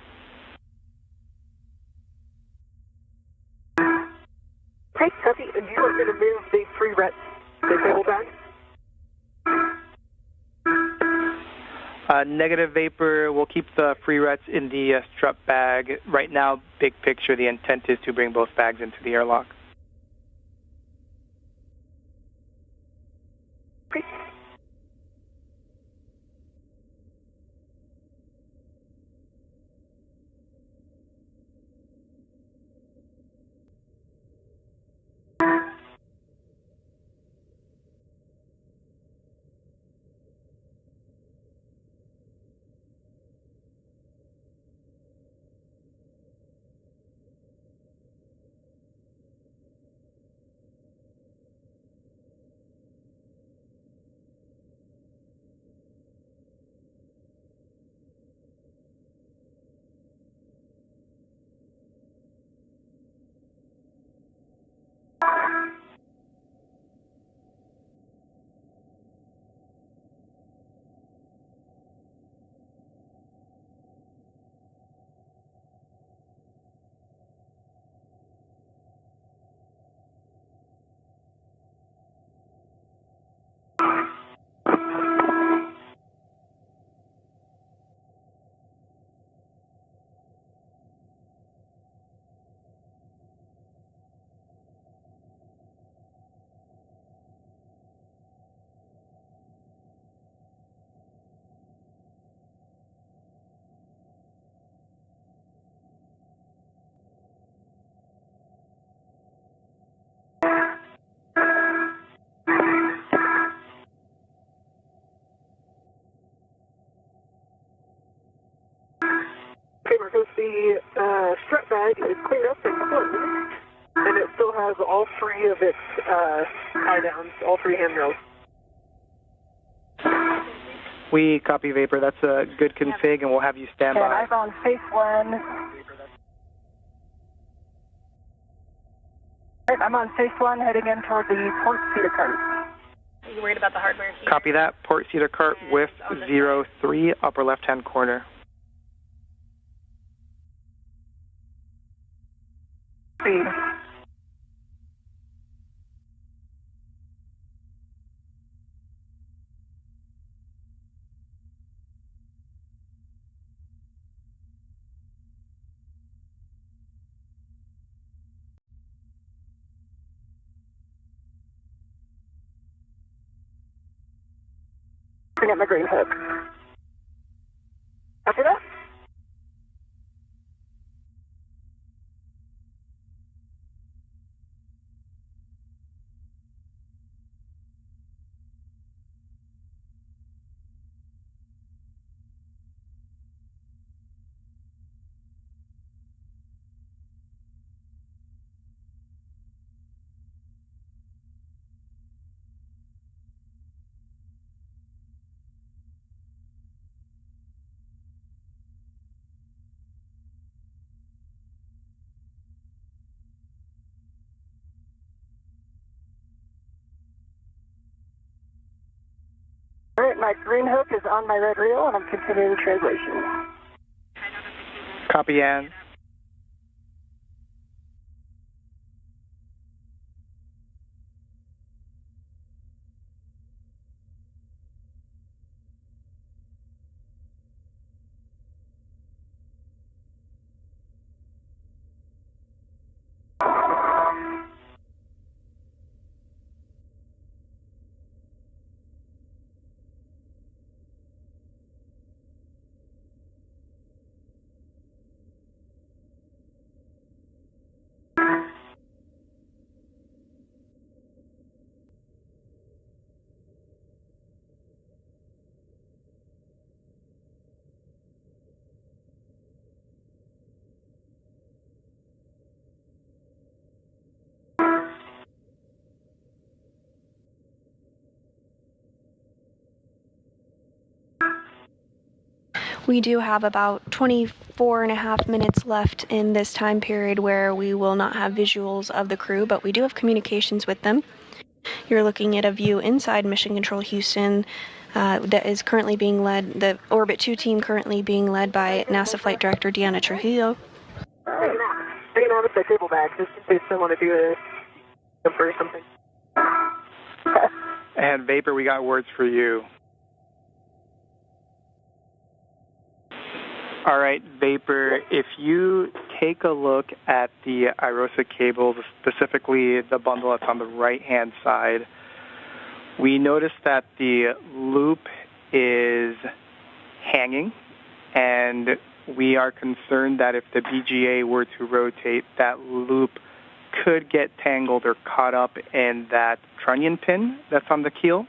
Speaker 6: Okay, copy. And you are going to move the free ret table bag?
Speaker 7: Negative Vapor, we'll keep the free rets in the strut bag. Right now, big picture, the intent is to bring both bags into the airlock.
Speaker 6: Okay. The strut bag is cleaned up and closed, and it still has all three of its tie-downs, all three handrails.
Speaker 7: We copy Vapor. That's a good config, and we'll have you stand by.
Speaker 6: And I'm on face one. I'm on phase 1 heading in toward the port seater cart.
Speaker 8: Are you worried about the hardware here?
Speaker 7: Copy that. Port seater cart with 03, upper left-hand corner.
Speaker 6: Speed. Bring up my green hook. After that? All right, my green hook is on my red reel, and I'm continuing translation.
Speaker 7: Copy, Ann.
Speaker 1: We do have about 24 and a half minutes left in this time period where we will not have visuals of the crew, but we do have communications with them. You're looking at a view inside Mission Control Houston that is currently being led, the Orbit 2 team currently being led by NASA Flight Director Deanna Trujillo.
Speaker 6: Hanging on with the table bag, just in case I want to do a jumper or something.
Speaker 7: And Vapor, we got words for you. All right, Vapor, if you take a look at the IROSA cables, specifically the bundle that's on the right-hand side, we notice that the loop is hanging, and we are concerned that if the BGA were to rotate, that loop could get tangled or caught up in that trunnion pin that's on the keel.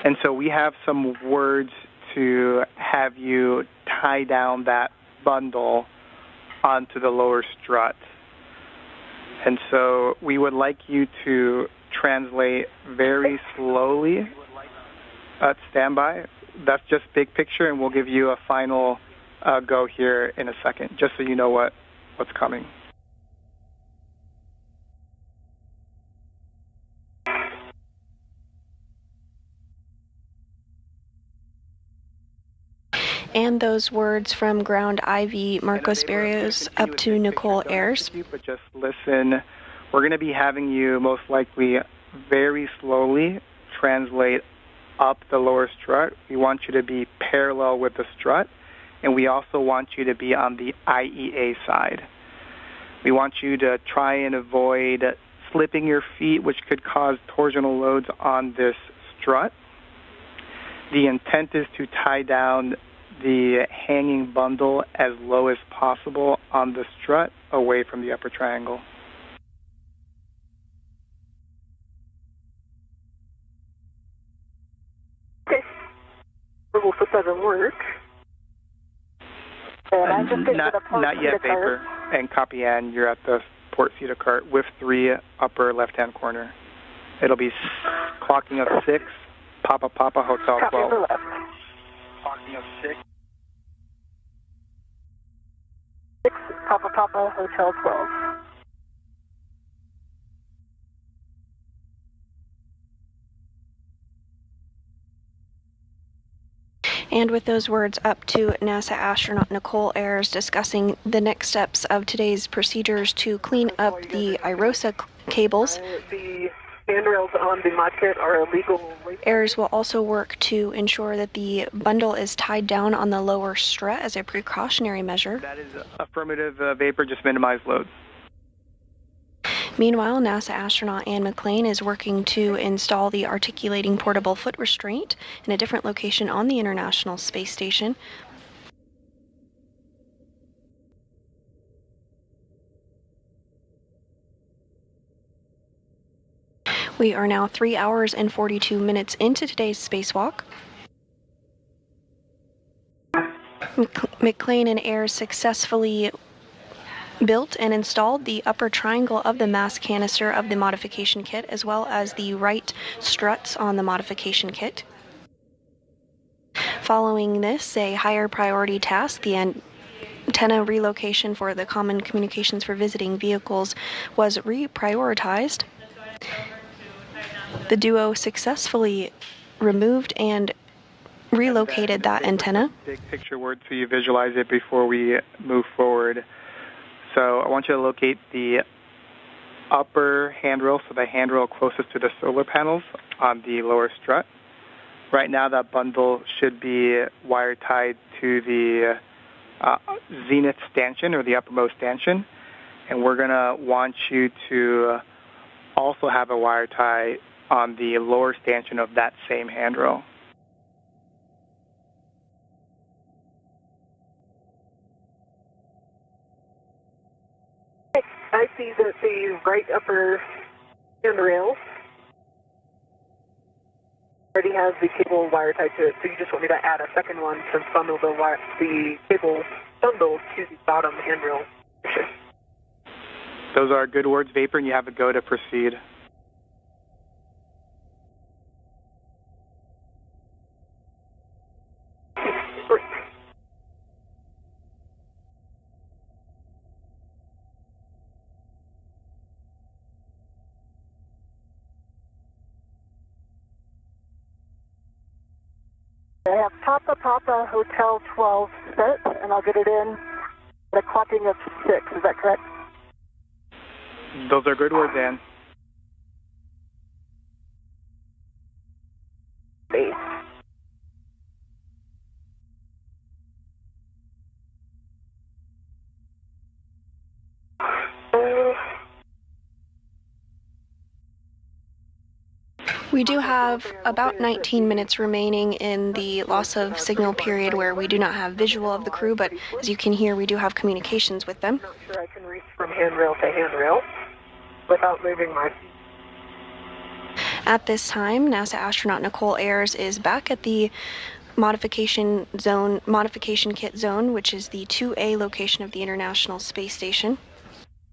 Speaker 7: And so we have some words to have you tie down that bundle onto the lower strut. And so we would like you to translate very slowly at standby. That's just big picture, and we'll give you a final go here in a second, just so you know what's coming.
Speaker 1: And those words from ground IV Marcos Barrios up to Nicole Ayers.
Speaker 7: But just listen. We're going to be having you most likely very slowly translate up the lower strut. We want you to be parallel with the strut, and we also want you to be on the IEA side. We want you to try and avoid slipping your feet, which could cause torsional loads on this strut. The intent is to tie down the hanging bundle as low as possible on the strut away from the upper triangle.
Speaker 6: Okay. Well, if it doesn't work. And I'm just getting to the port
Speaker 7: not yet, Vapor. And copy, Ann, you're at the port seater cart with 3, upper left-hand corner. It'll be clocking up 6, Papa Hotel 12.
Speaker 6: Copy on the left. 6 Papa Papa Hotel 12.
Speaker 1: And with those words up to NASA astronaut Nicole Ayers discussing the next steps of today's procedures to clean up the IROSA cables.
Speaker 6: The handrails on the mod kit are illegal.
Speaker 1: Ayers will also work to ensure that the bundle is tied down on the lower strut as a precautionary measure.
Speaker 7: That is affirmative, Vapor, just minimize load.
Speaker 1: Meanwhile, NASA astronaut Anne McClain is working to install the articulating portable foot restraint in a different location on the International Space Station. We are now 3 hours and 42 minutes into today's spacewalk. McClain and Ayers successfully built and installed the upper triangle of the mass canister of the modification kit, as well as the right struts on the modification kit. Following this, a higher priority task, the antenna relocation for the Common Communications for Visiting Vehicles, was reprioritized. The duo successfully removed and relocated that antenna.
Speaker 7: Big picture word so you visualize it before we move forward. So I want you to locate the upper handrail, so the handrail closest to the solar panels on the lower strut. Right now that bundle should be wire tied to the zenith stanchion, or the uppermost stanchion, and we're going to want you to also have a wire tie on the lower stanchion of that same handrail.
Speaker 6: I see that the right upper handrail already has the cable wire tied to it, so you just want me to add a second one to bundle the cable bundle to the bottom handrail.
Speaker 7: Those are good words, Vapor, and you have a go to proceed.
Speaker 6: I have Papa Papa Hotel 12 set, and I'll get it in at a clocking of 6. Is that correct?
Speaker 7: Those are good words, Ann.
Speaker 1: We do have about 19 minutes remaining in the loss of signal period where we do not have visual of the crew, but as you can hear, we do have communications with them.
Speaker 6: I'm not sure I can reach from handrail to handrail without moving my feet.
Speaker 1: At this time, NASA astronaut Nicole Ayers is back at the modification kit zone, which is the 2A location of the International Space Station.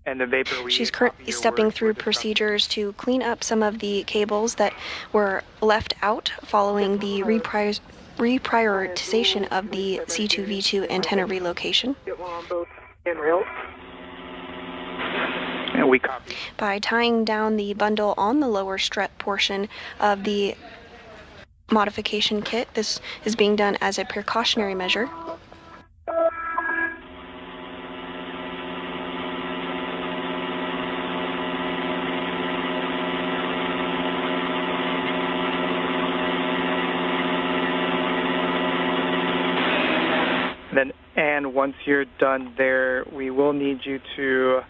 Speaker 7: And the Vapor,
Speaker 1: she's currently stepping through procedures to clean up some of the cables that were left out following the reprioritization of the C2V2 antenna relocation.
Speaker 7: And we copy.
Speaker 1: By tying down the bundle on the lower strut portion of the modification kit, this is being done as a precautionary measure.
Speaker 7: And once you're done there, we will need you to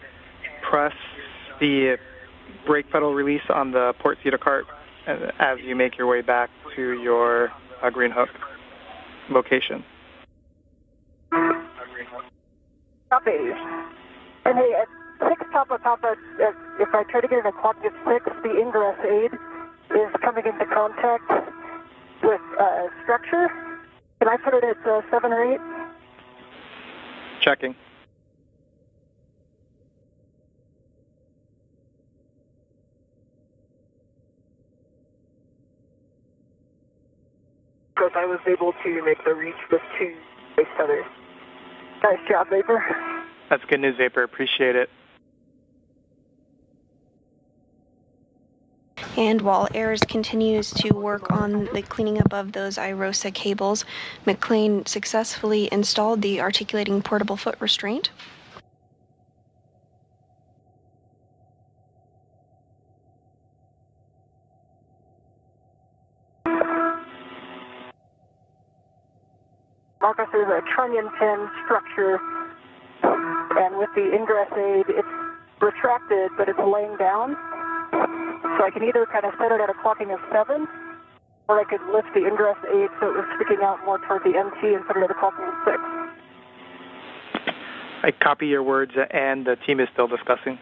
Speaker 7: press the brake pedal release on the port seater cart as you make your way back to your green hook location.
Speaker 6: Copy. And hey, at 6 Papa Papa, if I try to get in a clock at 6, the ingress aid is coming into contact with structure. Can I put it at 7 or 8?
Speaker 7: Checking.
Speaker 9: Marcos, I was able to make the reach with 2 space tethers. Nice job, Vapor.
Speaker 7: That's good news, Vapor. Appreciate it.
Speaker 1: And while AIRS continues to work on the cleaning up of those IROSA cables, McLean successfully installed the articulating portable foot restraint.
Speaker 6: Marcus, there's a trunnion pin structure, and with the ingress aid, it's retracted, but it's laying down. So I can either kind of set it at a clocking of 7, or I could lift the ingress aid so it was sticking out more toward the MT and put it at a clocking of 6.
Speaker 7: I copy your words, and the team is still discussing.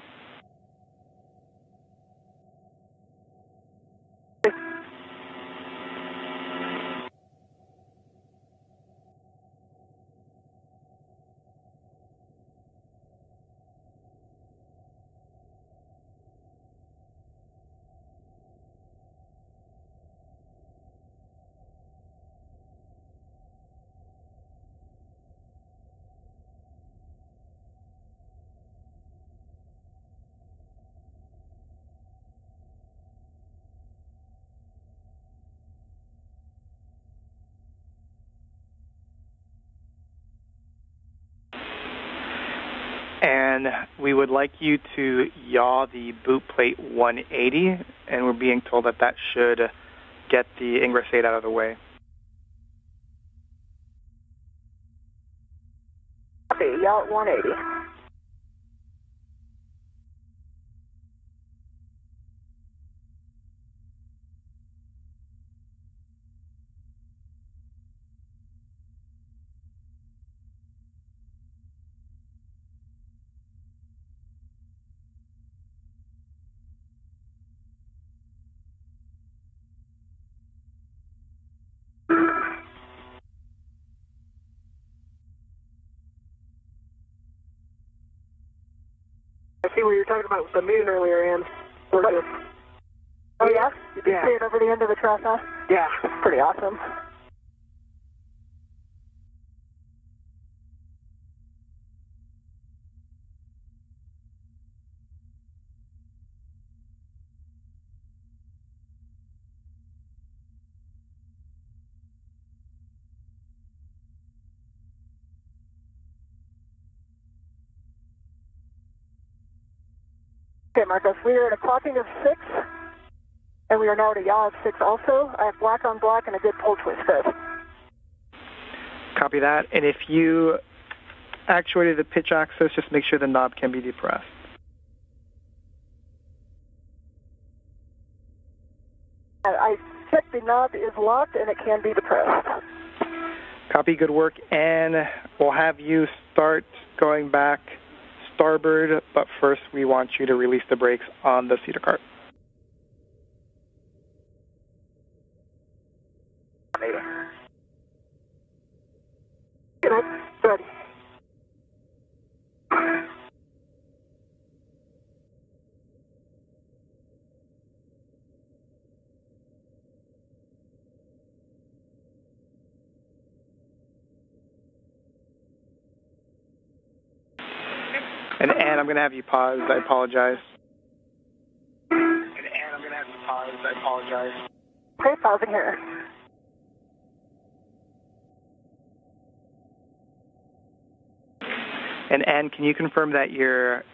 Speaker 7: And we would like you to yaw the boot plate 180, and we're being told that that should get the ingress aid out of the way.
Speaker 6: Okay, yaw at 180.
Speaker 9: I see what you were talking about with the moon earlier, Ann.
Speaker 6: Oh, yeah? You can see it over the end of the truss, huh?
Speaker 9: Yeah.
Speaker 6: Pretty awesome. Okay, Marcos, we are at a clocking of 6, and we are now at a yaw of 6 also. I have black on black and a good pull twist fit.
Speaker 7: Copy that. And if you actuated the pitch axis, just make sure the knob can be depressed.
Speaker 6: I checked the knob is locked and it can be depressed.
Speaker 7: Copy, good work. And we'll have you start going back starboard, but first we want you to release the brakes on the cedar cart.
Speaker 6: Good.
Speaker 7: And Ann, I'm going to have you pause. I apologize.
Speaker 6: Okay, pausing here.
Speaker 7: And Ann, can you confirm that your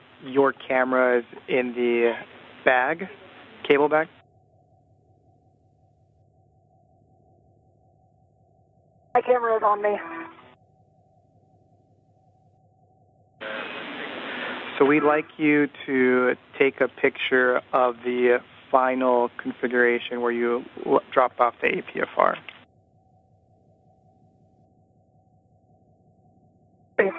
Speaker 7: camera is in the bag, cable bag?
Speaker 6: My camera is on me.
Speaker 7: So we'd like you to take a picture of the final configuration where you dropped off the APFR.
Speaker 6: Okay.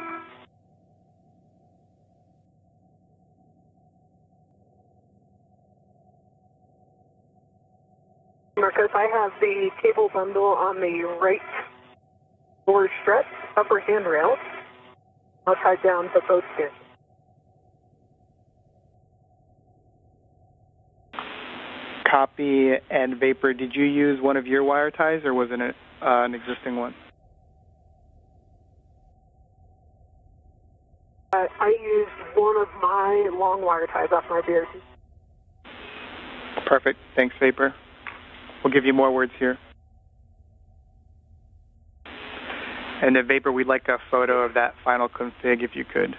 Speaker 9: Marcos, I have the cable bundle on the right lower strut, upper handrail. I'll tie down to both pins.
Speaker 7: Copy. And Vapor, did you use one of your wire ties, or was it an existing one?
Speaker 6: I used one of my long wire ties off my BRC.
Speaker 7: Perfect. Thanks, Vapor. We'll give you more words here. And Vapor, we'd like a photo of that final config if you could.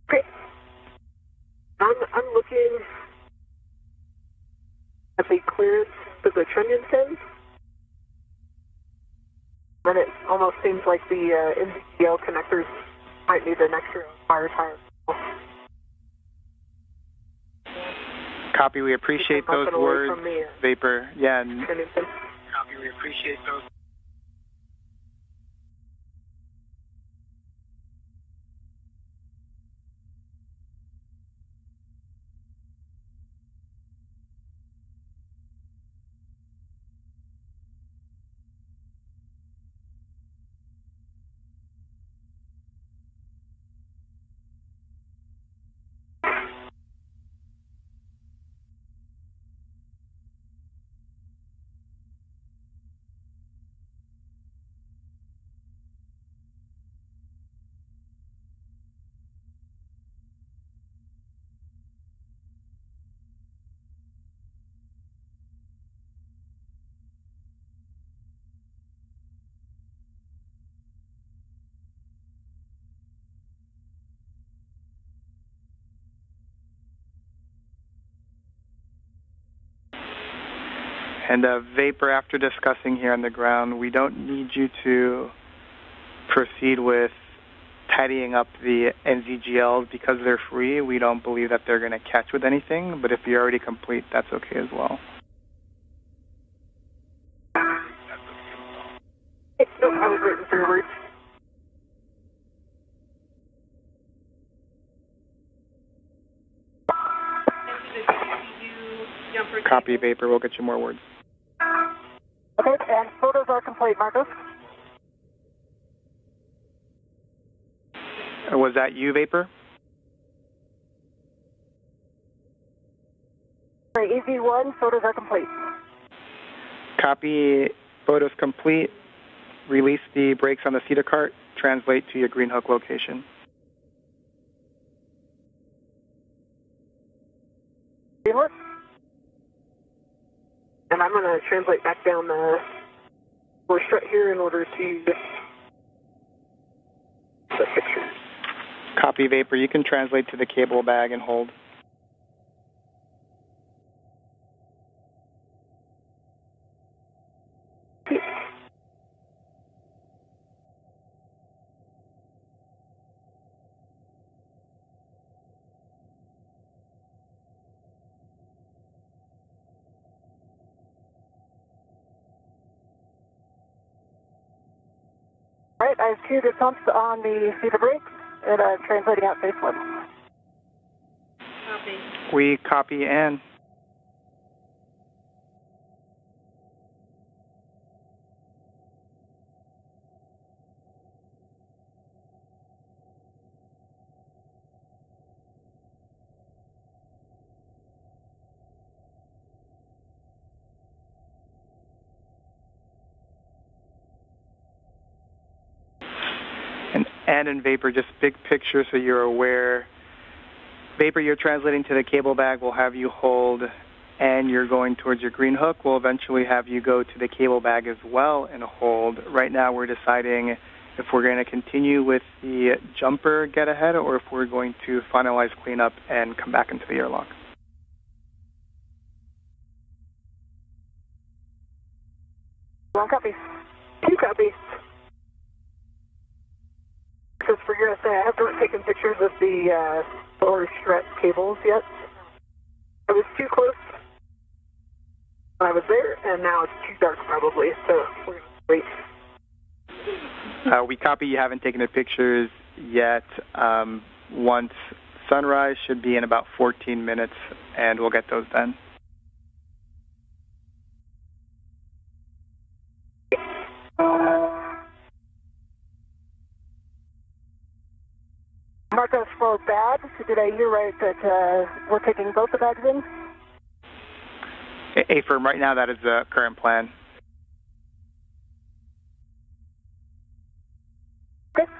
Speaker 6: Okay. I'm looking at the clearance of the trunnion pin. And it almost seems like the NZL connectors might need an extra wire tie.
Speaker 7: Copy. We appreciate those words, Vapor. Yeah. Copy. We appreciate those. And Vapor, after discussing here on the ground, we don't need you to proceed with tidying up the NZGLs because they're free. We don't believe that they're going to catch with anything, but if you're already complete, that's okay as well.
Speaker 6: I was waiting for your words.
Speaker 7: Copy, Vapor. We'll get you more words.
Speaker 6: Okay, and photos are complete, Marcos.
Speaker 7: Was that you, Vapor?
Speaker 6: EV1, photos are complete.
Speaker 7: Copy. Photos complete. Release the brakes on the cedar cart. Translate to your green hook location.
Speaker 6: And I'm going to translate back down the strut here in order to get the picture.
Speaker 7: Copy, Vapor. You can translate to the cable bag and hold.
Speaker 6: All right, I have two the pumps on the cedar brakes and translating out phase one.
Speaker 8: Copy.
Speaker 7: We copy and. And in Vapor, just big picture so you're aware. Vapor, you're translating to the cable bag. We'll have you hold, and you're going towards your green hook. We'll eventually have you go to the cable bag as well and hold. Right now we're deciding if we're going to continue with the jumper get ahead or if we're going to finalize cleanup and come back into the airlock.
Speaker 6: One copy. Two copies. Because for USA, I haven't taken pictures of the lower strut cables yet. I was too close when I was there, and now it's too dark probably, so we're going to wait.
Speaker 7: We copy you haven't taken the pictures yet. Once sunrise should be in about 14 minutes, and we'll get those done.
Speaker 6: Marcos, for bad, today, you're right that we're taking both the bags in?
Speaker 7: Affirm, right now that is the current plan.
Speaker 6: Okay.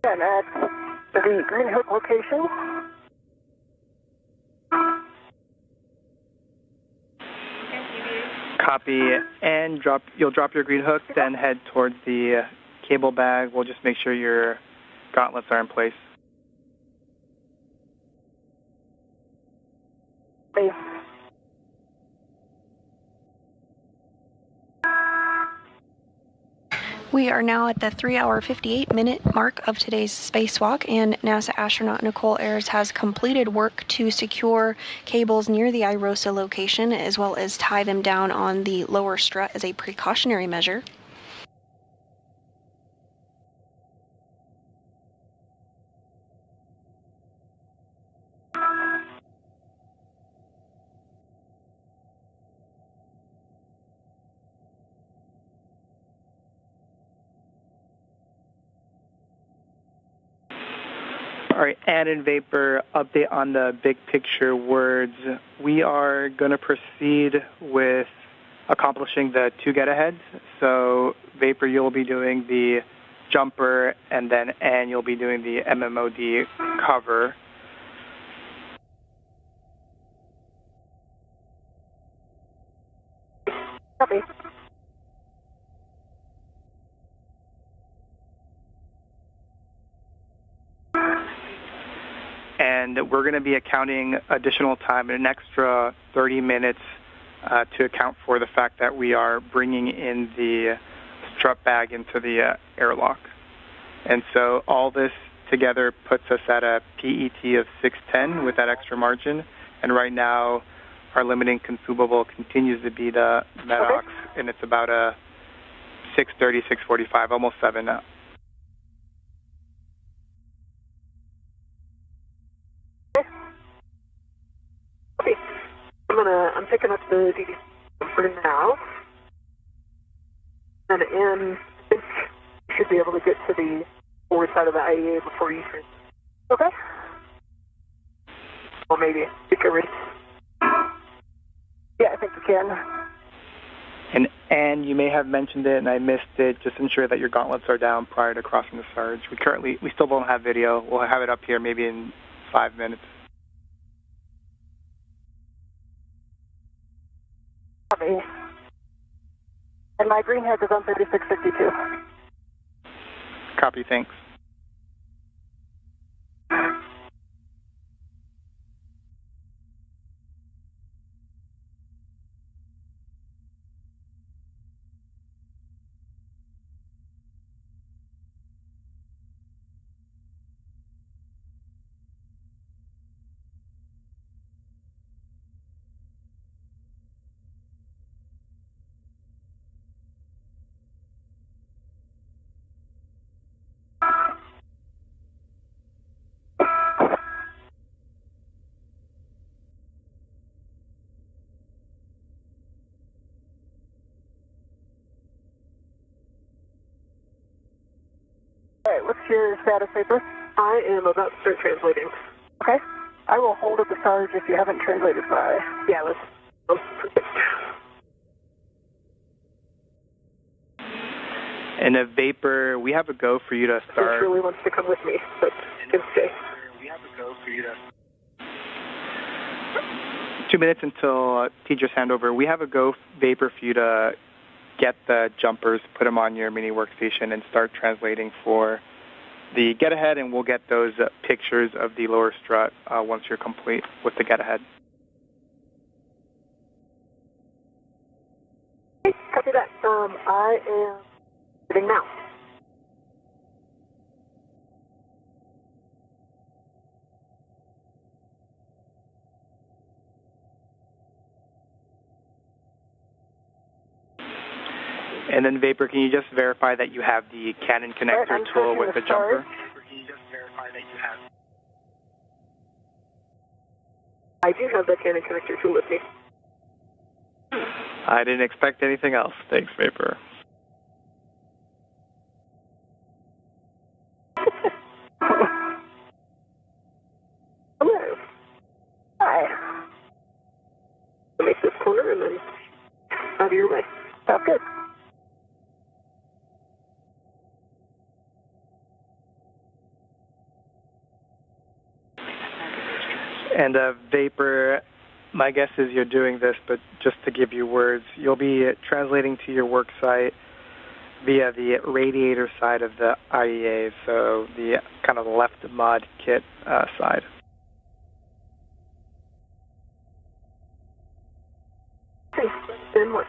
Speaker 6: And at the Green Hook location.
Speaker 7: Copy, and you'll drop your green hook, then head towards the cable bag. We'll just make sure your gauntlets are in place.
Speaker 6: Hey.
Speaker 1: We are now at the 3-hour 58-minute mark of today's spacewalk, and NASA astronaut Nicole Ayers has completed work to secure cables near the IROSA location, as well as tie them down on the lower strut as a precautionary measure.
Speaker 7: All right, and in Vapor, update on the big picture words. We are going to proceed with accomplishing the 2 get-aheads. So Vapor, you'll be doing the jumper, and then Ann, you'll be doing the MMOD cover.
Speaker 6: Copy.
Speaker 7: And we're going to be accounting additional time, an extra 30 minutes to account for the fact that we are bringing in the strut bag into the airlock. And so all this together puts us at a PET of 610 with that extra margin. And right now, our limiting consumable continues to be the MEDOX, and it's about a 630, 645, almost 7 now.
Speaker 9: Okay. I'm picking up the DD for now. And I think you should be able to get to the forward side of the IEA before you can.
Speaker 6: Okay.
Speaker 9: Or maybe take a race.
Speaker 6: Yeah, I think you can.
Speaker 7: And you may have mentioned it and I missed it. Just ensure that your gauntlets are down prior to crossing the surge. We still don't have video. We'll have it up here maybe in 5 minutes.
Speaker 6: Copy. And my green head is on 3652.
Speaker 7: Copy, thanks.
Speaker 6: All right, what's your status paper?
Speaker 9: I am about to start translating.
Speaker 6: Okay. I will hold at the surge if you haven't translated by.
Speaker 9: Yeah, let's perfect.
Speaker 7: And a Vapor, we have a go for you to start.
Speaker 9: He really wants to come with me, but can stay.
Speaker 7: We have a go for you to 2 minutes until teacher's handover. We have a go, Vapor, for you to get the jumpers, put them on your mini workstation, and start translating for the get-ahead, and we'll get those pictures of the lower strut once you're complete with the get-ahead.
Speaker 9: Copy that. I am sitting now.
Speaker 7: And then Vapor, can you just verify that you have the Canon connector tool with the jumper? Can you just verify that you have?
Speaker 9: I do have the Canon connector tool with me.
Speaker 7: I didn't expect anything else. Thanks, Vapor.
Speaker 9: Hello. Hi. Make this corner and then out of your way. Sounds good.
Speaker 7: And Vapor, my guess is you're doing this, but just to give you words, you'll be translating to your work site via the radiator side of the IEA, so the kind of left mod kit side.
Speaker 9: Then what?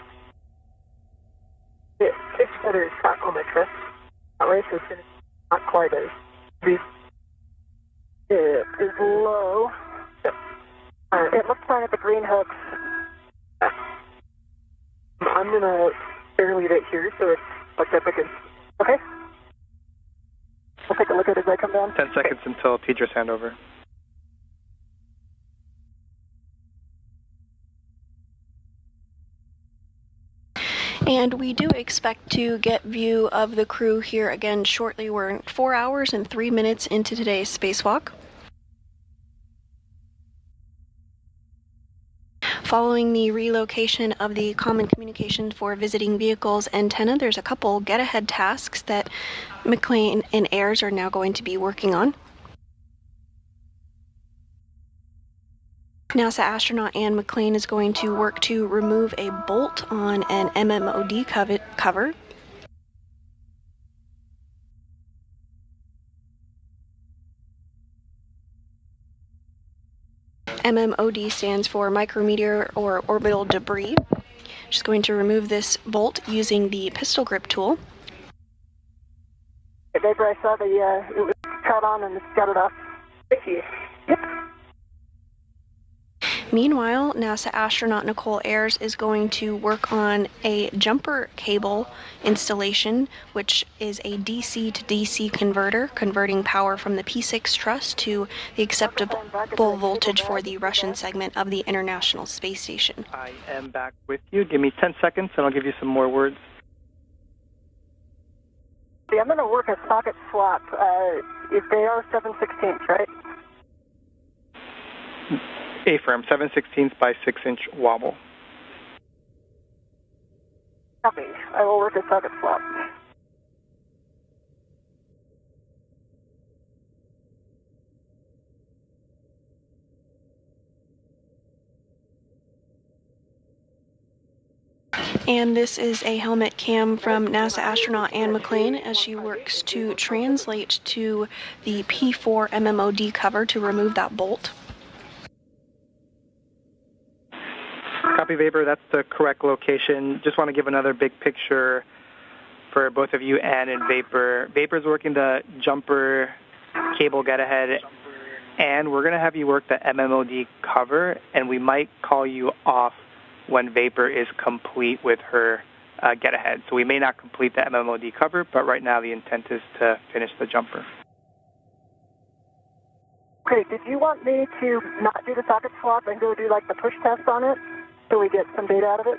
Speaker 9: It's better tachometer. That way, so it's not quite as deep. It is low. It looks fine at the green hooks. I'm going to airlead it here so it's like that again. Okay? I'll take a look at it as I come down.
Speaker 7: 10 seconds until teacher's handover.
Speaker 1: And we do expect to get view of the crew here again shortly. We're 4 hours and 3 minutes into today's spacewalk. Following the relocation of the Common Communication for Visiting Vehicles antenna, there's a couple get-ahead tasks that McLean and Ayres are now going to be working on. NASA astronaut Anne McLean is going to work to remove a bolt on an MMOD cover. MMOD stands for micrometeor or orbital debris. Just going to remove this bolt using the pistol grip tool.
Speaker 9: Hey, Vapor, I saw it was cut on and got it off. Thank you. Yep.
Speaker 1: Meanwhile, NASA astronaut Nicole Ayres is going to work on a jumper cable installation, which is a DC to DC converter, converting power from the P6 truss to the acceptable voltage for the Russian segment of the International Space Station.
Speaker 7: I am back with you. Give me 10 seconds and I'll give you some more words.
Speaker 9: See, I'm going to work a socket swap. If they are 7/16, right?
Speaker 7: A-firm, 7/16 by 6-inch wobble.
Speaker 9: Copy. I will work a socket swap.
Speaker 1: And this is a helmet cam from NASA astronaut Anne McLean as she works to translate to the P4 MMOD cover to remove that bolt.
Speaker 7: Copy, Vapor. That's the correct location. Just want to give another big picture for both of you, Anne and Vapor. Vapor's working the jumper cable get-ahead, and we're going to have you work the MMOD cover, and we might call you off when Vapor is complete with her get-ahead. So we may not complete the MMOD cover, but right now the intent is to finish the jumper.
Speaker 9: Okay, did you want me to not do the socket swap and go do like the push test on it so we get some data out of it?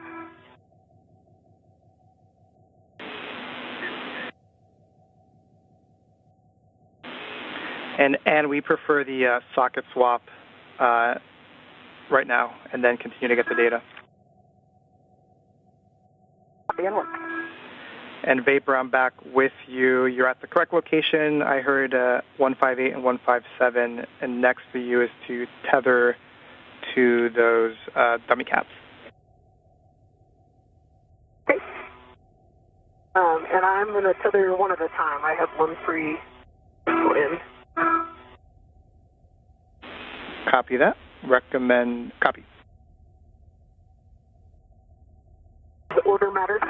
Speaker 7: And we prefer the socket swap right now, and then continue to get the data. And Vapor, I'm back with you. You're at the correct location. I heard 158 and 157, and next for you is to tether to those dummy caps.
Speaker 9: Okay. And I'm going to tether one at a time. I have one free in.
Speaker 7: Copy that. Recommend copy.
Speaker 9: The order matters.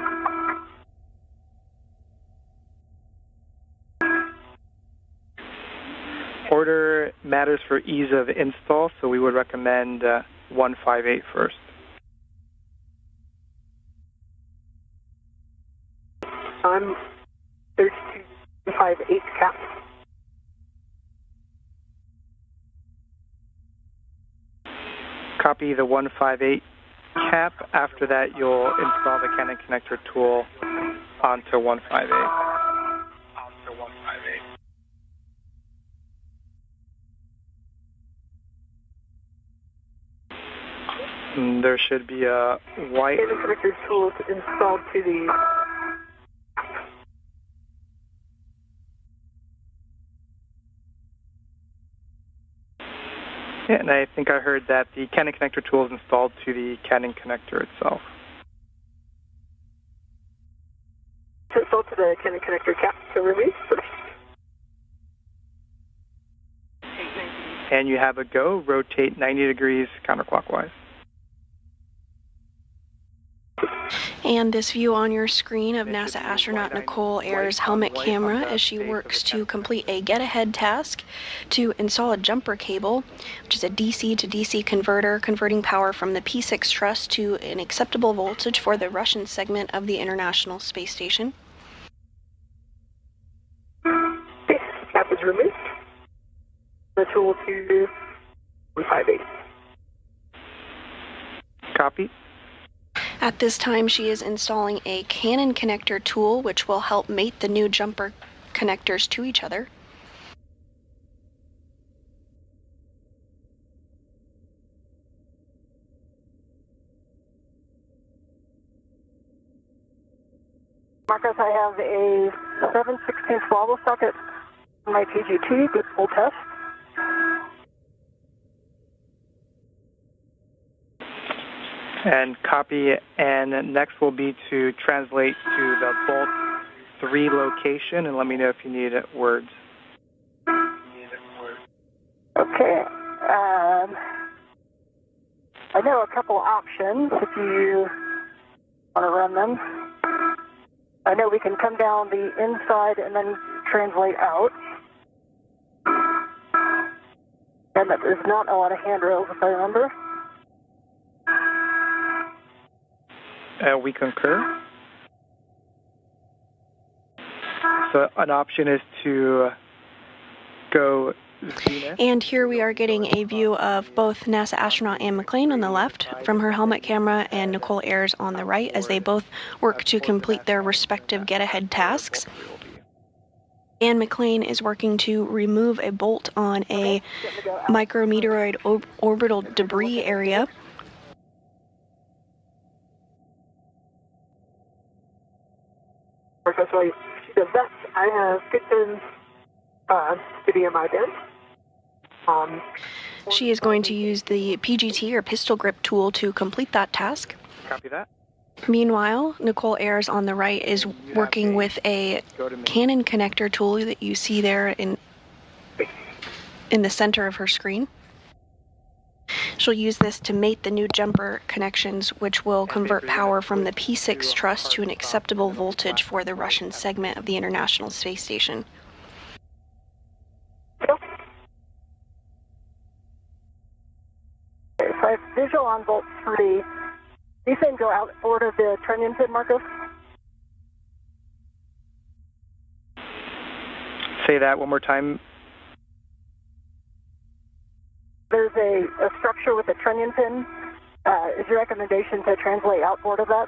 Speaker 7: Order matters for ease of install, so we would recommend 158 first.
Speaker 9: I'm 3258 cap.
Speaker 7: Copy the 158 cap. After that, you'll install the Canon connector tool onto 158. There should be a white...
Speaker 9: Canon connector tool installed to the...
Speaker 7: Yeah, and I think I heard that the Canon connector tool is installed to the Canon connector itself.
Speaker 9: So installed to the Canon connector cap to release first.
Speaker 7: And you have a go. Rotate 90 degrees counterclockwise.
Speaker 1: And this view on your screen of NASA astronaut Nicole Ayers' helmet camera as she works to complete a get-ahead task to install a jumper cable, which is a DC to DC converter, converting power from the P6 truss to an acceptable voltage for the Russian segment of the International Space Station.
Speaker 9: Cap is removed. The tool to 158.
Speaker 7: Copy.
Speaker 1: At this time, she is installing a Canon connector tool, which will help mate the new jumper connectors to each other.
Speaker 9: Marcus, I have a 7/16 wobble socket in my PGT, good full test.
Speaker 7: And copy, and next will be to translate to the Bolt 3 location, and let me know if you need words.
Speaker 9: Okay. I know a couple options if you want to run them. I know we can come down the inside and then translate out. And that there's not a lot of handrails, if I remember.
Speaker 7: We concur. So an option is to go zenith.
Speaker 1: And here we are getting a view of both NASA astronaut Anne McClain on the left from her helmet camera and Nicole Ayers on the right as they both work to complete their respective get-ahead tasks. Anne McClain is working to remove a bolt on a micrometeoroid orbital debris area.
Speaker 9: So she does that. I have good to be in my bin.
Speaker 1: She is going to use the PGT or pistol grip tool to complete that task.
Speaker 7: Copy that.
Speaker 1: Meanwhile, Nicole Ayers on the right is working with a Canon connector tool that you see there in the center of her screen. She'll use this to mate the new jumper connections, which will convert power from the P6 truss to an acceptable voltage for the Russian segment of the International Space Station.
Speaker 9: So I have visual on Bolt 3. These things go outboard of the trunnion pin, Marcos?
Speaker 7: Say that one more time.
Speaker 9: There's a structure with a trunnion pin. Is your recommendation to translate outboard of that?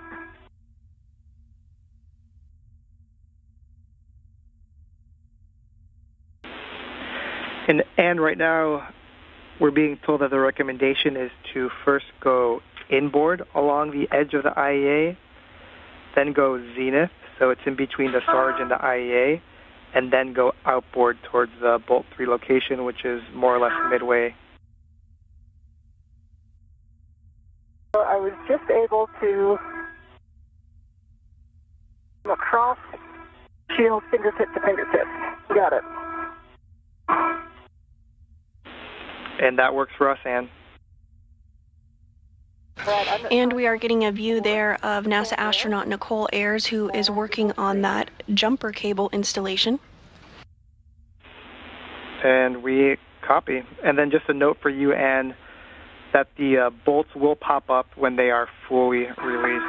Speaker 7: And right now, we're being told that the recommendation is to first go inboard along the edge of the IEA, then go zenith, So it's in between the Sarge and the IEA, and then go outboard towards the Bolt 3 location, which is more or less midway.
Speaker 6: So I was just able to come across shield fingertip to fingertip. Got it.
Speaker 7: And that works for us, Ann.
Speaker 1: And we are getting a view there of NASA astronaut Nicole Ayers, who is working on that jumper cable installation.
Speaker 7: And we copy. And then just a note for you, Ann, that the bolts will pop up when they are fully released.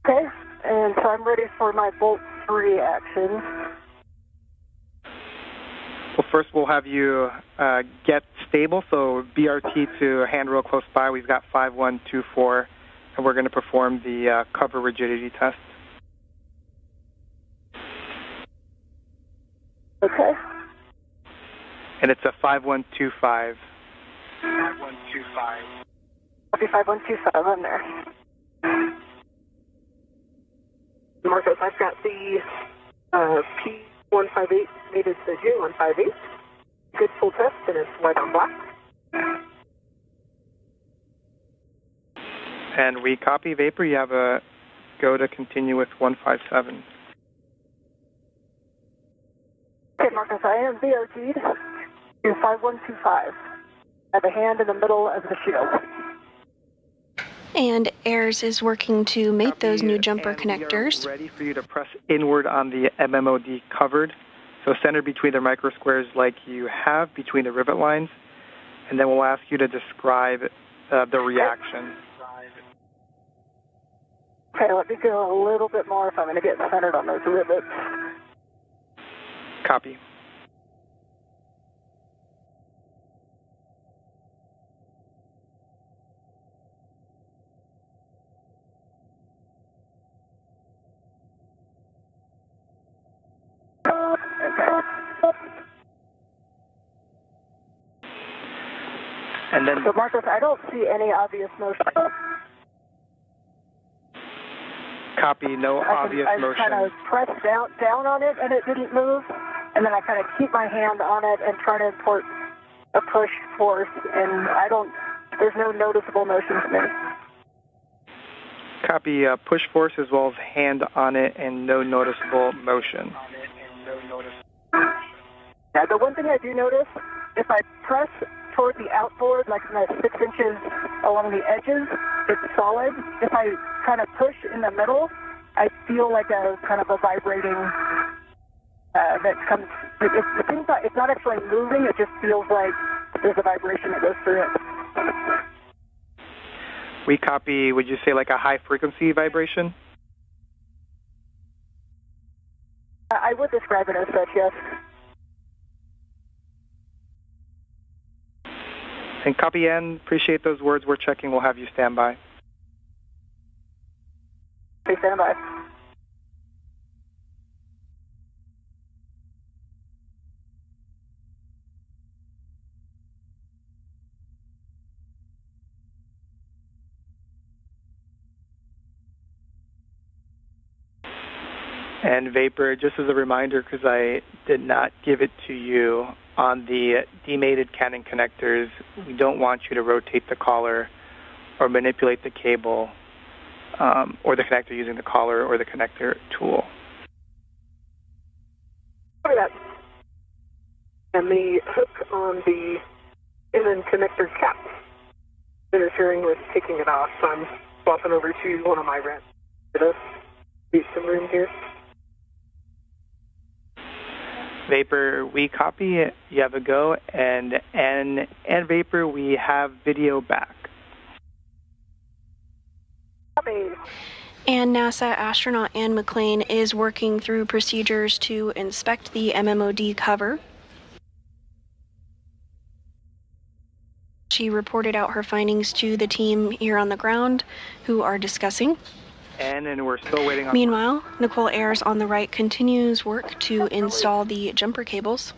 Speaker 6: Okay, and so I'm ready for my Bolt 3 action.
Speaker 7: Well, first we'll have you get stable, so BRT to handrail close by. We've got 5124, and we're going to perform the cover rigidity test.
Speaker 6: Okay.
Speaker 7: And it's a 5125. 5125.
Speaker 6: Copy 5125, I'm there. Marcos, I've got the P158 mated to J158. Good full test, and it's white on black.
Speaker 7: And we copy Vapor. You have a go to continue with 157.
Speaker 6: Okay, Marcos, I am BRT'd to 5125. I have a hand in the middle of the shield.
Speaker 1: And Ayers is working to mate those new jumper connectors.
Speaker 7: We are ready for you to press inward on the MMOD covered. So center between the micro squares like you have between the rivet lines. And then we'll ask you to describe the reaction.
Speaker 6: Okay, let me go a little bit more if I'm going to get centered on those rivets.
Speaker 7: Copy. And then,
Speaker 6: so Marcos, I don't see any obvious motion.
Speaker 7: Copy, no obvious motion.
Speaker 6: I kind of pressed down on it and it didn't move, and then I kind of keep my hand on it and try to import a push force, and there's no noticeable motion to me.
Speaker 7: Copy, push force as well as hand on it and no noticeable motion.
Speaker 6: Yeah, the one thing I do notice, if I press toward the outboard, like 6 inches along the edges, it's solid. If I kind of push in the middle, I feel like a kind of a vibrating that comes. It's not actually moving. It just feels like there's a vibration that goes through it.
Speaker 7: We copy. Would you say like a high frequency vibration?
Speaker 6: I would describe it as such, yes.
Speaker 7: And copy N, appreciate those words. We're checking. We'll have you stand by.
Speaker 6: Please stand by.
Speaker 7: And Vapor, just as a reminder, because I did not give it to you, on the demated Canon connectors, we don't want you to rotate the collar or manipulate the cable or the connector using the collar or the connector tool.
Speaker 6: Look at that. And the hook on the in-end connector cap interfering with taking it off, so I'm swapping over to one of my rats. Leave some room here.
Speaker 7: Vapor, we copy. You have a go, and Vapor, we have video back.
Speaker 6: Copy.
Speaker 1: And NASA astronaut Ann McLean is working through procedures to inspect the MMOD cover. She reported out her findings to the team here on the ground, who are discussing.
Speaker 7: And we're still waiting on...
Speaker 1: Meanwhile, Nicole Ayers on the right continues work to install the jumper cables.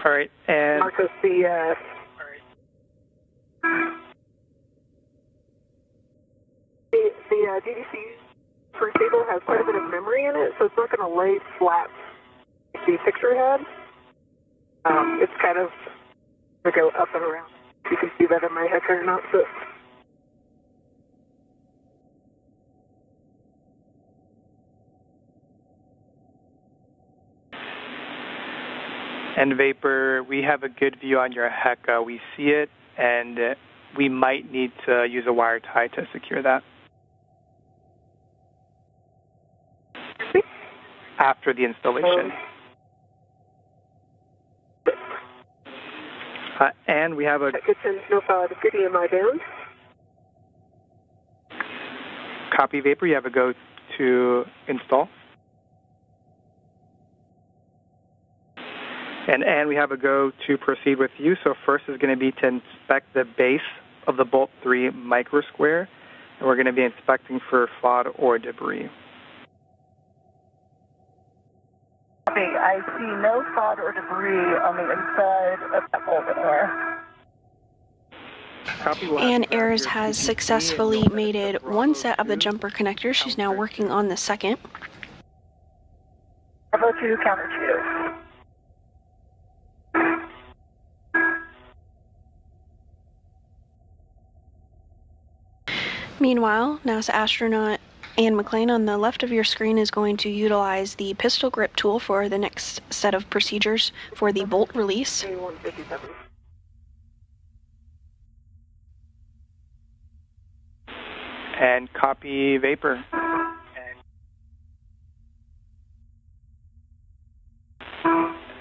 Speaker 7: All right, and
Speaker 6: Marcus, the DDC first table has quite a bit of memory in it, so it's not going to lay flat like the picture had. It's kind of going to go up and around. You can see that in my head or not, but...
Speaker 7: And Vapor, we have a good view on your HECA. We see it, and we might need to use a wire tie to secure that. After the installation. And we have a...
Speaker 6: am I down?
Speaker 7: Copy, Vapor. You have a go to install. And we have a go to proceed with you. So first is going to be to inspect the base of the Bolt 3 microsquare. And we're going to be inspecting for FOD or debris.
Speaker 6: I see no FOD or debris on the inside of that bolt anywhere.
Speaker 1: And Ayers has successfully mated one set of the jumper connectors. She's now working on the second.
Speaker 6: Bravo 2, counter 2.
Speaker 1: Meanwhile, NASA astronaut Anne McLean on the left of your screen is going to utilize the pistol grip tool for the next set of procedures for the bolt release.
Speaker 7: And copy, Vapor.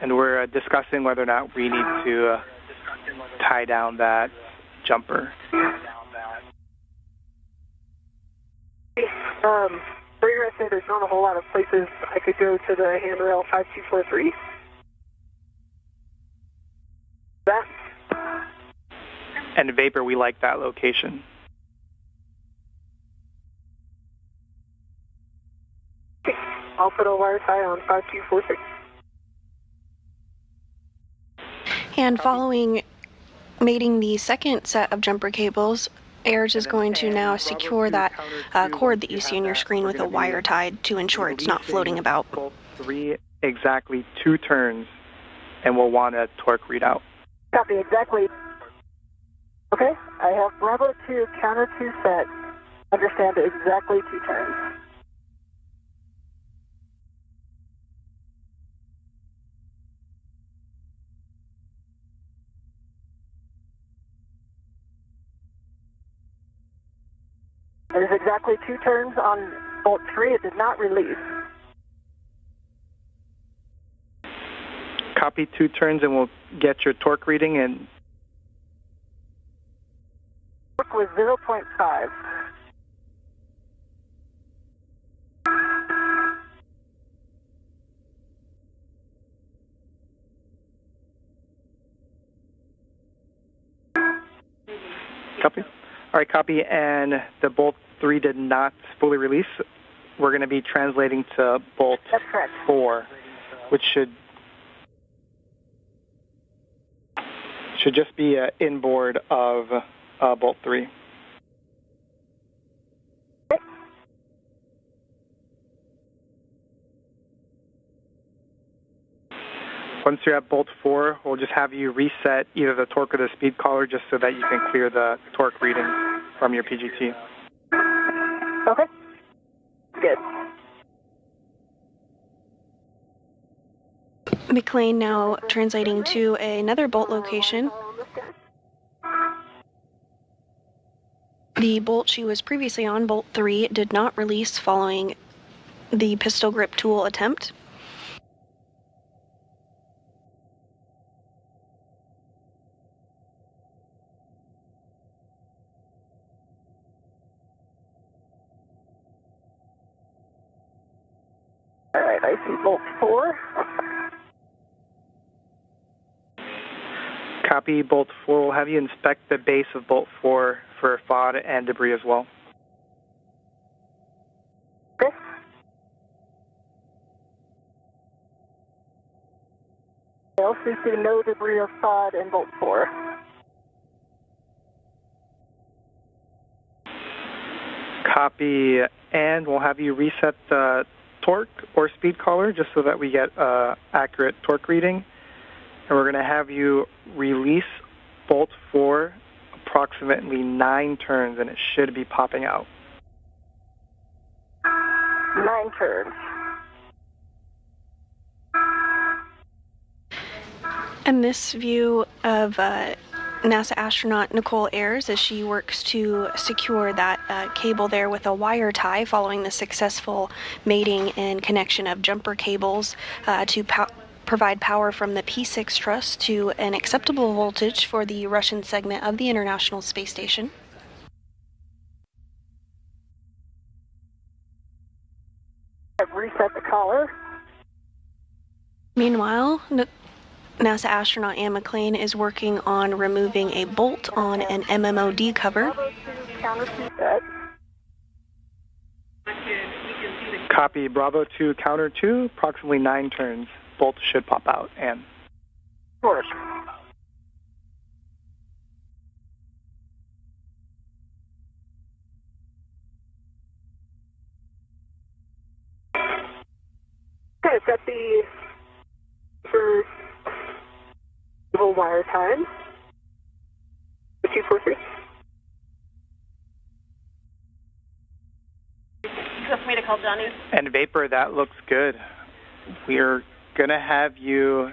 Speaker 7: And we're discussing whether or not we need to tie down that jumper.
Speaker 6: For your essay, there's not a whole lot of places I could go to the handrail 5243. That.
Speaker 7: And Vapor, we like that location.
Speaker 6: Okay. I'll put a wire tie on 5246.
Speaker 1: And following mating the second set of jumper cables, Ayers is going to now secure that cord that you see on your screen with a wire tied to ensure it's not floating about.
Speaker 7: Bolt 3, exactly 2 turns, and we'll want a torque readout.
Speaker 6: Copy, exactly. Okay, I have Bravo 2, counter 2 set. Understand exactly 2 turns. There's exactly 2 turns on Bolt 3. It did not release.
Speaker 7: Copy 2 turns, and we'll get your torque reading. And
Speaker 6: Torque was 0.5.
Speaker 7: Copy. All right, copy. And the Bolt 3 did not fully release. We're going to be translating to Bolt 4, which should just be inboard of Bolt 3. Once you're at Bolt 4, we'll just have you reset either the torque or the speed collar just so that you can clear the torque reading from your PGT.
Speaker 6: Okay. Good.
Speaker 1: McLean now translating to another bolt location. The bolt she was previously on, Bolt 3, did not release following the pistol grip tool attempt.
Speaker 6: All right, I see Bolt 4.
Speaker 7: Copy, Bolt 4. We'll have you inspect the base of Bolt 4 for FOD and debris as well.
Speaker 6: Okay. I also see no debris or sod in bolt 4.
Speaker 7: Copy, and we'll have you reset the torque or speed collar just so that we get accurate torque reading. And we're going to have you release bolt 4 approximately 9 turns, and it should be popping out.
Speaker 6: 9 turns.
Speaker 1: And this view of NASA astronaut Nicole Ayers as she works to secure that cable there with a wire tie following the successful mating and connection of jumper cables to provide power from the P6 truss to an acceptable voltage for the Russian segment of the International Space Station.
Speaker 6: I've reset the collar.
Speaker 1: Meanwhile, NASA astronaut Anne McClain is working on removing a bolt on an MMOD cover.
Speaker 7: Copy, Bravo 2, counter 2, approximately 9 turns. Bolt should pop out, and
Speaker 6: Of course. Okay, I've got the little wire time. 243.
Speaker 8: You want me to call Johnny?
Speaker 7: And Vapor, that looks good. We're going to have you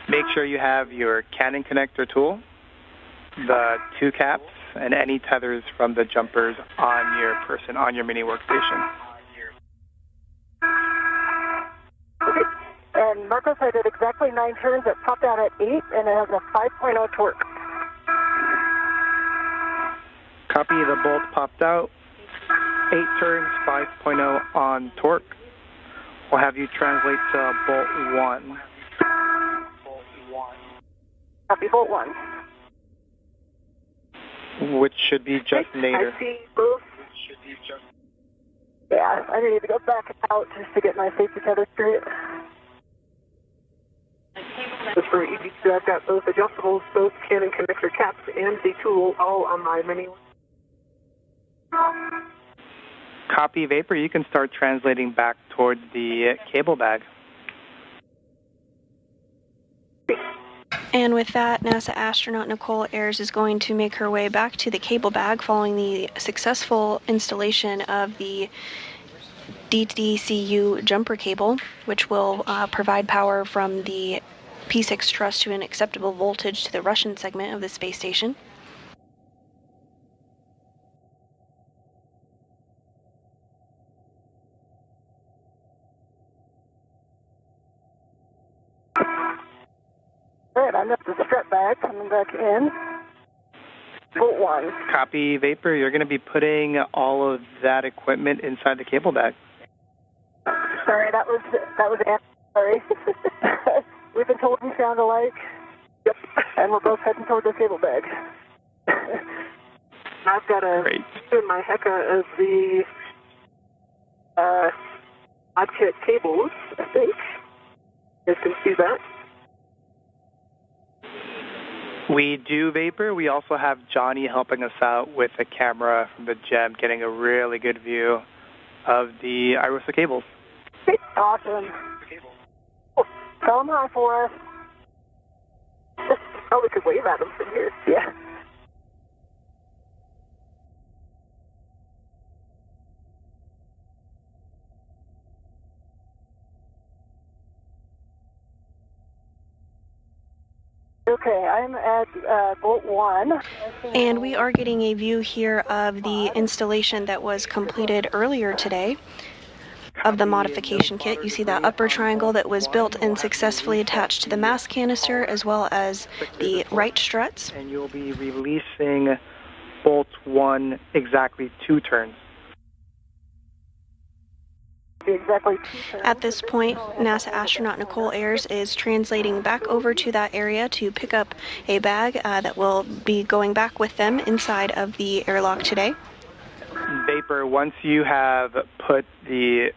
Speaker 7: make sure you have your Canon connector tool, the 2 caps, and any tethers from the jumpers on your person, on your mini workstation.
Speaker 6: Okay. And Marcos, I did exactly 9 turns. It popped out at 8, and it has a 5.0 torque.
Speaker 7: Copy, the bolt popped out. 8 turns, 5.0 on torque. We'll have you translate to bolt 1.
Speaker 6: Copy, bolt 1.
Speaker 7: Which should be just nadir.
Speaker 6: I see both. Yeah, I need to go back out just to get my safety tether straight. Just for EV2, I've got both adjustables, both Canon connector caps, and the tool all on my mini.
Speaker 7: Copy, Vapor, you can start translating back towards the cable bag.
Speaker 1: And with that, NASA astronaut Nicole Ayers is going to make her way back to the cable bag following the successful installation of the DDCU jumper cable, which will provide power from the P6 truss to an acceptable voltage to the Russian segment of the space station.
Speaker 6: Alright, I'm up to the strap bag, coming back in. Bolt 1.
Speaker 7: Copy, Vapor, you're going to be putting all of that equipment inside the cable bag.
Speaker 6: Sorry, that was Anne. Sorry. We've been told we sound alike. Yep. And we're both heading toward the cable bag. I've got a in my hecka of the odd kit cables, I think. You guys can see that.
Speaker 7: We do, Vapor. We also have Johnny helping us out with a camera from the GEM, getting a really good view of the IROSA cables.
Speaker 6: Awesome. Oh, tell them hi for us. Oh, we could wave at them from here. Yeah. Okay, I'm at bolt 1.
Speaker 1: And we are getting a view here of the installation that was completed earlier today of the modification kit. You see that upper triangle that was built and successfully attached to the mass canister, as well as the right struts.
Speaker 7: And you'll be releasing bolt 1 exactly 2 turns.
Speaker 6: Exactly 2 turns.
Speaker 1: At this point, NASA astronaut Nicole Ayers is translating back over to that area to pick up a bag that will be going back with them inside of the airlock today.
Speaker 7: Vapor, once you have put the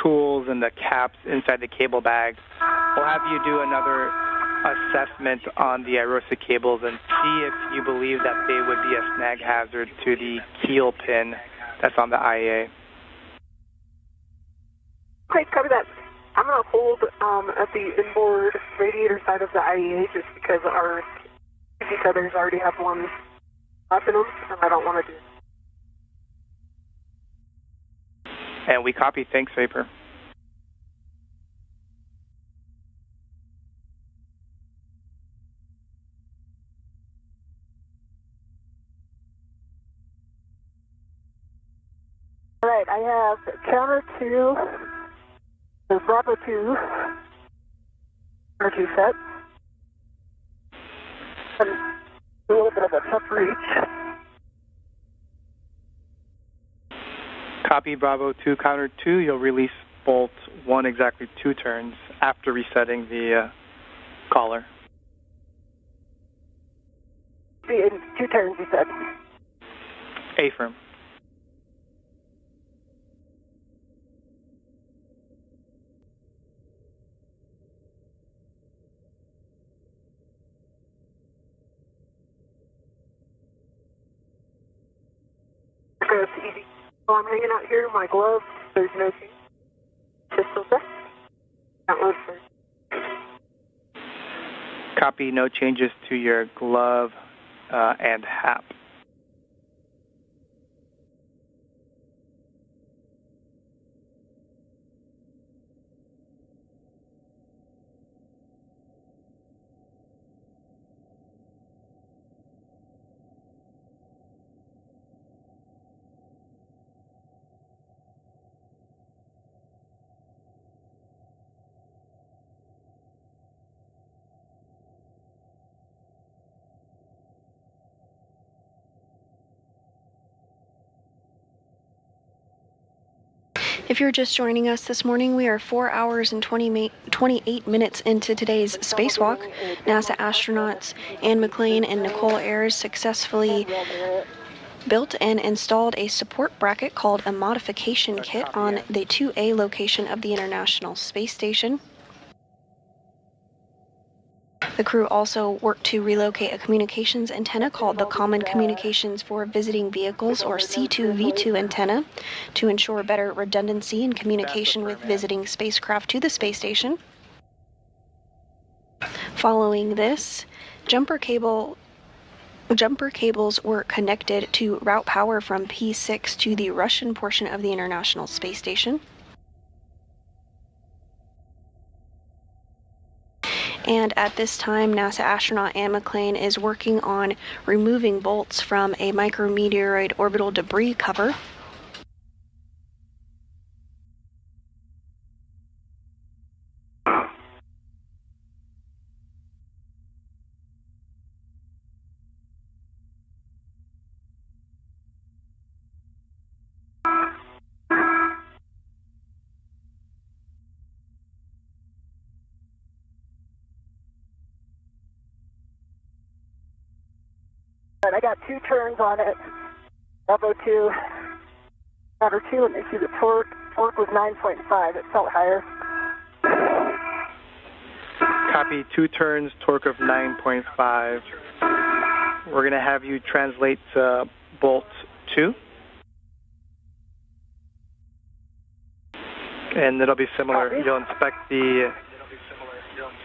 Speaker 7: tools and the caps inside the cable bag, We'll have you do another assessment on the IROSA cables and see if you believe that they would be a snag hazard to the keel pin that's on the IAA.
Speaker 9: Okay, copy that. I'm going to hold at the inboard radiator side of the IEA just because our PC feathers already have one up in them, and I don't want to do it.
Speaker 7: And we copy. Thanks, Vapor.
Speaker 9: All right, I have counter 2, the Bravo 2, counter 2 set, and a little bit of a tough reach.
Speaker 7: Copy Bravo 2, counter 2. You'll release bolt 1 exactly 2 turns after resetting the collar.
Speaker 9: In 2 turns, you said.
Speaker 7: A-firm.
Speaker 9: It's easy. So I'm hanging out here in my gloves. There's no change. Pistol set. Download first.
Speaker 7: Copy. No changes to your glove and hap.
Speaker 1: If you're just joining us this morning, we are 4 hours and 28 minutes into today's spacewalk. NASA astronauts Anne McClain and Nicole Ayers successfully built and installed a support bracket called a modification kit on the 2A location of the International Space Station. The crew also worked to relocate a communications antenna called the Common Communications for Visiting Vehicles, or C2V2 antenna, to ensure better redundancy in communication with visiting spacecraft to the space station. Following this, jumper cables were connected to route power from P6 to the Russian portion of the International Space Station. And at this time, NASA astronaut Anne McClain is working on removing bolts from a micrometeoroid orbital debris cover.
Speaker 9: And I got 2 turns on it. Bravo 2, counter 2, and they see the torque. Torque was 9.5. It felt higher.
Speaker 7: Copy. 2 turns, torque of 9.5. We're going to have you translate to bolt 2. And it'll be similar. You'll inspect the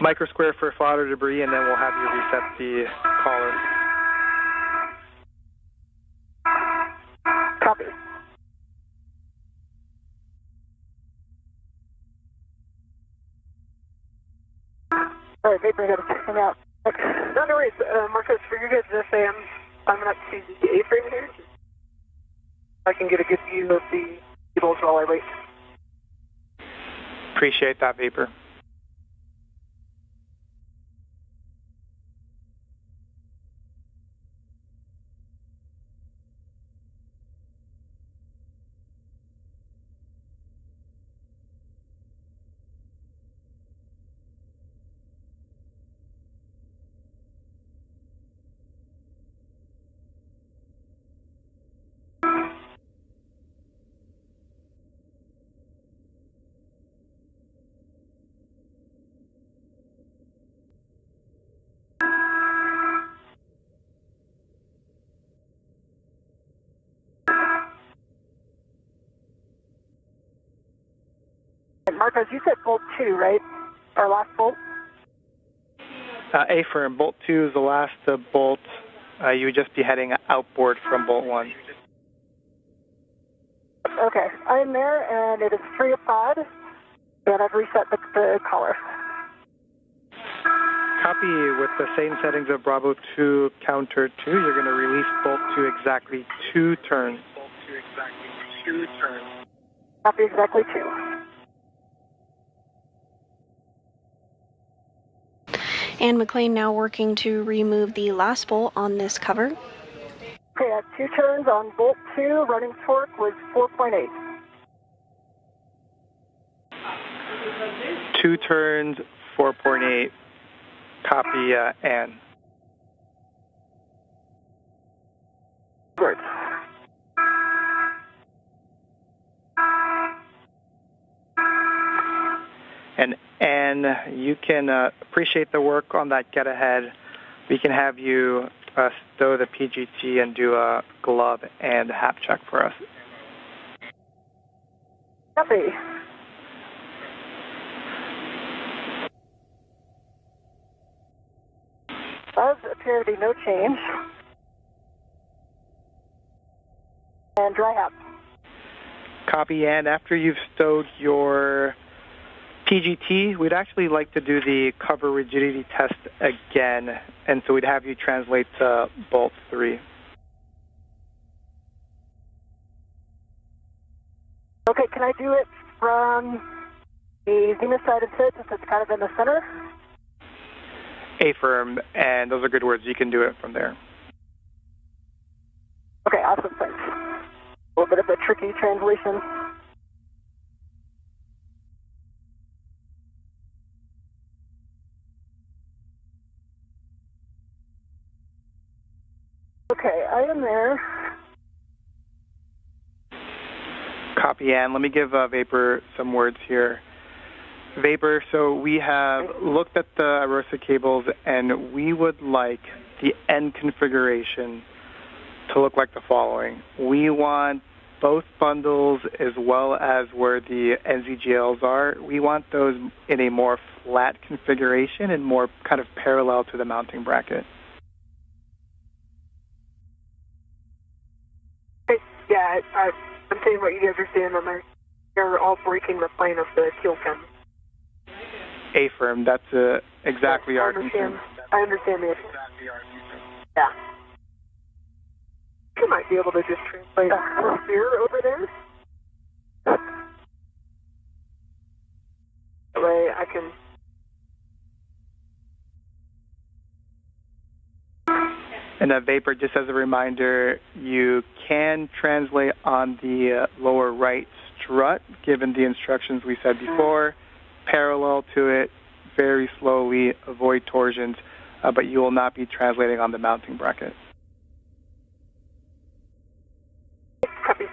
Speaker 7: microsquare for fodder debris, and then we'll have you reset the collar.
Speaker 9: Copy. All right, Vapor, I got to check them out. No worries, Marcos, for your guys' essay, I'm climbing up to the A-frame here. I can get a good view of the cables while I wait.
Speaker 7: Appreciate that, Vapor.
Speaker 6: And Marcos, you said bolt 2, right? Our last bolt?
Speaker 7: Affirm. Bolt 2 is the last bolt. You would just be heading outboard from bolt 1.
Speaker 6: Okay. I'm there, and it is 3 of 5, and I've reset the collar.
Speaker 7: Copy. With the same settings of Bravo 2 counter 2, you're going to release bolt 2 exactly 2 turns.
Speaker 6: Copy exactly 2.
Speaker 1: And McLean now working to remove the last bolt on this cover.
Speaker 6: Okay, I have 2 turns on bolt 2. Running torque was 4.8.
Speaker 7: 2 turns, 4.8. Copy, Ann.
Speaker 6: Good.
Speaker 7: And you can appreciate the work on that get ahead. We can have you stow the PGT and do a glove and hap check for us.
Speaker 6: Copy. Does appear to be no change. And dry hap.
Speaker 7: Copy, and after you've stowed your PGT, we'd actually like to do the cover rigidity test again, and so we'd have you translate to bolt 3.
Speaker 6: Okay, can I do it from the zenith side instead, since it's kind of in the center?
Speaker 7: Affirm, and those are good words. You can do it from there.
Speaker 6: Okay, awesome, thanks. A little bit of a tricky translation. Okay, I am there.
Speaker 7: Copy, Ann. Let me give Vapor some words here. Vapor, so we have looked at the Arosa cables, and we would like the end configuration to look like the following. We want both bundles as well as where the NZGLs are. We want those in a more flat configuration and more kind of parallel to the mounting bracket.
Speaker 9: Yeah, I'm saying what you guys are saying, and they're all breaking the plane of the keel cam.
Speaker 7: Affirm, that's exactly our concern.
Speaker 9: I understand the issue. Yeah. You might be able to just translate a sphere over there. That way I can...
Speaker 7: And Vapor, just as a reminder, you can translate on the lower right strut, given the instructions we said before, parallel to it, very slowly, avoid torsions, but you will not be translating on the mounting bracket.
Speaker 9: Copy.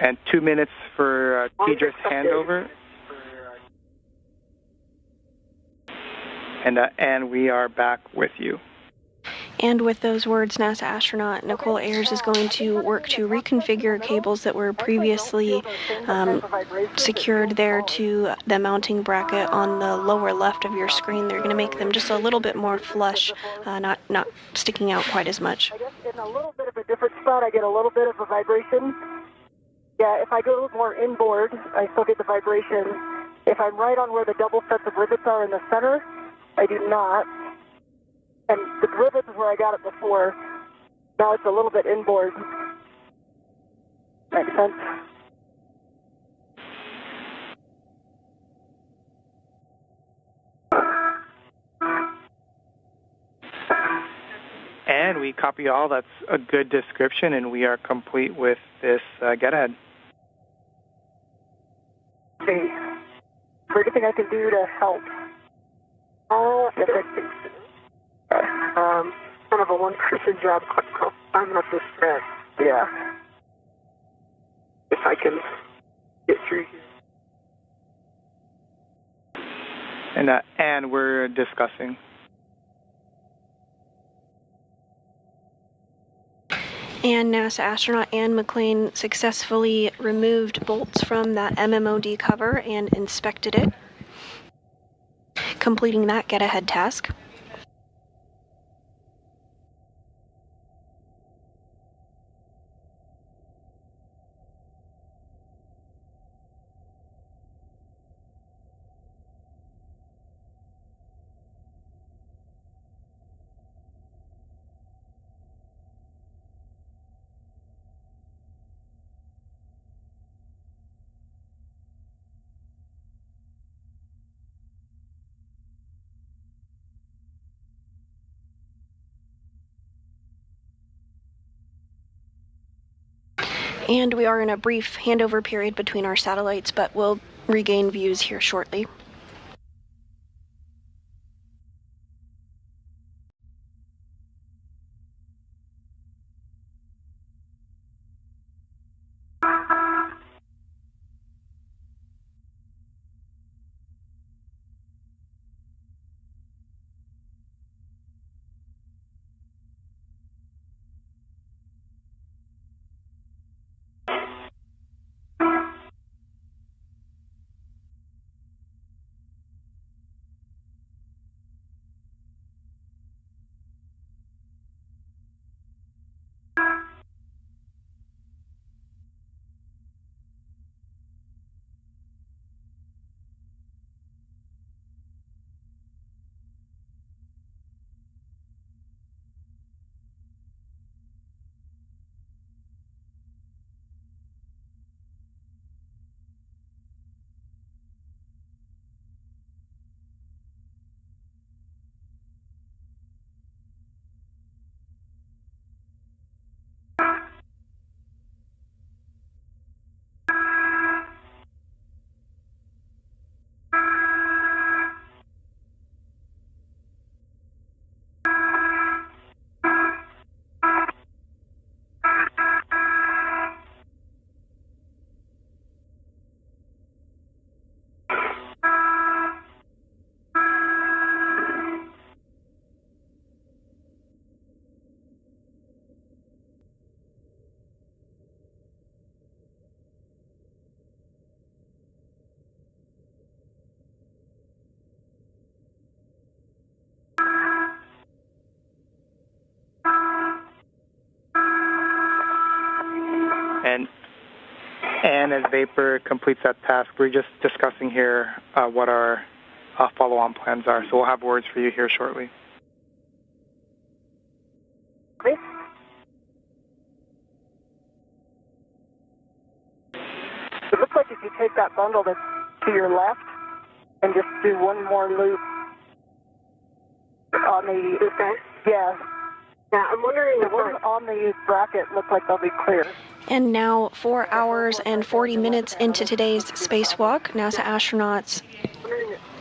Speaker 7: And 2 minutes for Tedra's handover. And we are back with you.
Speaker 1: And with those words, NASA astronaut Nicole Ayers is going to work to reconfigure cables that were previously secured there to the mounting bracket on the lower left of your screen. They're going to make them just a little bit more flush, not sticking out quite as much.
Speaker 6: I guess in a little bit of a different spot, I get a little bit of a vibration. Yeah, if I go more inboard, I still get the vibration. If I'm right on where the double sets of rivets are in the center, I do not. And the rivets is where I got it before. Now it's a little bit inboard. Makes sense?
Speaker 7: And we copy all. That's a good description, and we are complete with this get ahead.
Speaker 6: Okay. Is there anything I can do to help?
Speaker 9: Kind of a one-person job. I'm not distressed.
Speaker 6: Yeah.
Speaker 9: If I can get through here.
Speaker 7: And we're discussing.
Speaker 1: And NASA astronaut Anne McLean successfully removed bolts from that MMOD cover and inspected it, completing that get-ahead task. And we are in a brief handover period between our satellites, but we'll regain views here shortly.
Speaker 7: And as Vapor completes that task, we're just discussing here what our follow-on plans are. So we'll have words for you here shortly.
Speaker 6: Okay. It looks like if you take that bundle that's to your left and just do one more loop on the... Okay. Yeah. Yeah, I'm wondering if the ones on the bracket look like they'll be clear.
Speaker 1: And now, 4 hours and 40 minutes into today's spacewalk, NASA astronauts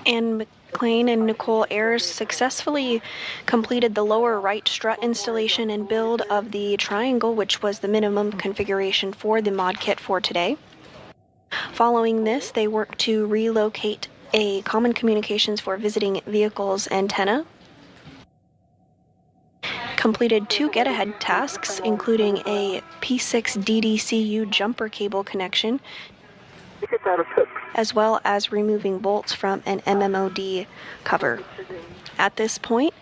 Speaker 1: Anne McLean and Nicole Ayers successfully completed the lower right strut installation and build of the triangle, which was the minimum configuration for the mod kit for today. Following this, they worked to relocate a common communications for visiting vehicles antenna, completed 2 get-ahead tasks, including a P6 DDCU jumper cable connection, as well as removing bolts from an MMOD cover. At this point,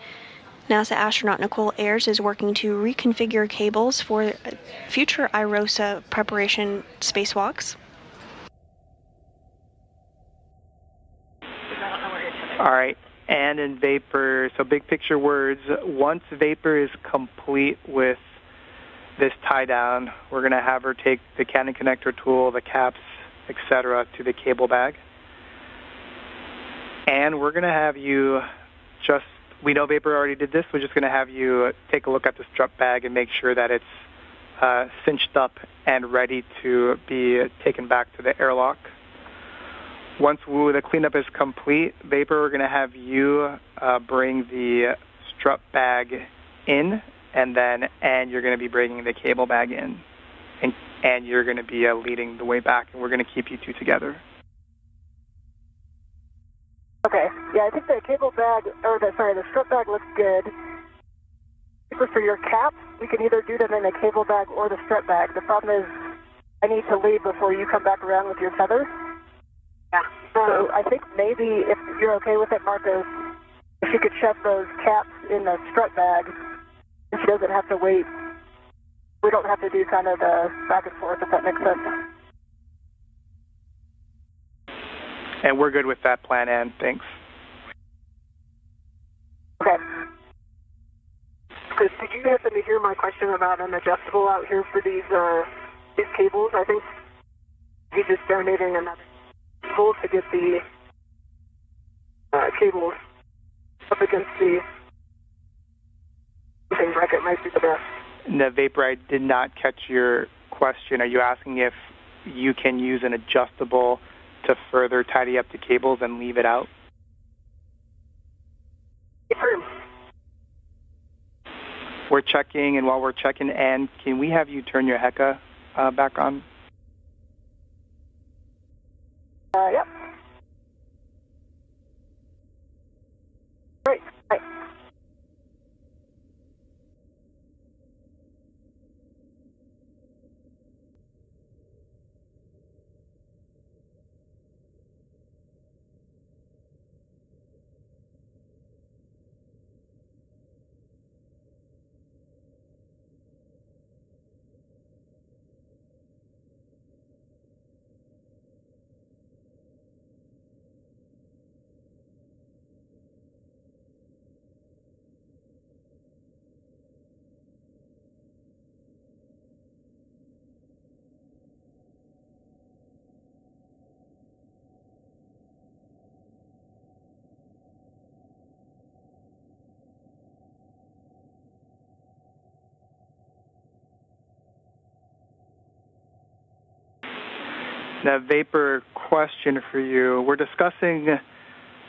Speaker 1: NASA astronaut Nicole Ayers is working to reconfigure cables for future IROSA preparation spacewalks.
Speaker 7: All right. And in Vapor, so big picture words, once Vapor is complete with this tie down, we're going to have her take the Canon connector tool, the caps, etc., to the cable bag. And we're going to have you we know Vapor already did this, we're just going to have you take a look at the strut bag and make sure that it's cinched up and ready to be taken back to the airlock. Once the cleanup is complete, Vapor, we're going to have you bring the strut bag in, and you're going to be bringing the cable bag in, and you're going to be leading the way back, and we're going to keep you two together.
Speaker 6: Okay. Yeah, I think the cable bag, the strut bag looks good. For your cap, we can either do them in a cable bag or the strut bag. The problem is I need to leave before you come back around with your tethers.
Speaker 8: Yeah.
Speaker 6: So I think maybe if you're okay with it, Marcos, if she could shove those caps in the strut bag, and she doesn't have to wait. We don't have to do kind of the back and forth, if that makes sense.
Speaker 7: And we're good with that plan, Ann. Thanks.
Speaker 6: Okay.
Speaker 9: Because did you happen to hear my question about an adjustable out here for these cables? I think he's just donating another cable to get the cables up against the bracket might be the best.
Speaker 7: No, Vapor, I did not catch your question. Are you asking if you can use an adjustable to further tidy up the cables and leave it out? We're checking, and while we're checking, Ann, can we have you turn your HECA back on?
Speaker 6: Yep. Right. Right.
Speaker 7: Now, Vapor, question for you. We're discussing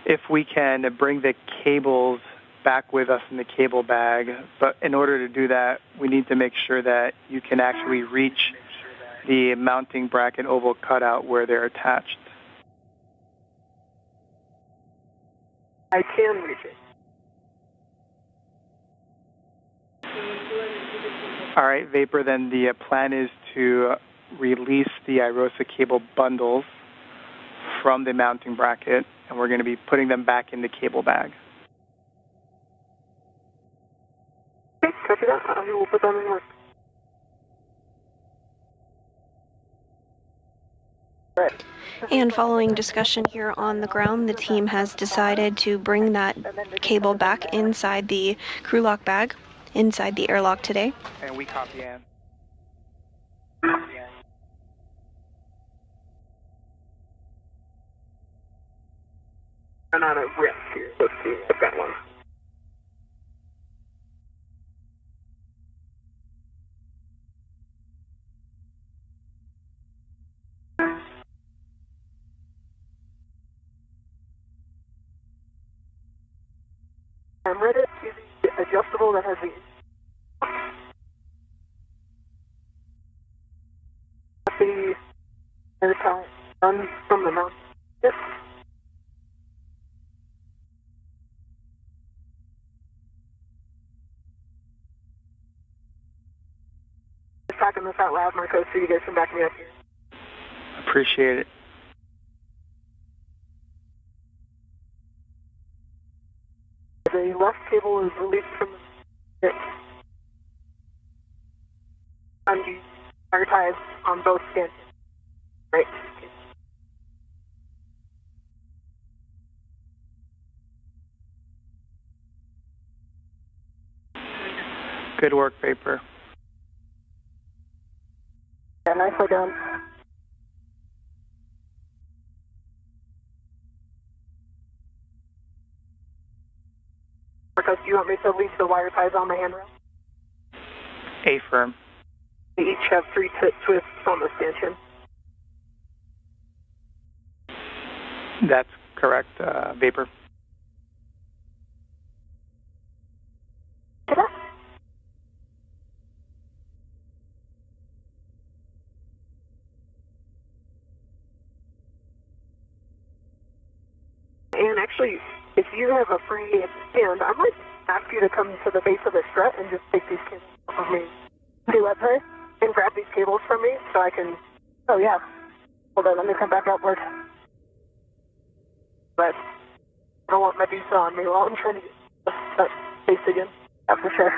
Speaker 7: if we can bring the cables back with us in the cable bag, but in order to do that, we need to make sure that you can actually reach the mounting bracket oval cutout where they're attached.
Speaker 9: I can reach it.
Speaker 7: All right, Vapor, then the plan is to release the iROSA cable bundles from the mounting bracket, and we're going to be putting them back in the cable bag.
Speaker 9: Okay, copy that. I will put them in work.
Speaker 6: Right.
Speaker 1: And following discussion here on the ground, the team has decided to bring that cable back inside the crew lock bag, inside the airlock today.
Speaker 7: And we copy, Ann.
Speaker 9: I'm on a risk here. Let's see. I've got one. I'm ready to the adjustable that has the airtight done from the mount. Yes. Just talking this out loud, Marcos, so you guys can back me up here.
Speaker 7: Appreciate it.
Speaker 9: The left cable is released from the and you wire ties on both stanchions. Right.
Speaker 7: Good work, Vapor.
Speaker 6: Yeah, nicely done.
Speaker 9: Because do you want me to leave the wire ties on the handrail?
Speaker 7: A-firm.
Speaker 9: They each have 3 twists on the stanchion.
Speaker 7: That's correct, Vapor.
Speaker 9: And actually, if you have a free hand, I might ask you to come to the base of the strut and just take these cables of me. Do what, sorry? And grab these cables from me so I can... Oh, yeah. Hold on, let me come back upward. But I don't want Medusa on me while I'm trying to get that space again. Yeah, for sure.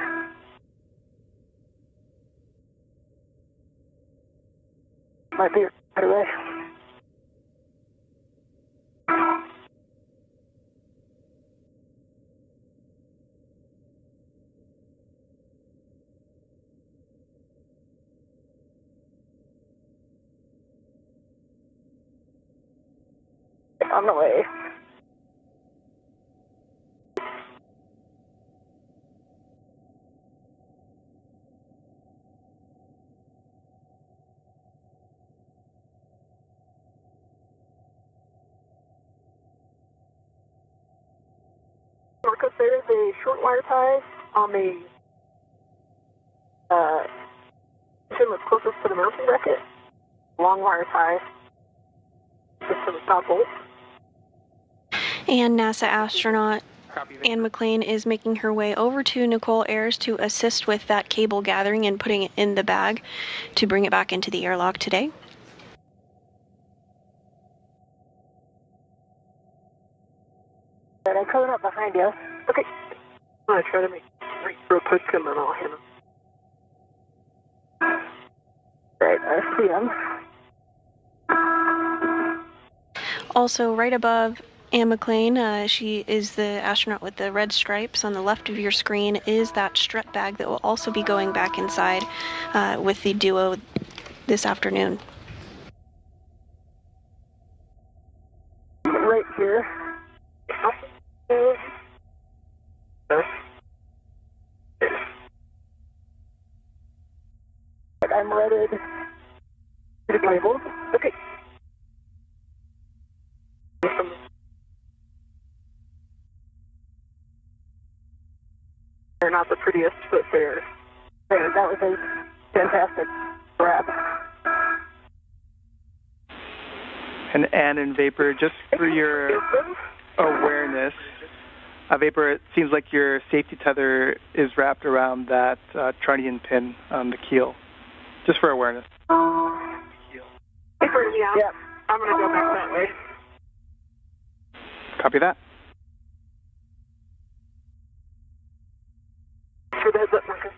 Speaker 9: Might be right away. On the way. Marcus, there is a short wire tie on the mission that's closest to the mounting bracket. Long wire tie just to the top bolt.
Speaker 1: And NASA astronaut Anne McLean is making her way over to Nicole Ayers to assist with that cable gathering and putting it in the bag to bring it back into the airlock today.
Speaker 9: And I'm coming up behind you. Okay. I'm going to try to make real quick and then I'll hit him. Right, I see him.
Speaker 1: Also, right above Anne McLean, she is the astronaut with the red stripes. On the left of your screen is that strut bag that will also be going back inside with the duo this afternoon.
Speaker 9: Right here. I'm ready to the cables. Okay. They're not the prettiest, but they're that was a fantastic grab.
Speaker 7: And Anne and Vapor, just for your awareness, Vapor, it seems like your safety tether is wrapped around that trunnion pin on the keel. Just for awareness.
Speaker 9: Vapor, yeah. I'm going to go back that way.
Speaker 7: Copy that.
Speaker 9: For the heads up, Marcus.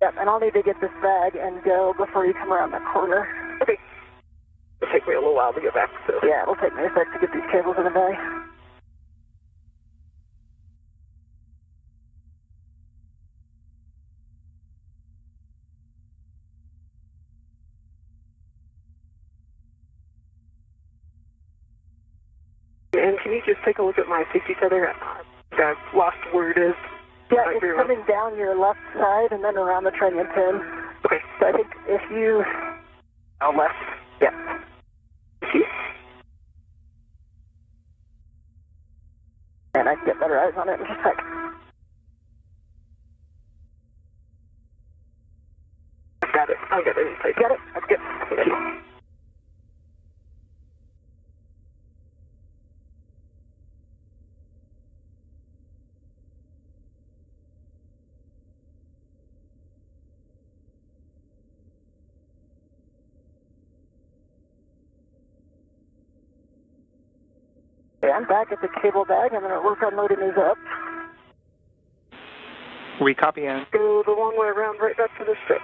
Speaker 9: Yep, and I'll need to get this bag and go before you come around the corner. Okay. It'll take me a little while to get back, so... Yeah, it'll take me a sec to get these cables in the bag. And can you just take a look at my safety tether? I've lost where it is. Yeah, it's coming down your left side and then around the trunnion pin. Okay. So I think if you... Oh, left. Yeah. See? And I can get better eyes on it in just a sec. I've got it. I'll get it in place. Got it? That's good. Thank you. Okay, I'm back at the cable bag. I'm going to work on loading these up.
Speaker 7: We copy, Anne.
Speaker 9: Go the long way around right back to the strip.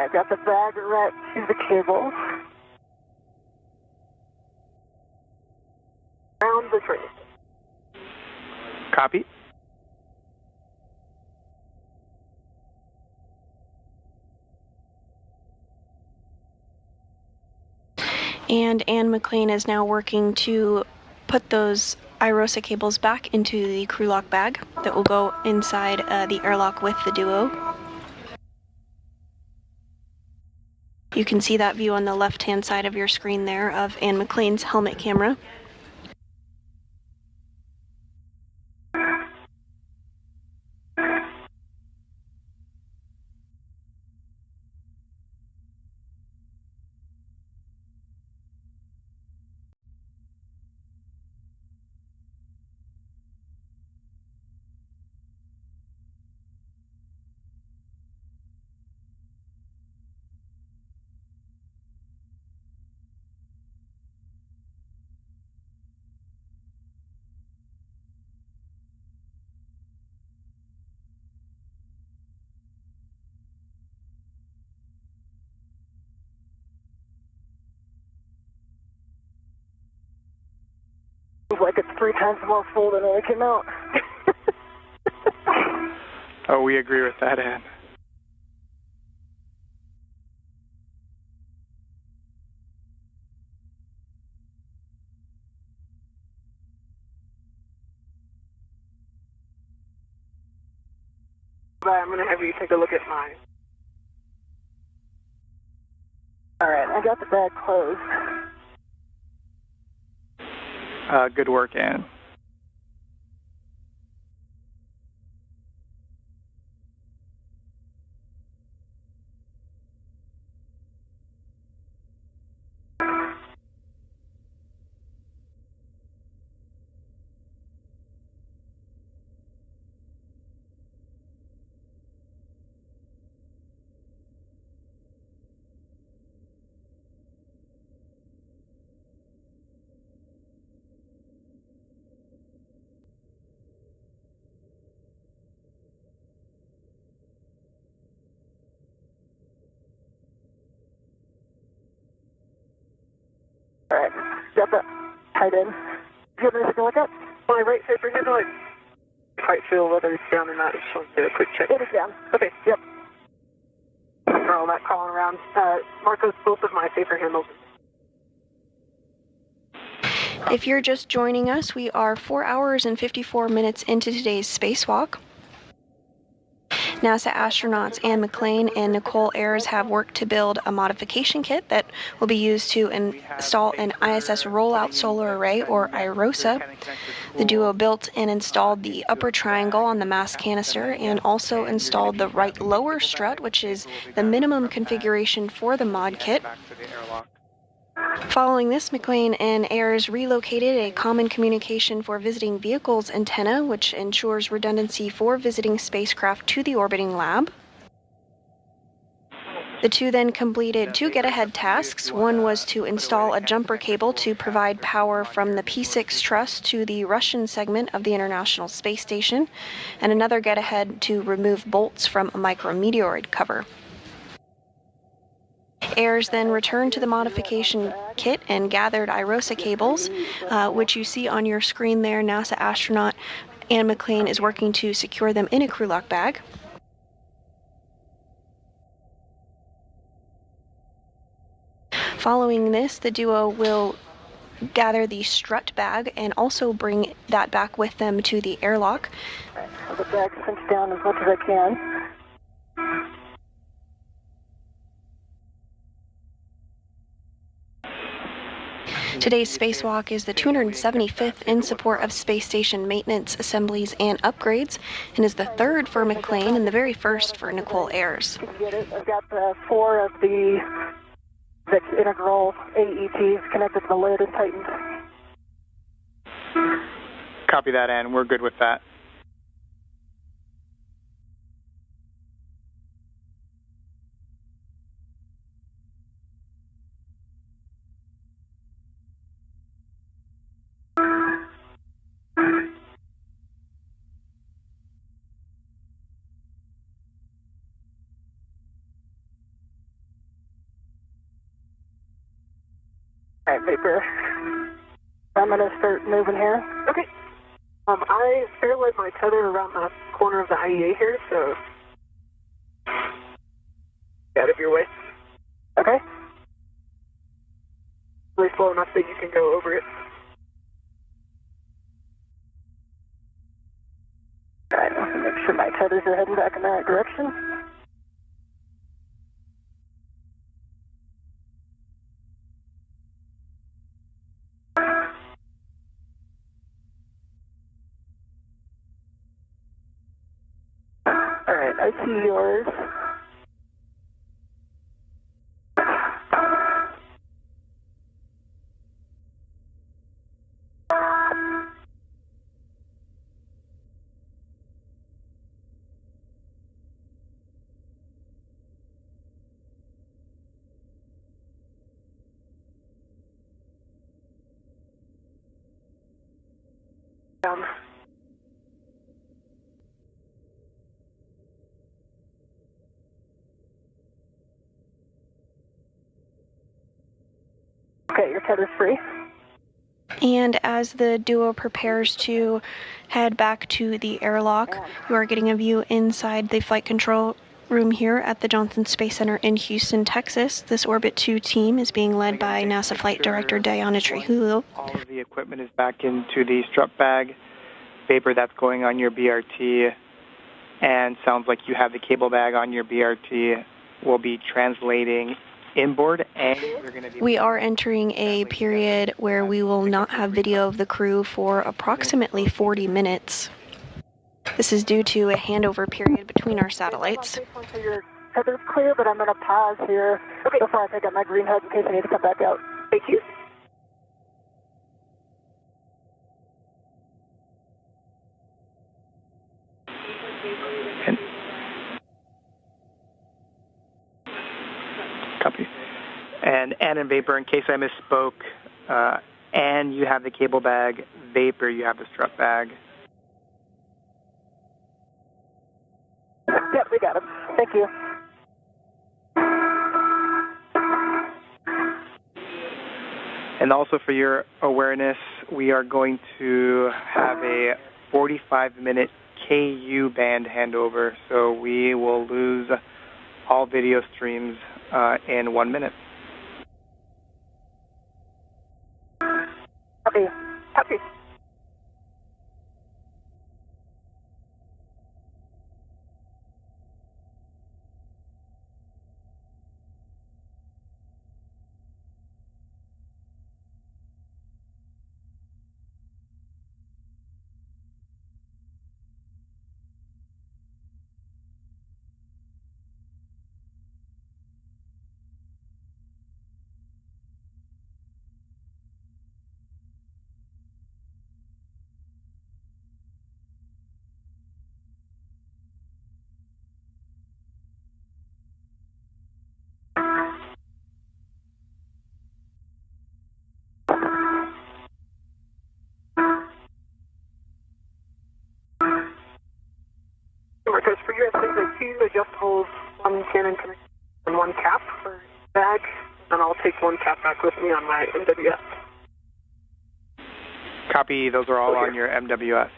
Speaker 6: I've got the bag wrapped to the cable. Around the tree.
Speaker 7: Copy.
Speaker 1: And Anne McLean is now working to put those IROSA cables back into the crew lock bag that will go inside the airlock with the duo. You can see that view on the left-hand side of your screen there of Anne McLean's helmet camera.
Speaker 6: Like it's 3 times more full than when it came out.
Speaker 7: Oh, we agree with that, Anne.
Speaker 9: I'm going to have you take a look at mine.
Speaker 6: All right, I got the bag closed.
Speaker 7: Good work, Anne.
Speaker 6: All right, got that tied in. Do you have anything to look at?
Speaker 9: My right side, bring it like quite feel whether it's down or not. I just want to do a quick check.
Speaker 6: It is down.
Speaker 9: Okay, yep. For all that crawling around, Marcos, both of my safer handles.
Speaker 1: If you're just joining us, we are 4 hours and 54 minutes into today's spacewalk. NASA astronauts Anne McLean and Nicole Ayers have worked to build a modification kit that will be used to install an ISS rollout solar array, or IROSA. The duo built and installed the upper triangle on the mass canister and also installed the right lower strut, which is the minimum configuration for the mod kit. Following this, McLean and Ayers relocated a common communication for visiting vehicles antenna, which ensures redundancy for visiting spacecraft to the orbiting lab. The two then completed 2 get-ahead tasks. One was to install a jumper cable to provide power from the P6 truss to the Russian segment of the International Space Station, and another get-ahead to remove bolts from a micrometeoroid cover. Ayers then returned to the modification kit and gathered IROSA cables, which you see on your screen there. NASA astronaut Anne McLean is working to secure them in a crew lock bag. Following this, the duo will gather the strut bag and also bring that back with them to the airlock.
Speaker 6: I'll the bag cinched down as much as I can.
Speaker 1: Today's spacewalk is the 275th in support of space station maintenance, assemblies, and upgrades, and is the 3rd for McLean and the very first for Nicole Ayers.
Speaker 6: I've got 4 of the integral AETs connected to the lid and tightened.
Speaker 7: Copy that, Anne. We're good with that.
Speaker 6: All right, Vapor. I'm going to start moving here.
Speaker 9: Okay. I paralleled my tether around the corner of the IEA here, so get out of your way.
Speaker 6: Okay.
Speaker 9: Really slow enough that you can go over it.
Speaker 6: All right, let me make sure my tethers are heading back in the right direction. All right, I see yours. Okay, your tether's free.
Speaker 1: And as the duo prepares to head back to the airlock, you are getting a view inside the flight control room here at the Johnson Space Center in Houston, Texas. This Orbit 2 team is being led by NASA Flight Director Diana Trujillo.
Speaker 7: All of the equipment is back into the strut bag. Vapor, that's going on your BRT, and sounds like you have the cable bag on your BRT. We'll be translating inboard, and you're going to be...
Speaker 1: We are entering a period where we will not have video of the crew for approximately 40 minutes. This is due to a handover period between our satellites.
Speaker 6: Your tether's clear, but I'm going to pause here before I pick up my green HUD in case I need to come back out.
Speaker 9: Thank you.
Speaker 7: Copy. And Vapor, in case I misspoke, and you have the cable bag, Vapor, you have the strut bag.
Speaker 6: Yep, we got him. Thank you.
Speaker 7: And also for your awareness, we are going to have a 45-minute KU band handover, so we will lose all video streams in 1 minute.
Speaker 6: Copy. Copy.
Speaker 9: Because for you, I think the two adjustables, one Canon connector and one cap for bag, and I'll take one cap back with me on my MWS.
Speaker 7: Copy, those are all on your MWS.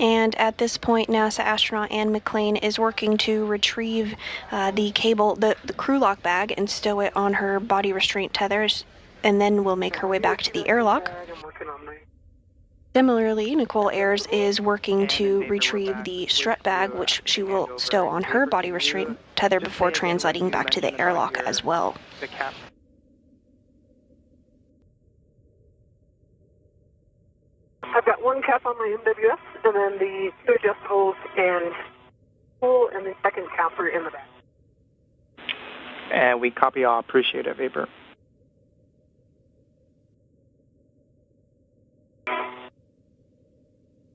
Speaker 1: And at this point, NASA astronaut Anne McLean is working to retrieve the cable, the crew lock bag, and stow it on her body restraint tethers, and then will make her way back to the airlock. Similarly, Nicole Ayers is working to retrieve the strut bag, which she will stow on her body restraint tether before translating back to the airlock as well.
Speaker 9: I've got got one cap on my MWS, and then the two adjustables and pool, and the second capper in the back.
Speaker 7: And we copy all. Appreciate it, Vapor.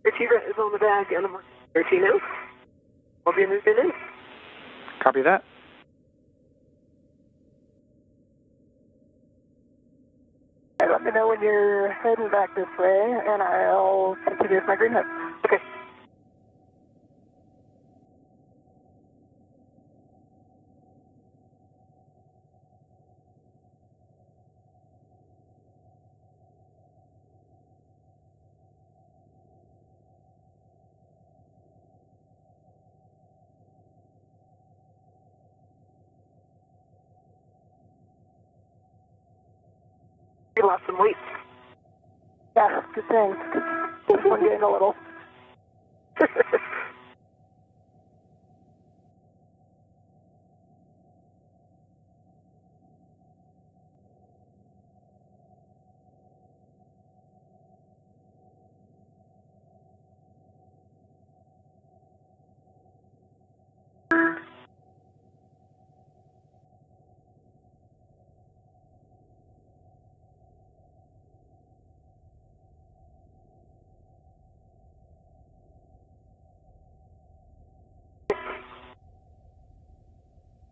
Speaker 9: Receiver is on the bag, and I'm 13 now. I'll be moving in.
Speaker 7: Copy that.
Speaker 6: Hey, let me know when you're heading back this way, and I'll continue with my green hook.
Speaker 9: Okay. You lost some weight.
Speaker 6: Yeah, good thing. This one getting a little.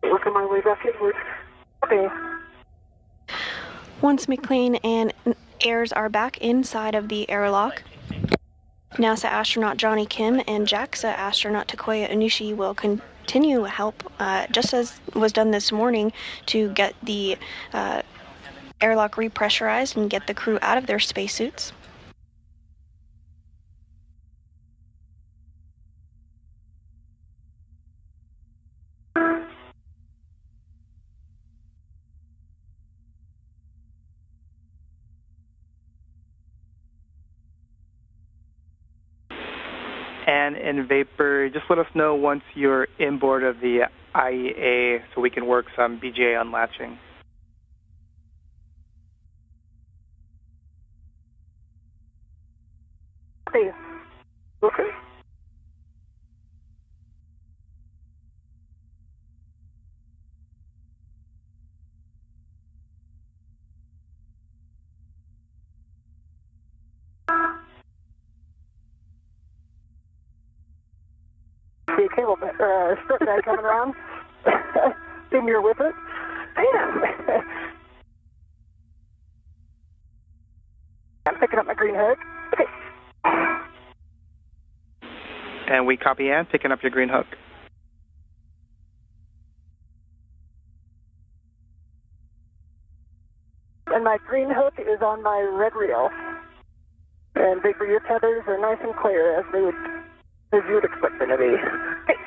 Speaker 9: Working my way back inward.
Speaker 6: Okay.
Speaker 1: Once McLean and Ayers are back inside of the airlock, NASA astronaut Johnny Kim and JAXA astronaut Takuya Onishi will continue help, just as was done this morning, to get the airlock repressurized and get the crew out of their spacesuits.
Speaker 7: And in Vapor, just let us know once you're inboard of the IEA so we can work some BGA unlatching.
Speaker 9: Hey. Okay.
Speaker 6: See a cable strip guy coming around. Assume you're with it.
Speaker 9: Damn.
Speaker 6: I'm picking up my green hook.
Speaker 9: Okay.
Speaker 7: And we copy and picking up your green hook.
Speaker 6: And my green hook is on my red reel. And Vapor, your tethers are nice and clear as you would expect them to be. Okay.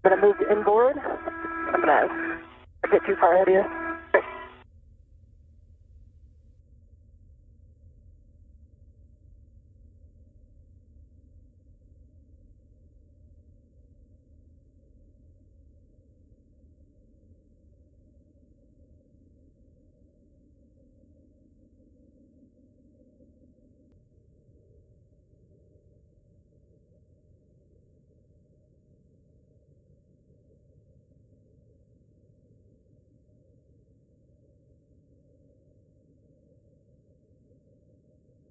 Speaker 6: I'm gonna move inboard. I'm gonna get too far ahead of you. Okay.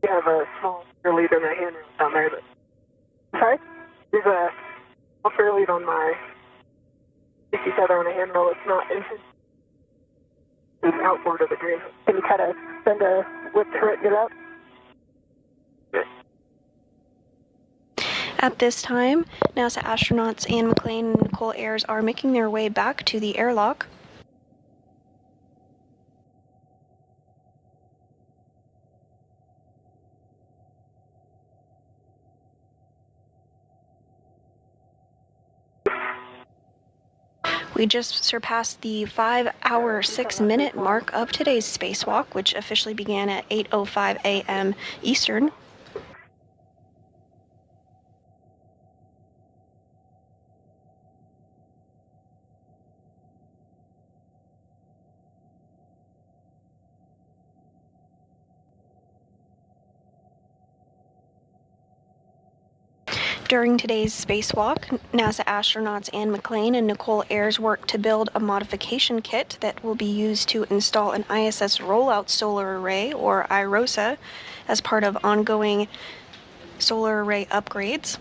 Speaker 9: I have a small fair lead on my handrail down there, but
Speaker 6: Sorry?
Speaker 9: there's a small fair lead on my sticky tether on a handrail. It's not inside. It's outboard of the green.
Speaker 6: Can you kind of send a whip to it, get out?
Speaker 1: At this time, NASA astronauts Anne McLean and Nicole Ayers are making their way back to the airlock. We just surpassed the 5-hour, 6-minute mark of today's spacewalk, which officially began at 8:05 a.m. Eastern. During today's spacewalk, NASA astronauts Anne McClain and Nicole Ayers worked to build a modification kit that will be used to install an ISS rollout solar array, or IROSA, as part of ongoing solar array upgrades.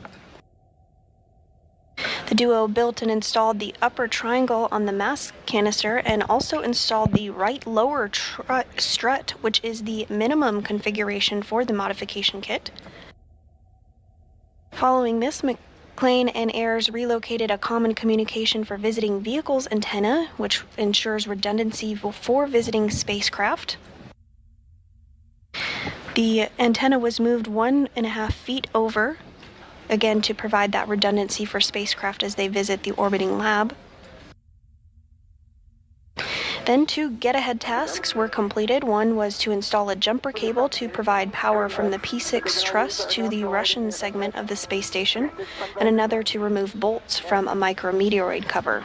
Speaker 1: The duo built and installed the upper triangle on the mass canister and also installed the right lower strut, which is the minimum configuration for the modification kit. Following this, McClain and Ayers relocated a common communication for visiting vehicles antenna, which ensures redundancy for visiting spacecraft. The antenna was moved 1.5 feet over, again to provide that redundancy for spacecraft as they visit the orbiting lab. Then 2 get-ahead tasks were completed. One was to install a jumper cable to provide power from the P6 truss to the Russian segment of the space station, and another to remove bolts from a micrometeoroid cover.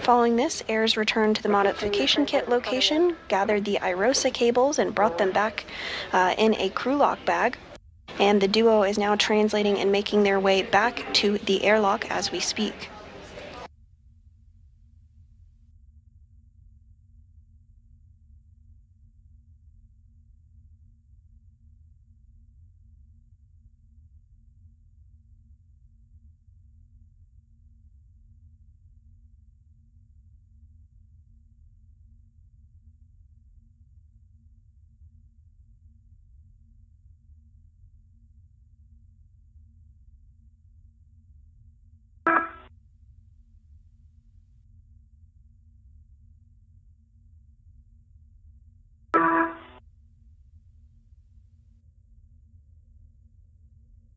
Speaker 1: Following this, Ayers returned to the modification kit location, gathered the IROSA cables, and brought them back in a crew lock bag. And the duo is now translating and making their way back to the airlock as we speak.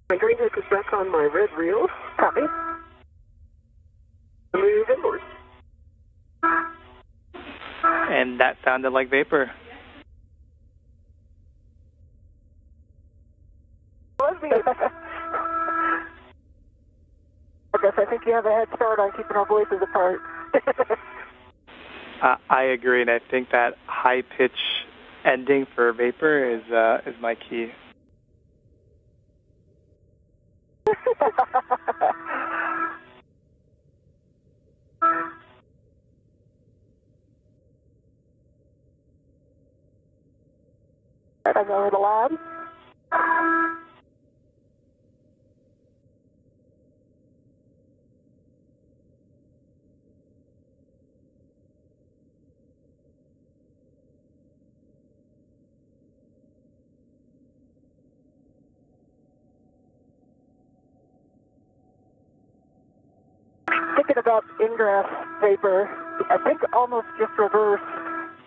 Speaker 9: My green hook is back on my red reel. Copy. Move inward.
Speaker 7: And that sounded like vapor.
Speaker 6: I guess I think you have a head start on keeping our voices apart.
Speaker 7: I agree, and I think that high pitch ending for vapor is my key.
Speaker 6: I go to the lab. Thinking about ingress vapor, I think almost just reverse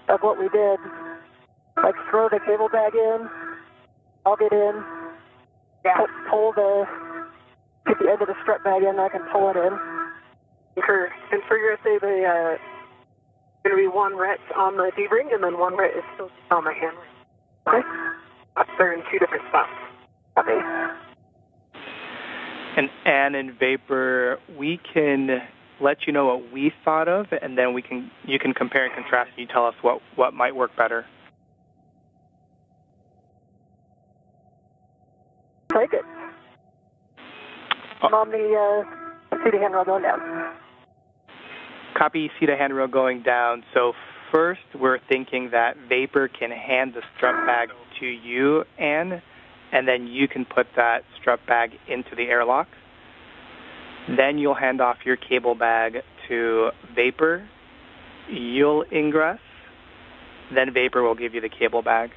Speaker 6: of what we did. Like throw the cable bag in, I'll get in, pull get the end of the strut bag in, I can pull it in.
Speaker 9: And for your say, the going to be 1 ret on the D-ring, and then 1 ret is still on the hand ring. Okay. They're in 2 different spots.
Speaker 6: Copy.
Speaker 7: And in vapor, we can let you know what we thought of, and then you can compare and contrast, and you tell us what might work better.
Speaker 6: Take it. I'm on the seat of handrail going down.
Speaker 7: Copy seat of handrail going down. So first, we're thinking that vapor can hand the strut bag to you, Anne, and then you can put that strut bag into the airlock. Then you'll hand off your cable bag to vapor. You'll ingress. Then vapor will give you the cable bag.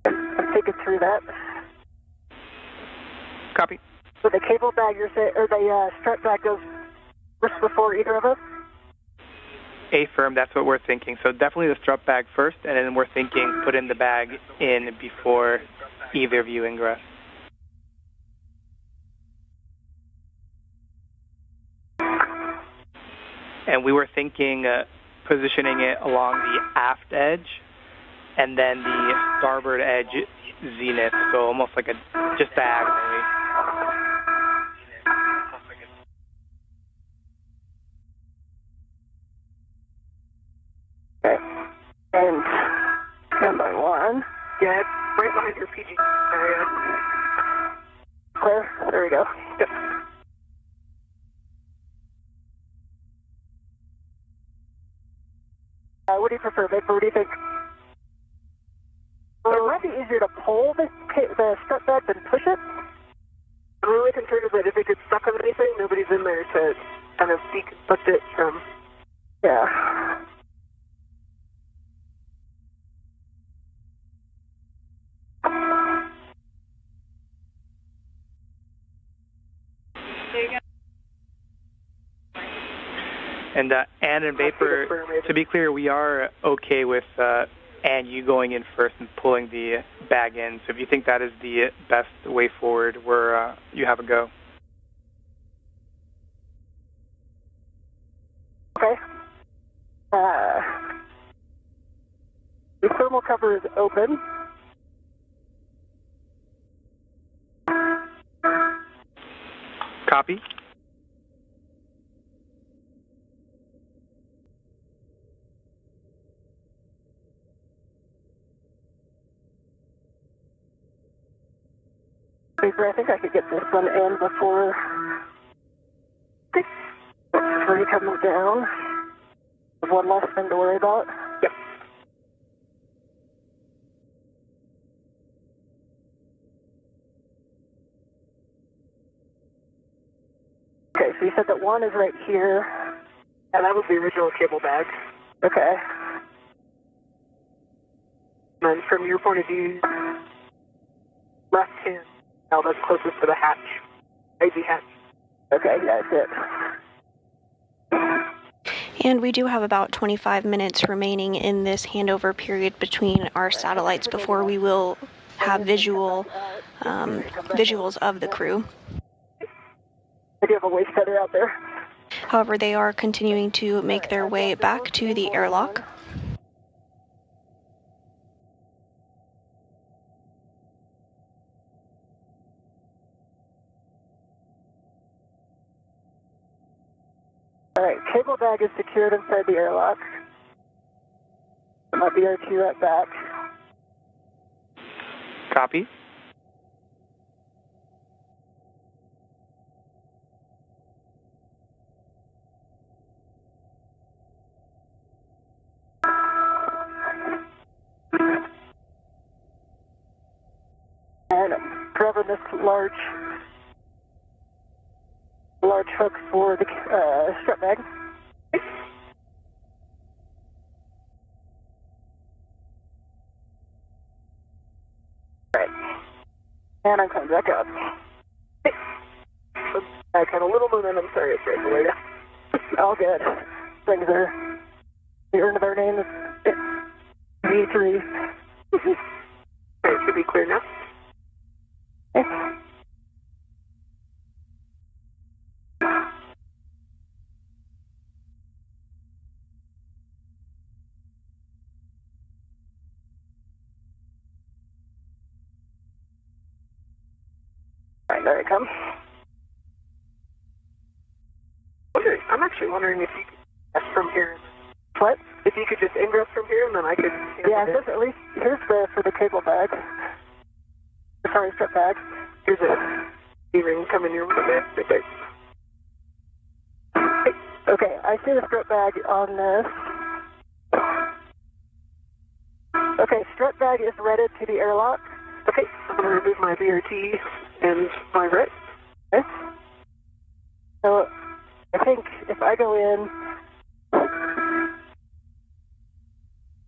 Speaker 6: I'm thinking through that.
Speaker 7: Copy.
Speaker 6: So the cable bag, or the strut bag goes first before either of us?
Speaker 7: Affirm, that's what we're thinking. So definitely the strut bag first, and then we're thinking put in the bag in before either of you ingress. And we were thinking positioning it along the aft edge, and then the starboard edge zenith, so almost like just diagonally.
Speaker 9: behind your PG area. Clear? There we go. Yep. What do you prefer, Vapor? What do you think? It might be easier to pull the strut bag than push it. I'm really concerned is that if it gets stuck on anything, nobody's in there to kind of deconstruct it from. Yeah.
Speaker 7: And Anne and Vapor, to be clear, we are okay with Anne, you going in first and pulling the bag in. So if you think that is the best way forward, you have a go.
Speaker 6: Okay. The thermal cover is open.
Speaker 7: Copy.
Speaker 6: I think I could get this one in before you come down. There's one less thing to worry about.
Speaker 9: Yep.
Speaker 6: Okay, so you said that one is right here.
Speaker 9: And that was the original cable bag.
Speaker 6: Okay.
Speaker 9: And from your point of view, left hand. Now that's closest to the hatch. Crazy hatch.
Speaker 6: Okay, yeah, that's it.
Speaker 1: And we do have about 25 minutes remaining in this handover period between our satellites before we will have visuals of the crew.
Speaker 6: I do have a waste feather out there.
Speaker 1: However, they are continuing to make their way back to the airlock.
Speaker 6: All right, cable bag is secured inside the airlock. My BR2 at back.
Speaker 7: Copy.
Speaker 6: And grabbing this large hook for the strap bag. Right. And I'm coming back up.
Speaker 9: I had a little momentum, sorry, it's right away.
Speaker 6: All good. Things are, the earn of their name is V3.
Speaker 9: Okay, it should be clear now.
Speaker 6: Okay. Alright, there it comes.
Speaker 9: I'm actually wondering if you could ingress from here.
Speaker 6: What?
Speaker 9: If you could just ingress from here, and then I could...
Speaker 6: Yeah, this, at least, here's the, for the cable bag. Sorry, strap bag.
Speaker 9: Here's a E-ring coming your way. Okay.
Speaker 6: Okay, I see the strap bag on this. Okay, strap bag is ready to the airlock.
Speaker 9: Okay, I'm going to remove my BRT and my RET.
Speaker 6: Okay. So, I think if I go in, I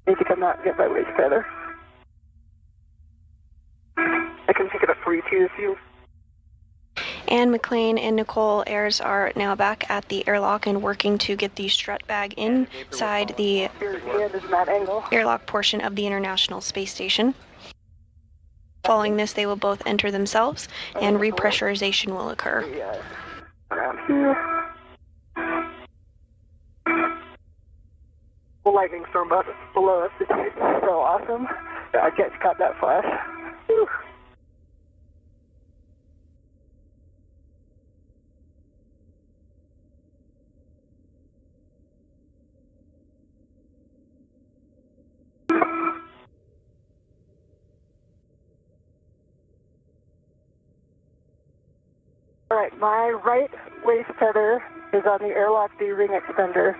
Speaker 6: need to come out and get my waist feather.
Speaker 9: I can pick it up for you too if you...
Speaker 1: Anne McLean and Nicole Ayers are now back at the airlock and working to get the strut bag inside the airlock portion of the International Space Station. Following this, they will both enter themselves and repressurization will occur.
Speaker 6: Around here.
Speaker 9: The lightning storm below us.
Speaker 6: It's so awesome. I just caught that flash. Whew. All right, my right waist tether is on the airlock D-ring extender.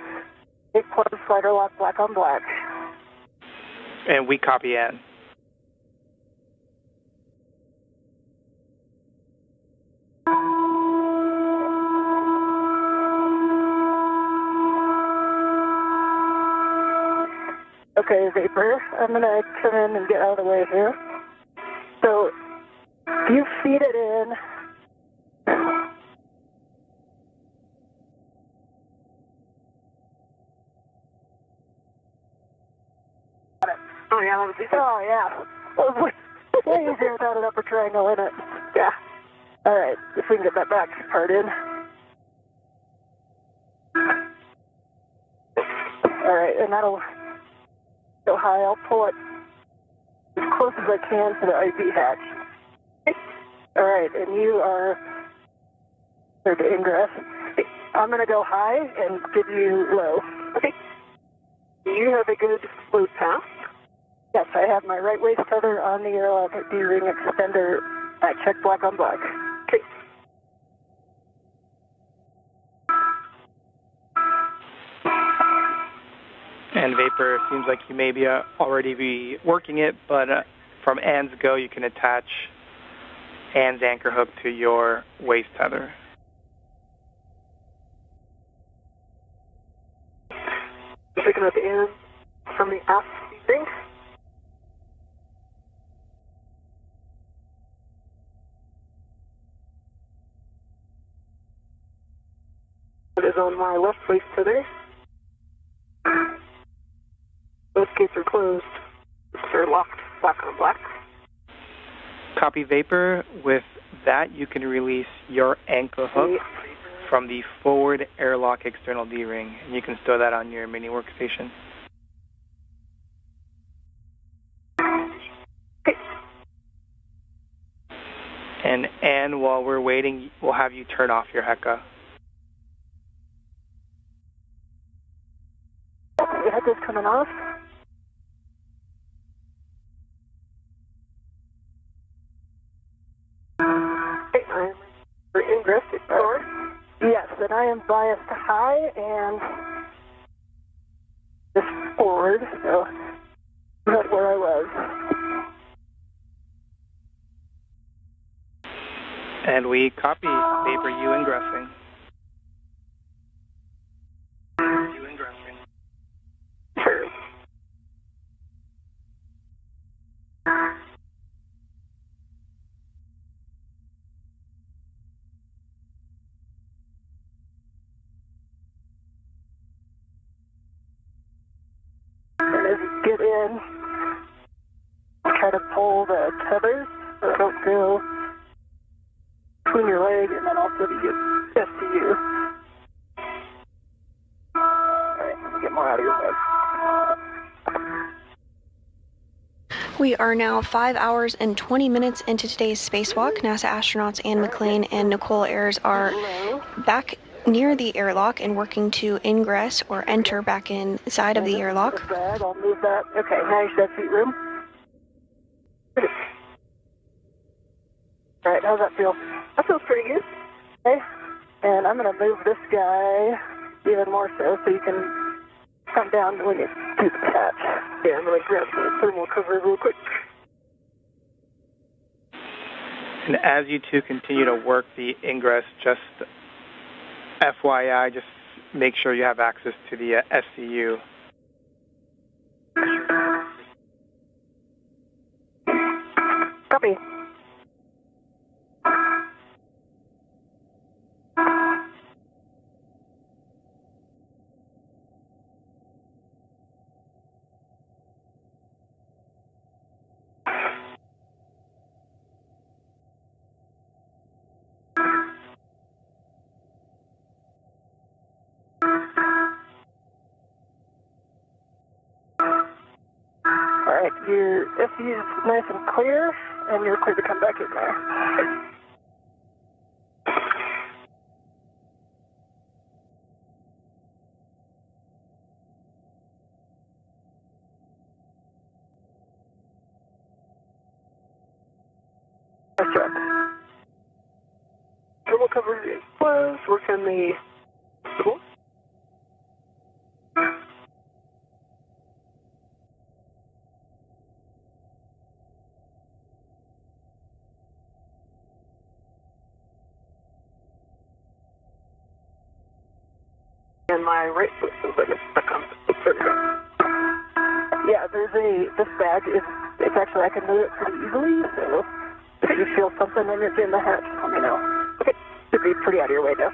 Speaker 6: 8 plus slider lock, black on black.
Speaker 7: And we copy Ann.
Speaker 6: Okay, Vapor, I'm going to come in and get out of the way here. So, you feed it in.
Speaker 9: Oh, yeah, that was easy.
Speaker 6: Oh, yeah. That was way easier without an upper triangle in it. Yeah. All right, if we can get that back part in. All right, and that'll go high. I'll pull it as close as I can to the IV hatch. All right, and you are there to ingress. I'm going to go high and give you low.
Speaker 9: Okay. Do you have a good load path?
Speaker 6: Yes, I have my right waist tether on the airlock D-ring extender. I check black on black.
Speaker 9: Okay.
Speaker 7: And Vapor, seems like you may be already be working it, but from Ann's go, you can attach Ann's anchor hook to your waist tether.
Speaker 9: Picking up in from the aft thing. It is on my left waist tether. Both gates are closed. They're locked, black on black.
Speaker 7: Copy Vapor. With that, you can release your anchor hook from the forward airlock external D-ring, and you can store that on your mini workstation.
Speaker 9: Okay.
Speaker 7: And Ann, while we're waiting, we'll have you turn off your HECA.
Speaker 6: The HECA's coming off.
Speaker 9: Okay, I'm for ingress forward.
Speaker 6: Yes, and I am biased high and just forward, so right where I was.
Speaker 7: And we copy Vapor, you ingressing. You ingressing.
Speaker 9: Sure.
Speaker 6: And as you get in, try to pull the tethers so they don't go between your leg and then also to get STU. Alright, let me get more out of your head.
Speaker 1: We are now 5 hours and 20 minutes into today's spacewalk. NASA astronauts Ann McClain and Nicole Ayers are back near the airlock and working to ingress or enter back inside of the airlock.
Speaker 6: I'll move that. Okay, now you should have seat room. Alright, how's that feel?
Speaker 9: That feels pretty good.
Speaker 6: Okay, and I'm going to move this guy even more so you can come down when you do the catch.
Speaker 9: Yeah, I'm going to grab the thermal cover real quick.
Speaker 7: And as you two continue to work the ingress, just FYI, just make sure you have access to the SCU.
Speaker 6: Copy. Alright, your SCU is nice and clear, and you're clear to come back in there.
Speaker 9: Thermal cover is closed. Work on the door. And my right foot feels like it's stuck on the trigger. Yeah, this bag it's actually, I can move it pretty easily, so if you feel something when it's in the hatch, let me know. Okay, should be pretty out of your way now.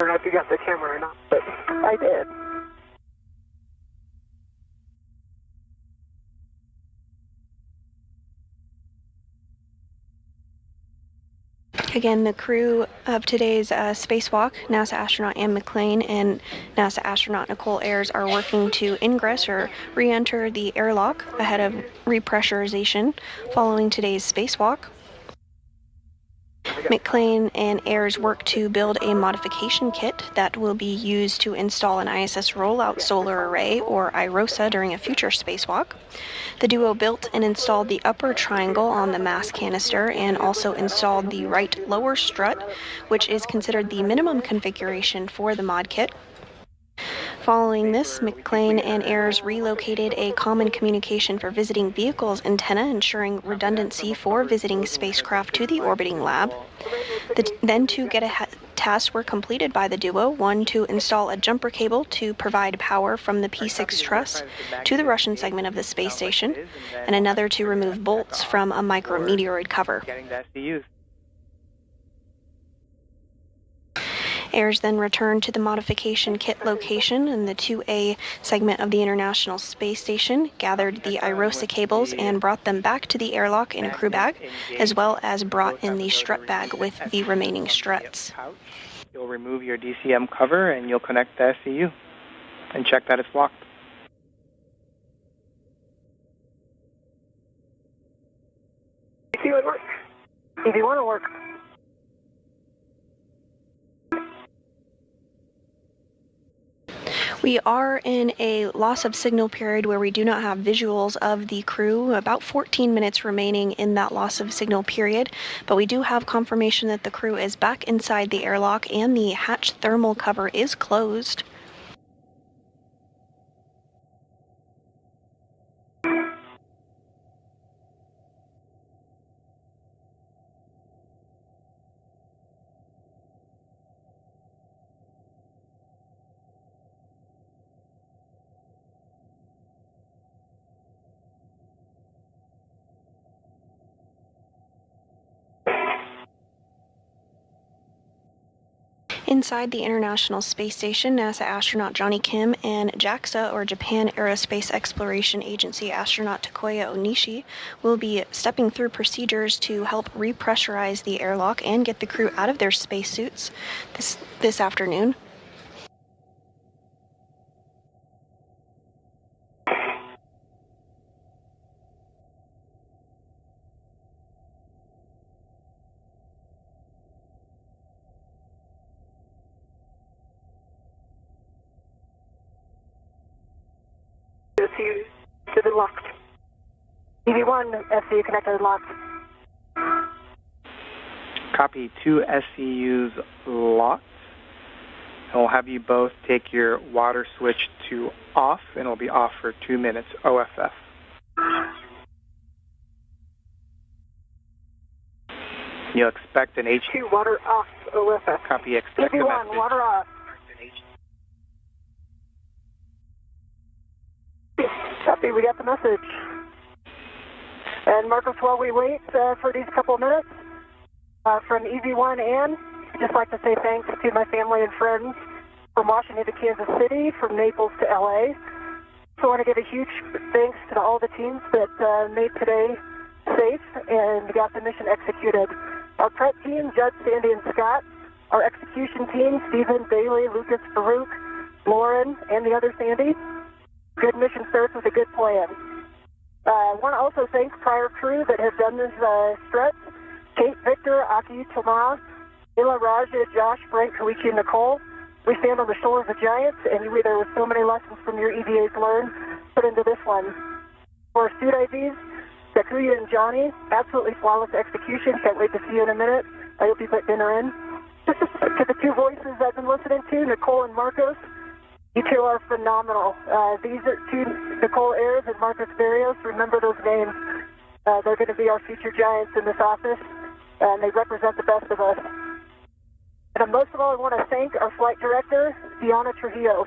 Speaker 9: I don't know if you got the camera or not, but I did.
Speaker 1: Again, the crew of today's spacewalk, NASA astronaut Anne McClain and NASA astronaut Nicole Ayers, are working to ingress or re-enter the airlock ahead of repressurization following today's spacewalk. McClain and Ayers work to build a modification kit that will be used to install an ISS rollout solar array, or IROSA, during a future spacewalk. The duo built and installed the upper triangle on the mass canister and also installed the right lower strut, which is considered the minimum configuration for the mod kit. Following this, McClain and Ayers relocated a common communication for visiting vehicles antenna, ensuring redundancy for visiting spacecraft to the orbiting lab. Then two tasks were completed by the duo, one to install a jumper cable to provide power from the P6 truss to the Russian segment of the space station, and another to remove bolts from a micrometeoroid cover. Ayers then returned to the modification kit location in the 2A segment of the International Space Station, gathered the IROSA cables, and brought them back to the airlock in a crew bag, as well as brought in the strut bag with the remaining struts.
Speaker 7: You'll remove your DCM cover and you'll connect the SCU and check that it's locked.
Speaker 9: See what works. If you want to work.
Speaker 1: We are in a loss of signal period where we do not have visuals of the crew, about 14 minutes remaining in that loss of signal period, but we do have confirmation that the crew is back inside the airlock and the hatch thermal cover is closed. Inside the International Space Station, NASA astronaut Johnny Kim and JAXA, or Japan Aerospace Exploration Agency astronaut Takuya Onishi, will be stepping through procedures to help repressurize the airlock and get the crew out of their spacesuits this afternoon.
Speaker 9: SCU to the locked. EV1 SCU connected and locked.
Speaker 7: Copy, 2 SCUs locked. And we'll have you both take your water switch to off, and it'll be off for 2 minutes, OFF. You'll expect an
Speaker 9: H2 water off, OFF.
Speaker 7: Copy, expect a
Speaker 9: EV1
Speaker 7: message.
Speaker 9: water off. Copy, we got the message. And Marcus, while we wait for these couple minutes, from EV1 and I'd just like to say thanks to my family and friends from Washington to Kansas City, from Naples to LA. So I want to give a huge thanks to all the teams that made today
Speaker 6: safe and got the mission executed. Our prep team, Judge, Sandy, and Scott. Our execution team, Stephen, Bailey, Lucas, Farouk, Lauren, and the other Sandy. Good mission starts with a good plan. I want to also thank prior crew that have done this stretch. Kate, Victor, Aki, Tomas, Ila, Raja, Josh, Frank, Koichi, and Nicole. We stand on the shoulders of giants, and there were so many lessons from your EVAs learned put into this one. For our suit IVs, Sakuya and Johnny, absolutely flawless execution. Can't wait to see you in a minute. I hope you put dinner in. To the two voices I've been listening to, Nicole and Marcos, you two are phenomenal. These are two, Nicole Ayers and Marcos Barrios. Remember those names. They're going to be our future giants in this office, and they represent the best of us. And most of all, I want to thank our flight director, Diana Trujillo.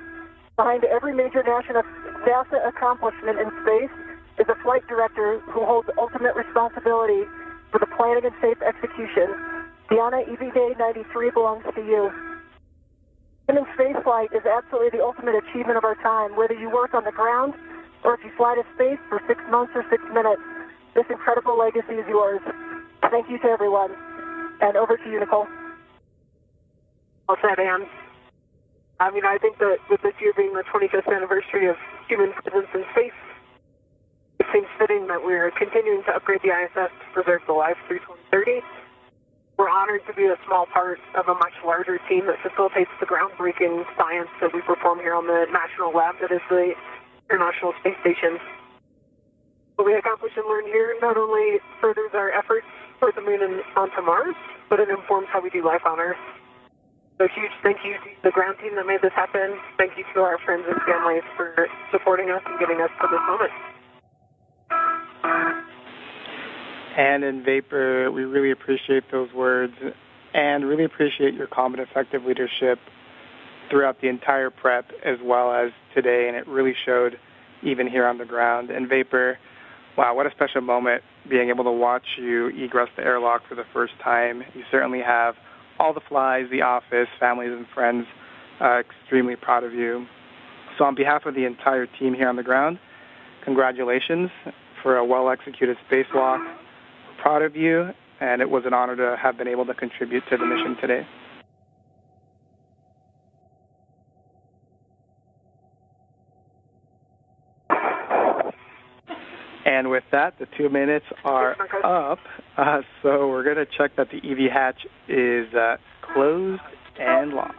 Speaker 6: Behind every major NASA accomplishment in space is a flight director who holds ultimate responsibility for the planning and safe execution. Diana, EVA 93 belongs to you. Human spaceflight is absolutely the ultimate achievement of our time, whether you work on the ground or if you fly to space for 6 months or 6 minutes. This incredible legacy is yours. Thank you to everyone. And over to you, Nicole.
Speaker 9: Well said, Anne. I mean, I think that with this year being the 25th anniversary of human presence in space, it seems fitting that we're continuing to upgrade the ISS to preserve the life through 2030. We're honored to be a small part of a much larger team that facilitates the groundbreaking science that we perform here on the national lab that is the International Space Station. What we accomplish and learn here not only furthers our efforts toward the moon and onto Mars, but it informs how we do life on Earth. So huge thank you to the ground team that made this happen. Thank you to our friends and families for supporting us and getting us to this moment.
Speaker 7: And in Vapor, we really appreciate those words and really appreciate your calm and effective leadership throughout the entire prep as well as today, and it really showed even here on the ground. And Vapor, wow, what a special moment being able to watch you egress the airlock for the first time. You certainly have all the flies, the office, families, and friends extremely proud of you. So on behalf of the entire team here on the ground, congratulations for a well-executed spacewalk. We're proud of you, and it was an honor to have been able to contribute to the mission today. And with that, the 2 minutes are up, so we're going to check that the EV hatch is closed and locked.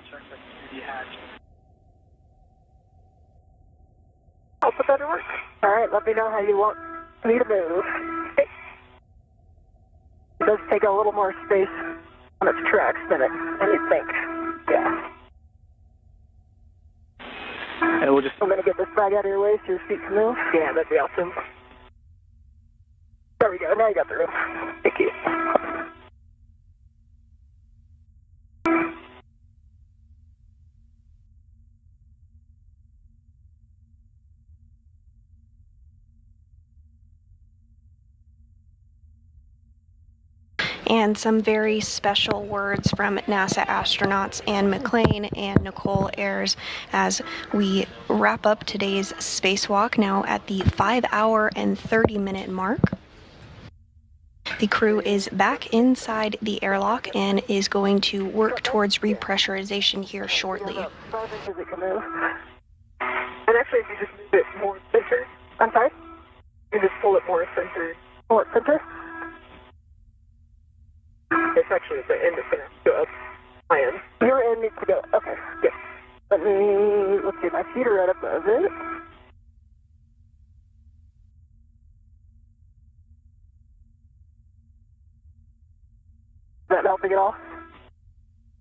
Speaker 6: I'll put that in work. All right, let me know how you want me to move. Okay. It does take a little more space on its tracks than you think. Yeah.
Speaker 7: And we'll just...
Speaker 6: I'm going to get this bag out of your way so your feet can move. Yeah, that'd be awesome. There we go. Now you got the room. Thank you.
Speaker 1: And some very special words from NASA astronauts Anne McClain and Nicole Ayers as we wrap up today's spacewalk now at the 5-hour and 30-minute mark. The crew is back inside the airlock and is going to work towards repressurization here shortly.
Speaker 6: And actually, if you just move it more center. I'm sorry? You just pull it more center. Pull it center? It's actually the end that's going to go up my end. Your end needs to go. Okay, good. Let's see, my feet are right above it. Is that helping at all?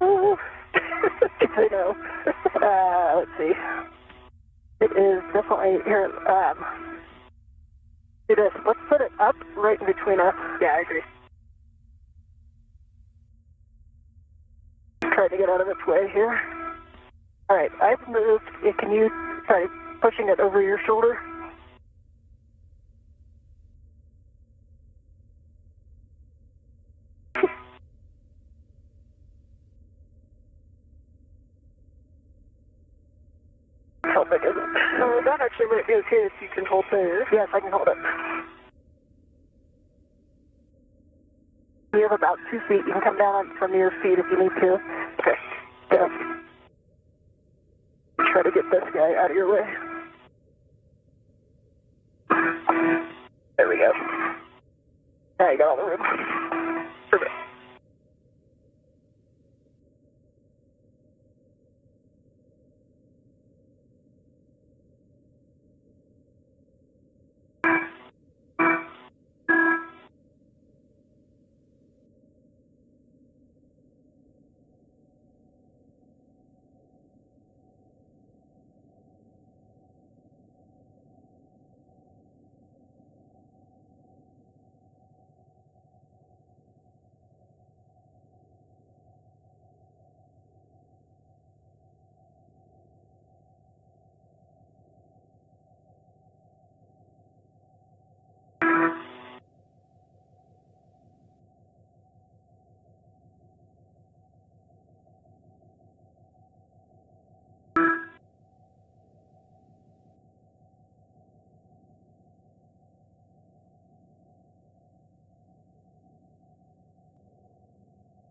Speaker 6: I know. Let's see. It is definitely here. Do this. Let's put it up right in between us. Yeah, I agree. Trying to get out of its way here. All right, I've moved. Can you try pushing it over your shoulder? Help it, isn't it? That actually might be okay if you can hold there. Yes, I can hold it. We have about 2 feet. You can come down from your feet if you need to. Okay. Yeah. Try to get this guy out of your way. There we go. Now you got all the room. Perfect.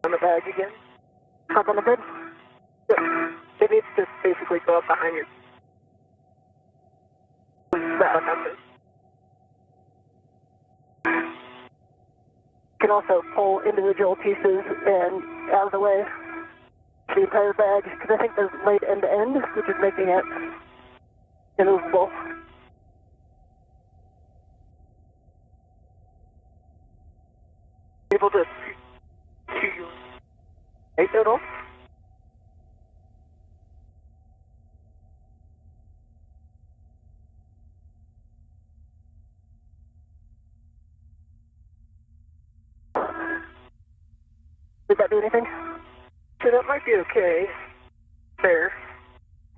Speaker 6: On the bag again. Hop on the bed. Yep. It needs to basically go up behind you. That happens. You can also pull individual pieces and out of the way the entire bag, because I think they're laid end to end, which is making it immovable. Able to your weight at all? Did that do anything? So that might be okay. There.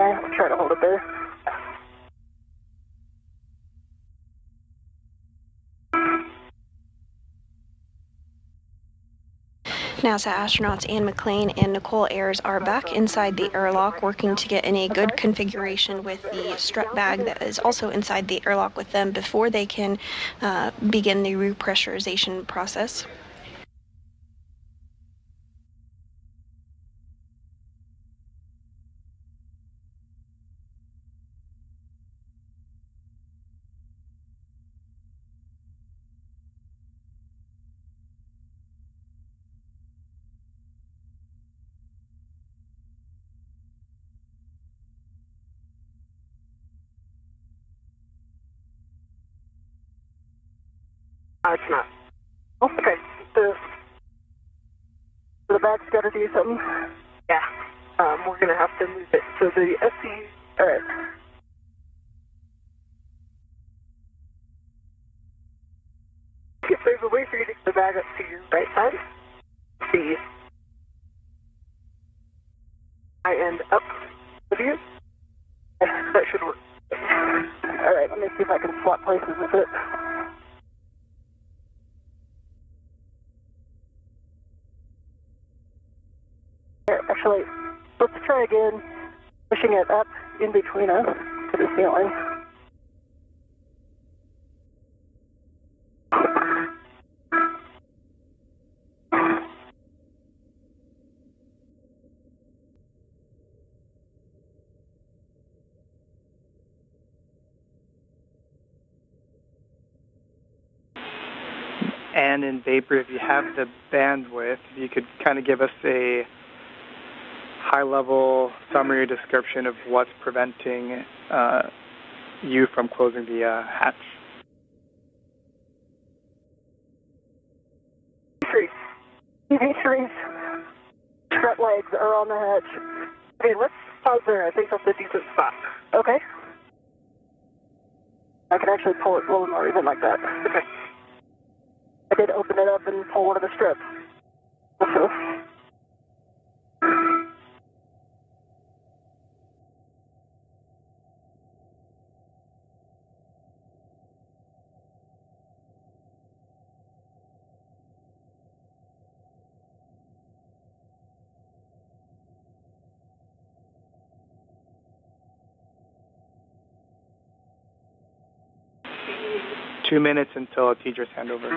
Speaker 6: Okay, I'll try to hold it there.
Speaker 1: NASA astronauts Anne McClain and Nicole Ayers are back inside the airlock, working to get in a good configuration with the strut bag that is also inside the airlock with them before they can begin the repressurization process.
Speaker 6: It's not. Oh, okay. The bag's got to do something. Yeah. We're going to have to move it. So the SC... All right. If there's a way for you to get the bag up to your right side, the high end up with you, that should work. All right, let me see if I can swap places with it. Actually, let's try again, pushing it up in between us to the ceiling.
Speaker 7: And in Vapor, if you have the bandwidth, you could kind of give us a high-level summary or description of what's preventing you from closing the hatch.
Speaker 6: TV3's strut legs are on the hatch. Okay, let's pause there. I think that's a decent spot. Okay. I can actually pull it a little more even like that. Okay. I did open it up and pull one of the strips. Also.
Speaker 7: Two minutes until a teacher's handover.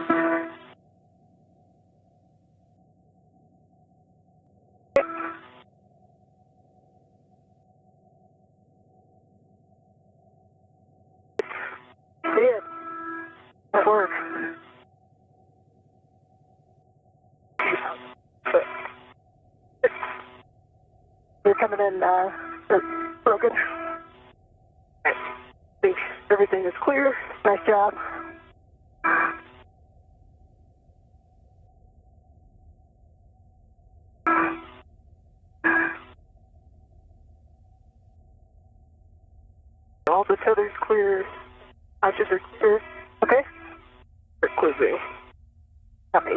Speaker 9: But you're coming in broken. I think everything is clear. Nice job. All the tethers clear. Hatches are clear. Okay? We're closing. Copy.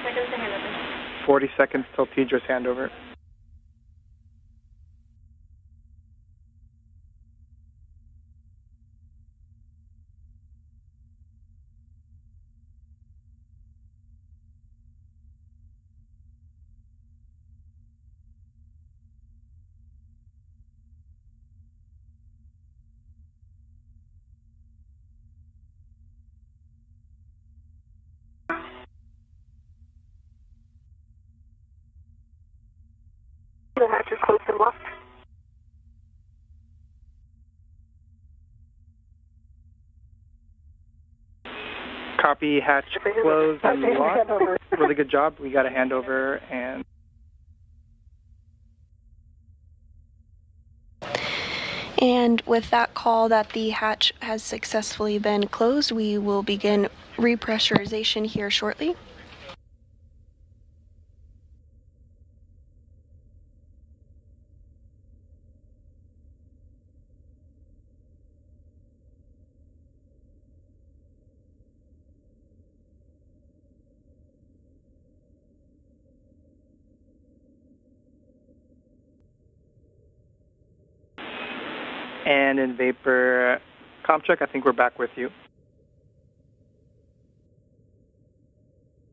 Speaker 8: Seconds to handover.
Speaker 7: 40 seconds till Tedra's handover.
Speaker 9: The hatch is closed and locked.
Speaker 7: Copy, hatch closed and locked. Really good job. We got a handover and...
Speaker 1: And with that call that the hatch has successfully been closed, we will begin repressurization here shortly.
Speaker 7: And in vapor comp check, I think we're back with you.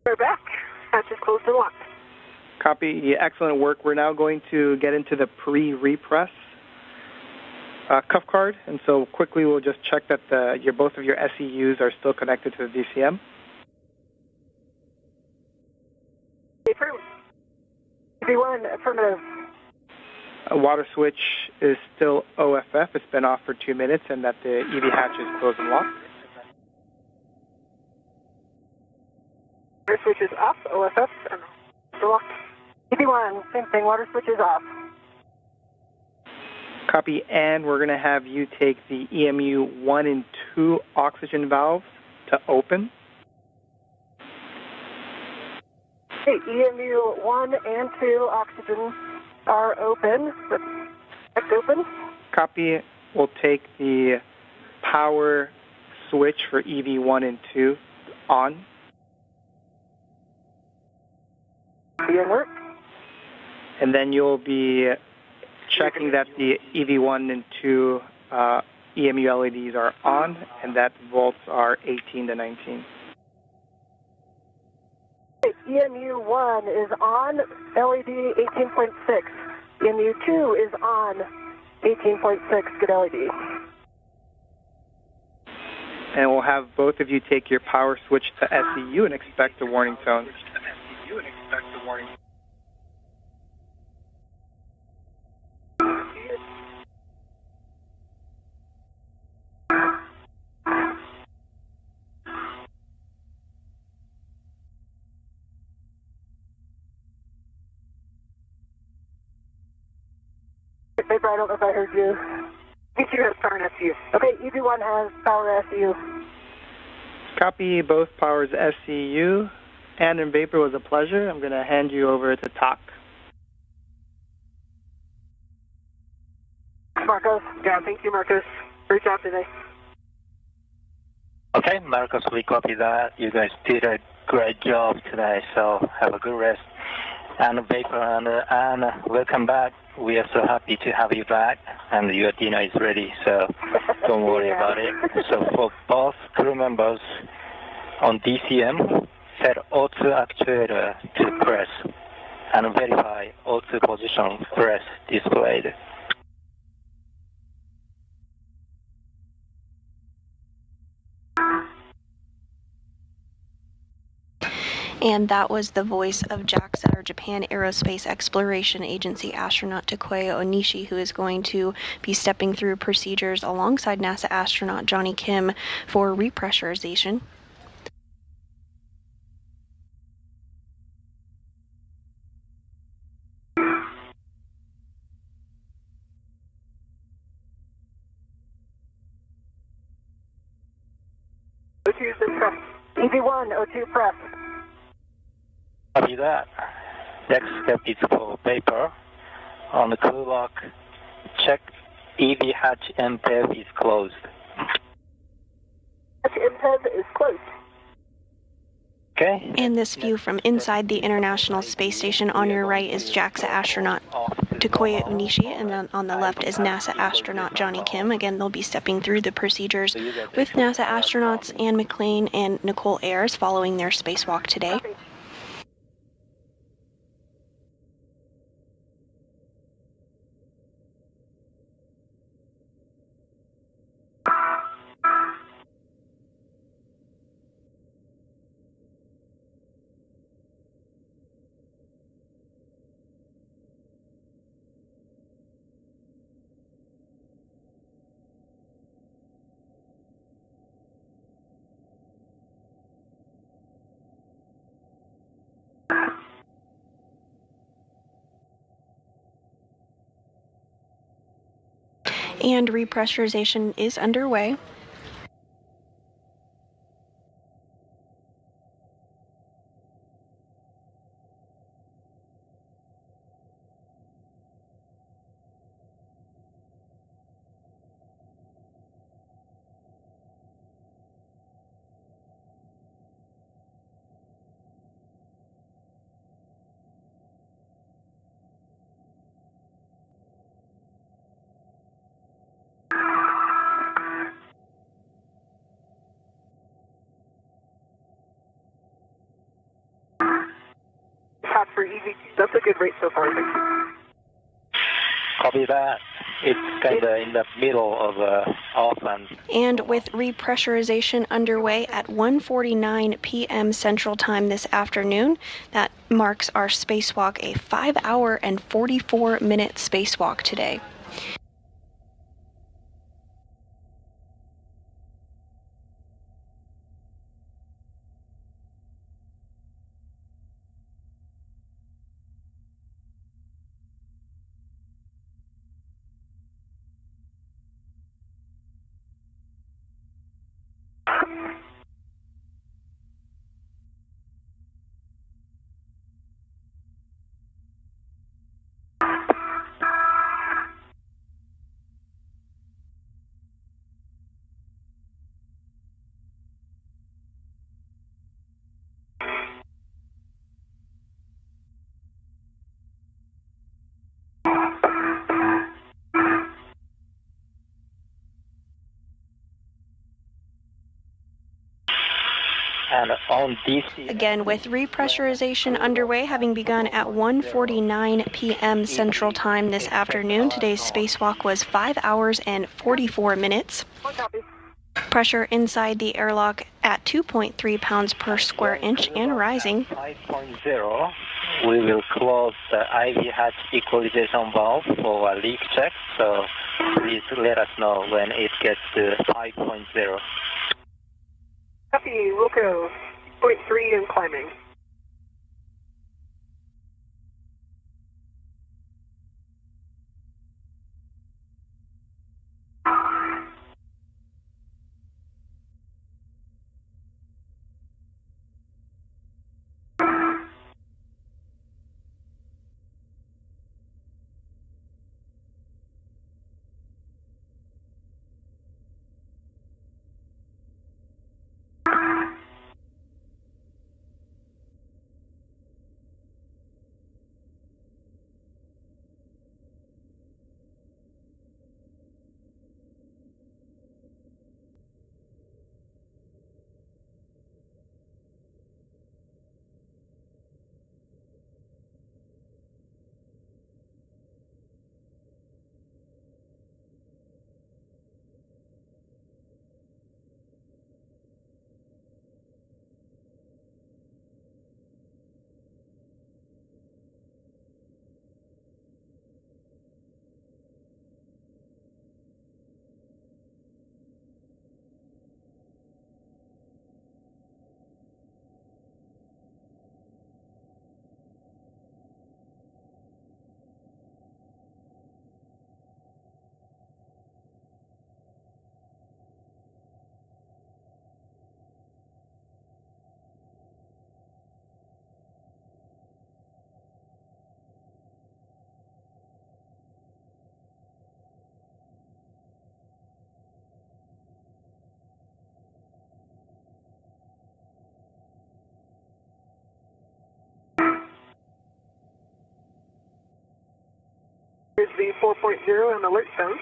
Speaker 9: We're back. Hatch is closed and locked.
Speaker 7: Copy. Excellent work. We're now going to get into the pre-repress cuff card. And so quickly we'll just check that both of your SEUs are still connected to the DCM.
Speaker 9: V1, affirmative.
Speaker 7: Water switch is still OFF. It's been off for 2 minutes, and that the EV hatch is closed and locked.
Speaker 9: Water switch is off, OFF, and locked. EV1, same thing, water switch is off.
Speaker 7: Copy, and we're going to have you take the EMU 1 and 2 oxygen valves to open.
Speaker 9: Okay, EMU 1 and 2 oxygen are open. That's open.
Speaker 7: Copy. We'll take the power switch for EV 1 and 2 on.
Speaker 9: Work.
Speaker 7: And then you'll be checking that the EV 1 and 2 EMU LEDs are on and that volts are 18 to 19.
Speaker 9: EMU 1 is on, LED 18.6. EMU 2 is on, 18.6, good LED.
Speaker 7: And we'll have both of you take your power switch to SEU and expect a warning tone.
Speaker 9: Paper, I don't know if I heard you. EV2 has power and SU. Okay, EV1 has power SU.
Speaker 7: Copy, both powers SEU. And in vapor was a pleasure. I'm going to hand you over to TOC.
Speaker 9: Marcos. Yeah, thank you, Marcos. Great job today.
Speaker 4: Okay, Marcos, we copy that. You guys did a great job today, so have a good rest. And vapor, and welcome back. We are so happy to have you back, and your dinner is ready, so don't worry about it. So for both crew members, On DCM, set O2 actuator to press and verify O2 position press displayed.
Speaker 1: And that was the voice of JAXA, or Japan Aerospace Exploration Agency astronaut Takuya Onishi, who is going to be stepping through procedures alongside NASA astronaut Johnny Kim for repressurization.
Speaker 6: O2's in prep. EV1, O2 prep.
Speaker 4: Copy that. Next step is for paper. On the crew lock, check EV hatch MPEV is closed.
Speaker 6: Hatch MPEV is closed.
Speaker 4: Okay.
Speaker 1: And this view from inside the International Space Station on your right is JAXA astronaut Takuya Onishi, and then on the left is NASA astronaut Johnny Kim. Again, they'll be stepping through the procedures with NASA astronauts Anne McLean and Nicole Ayers following their spacewalk today. And repressurization is underway.
Speaker 6: Hot for EV2. That's a good rate so far.
Speaker 4: Copy that. It's kind of in the middle of off
Speaker 1: And with repressurization underway at 1:49 p.m. Central Time this afternoon, that marks our spacewalk a 5-hour and 44-minute spacewalk today.
Speaker 4: and on DC.
Speaker 1: Again, with repressurization underway, having begun at 1:49 p.m. Central Time this afternoon, today's spacewalk was 5 hours and 44 minutes. Pressure inside the airlock at 2.3 pounds per square inch and rising.
Speaker 4: 5.0, we will close the IV hatch equalization valve for a leak check, so please let us know when it gets to 5.0.
Speaker 6: Copy, Wilco, 0.3 and climbing.
Speaker 9: 4.0 and alert zone.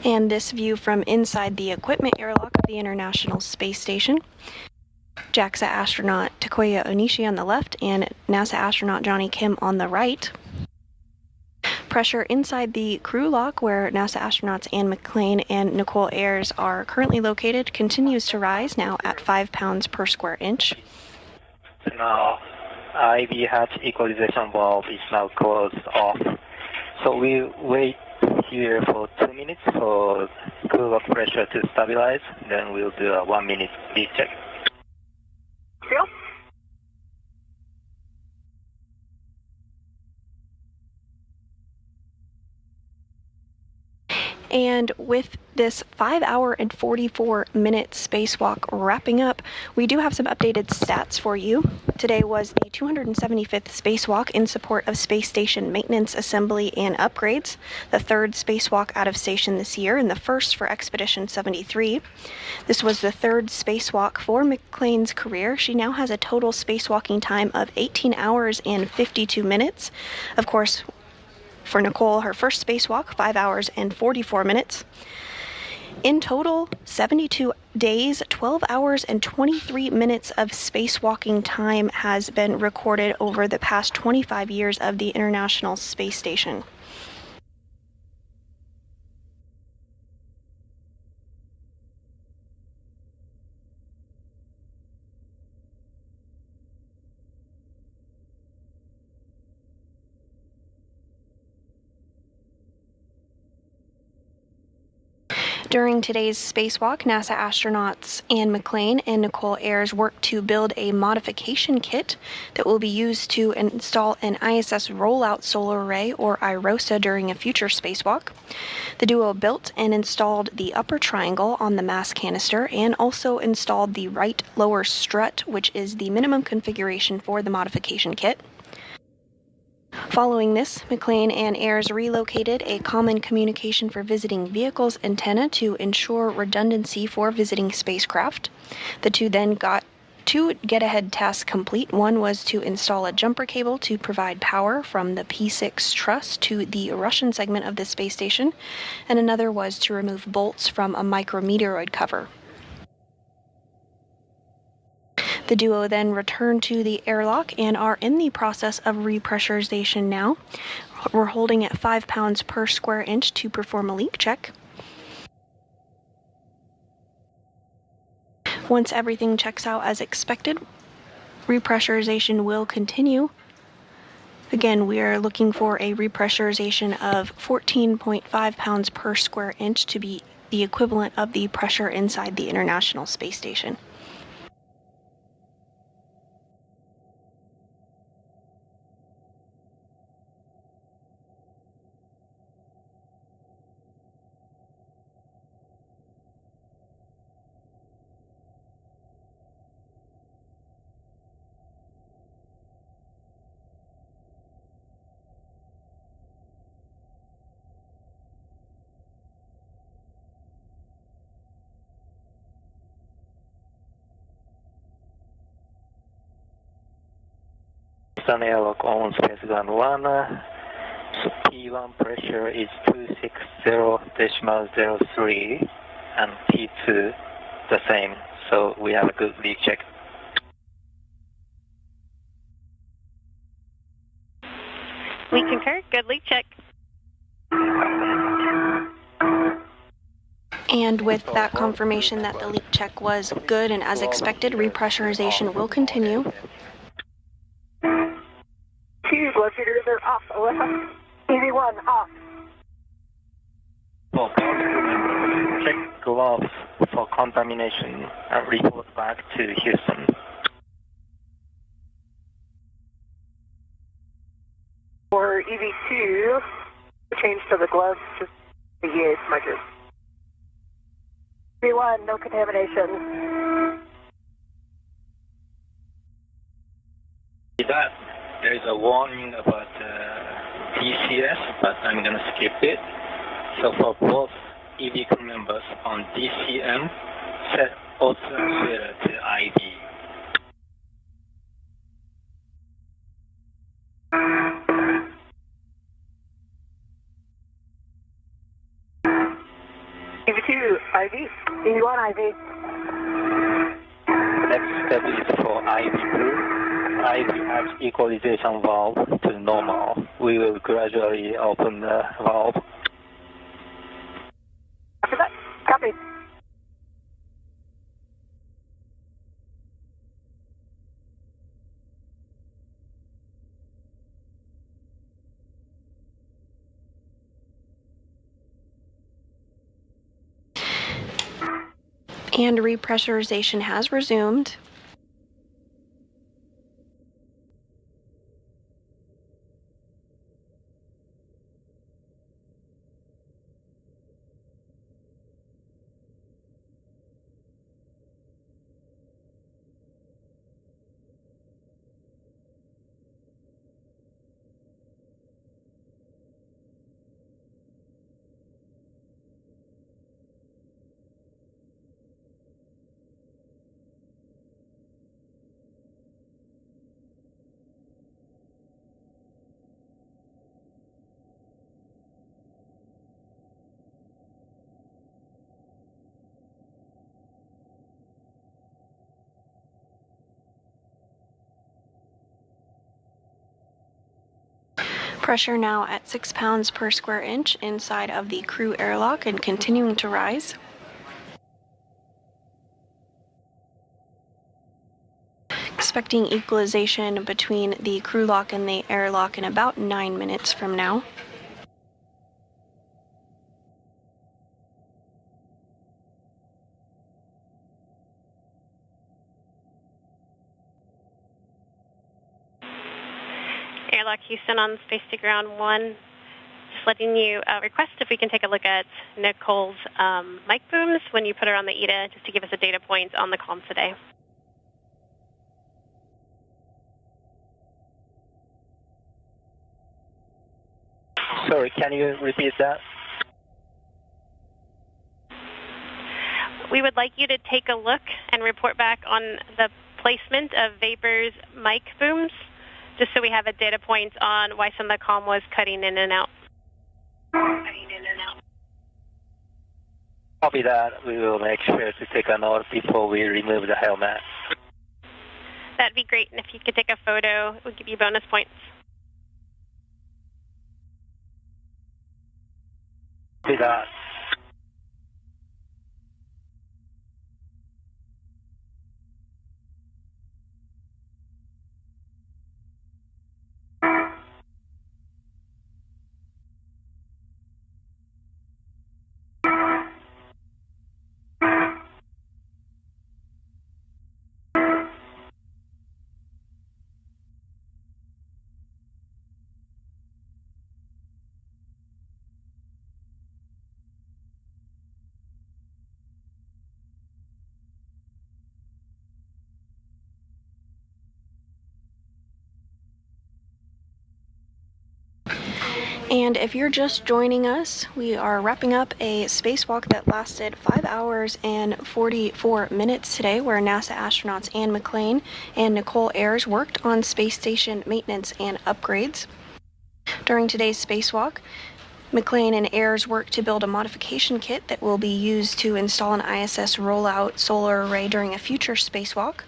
Speaker 1: And this view from inside the equipment airlock of the International Space Station. JAXA astronaut Takuya Onishi on the left and NASA astronaut Johnny Kim on the right. Pressure inside the crew lock, where NASA astronauts Anne McClain and Nicole Ayers are currently located, continues to rise, now at 5 pounds per square inch.
Speaker 4: Now, IV hatch equalization valve is now closed off. So we wait here for 2 minutes for crew lock pressure to stabilize, then we'll do a 1 minute leak check.
Speaker 9: Feel?
Speaker 1: And with this 5 hour and 44 minute spacewalk wrapping up, we do have some updated stats for you. Today was the 275th spacewalk in support of space station maintenance, assembly, and upgrades, the third spacewalk out of station this year, and the first for Expedition 73. This was the third spacewalk for McClain's career. She now has a total spacewalking time of 18 hours and 52 minutes. Of course, for Nicole, her first spacewalk, 5 hours and 44 minutes. In total, 72 days, 12 hours and 23 minutes of spacewalking time has been recorded over the past 25 years of the International Space Station. During today's spacewalk, NASA astronauts Anne McClain and Nicole Ayers worked to build a modification kit that will be used to install an ISS rollout solar array, or IROSA, during a future spacewalk. The duo built and installed the upper triangle on the mass canister and also installed the right lower strut, which is the minimum configuration for the modification kit. Following this, McClain and Ayers relocated a common communication for visiting vehicles antenna to ensure redundancy for visiting spacecraft. The two then got 2 get-ahead tasks complete. One was to install a jumper cable to provide power from the P6 truss to the Russian segment of the space station, and another was to remove bolts from a micrometeoroid cover. The duo then returned to the airlock and are in the process of repressurization now. We're holding at 5 pounds per square inch to perform a leak check. Once everything checks out as expected, repressurization will continue. Again, we are looking for a repressurization of 14.5 pounds per square inch to be the equivalent of the pressure inside the International Space Station.
Speaker 4: Airlock on Spaceground 1. So P1 pressure is 260.03 and P2 the same. So we have a good leak check.
Speaker 5: We concur. Good leak check.
Speaker 1: And with that confirmation that the leak check was good and as expected, repressurization will continue.
Speaker 9: Blood feeders are off, Alyssa. EV1 off.
Speaker 4: For both crew members, check gloves for contamination and report back to Houston.
Speaker 6: For EV2, change to the gloves, just the EA smudges. EV1, no contamination.
Speaker 4: That there is a warning about DCS, but I'm going to skip it. So for both EV crew members on DCM, set auto actuator to IV.
Speaker 6: EV2, IV. EV1, IV.
Speaker 4: Next step is for IV2. IV adds equalization valve to normal. We will gradually open the valve.
Speaker 6: After that, copy.
Speaker 1: And repressurization has resumed. Pressure now at 6 pounds per square inch inside of the crew airlock and continuing to rise. Expecting equalization between the crew lock and the airlock in about 9 minutes from now.
Speaker 5: Airlock Houston on Space to Ground 1. Just letting you request if we can take a look at Nicole's mic booms when you put her on the ETA, just to give us a data point on the comms today.
Speaker 4: Sorry, can you repeat that?
Speaker 5: We would like you to take a look and report back on the placement of Vapor's mic booms, just so we have a data point on why some of the comm was cutting in and out.
Speaker 4: Copy that. We will make sure to take a note before we remove the helmet.
Speaker 5: That'd be great, and if you could take a photo, we'll give you bonus points.
Speaker 4: Copy that.
Speaker 1: And if you're just joining us, we are wrapping up a spacewalk that lasted 5 hours and 44 minutes today, where NASA astronauts Anne McClain and Nicole Ayers worked on space station maintenance and upgrades. During today's spacewalk, McClain and Ayers worked to build a modification kit that will be used to install an ISS rollout solar array during a future spacewalk.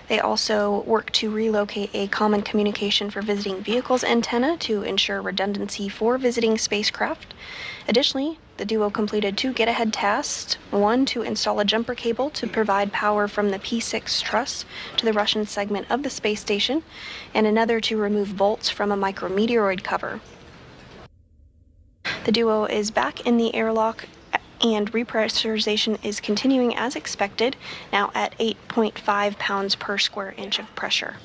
Speaker 1: They also worked to relocate a common communication for visiting vehicles antenna to ensure redundancy for visiting spacecraft. Additionally, the duo completed 2 get-ahead tasks, one to install a jumper cable to provide power from the P6 truss to the Russian segment of the space station, and another to remove bolts from a micrometeoroid cover. The duo is back in the airlock and repressurization is continuing as expected, now at 8.5 pounds per square inch of pressure.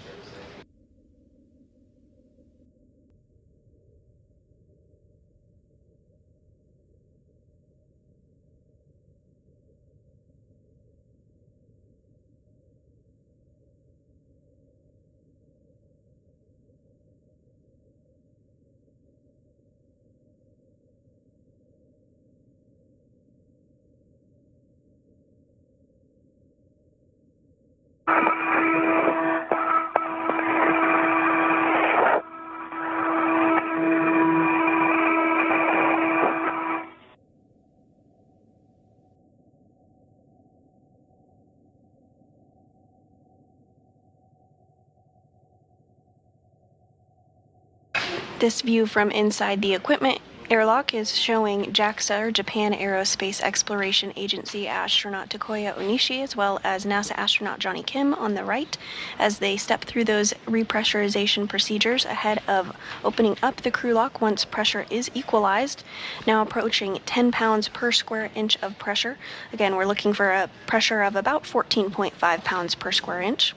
Speaker 1: This view from inside the equipment airlock is showing JAXA, or Japan Aerospace Exploration Agency astronaut Takuya Onishi, as well as NASA astronaut Johnny Kim on the right, as they step through those repressurization procedures ahead of opening up the crew lock once pressure is equalized, now approaching 10 pounds per square inch of pressure. Again, we're looking for a pressure of about 14.5 pounds per square inch.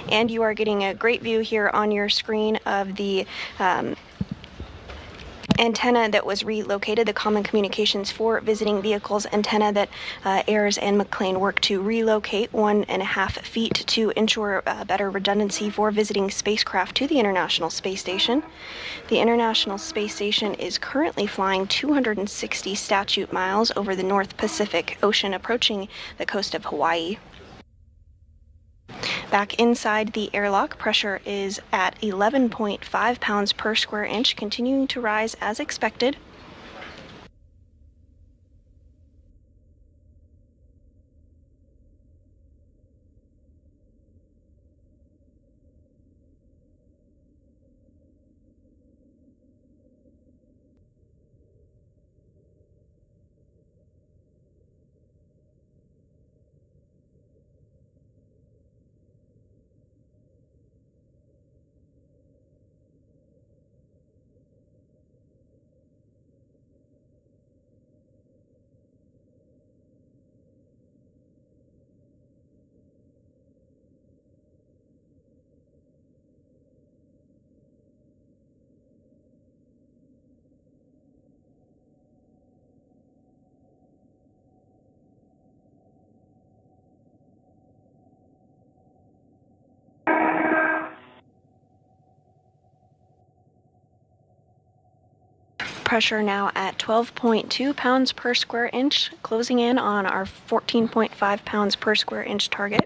Speaker 1: And you are getting a great view here on your screen of the antenna that was relocated, the Common Communications for Visiting Vehicles antenna that Ayers and McLean worked to relocate 1.5 feet to ensure better redundancy for visiting spacecraft to the International Space Station. The International Space Station is currently flying 260 statute miles over the North Pacific Ocean, approaching the coast of Hawaii. Back inside the airlock, pressure is at 11.5 pounds per square inch, continuing to rise as expected. Pressure now at 12.2 pounds per square inch, closing in on our 14.5 pounds per square inch target.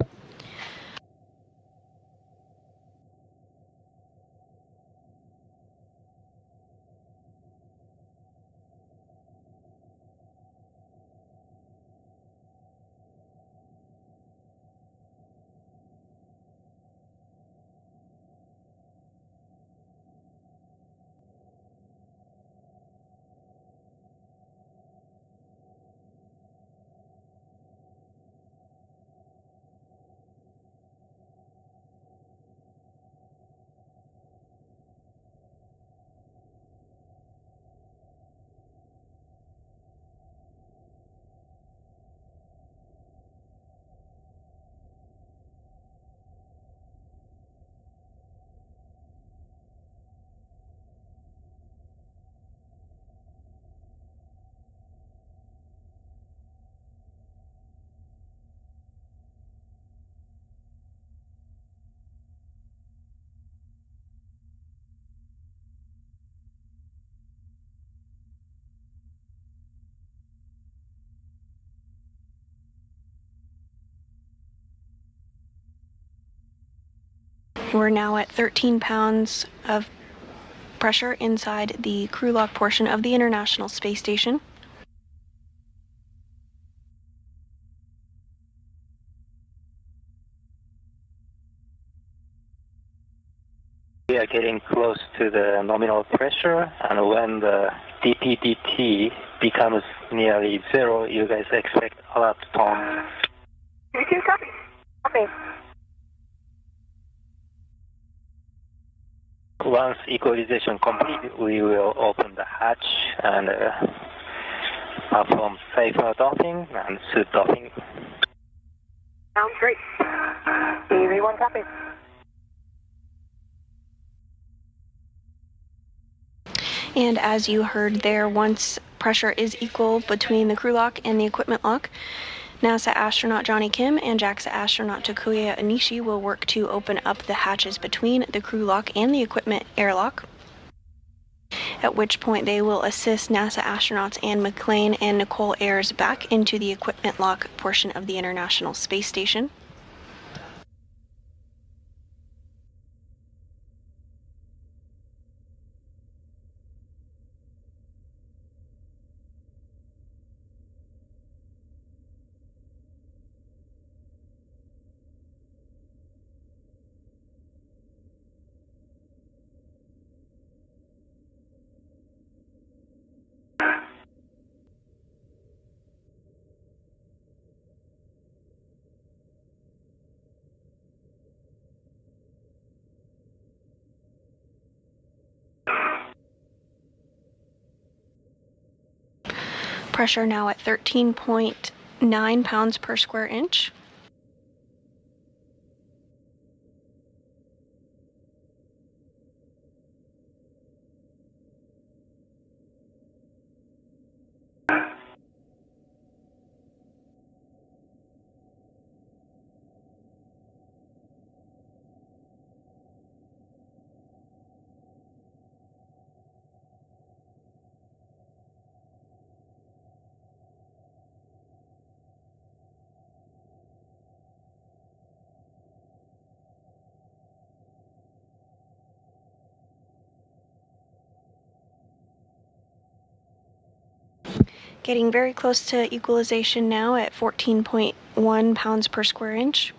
Speaker 1: We're now at 13 pounds of pressure inside the crew lock portion of the International Space Station.
Speaker 4: We are getting close to the nominal pressure, and when the dPdt becomes nearly zero, you guys expect alert tone.
Speaker 6: You can copy. Copy.
Speaker 4: Once equalization complete, we will open the hatch and perform safer docking and suit docking.
Speaker 6: Sounds great. EV1 copy.
Speaker 1: And as you heard there, once pressure is equal between the crew lock and the equipment lock, NASA astronaut Johnny Kim and JAXA astronaut Takuya Onishi will work to open up the hatches between the crew lock and the equipment airlock, at which point they will assist NASA astronauts Anne McClain and Nicole Ayers back into the equipment lock portion of the International Space Station. Pressure now at 13.9 pounds per square inch. Getting very close to equalization now at 14.1 pounds per square inch.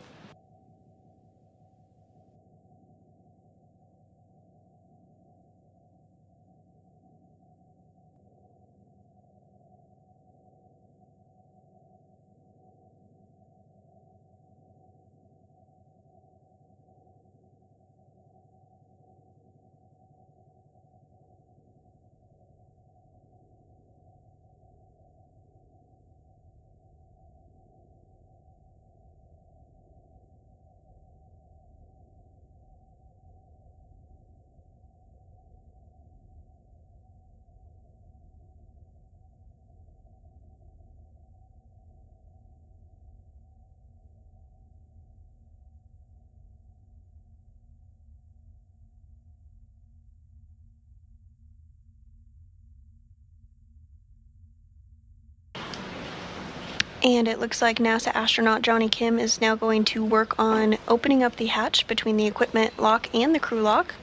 Speaker 1: And it looks like NASA astronaut Johnny Kim is now going to work on opening up the hatch between the equipment lock and the crew lock.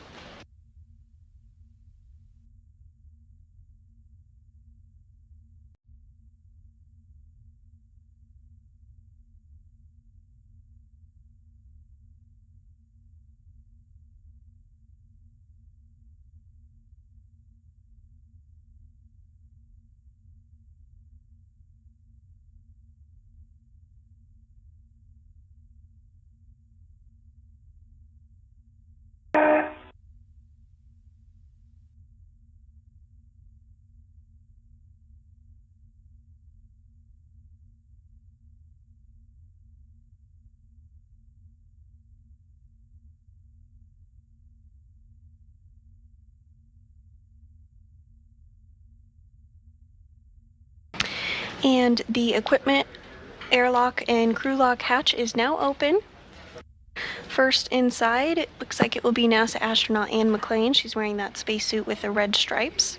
Speaker 1: And the equipment airlock and crew lock hatch is now open. First inside, it looks like it will be NASA astronaut Anne McClain. She's wearing that spacesuit with the red stripes.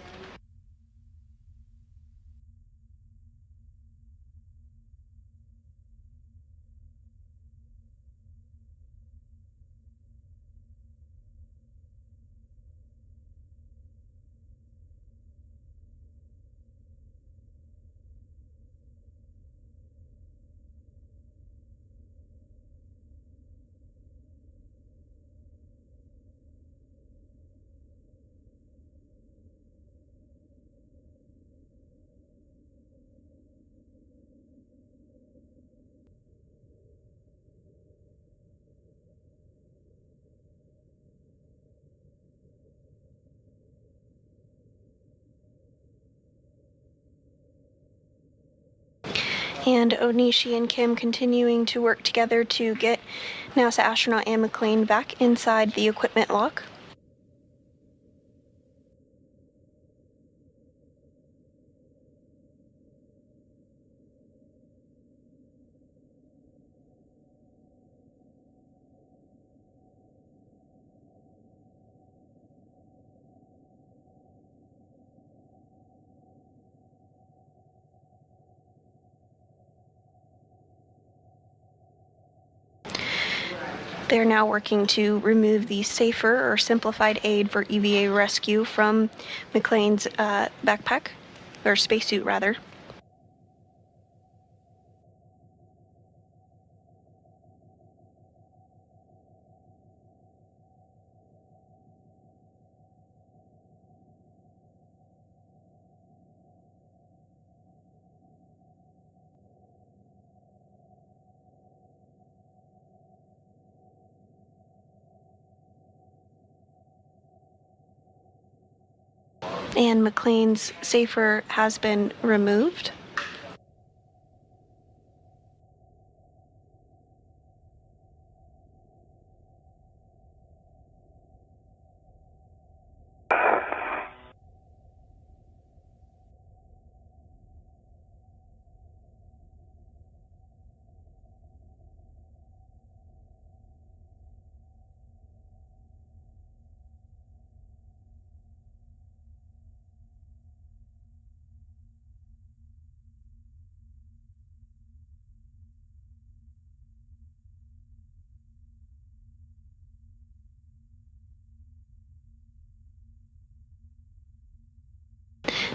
Speaker 1: And Onishi and Kim continuing to work together to get NASA astronaut Anne McClain back inside the equipment lock. They're now working to remove the safer or simplified aid for EVA rescue from McClain's backpack, or spacesuit rather. And McClain's safer has been removed.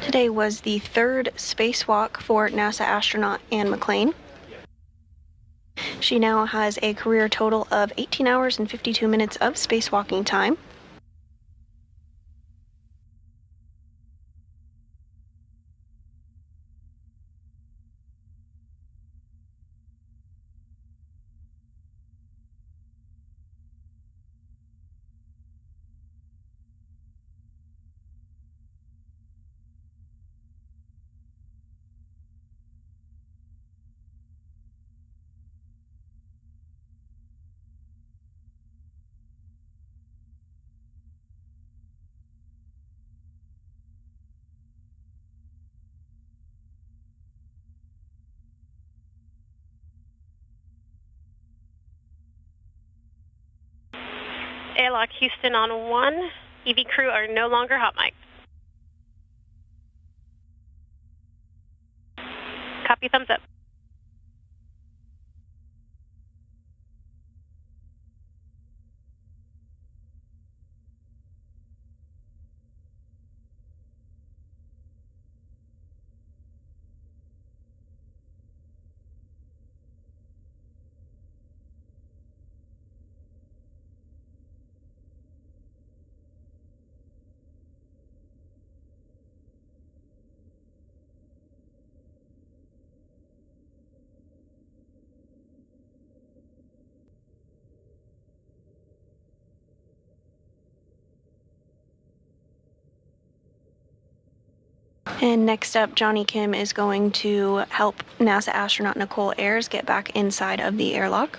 Speaker 1: Today was the third spacewalk for NASA astronaut Anne McClain. She now has a career total of 18 hours and 52 minutes of spacewalking time.
Speaker 5: Airlock Houston on 1. EV crew are no longer hot mic. Copy, thumbs up.
Speaker 1: And next up, Johnny Kim is going to help NASA astronaut Nicole Ayers get back inside of the airlock.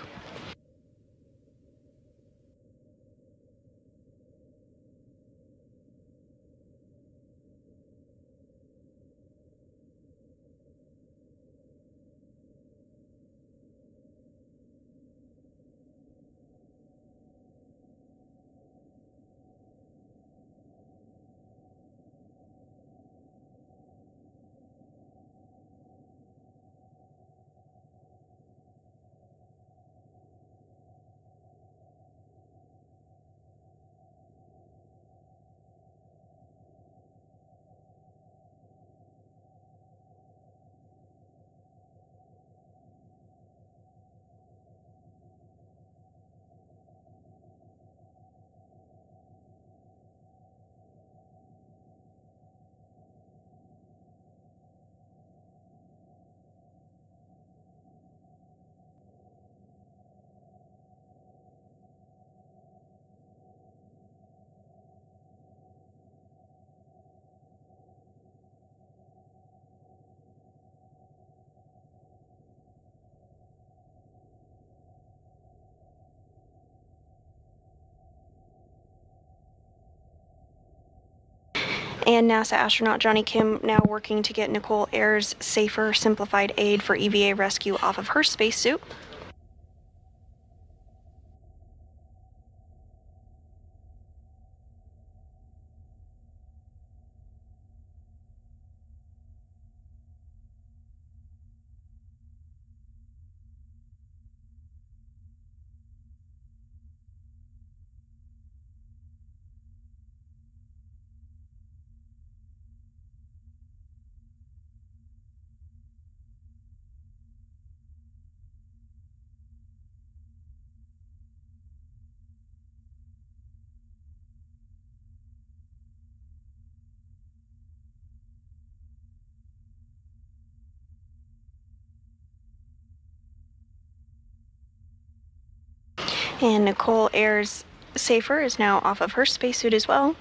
Speaker 1: and NASA astronaut Johnny Kim now working to get Nicole Ayers' safer, simplified aid for EVA rescue off of her spacesuit. And Nicole Ayers' safer is now off of her spacesuit as well.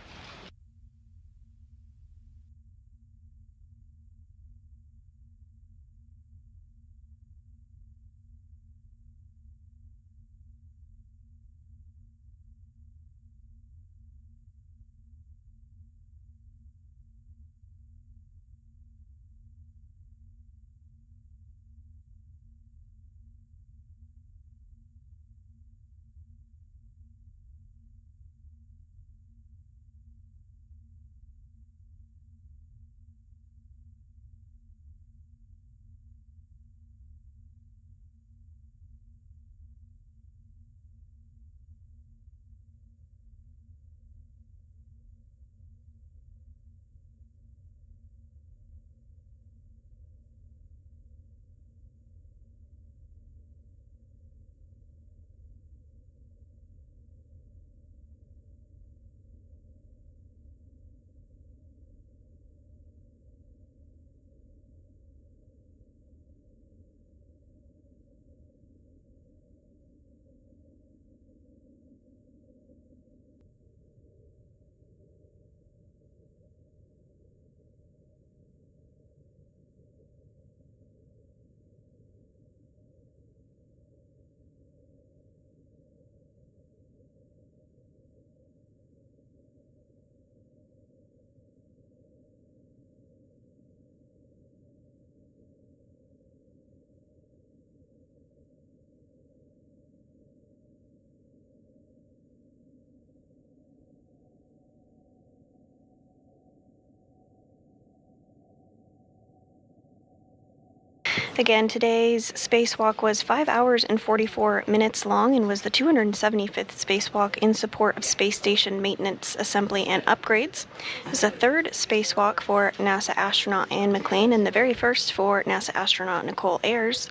Speaker 1: Again, today's spacewalk was 5 hours and 44 minutes long and was the 275th spacewalk in support of space station maintenance, assembly, and upgrades. It was the third spacewalk for NASA astronaut Anne McClain and the very first for NASA astronaut Nicole Ayers.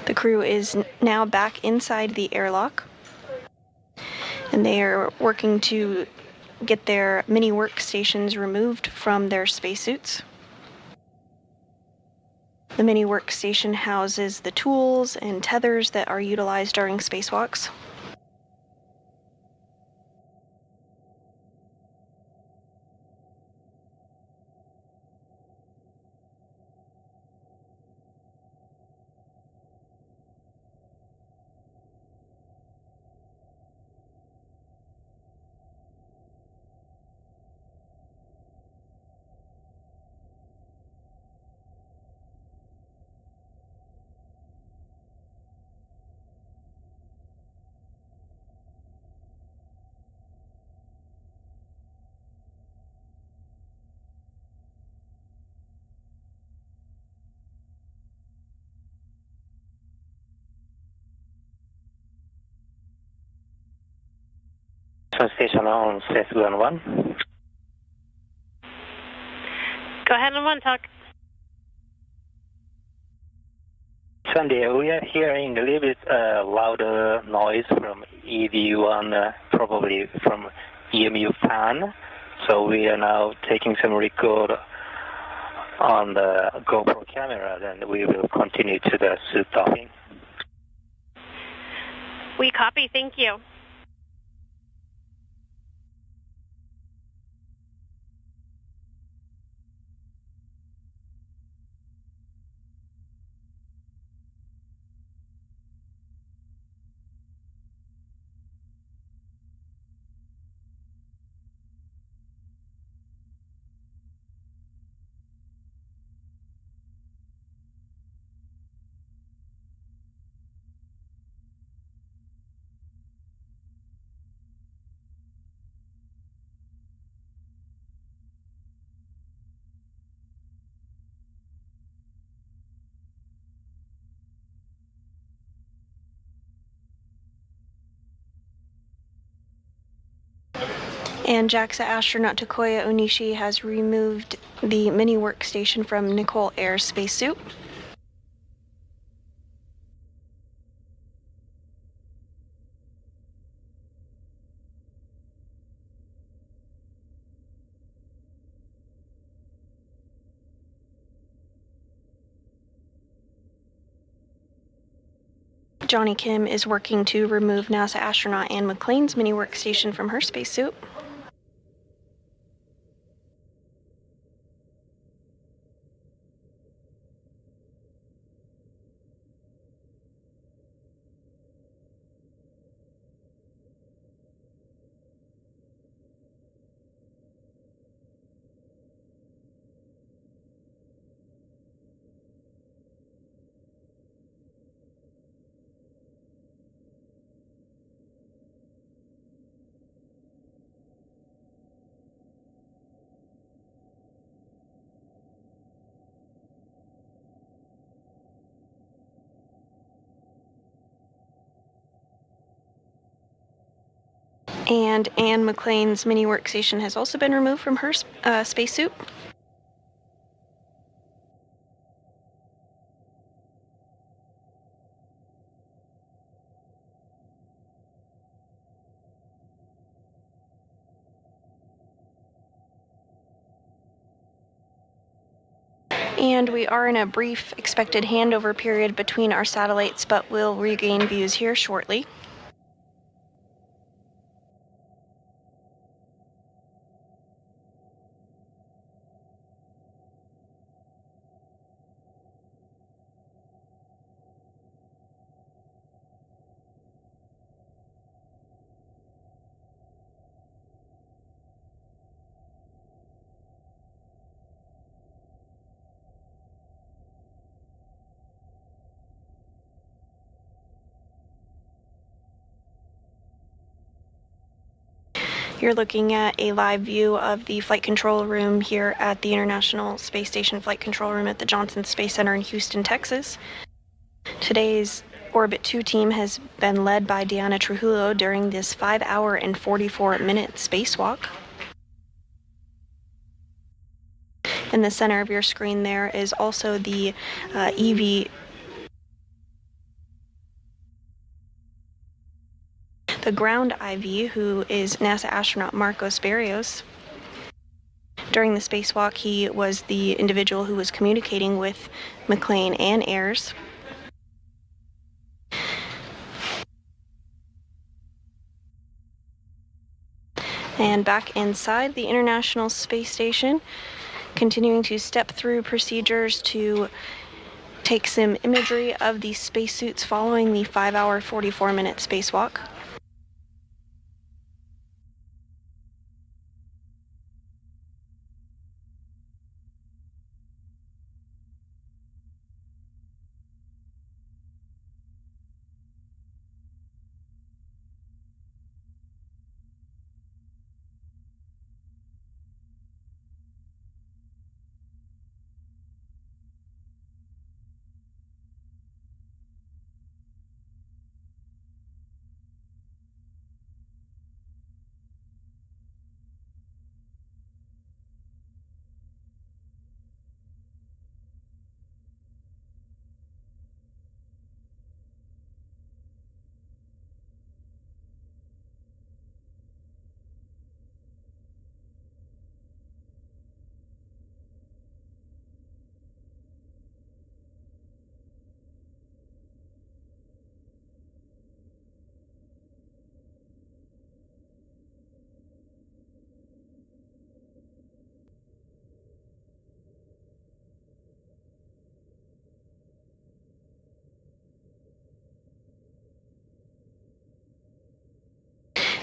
Speaker 1: The crew is now back inside the airlock, and they are working to get their mini workstations removed from their spacesuits. The mini workstation houses the tools and tethers that are utilized during spacewalks.
Speaker 4: Station on Segui on 1.
Speaker 5: Go ahead on 1, talk.
Speaker 4: Sandy, we are hearing a little bit louder noise from EV1, probably from EMU fan. So we are now taking some record on the GoPro camera, then we will continue to the suit docking.
Speaker 5: We copy, thank you.
Speaker 1: And JAXA astronaut Takuya Onishi has removed the mini workstation from Nicole Air's spacesuit. Johnny Kim is working to remove NASA astronaut Anne McClain's mini workstation from her spacesuit. And Anne McClain's mini workstation has also been removed from her spacesuit. And we are in a brief expected handover period between our satellites, but we'll regain views here shortly. You're looking at a live view of the flight control room here at the International Space Station Flight Control Room at the Johnson Space Center in Houston, Texas. Today's Orbit 2 team has been led by Diana Trujillo during this 5-hour and 44-minute spacewalk. In the center of your screen there is also the EVA, the ground IV, who is NASA astronaut Marcos Berrios. During the spacewalk, he was the individual who was communicating with McClain and Ayres. And back inside the International Space Station, continuing to step through procedures to take some imagery of the spacesuits following the 5-hour, 44-minute spacewalk.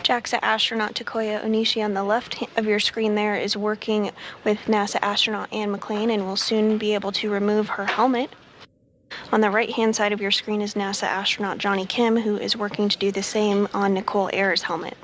Speaker 1: JAXA astronaut Takuya Onishi on the left of your screen there is working with NASA astronaut Anne McClain and will soon be able to remove her helmet. On the right-hand side of your screen is NASA astronaut Johnny Kim, who is working to do the same on Nicole Air's helmet.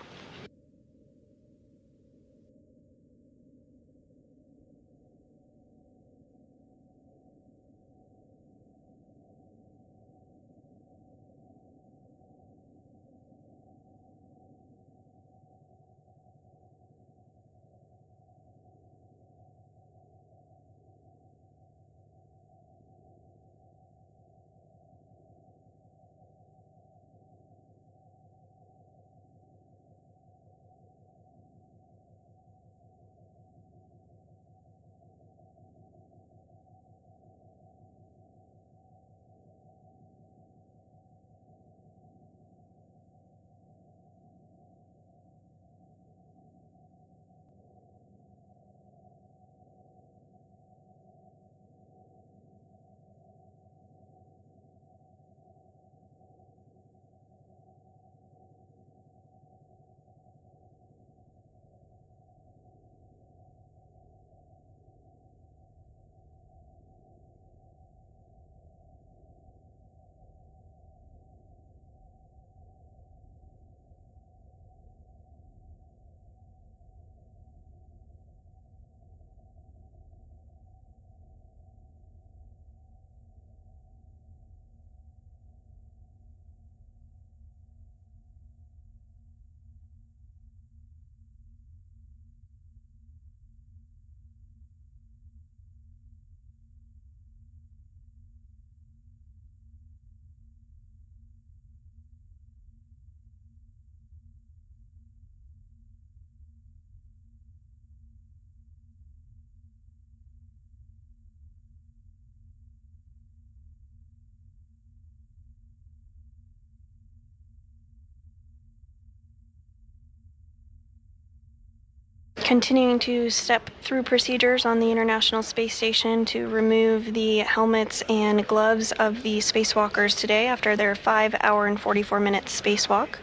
Speaker 1: Continuing to step through procedures on the International Space Station to remove the helmets and gloves of the spacewalkers today after their 5-hour and 44-minute spacewalk.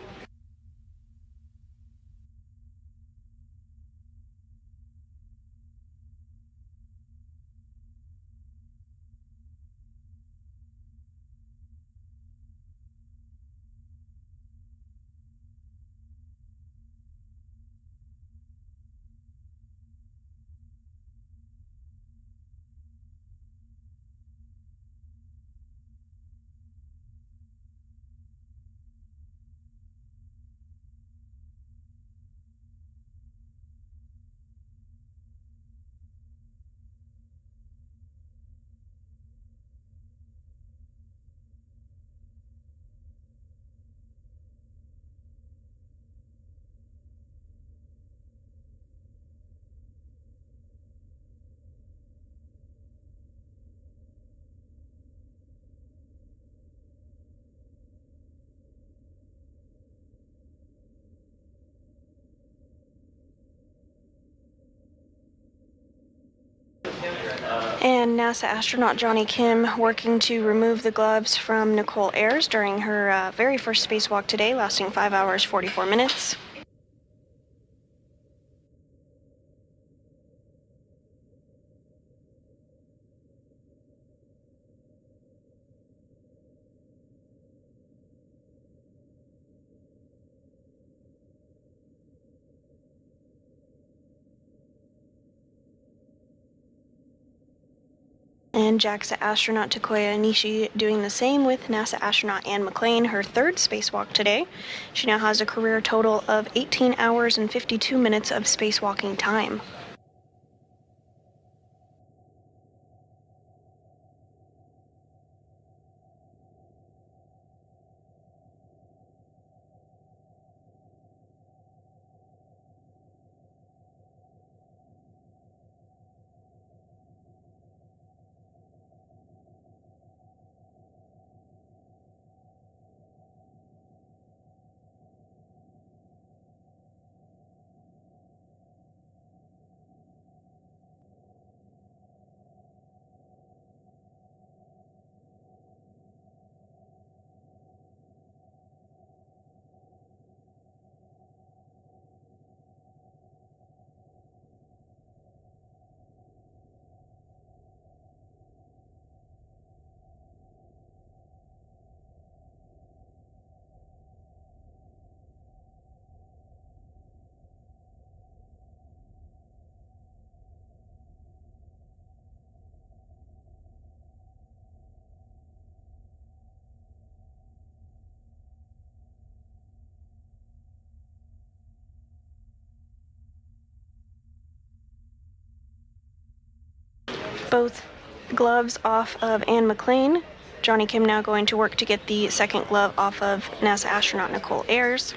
Speaker 1: And NASA astronaut Johnny Kim working to remove the gloves from Nicole Ayers during her very first spacewalk today, lasting 5 hours, 44 minutes. And JAXA astronaut Takoya Nishi doing the same with NASA astronaut Anne McClain, her third spacewalk today. She now has a career total of 18 hours and 52 minutes of spacewalking time. Both gloves off of Anne McClain. Johnny Kim now going to work to get the second glove off of NASA astronaut Nicole Ayers.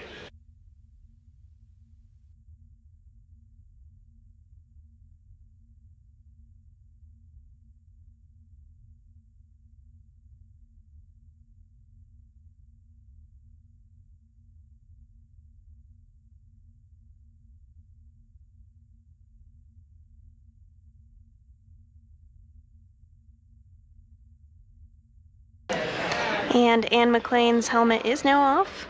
Speaker 1: And Anne McClain's helmet is now off.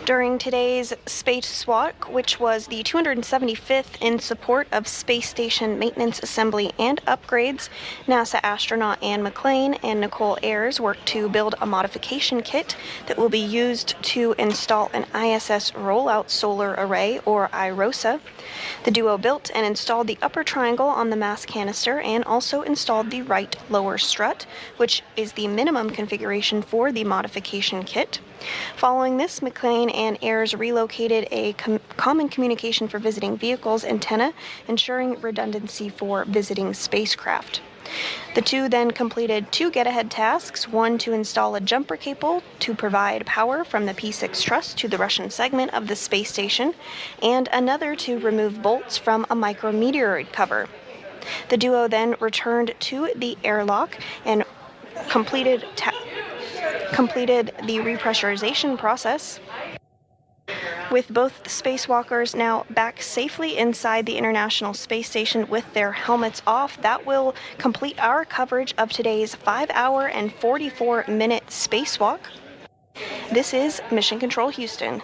Speaker 1: During today's Spacewalk, which was the 275th in support of space station maintenance, assembly, and upgrades, NASA astronaut Anne McClain and Nicole Ayers worked to build a modification kit that will be used to install an ISS rollout solar array, or IROSA. The duo built and installed the upper triangle on the mass canister and also installed the right lower strut, which is the minimum configuration for the modification kit. Following this, McClain and Ayers relocated a common communication for visiting vehicles antenna, ensuring redundancy for visiting spacecraft. The two then completed 2 get-ahead tasks, one to install a jumper cable to provide power from the P6 truss to the Russian segment of the space station, and another to remove bolts from a micrometeoroid cover. The duo then returned to the airlock and completed the repressurization process. With both spacewalkers now back safely inside the International Space Station with their helmets off, that will complete our coverage of today's 5-hour and 44-minute spacewalk. This is Mission Control Houston.